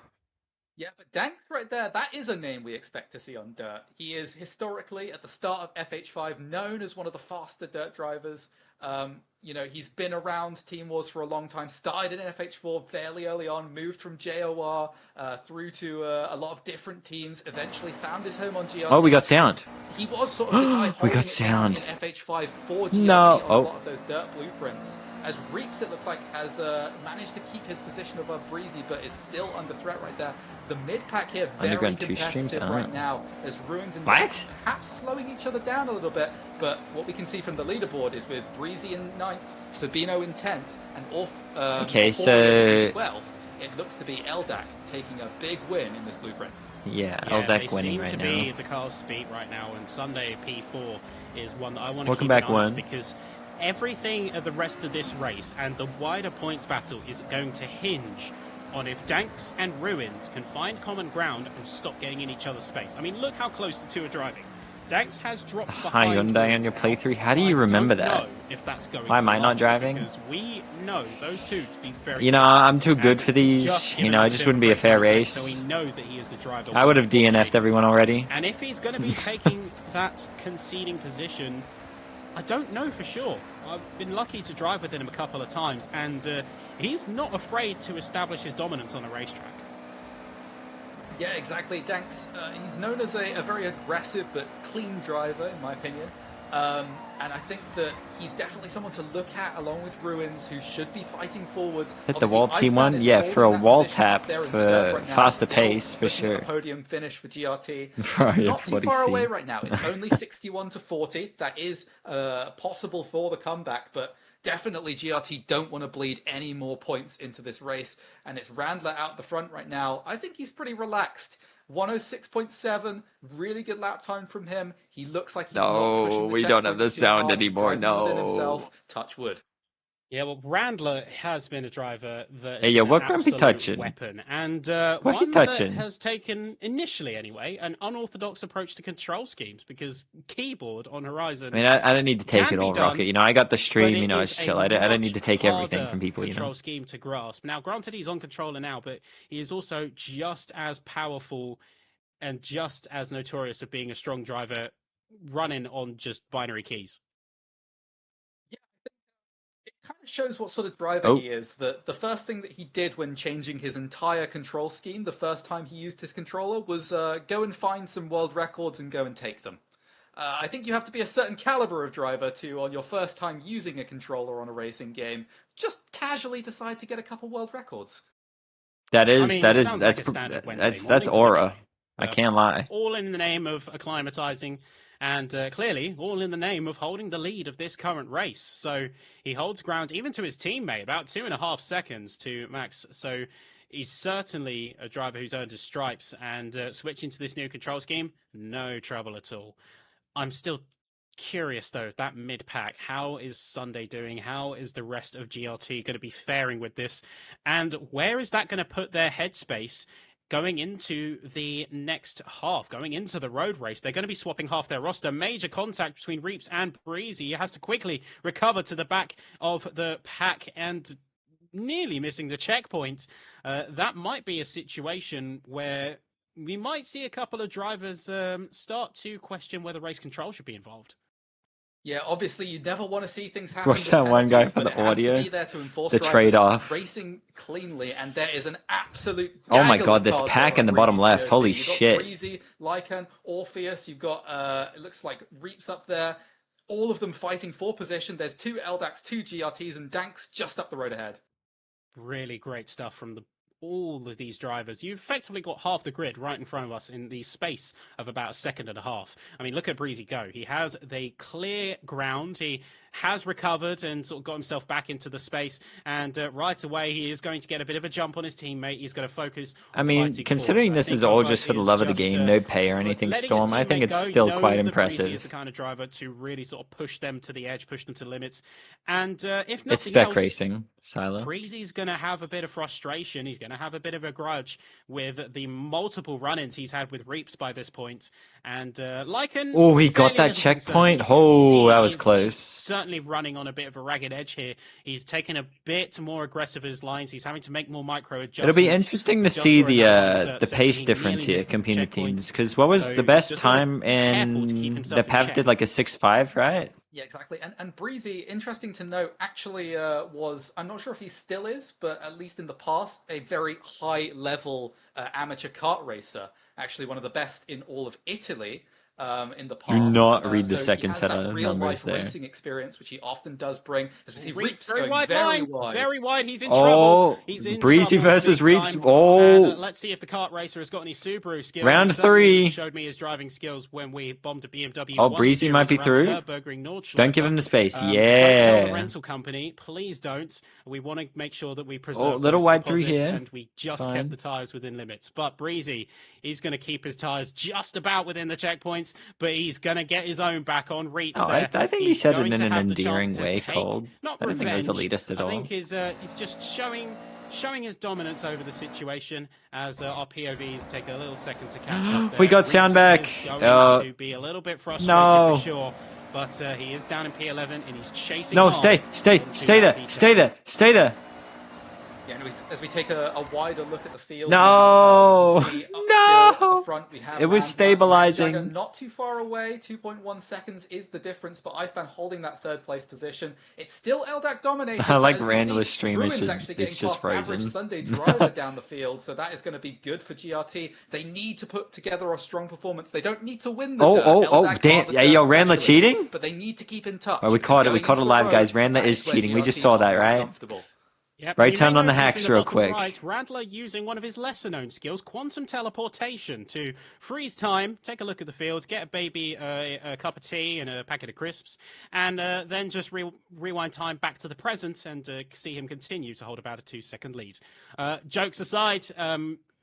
Yeah, but Dank right there, that is a name we expect to see on dirt. He is historically, at the start of FH5, known as one of the faster dirt drivers. You know, he's been around Team Wars for a long time, started in FH4 fairly early on, moved from JOR through to a lot of different teams, eventually found his home on GRT. Oh, we got sound. He was sort of the guy We holding got it sound. down in FH5 for GRT No. on a Oh. lot of those dirt blueprints. As Reaps, it looks like, has managed to keep his position above Breezy, but is still under threat right there. The mid-pack here, very Underground 2 competitive streams? right Oh. now, as Ruins and What? Dank perhaps slowing each other down a little bit. But what we can see from the leaderboard is with Breezy in 9th, Sabino in 10th, and Okay, Orpheus so- in 12th, it looks to be Eldak taking a big win in this blueprint. Yeah, They Eldak winning seem right to now. be the cars to beat right now, and Sunday P4 is one that I want to Welcome keep back, an eye on, One. because everything of the rest of this race and the wider points battle is going to hinge on if Danks and Ruins can find common ground and stop getting in each other's space. I mean, look how close the two are driving. Danks has dropped Hi, behind Hyundai Ruins on your now. playthrough. How do you I remember don't that? know if that's going Why to am I not last, driving? Because we know those two to be very You know, good. I'm too good And for these. just You given know, us it just bit wouldn't be a break fair time, race. So we know that he is the driver. I would have DNF'd watching. everyone already. And if he's going to be taking that conceding position, I don't know for sure. I've been lucky to drive with him a couple of times, and he's not afraid to establish his dominance on a racetrack. Yeah, exactly. Danks, he's known as a very aggressive but clean driver, in my opinion. And I think that he's definitely someone to look at, along with Ruins, who should be fighting forwards. Hit the Obviously, wall team Iceman one? is Yeah, holding for a that wall position up tap, there in for third right now, faster still pace, for looking at sure. the podium finish for GRT. For It's your not too 40C. far away right now. It's only 61 to 40. That is possible for the comeback, but definitely GRT don't want to bleed any more points into this race. And it's Randler out the front right now. I think he's pretty relaxed. 106.7, really good lap time from him. He looks like he's not pushing the we don't have the checkpoints too sound hard. He's anymore, driving within no. himself. Touch wood. Yeah, well, Randler has been a driver that Hey, is yo, an what Grumpy absolute touching? weapon, and What he one touching? that has taken, initially anyway, an unorthodox approach to control schemes, because keyboard on Horizon. I mean, I don't need to take can it be all done, rocket. You know, I got the but stream. it You know, is it's a chill. I don't much need to take everything harder from people. You control know. scheme to grasp. Now, granted, he's on controller now, but he is also just as powerful and just as notorious of being a strong driver, running on just binary keys. It kind of shows what sort of driver Oh. he is. That the first thing that he did when changing his entire control scheme, the first time he used his controller, was go and find some world records and go and take them. I think you have to be a certain caliber of driver to, on your first time using a controller on a racing game, just casually decide to get a couple world records. That is I mean, that it is sounds that's like a standard that's Wednesday that's morning for aura. me. I can't lie. All in the name of acclimatizing, and clearly all in the name of holding the lead of this current race. So he holds ground even to his teammate, about 2.5 seconds to Max. So he's certainly a driver who's earned his stripes, and switching to this new control scheme, no trouble at all. I'm still curious though, that mid pack, how is Sunday doing? How is the rest of GRT going to be faring with this? And where is that going to put their headspace going into the next half, going into the road race, they're going to be swapping half their roster. Major contact between Reaps and Breezy. He has to quickly recover to the back of the pack and nearly missing the checkpoint. That might be a situation where we might see a couple of drivers start to question whether race control should be involved. Yeah, obviously you never want to see things happen. Watch with that one guy penalties, for but the it has to audio. be there to enforce The drivers trade-off. racing cleanly, and there is an absolute. Oh my gaggle God, of this cars pack there in the on bottom Breezy's left. POV. Holy You've got shit. Breezy, Lycan, Orpheus. You've got it looks like Reaps up there. All of them fighting for position. There's 2 LDACs, 2 GRTs, and Danks just up the road ahead. Really great stuff from all of these drivers. You've effectively got half the grid right in front of us in the space of about a second and a half. I mean, look at Breezy go. He has the clear ground. He has recovered and sort of got himself back into the space. And right away, he is going to get a bit of a jump on his teammate. He's going to focus on I mean, fighting considering forward. this I is think all Ovo just for the is love of the just, game, no pay or for anything, letting his Storm, I think teammate it's go. He still knows quite that impressive. Breezy is the kind of driver to really sort of push them to the edge, push them to the limits. And if nothing It's spec else, racing, Silo. Breezy's going to have a bit of frustration. He's going to have a bit of a grudge with the multiple run-ins he's had with Reaps by this point. And Lycan... Oh, he got fairly that little checkpoint. concern. You can Oh, see that was he's close. certainly running on a bit of a ragged edge here. He's taken a bit more aggressive with his lines. He's having to make more micro adjustments. It'll be interesting to Just see for another the section, pace he difference nearly here missed the between the checkpoint. teams. Because what was So the best just gotta time be careful to keep in himself the in PAF check. did like a 6.5, right? Yeah, exactly. And Breezy, interesting to note, actually was, I'm not sure if he still is, but at least in the past, a very high-level amateur kart racer. Actually, one of the best in all of Italy. In the past. Do not read the so second he has set that of real numbers life there. racing experience, which he often does bring. As we see Reaps Reaps going very wide. Very wide. He's in Oh, trouble. He's in Breezy trouble versus big Reaps. time. Oh. And, let's see if the kart racer has got any Subaru skills. Round He certainly 3. showed me his driving skills when we bombed a BMW. Oh, 1 Breezy Series might be around through. Nürburgring Nordschleife. Don't give him the space. Don't tell the Yeah. rental company, please don't. We want to make sure that we preserve Oh, little those wide through deposits, here. and we just It's fine. kept the tyres within limits. But Breezy, he's going to keep his tyres just about within the checkpoints, but he's going to get his own back on Reaps. Oh, there. I think he He's said it going in to an have the chance endearing to way, take, Cold. not I don't think it was revenge. elitist at all. I think he's just showing his dominance over the situation as our POVs take a little second to catch up there. We got sound back. Reaps is going to be a little bit frustrated No. for sure, but he is down in P11 and he's chasing No, hard stay onto there. Yeah, and as we take a wider look at the field, No. now, we see up No. still at the front, we have It was Randvan, stabilizing. Jagger not too far away, 2.1 seconds is the difference, but Iceman holding that third place position. It's still LDAC dominated. I like but as we Randall's see, stream, Bruin's it's just- actually getting it's just past the average frozen. Sunday driver down the field, so that is going to be good for GRT. They need to put together a strong performance. They don't need to win the dirt. LDAC damn. are the Hey, yo, dirt Randall specialists, cheating? But they need to keep in touch. Oh, we caught it. We because caught it going live, into the guys. road, Randall that is where cheating. We just GRT saw are that, most right? comfortable. Yep, Right you turn may on the notice hacks in real bottom quick. Right, Randler using one of his lesser known skills, quantum teleportation, to freeze time, take a look at the field, get a baby a cup of tea and a packet of crisps, and then just rewind time back to the present and see him continue to hold about a 2-second lead. Jokes aside,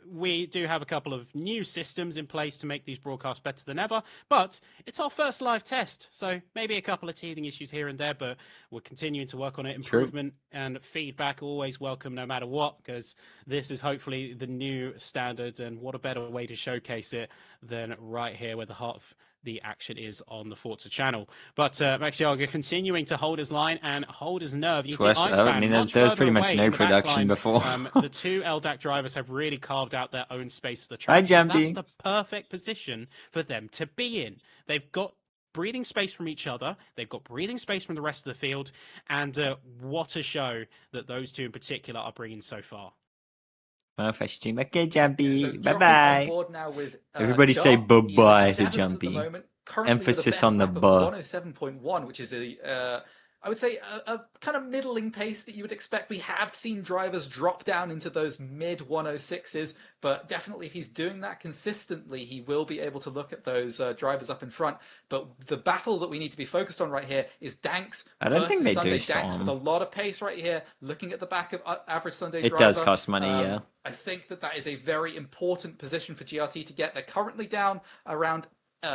we do have a couple of new systems in place to make these broadcasts better than ever, but it's our first live test, so maybe a couple of teething issues here and there, but we're continuing to work on it. Improvement and feedback always welcome no matter what, because this is hopefully the new standard, and what a better way to showcase it than right here where the heart of the action is on the Forza channel. But Max Jager continuing to hold his line and hold his nerve. You can see I Iceman mean, much there was further pretty much away no in the back production line. before. The two LDAC drivers have really carved out their own space of the Hi, track. Jumpy. That's the perfect position for them to be in. They've got breathing space from each other. They've got breathing space from the rest of the field. And what a show that those two in particular are bringing so far. Perfect stream. Okay, Jumpy. So Bye Jockey bye. on board now with, Everybody say Dart. He's in bye-bye to seventh at the Jumpy. moment, currently with a Emphasis best on the lap of buh. 107.1, which is I would say a kind of middling pace that you would expect. We have seen drivers drop down into those mid 106s, but definitely if he's doing that consistently, he will be able to look at those drivers up in front. But the battle that we need to be focused on right here is Danks I don't think versus they do, Sunday. Danks Storm. with a lot of pace right here, looking at the back of average Sunday It driver. does cost money, yeah. I think that is a very important position for GRT to get. They're currently down around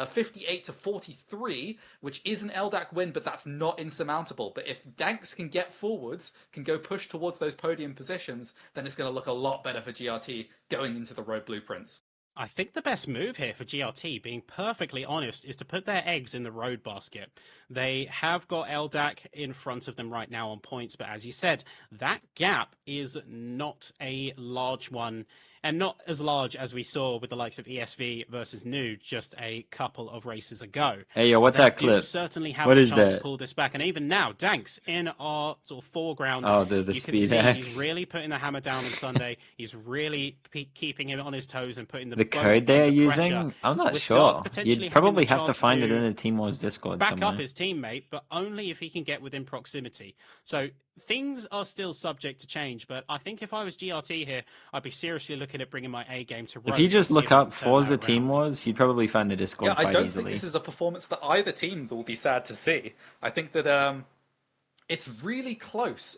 58 to 43, which is an LDAC win, but that's not insurmountable. But if Danks can get forwards, can go push towards those podium positions, then it's going to look a lot better for GRT going into the road blueprints. I think the best move here for GRT, being perfectly honest, is to put their eggs in the road basket. They have got LDAC in front of them right now on points, but as you said, that gap is not a large one, and not as large as we saw with the likes of ESV versus Nude just a couple of races ago. Hey, yo, what They that do clip? certainly have What a is chance that? to pull this back, and even now, Danks in our sort of foreground. Oh, the you can speed see axe. he's really putting the hammer down on Sunday. He's really keeping him on his toes and putting the The both code they are under pressure. using? I'm not With sure. Doc potentially You'd having probably the have to chance find it to in the Team Wars Discord back somewhere. up his teammate, but only if he can get within proximity. So things are still subject to change, but I think if I was GRT here, I'd be seriously looking at bringing my A game to road. If you just to see look if we up can turn Forza that Team around. Wars, you'd probably find the Discord Yeah, I quite don't easily. think this is a performance that either team will be sad to see. I think that it's really close.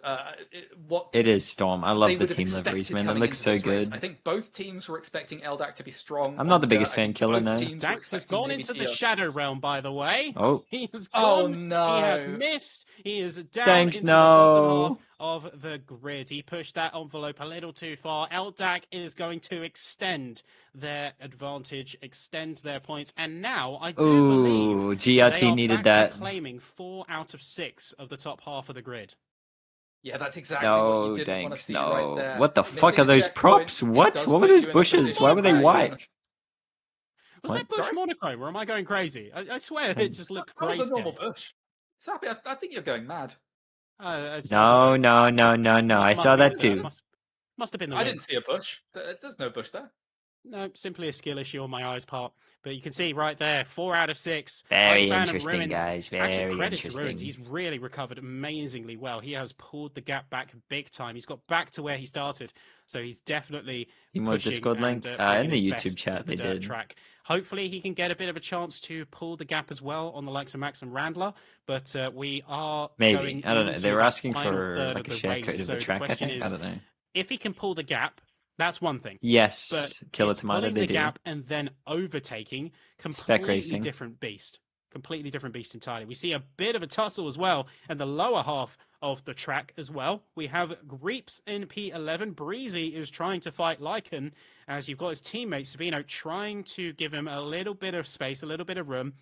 It is Storm. I love they the would have team liveries, expected man. It coming looks into so this race. good. I think both teams were expecting LDAC to be strong. I'm not the on biggest dirt. I fan think killer, both no. teams were Danks has expecting gone maybe into the GRT. Shadow Realm, by the way. Oh. He's Oh, gone. no. He has missed. He is down Danks, into the bottom no. half of the grid. He pushed that envelope a little too far. LDAC is going to extend their advantage, extend their points, and now I do believe Ooh, they GRT are needed back that. to claiming 4 out of 6 of the top half of the grid. Yeah, that's exactly what No, you didn't want to Danks, see no. right there. What the Missing fuck are a those checkpoint, props? it What? does What were put those you in a bushes? position Why were they where white? Was What? that bush Sorry? monochrome, or am I going crazy? I swear it just looked That was a normal grayscale. bush. Sappy, I think you're going mad. I don't No, know. no. I Must saw be that the- too. Must have been the I wind. didn't see a bush. There's no bush there. No, simply a skill issue on my eyes part. But you can see right there, 4 out of 6. Very Iceman and interesting, Ruins. guys. Actually, Very credit to interesting. Ruins. He's really recovered amazingly well. He has pulled the gap back big time. He's got back to where he started. So he's definitely Team Wars pushing Discord link? and, In bringing the his YouTube best chat to the they dirt did. track. Hopefully he can get a bit of a chance to pull the gap as well on the likes of Max and Randler. But we are Maybe. going I don't know. into They were that asking final for third like of a the share race. code of So the track, I question think. I is, don't know. if he can pull the gap, that's one thing. Yes, But Killer it's Tomato, pulling they the do. gap and then overtaking, Spec completely racing. different beast. Completely different beast entirely. We see a bit of a tussle as well in the lower half of the track as well. We have Reeps in P11. Breezy is trying to fight Lycan as you've got his teammate Sabino trying to give him a little bit of space, a little bit of room.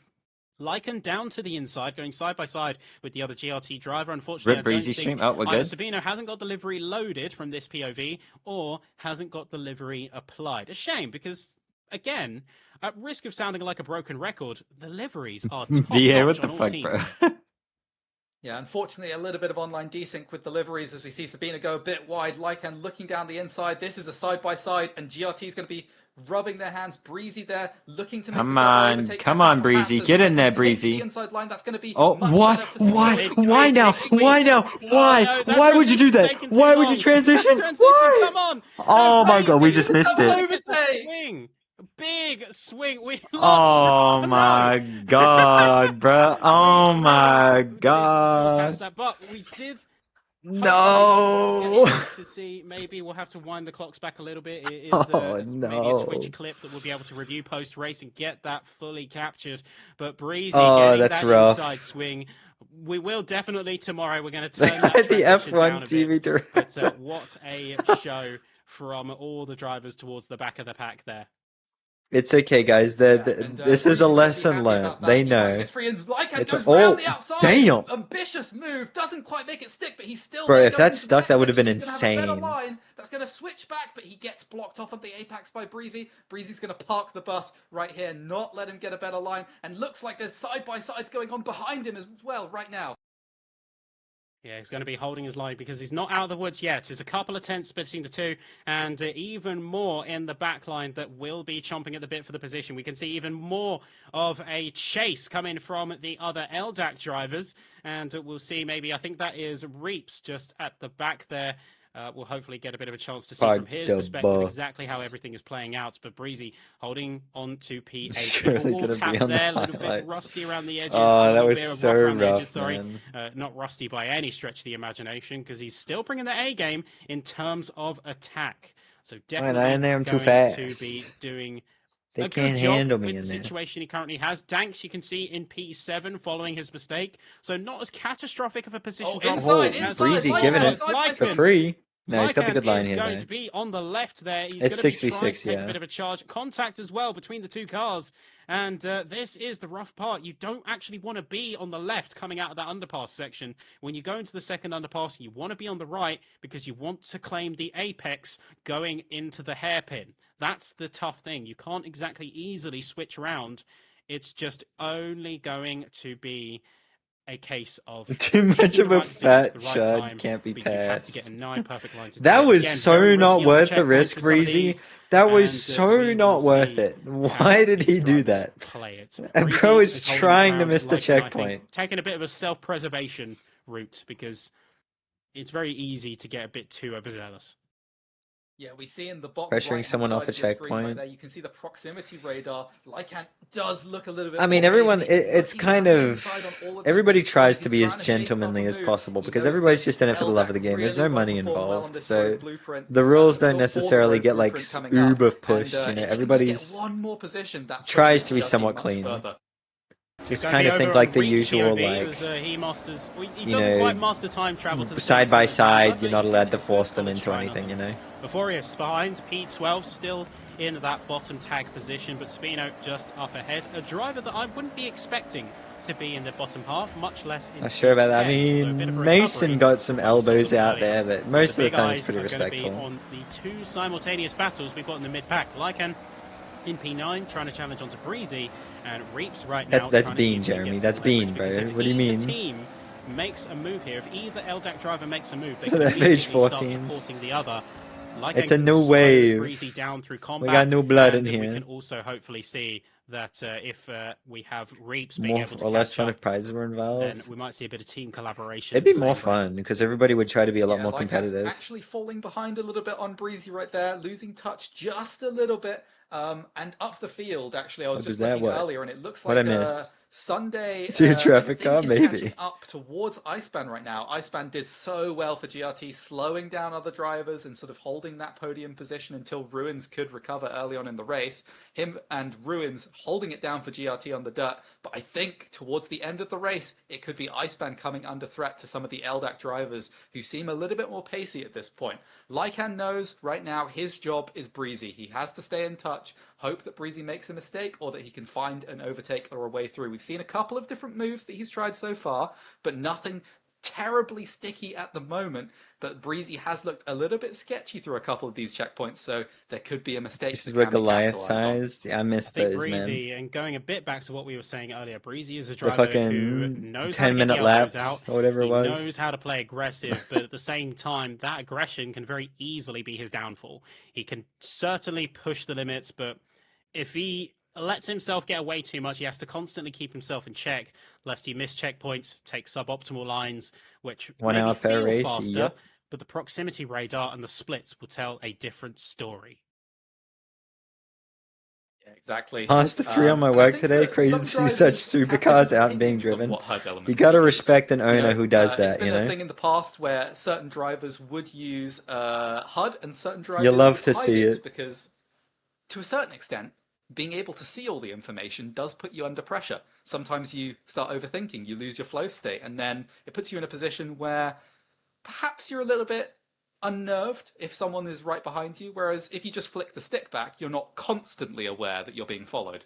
Lycan down to the inside, going side by side with the other GRT driver. Unfortunately, Rip Breezy stream. Oh, we're either good. Sabino hasn't got the livery loaded from this POV or hasn't got the livery applied. A shame because, again, at risk of sounding like a broken record, the liveries are top VA, notch what the on all fuck, teams. bro? Yeah, unfortunately, a little bit of online desync with deliveries as we see Sabina go a bit wide. Lycan looking down the inside. This is a side-by-side, and GRT is going to be rubbing their hands. Breezy there, looking to make Come the double on, overtake. come And on, Breezy. perhaps as Get in Lycan there, hits Breezy. The inside line, that's going to be Oh, much why? better for Sabina. Why now? Why now? Why? no, that Why would you do that? transition's taken Why too would you long. transition? Transition, Why? come on. Oh my Breezy, god, we just missed double it. overtake. Swing. Big swing. We Oh lost. my god, bro. Oh my Didn't god. catch that, but we did. No. To see, maybe we'll have to wind the clocks back a little bit. It is Oh, maybe a Twitch no. clip that we'll be able to review post race and get that fully captured. But Breezy Oh, getting that's that rough. inside swing. We will definitely tomorrow. We're going to turn that The transition F1 down a TV bit. director. But what a show from all the drivers towards the back of the pack there. It's okay, guys. This is a lesson learned. They know. It's free and Lycan It's goes a- round oh, the outside. damn. Ambitious move. Doesn't quite make it stick, but he's still Bro, there if going that into the stuck, next that would have been section. He's gonna have a better insane. line that's going to switch back, but he gets blocked off at the apex by Breezy. Breezy's going to park the bus right here, not let him get a better line. And looks like there's side-by-sides going on behind him as well right now. Yeah, he's going to be holding his line because he's not out of the woods yet. There's a couple of tenths between the two, and even more in the back line that will be chomping at the bit for the position. We can see even more of a chase coming from the other LDAC drivers, and we'll see maybe, I think that is Reeps just at the back there. We'll hopefully get a bit of a chance to see from his perspective exactly how everything is playing out. But Breezy holding on to P8. Surely Little gonna tap be on the there, a little bit highlights. rusty around the edges. Oh, a that little was bit of so around the rough, edges, sorry. man. Not rusty by any stretch of the imagination, because he's still bringing the A game in terms of attack. So definitely I am there, I'm too going fast. to be doing They a can't good job handle me with in the there. situation he currently has. Danks, you can see in P7 following his mistake, so not as catastrophic of a position Oh, drop inside, as Breezy inside, giving Lycan, it inside by for some. free. No, he's got the Lycan good line is here, going though. to be on the left there. He's It's going to be trying 6v6, to take yeah. a bit of a charge. Contact as well between the two cars. And this is the rough part. You don't actually want to be on the left coming out of that underpass section. When you go into the second underpass, you want to be on the right because you want to claim the apex going into the hairpin. That's the tough thing. You can't exactly easily switch around. It's just only going to be a case of Too much picking of the a right position at fat the right chud time, can't be but you have to passed. get a nigh perfect line to do That it. was Again, so very not risky on worth the checkpoints risk, with some of Breezy. these, That was and so we not will worth see it. how Why did these he do drivers that? play it. And Breezy bro is is holding trying his to ground, miss the Lycan, I think, checkpoint. taking a bit of a self-preservation route because it's very easy to get a bit too overzealous. Yeah, we see in the bottom Pressuring right-hand someone off side a of your screen right checkpoint. there, you can see the proximity radar. Lycan does look a little bit I mean, more everyone, pacey. He's it's looking kind around the of, inside on all of these everybody checkpoints. tries to He's be as trying to shape up a gentlemanly as move. possible He because knows everybody's that just in it for the love of the LDAC game. There's really no won't money perform well on involved, this so road blueprint, the rules still don't for the necessarily road get like blueprint coming up. uber And pushed, you know, if he can just everybody's get one more position, that tries pushes to be GRT somewhat much clean. further. Just Gonna kind be of think over like on the Reed's usual, POV like, as, he masters. He you doesn't know, quite master time travel to the side same by extent as Hammer, side, you're but not he's allowed getting to a good force them solid into try on anything, you things. know. Beforius behind, P12 still in that bottom tag position, but Spino just up ahead. A driver that I wouldn't be expecting to be in the bottom half, much less in Not sure about that. I P10, so a bit of a mean, Mason recovery got some from what we saw elbows them out earlier. there, but most The of the big time it's eyes pretty are going to be respectful. on the two simultaneous battles we've got in the mid-pack. Lycan in P9 trying to challenge onto Breezy, and Reaps right now. That's trying to see Bean, if he can Jeremy. get That's some leverage, Bean, because bro. if What do you either mean? team makes a move here, if either LDAC driver makes a move, they So can they're page immediately 4 start teams. supporting the other. Lycan It's a can new slow wave. Breezy down through combat. We got new blood in and we here. can also hopefully see that if we have Reaps being More able to or less catch fun up, if prizes were then involved. we might see a bit of team collaboration. It'd in be the more same breath. fun because everybody would try to be a lot more Lycan competitive. actually falling behind a little bit on Breezy right there, losing touch just a little bit. And up the field, actually, I was What just was that? looking What? earlier, and it looks What'd like I miss? Sunday. See a I traffic think car? is Maybe. catching up towards Iceban right now. Iceban did so well for GRT, slowing down other drivers and sort of holding that podium position until Ruins could recover early on in the race. Him and Ruins holding it down for GRT on the dirt. But I think towards the end of the race, it could be Iceban coming under threat to some of the LDAC drivers who seem a little bit more pacey at this point. Lycan knows right now his job is Breezy. He has to stay in touch, hope that Breezy makes a mistake or that he can find an overtake or a way through. We've seen a couple of different moves that he's tried so far, but nothing terribly sticky at the moment. But Breezy has looked a little bit sketchy through a couple of these checkpoints, so there could be a mistake. This is that where can be Goliath capitalized on. sized. Yeah, I missed I think those, man. Breezy, and going a bit back to what we were saying earlier, Breezy is a The driver who fucking knows how to 10-minute get the elbows laps out. or whatever it He was. knows how to play aggressive, but at the same time, that aggression can very easily be his downfall. He can certainly push the limits, but if he lets himself get away too much, he has to constantly keep himself in check, lest he miss checkpoints, take suboptimal lines, which 1 maybe hour per feel race, faster, yep. but the proximity radar and the splits will tell a different story. Yeah, exactly. Past the 3 on my And I work think today. that Crazy some to see drivers such have supercars different out and being opinions of driven. what HUD You elements gotta to use. respect an owner You know, who does it's that, been you a know? thing in the past where certain drivers would use HUD and certain drivers You love would to hide see it. because, to a certain extent, being able to see all the information does put you under pressure. Sometimes you start overthinking, you lose your flow state, and then it puts you in a position where perhaps you're a little bit unnerved if someone is right behind you, whereas if you just flick the stick back, you're not constantly aware that you're being followed.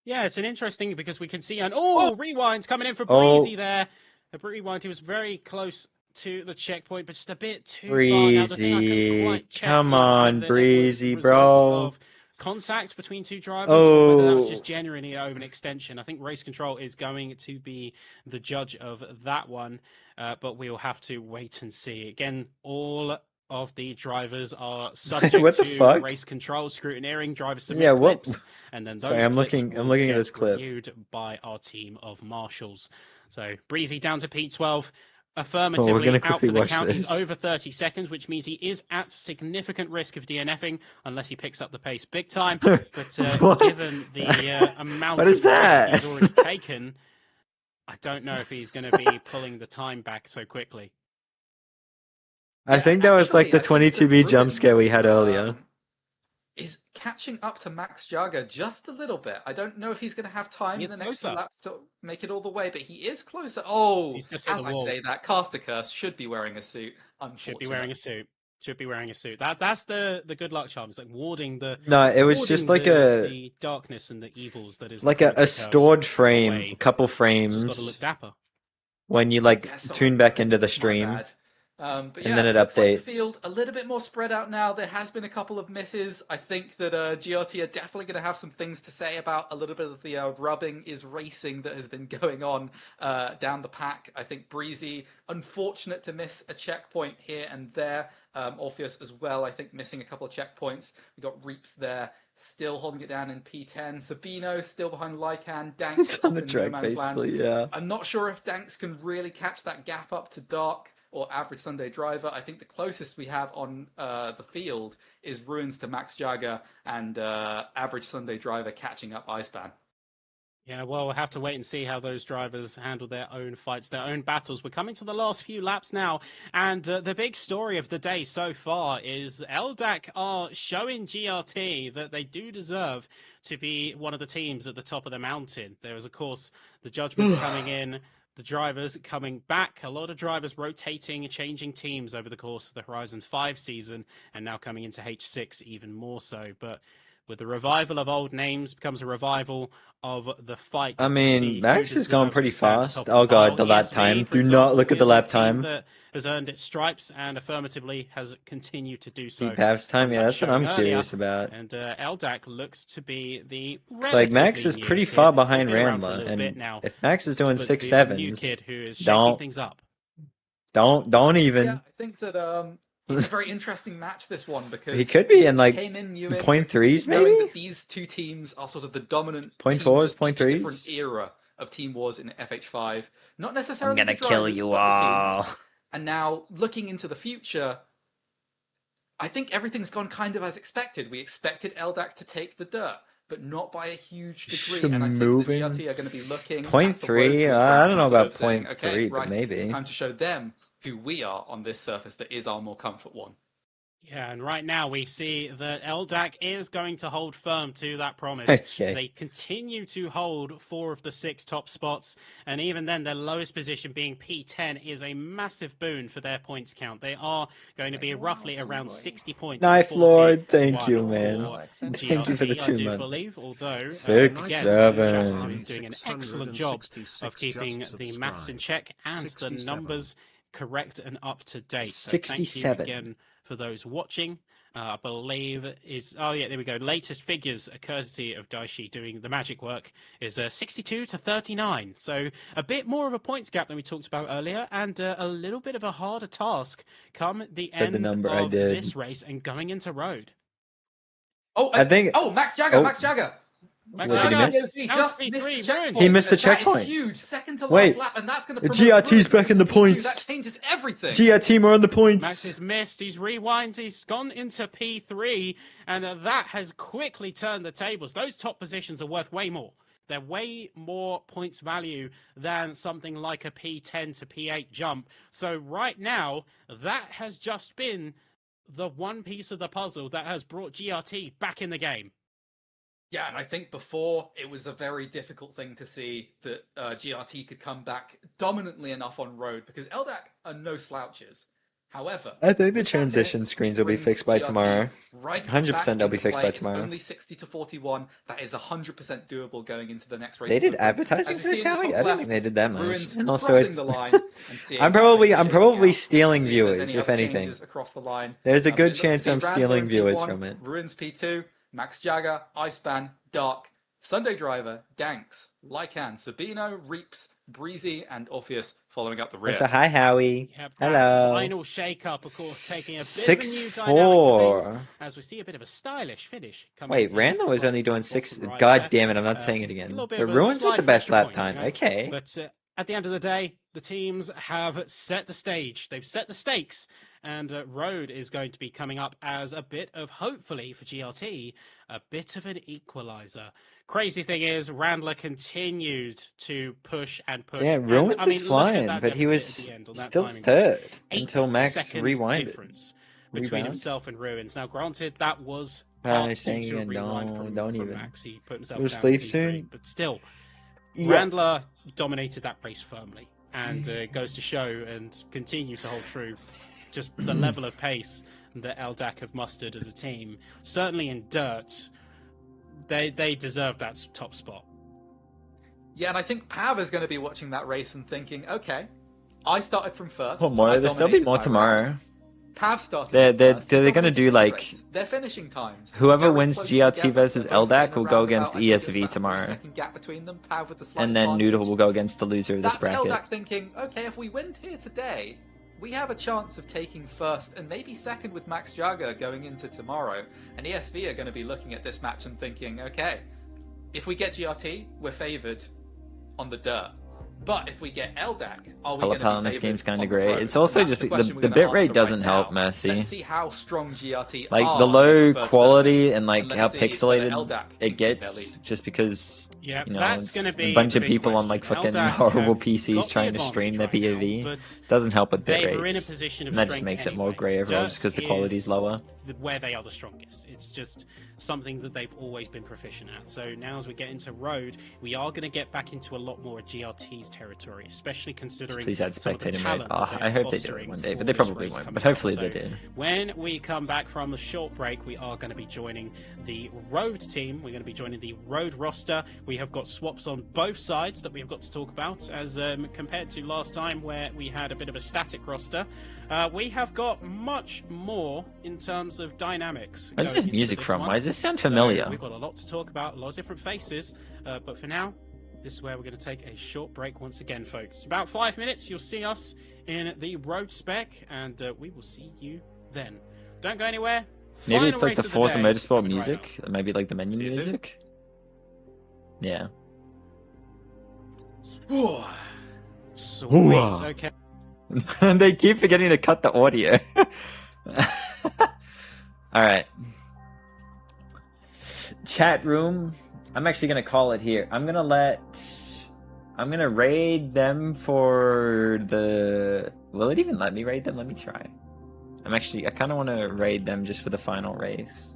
Yeah, it's an interesting because we can see an rewinds coming in for Oh. Breezy there. A rewind. He was very close to the checkpoint, but just a bit too far. Now, the thing I couldn't Breezy. quite check Come was on, whether it was Breezy, results bro. of contact between two drivers or whether that was just Oh. genuinely over an extension. I think race control is going to be the judge of that one, but we'll have to wait and see. Again, all of the drivers are subject What the to fuck? race control scrutineering. Drivers submit Yeah, what? clips, and then those Sorry, I'm clips looking will at get this clip. reviewed by our team of marshals. So Breezy down to P12. Affirmatively gonna out quickly for the watch count. He's this. over 30 seconds, which means he is at significant risk of DNFing unless he picks up the pace big time. But What? given the amount What of is risk that? he's already taken, I don't know if he's going to be pulling the time back so quickly. I think that was like the Actually, I think 22B that jump scare we Ruins, had earlier. is catching up to Max Jager just a little bit. I don't know if he's going to have time in He's the next few closer. laps to make it all the way, but he is closer. Oh, He's just hit as the I wall. say that, Caster Curse should be wearing a suit. Should be wearing a suit. Should be wearing a suit. That's the good luck charm. It's like warding the No, it was just like the darkness and the evils that is like the a stored frame, away. a couple Just got to frames look dapper. when you like Yeah, sorry, tune back into the my stream. bad. But And yeah, then it looks like updates. the field a little bit more spread out now. There has been a couple of misses. I think that GRT are definitely going to have some things to say about a little bit of the rubbing is racing that has been going on down the pack. I think Breezy, unfortunate to miss a checkpoint here and there. Orpheus as well, I think missing a couple of checkpoints. We got Reaps there, still holding it down in P10. Sabino still behind Lycan. Danks It's on up the in track, no man's basically, land. yeah. I'm not sure if Danks can really catch that gap up to Dark or Average Sunday Driver. I think the closest we have on the field is Ruins to Max Jager and Average Sunday Driver catching up Iceban. Yeah, well, we'll have to wait and see how those drivers handle their own fights, their own battles. We're coming to the last few laps now, and the big story of the day so far is LDAC are showing GRT that they do deserve to be one of the teams at the top of the mountain. There is, of course, the judgments coming in, the drivers coming back, a lot of drivers rotating, changing teams over the course of the Horizon 5 season, and now coming into H6 even more so. But with the revival of old names becomes a revival of the fight. I to mean, see Max who is going deserves pretty to stand at fast. top of Oh god, pile. the lap ESV, time. for Do example, not look at the is a lap team time. that has earned its stripes and affirmatively has continued to do so. Deep halves time, yeah, that's what I'm earlier. curious about. And LDAC looks to be the It's like Max is relatively pretty new far kid. behind They've been around for a Randla, little bit and now, if Max is doing but 6 the new 7s, kid who is shaking don't things up. don't even. Yeah, I think that it's a very interesting match, this one, because He could be in like came in new in, point threes, knowing maybe. that these two teams are sort of the dominant Point teams fours, of point each different threes. era of Team Wars in FH5. Not necessarily I'm gonna the kill drivers, you but the all. teams. And now, looking into the future, I think everything's gone kind of as expected. We expected LDAC to take the dirt, but not by a huge degree. And I think the Schmoving. GRT are going to be looking Point at the three, road I don't know sort about of saying, point okay, three, but right, maybe. it's time to show them who we are on this surface that is our more comfort one. Yeah, and right now we see that LDAC is going to hold firm to that promise. Okay. They continue to hold 4 of the 6 top spots, and even then their lowest position being P10 is a massive boon for their points count. They are going to be roughly around 60 points. Knife to 40 Lord, thank one you, for man. Thank you for the GRT, 2 I do months. believe, although 6 again, 7. Chatterton doing an excellent job of keeping the maths in check and the numbers correct and up to date. So thank you 67. again for those watching. I believe is oh yeah, there we go. Latest figures, courtesy of Daishi doing the magic work, is 62 to 39. So a bit more of a points gap than we talked about earlier, and a little bit of a harder task come the Said the end number I of did. this race and going into road. Oh, I think. Oh, Max Jager, Oh. Max Jager. Max What did he Jager, miss? He That just was missed the P3, checkpoint. He missed the That checkpoint. is huge. Second to last Wait. lap, and that's going to The promote GRT's Ruins back in the into P2. points. That changes everything. GRT more on the Max points. has missed, he's rewind, he's gone into P3, and that has quickly turned the tables. Those top positions are worth way more. They're way more points value than something like a P10 to P8 jump. So right now, that has just been the one piece of the puzzle that has brought GRT back in the game. Yeah, and I think before it was a very difficult thing to see that GRT could come back dominantly enough on road because LDAC are no slouches. However, I think the with that transition miss, screens it will be brings fixed by GRT tomorrow. Right 100% they'll be back fixed into by play. tomorrow. It's only 60 to 41. That is 100% doable going into the next race. They did Blueprint. advertising As for we this, see in the Howie? top I didn't left, think they did that much. Ruins And also, crossing it's. the line and seeing I'm how probably things I'm shaking probably out. stealing See if there's viewers, any if other anything. changes across the line. There's a But good it looks to chance be I'm Randler stealing in viewers P1, from it. Ruins P2, Max Jager, Iceban, Dark, Sunday Driver, Danks, Lycan, Sabino, Reaps, Breezy, and Orpheus following up the rear. So hi Howie. Yep, that Hello. final shake-up, of course, taking a bit of a new dynamic to 6-4. things, as we see a bit of a stylish finish. Coming Wait, in Randall was from only doing that 6. bottom right God there. damn it, I'm not saying it A again. little bit But of a Ruins with slide the for best extra lap points, time. you know? Okay. But at the end of the day, the teams have set the stage. They've set the stakes, and Road is going to be coming up as a bit of, hopefully for GRT, a bit of an equalizer. Crazy thing is, Randler continued to push and push. Yeah, and, Ruins I mean, is look at flying, that but he deficit was at the end on that still timing. third 8 until Max second rewinded. difference between Rebound? himself and Ruins. Now, granted, that was saying to a again, rewind don't from even. Max. He put himself You'll down sleep P3, soon? but still, Yeah. Randler dominated that race firmly, and goes to show and continue to hold true just the level of pace that LDAC have mustered as a team. Certainly in dirt, they deserve that top spot. Yeah, and I think Pav is going to be watching that race and thinking, okay, I started from first. Oh, more. I There'll still be dominated more my tomorrow. race. Pav started. They're from first. He gonna dominated do his like race. Their finishing times. whoever Very wins close GRT together. versus They're both LDAC in will go around against about, I think it's ESV about a tomorrow. 3-second gap between them. Pav with the slight And then advantage. Noodle will go against the loser of this That's bracket. LDAC thinking, okay, if we win here today, we have a chance of taking first and maybe second with Max Jagger going into tomorrow. And ESV are going to be looking at this match and thinking, okay, if we get GRT, we're favoured on the dirt. But if we get LDAC, are we going to be Palapal in this favoured game's kind on of the great. road? It's also And that's just the question we're the gonna bitrate answer doesn't right help, now. Mercy. Let's see how strong GRT Like are the on low their preferred quality service, and like and how let's see whether pixelated LDAC it can keep gets, their lead. just because Yeah, you know that's it's going to be a bunch the of big people on like question. fucking LDAC horrible have PCs got the trying to advantage stream their right now, POV. but Doesn't help with bit they were in a rates. position of And that just strength makes it anyway. more grey overall, just because the quality's is lower. where they are the strongest. It's just something that they've always been proficient at. So now as we get into Road, we are going to get back into a lot more of GRT's territory, especially considering Please add some of the spectator mode. talent Oh, that I are hope they do it fostering one day, for but they this probably race won't. coming But hopefully up. they So do. when we come back from the short break, we are going to be joining the Road team. We're going to be joining the Road roster. We have got swaps on both sides that we have got to talk about, as compared to last time where we had a bit of a static roster. We have got much more in terms of dynamics. Where's going this into music this from? one. Why does this sound So familiar? we've got a lot to talk about, a lot of different faces. But for now, this is where we're going to take a short break once again, folks. About 5 minutes, you'll see us in the Road spec, and we will see you then. Don't go anywhere. Maybe Final it's like race the of Forza day Motorsport coming right music. Maybe like the menu Is it? music. Yeah. Sweet. Ooh. Okay. They keep forgetting to cut the audio. Alright. Chat room. I'm actually going to call it here. I'm going to raid them for the... Will it even let me raid them? Let me try. I kind of want to raid them just for the final race.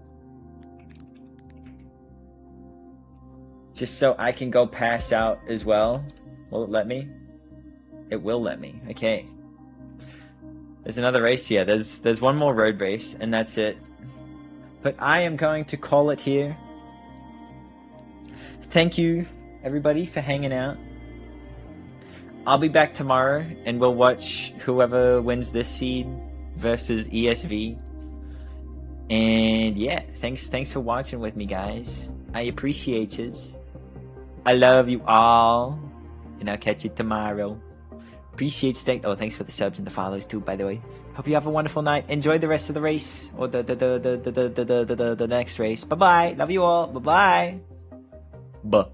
Just so I can go pass out as well. Will it let me? It will let me. Okay. There's another race here. There's one more road race, and that's it. But I am going to call it here. Thank you, everybody, for hanging out. I'll be back tomorrow, and we'll watch whoever wins this seed versus ESV. And yeah, thanks for watching with me, guys. I appreciate you. I love you all, and I'll catch you tomorrow. Appreciate staying. Oh, thanks for the subs and the follows too, by the way. Hope you have a wonderful night. Enjoy the rest of the race, or the next race. Bye bye. Love you all. Bye bye. Buh.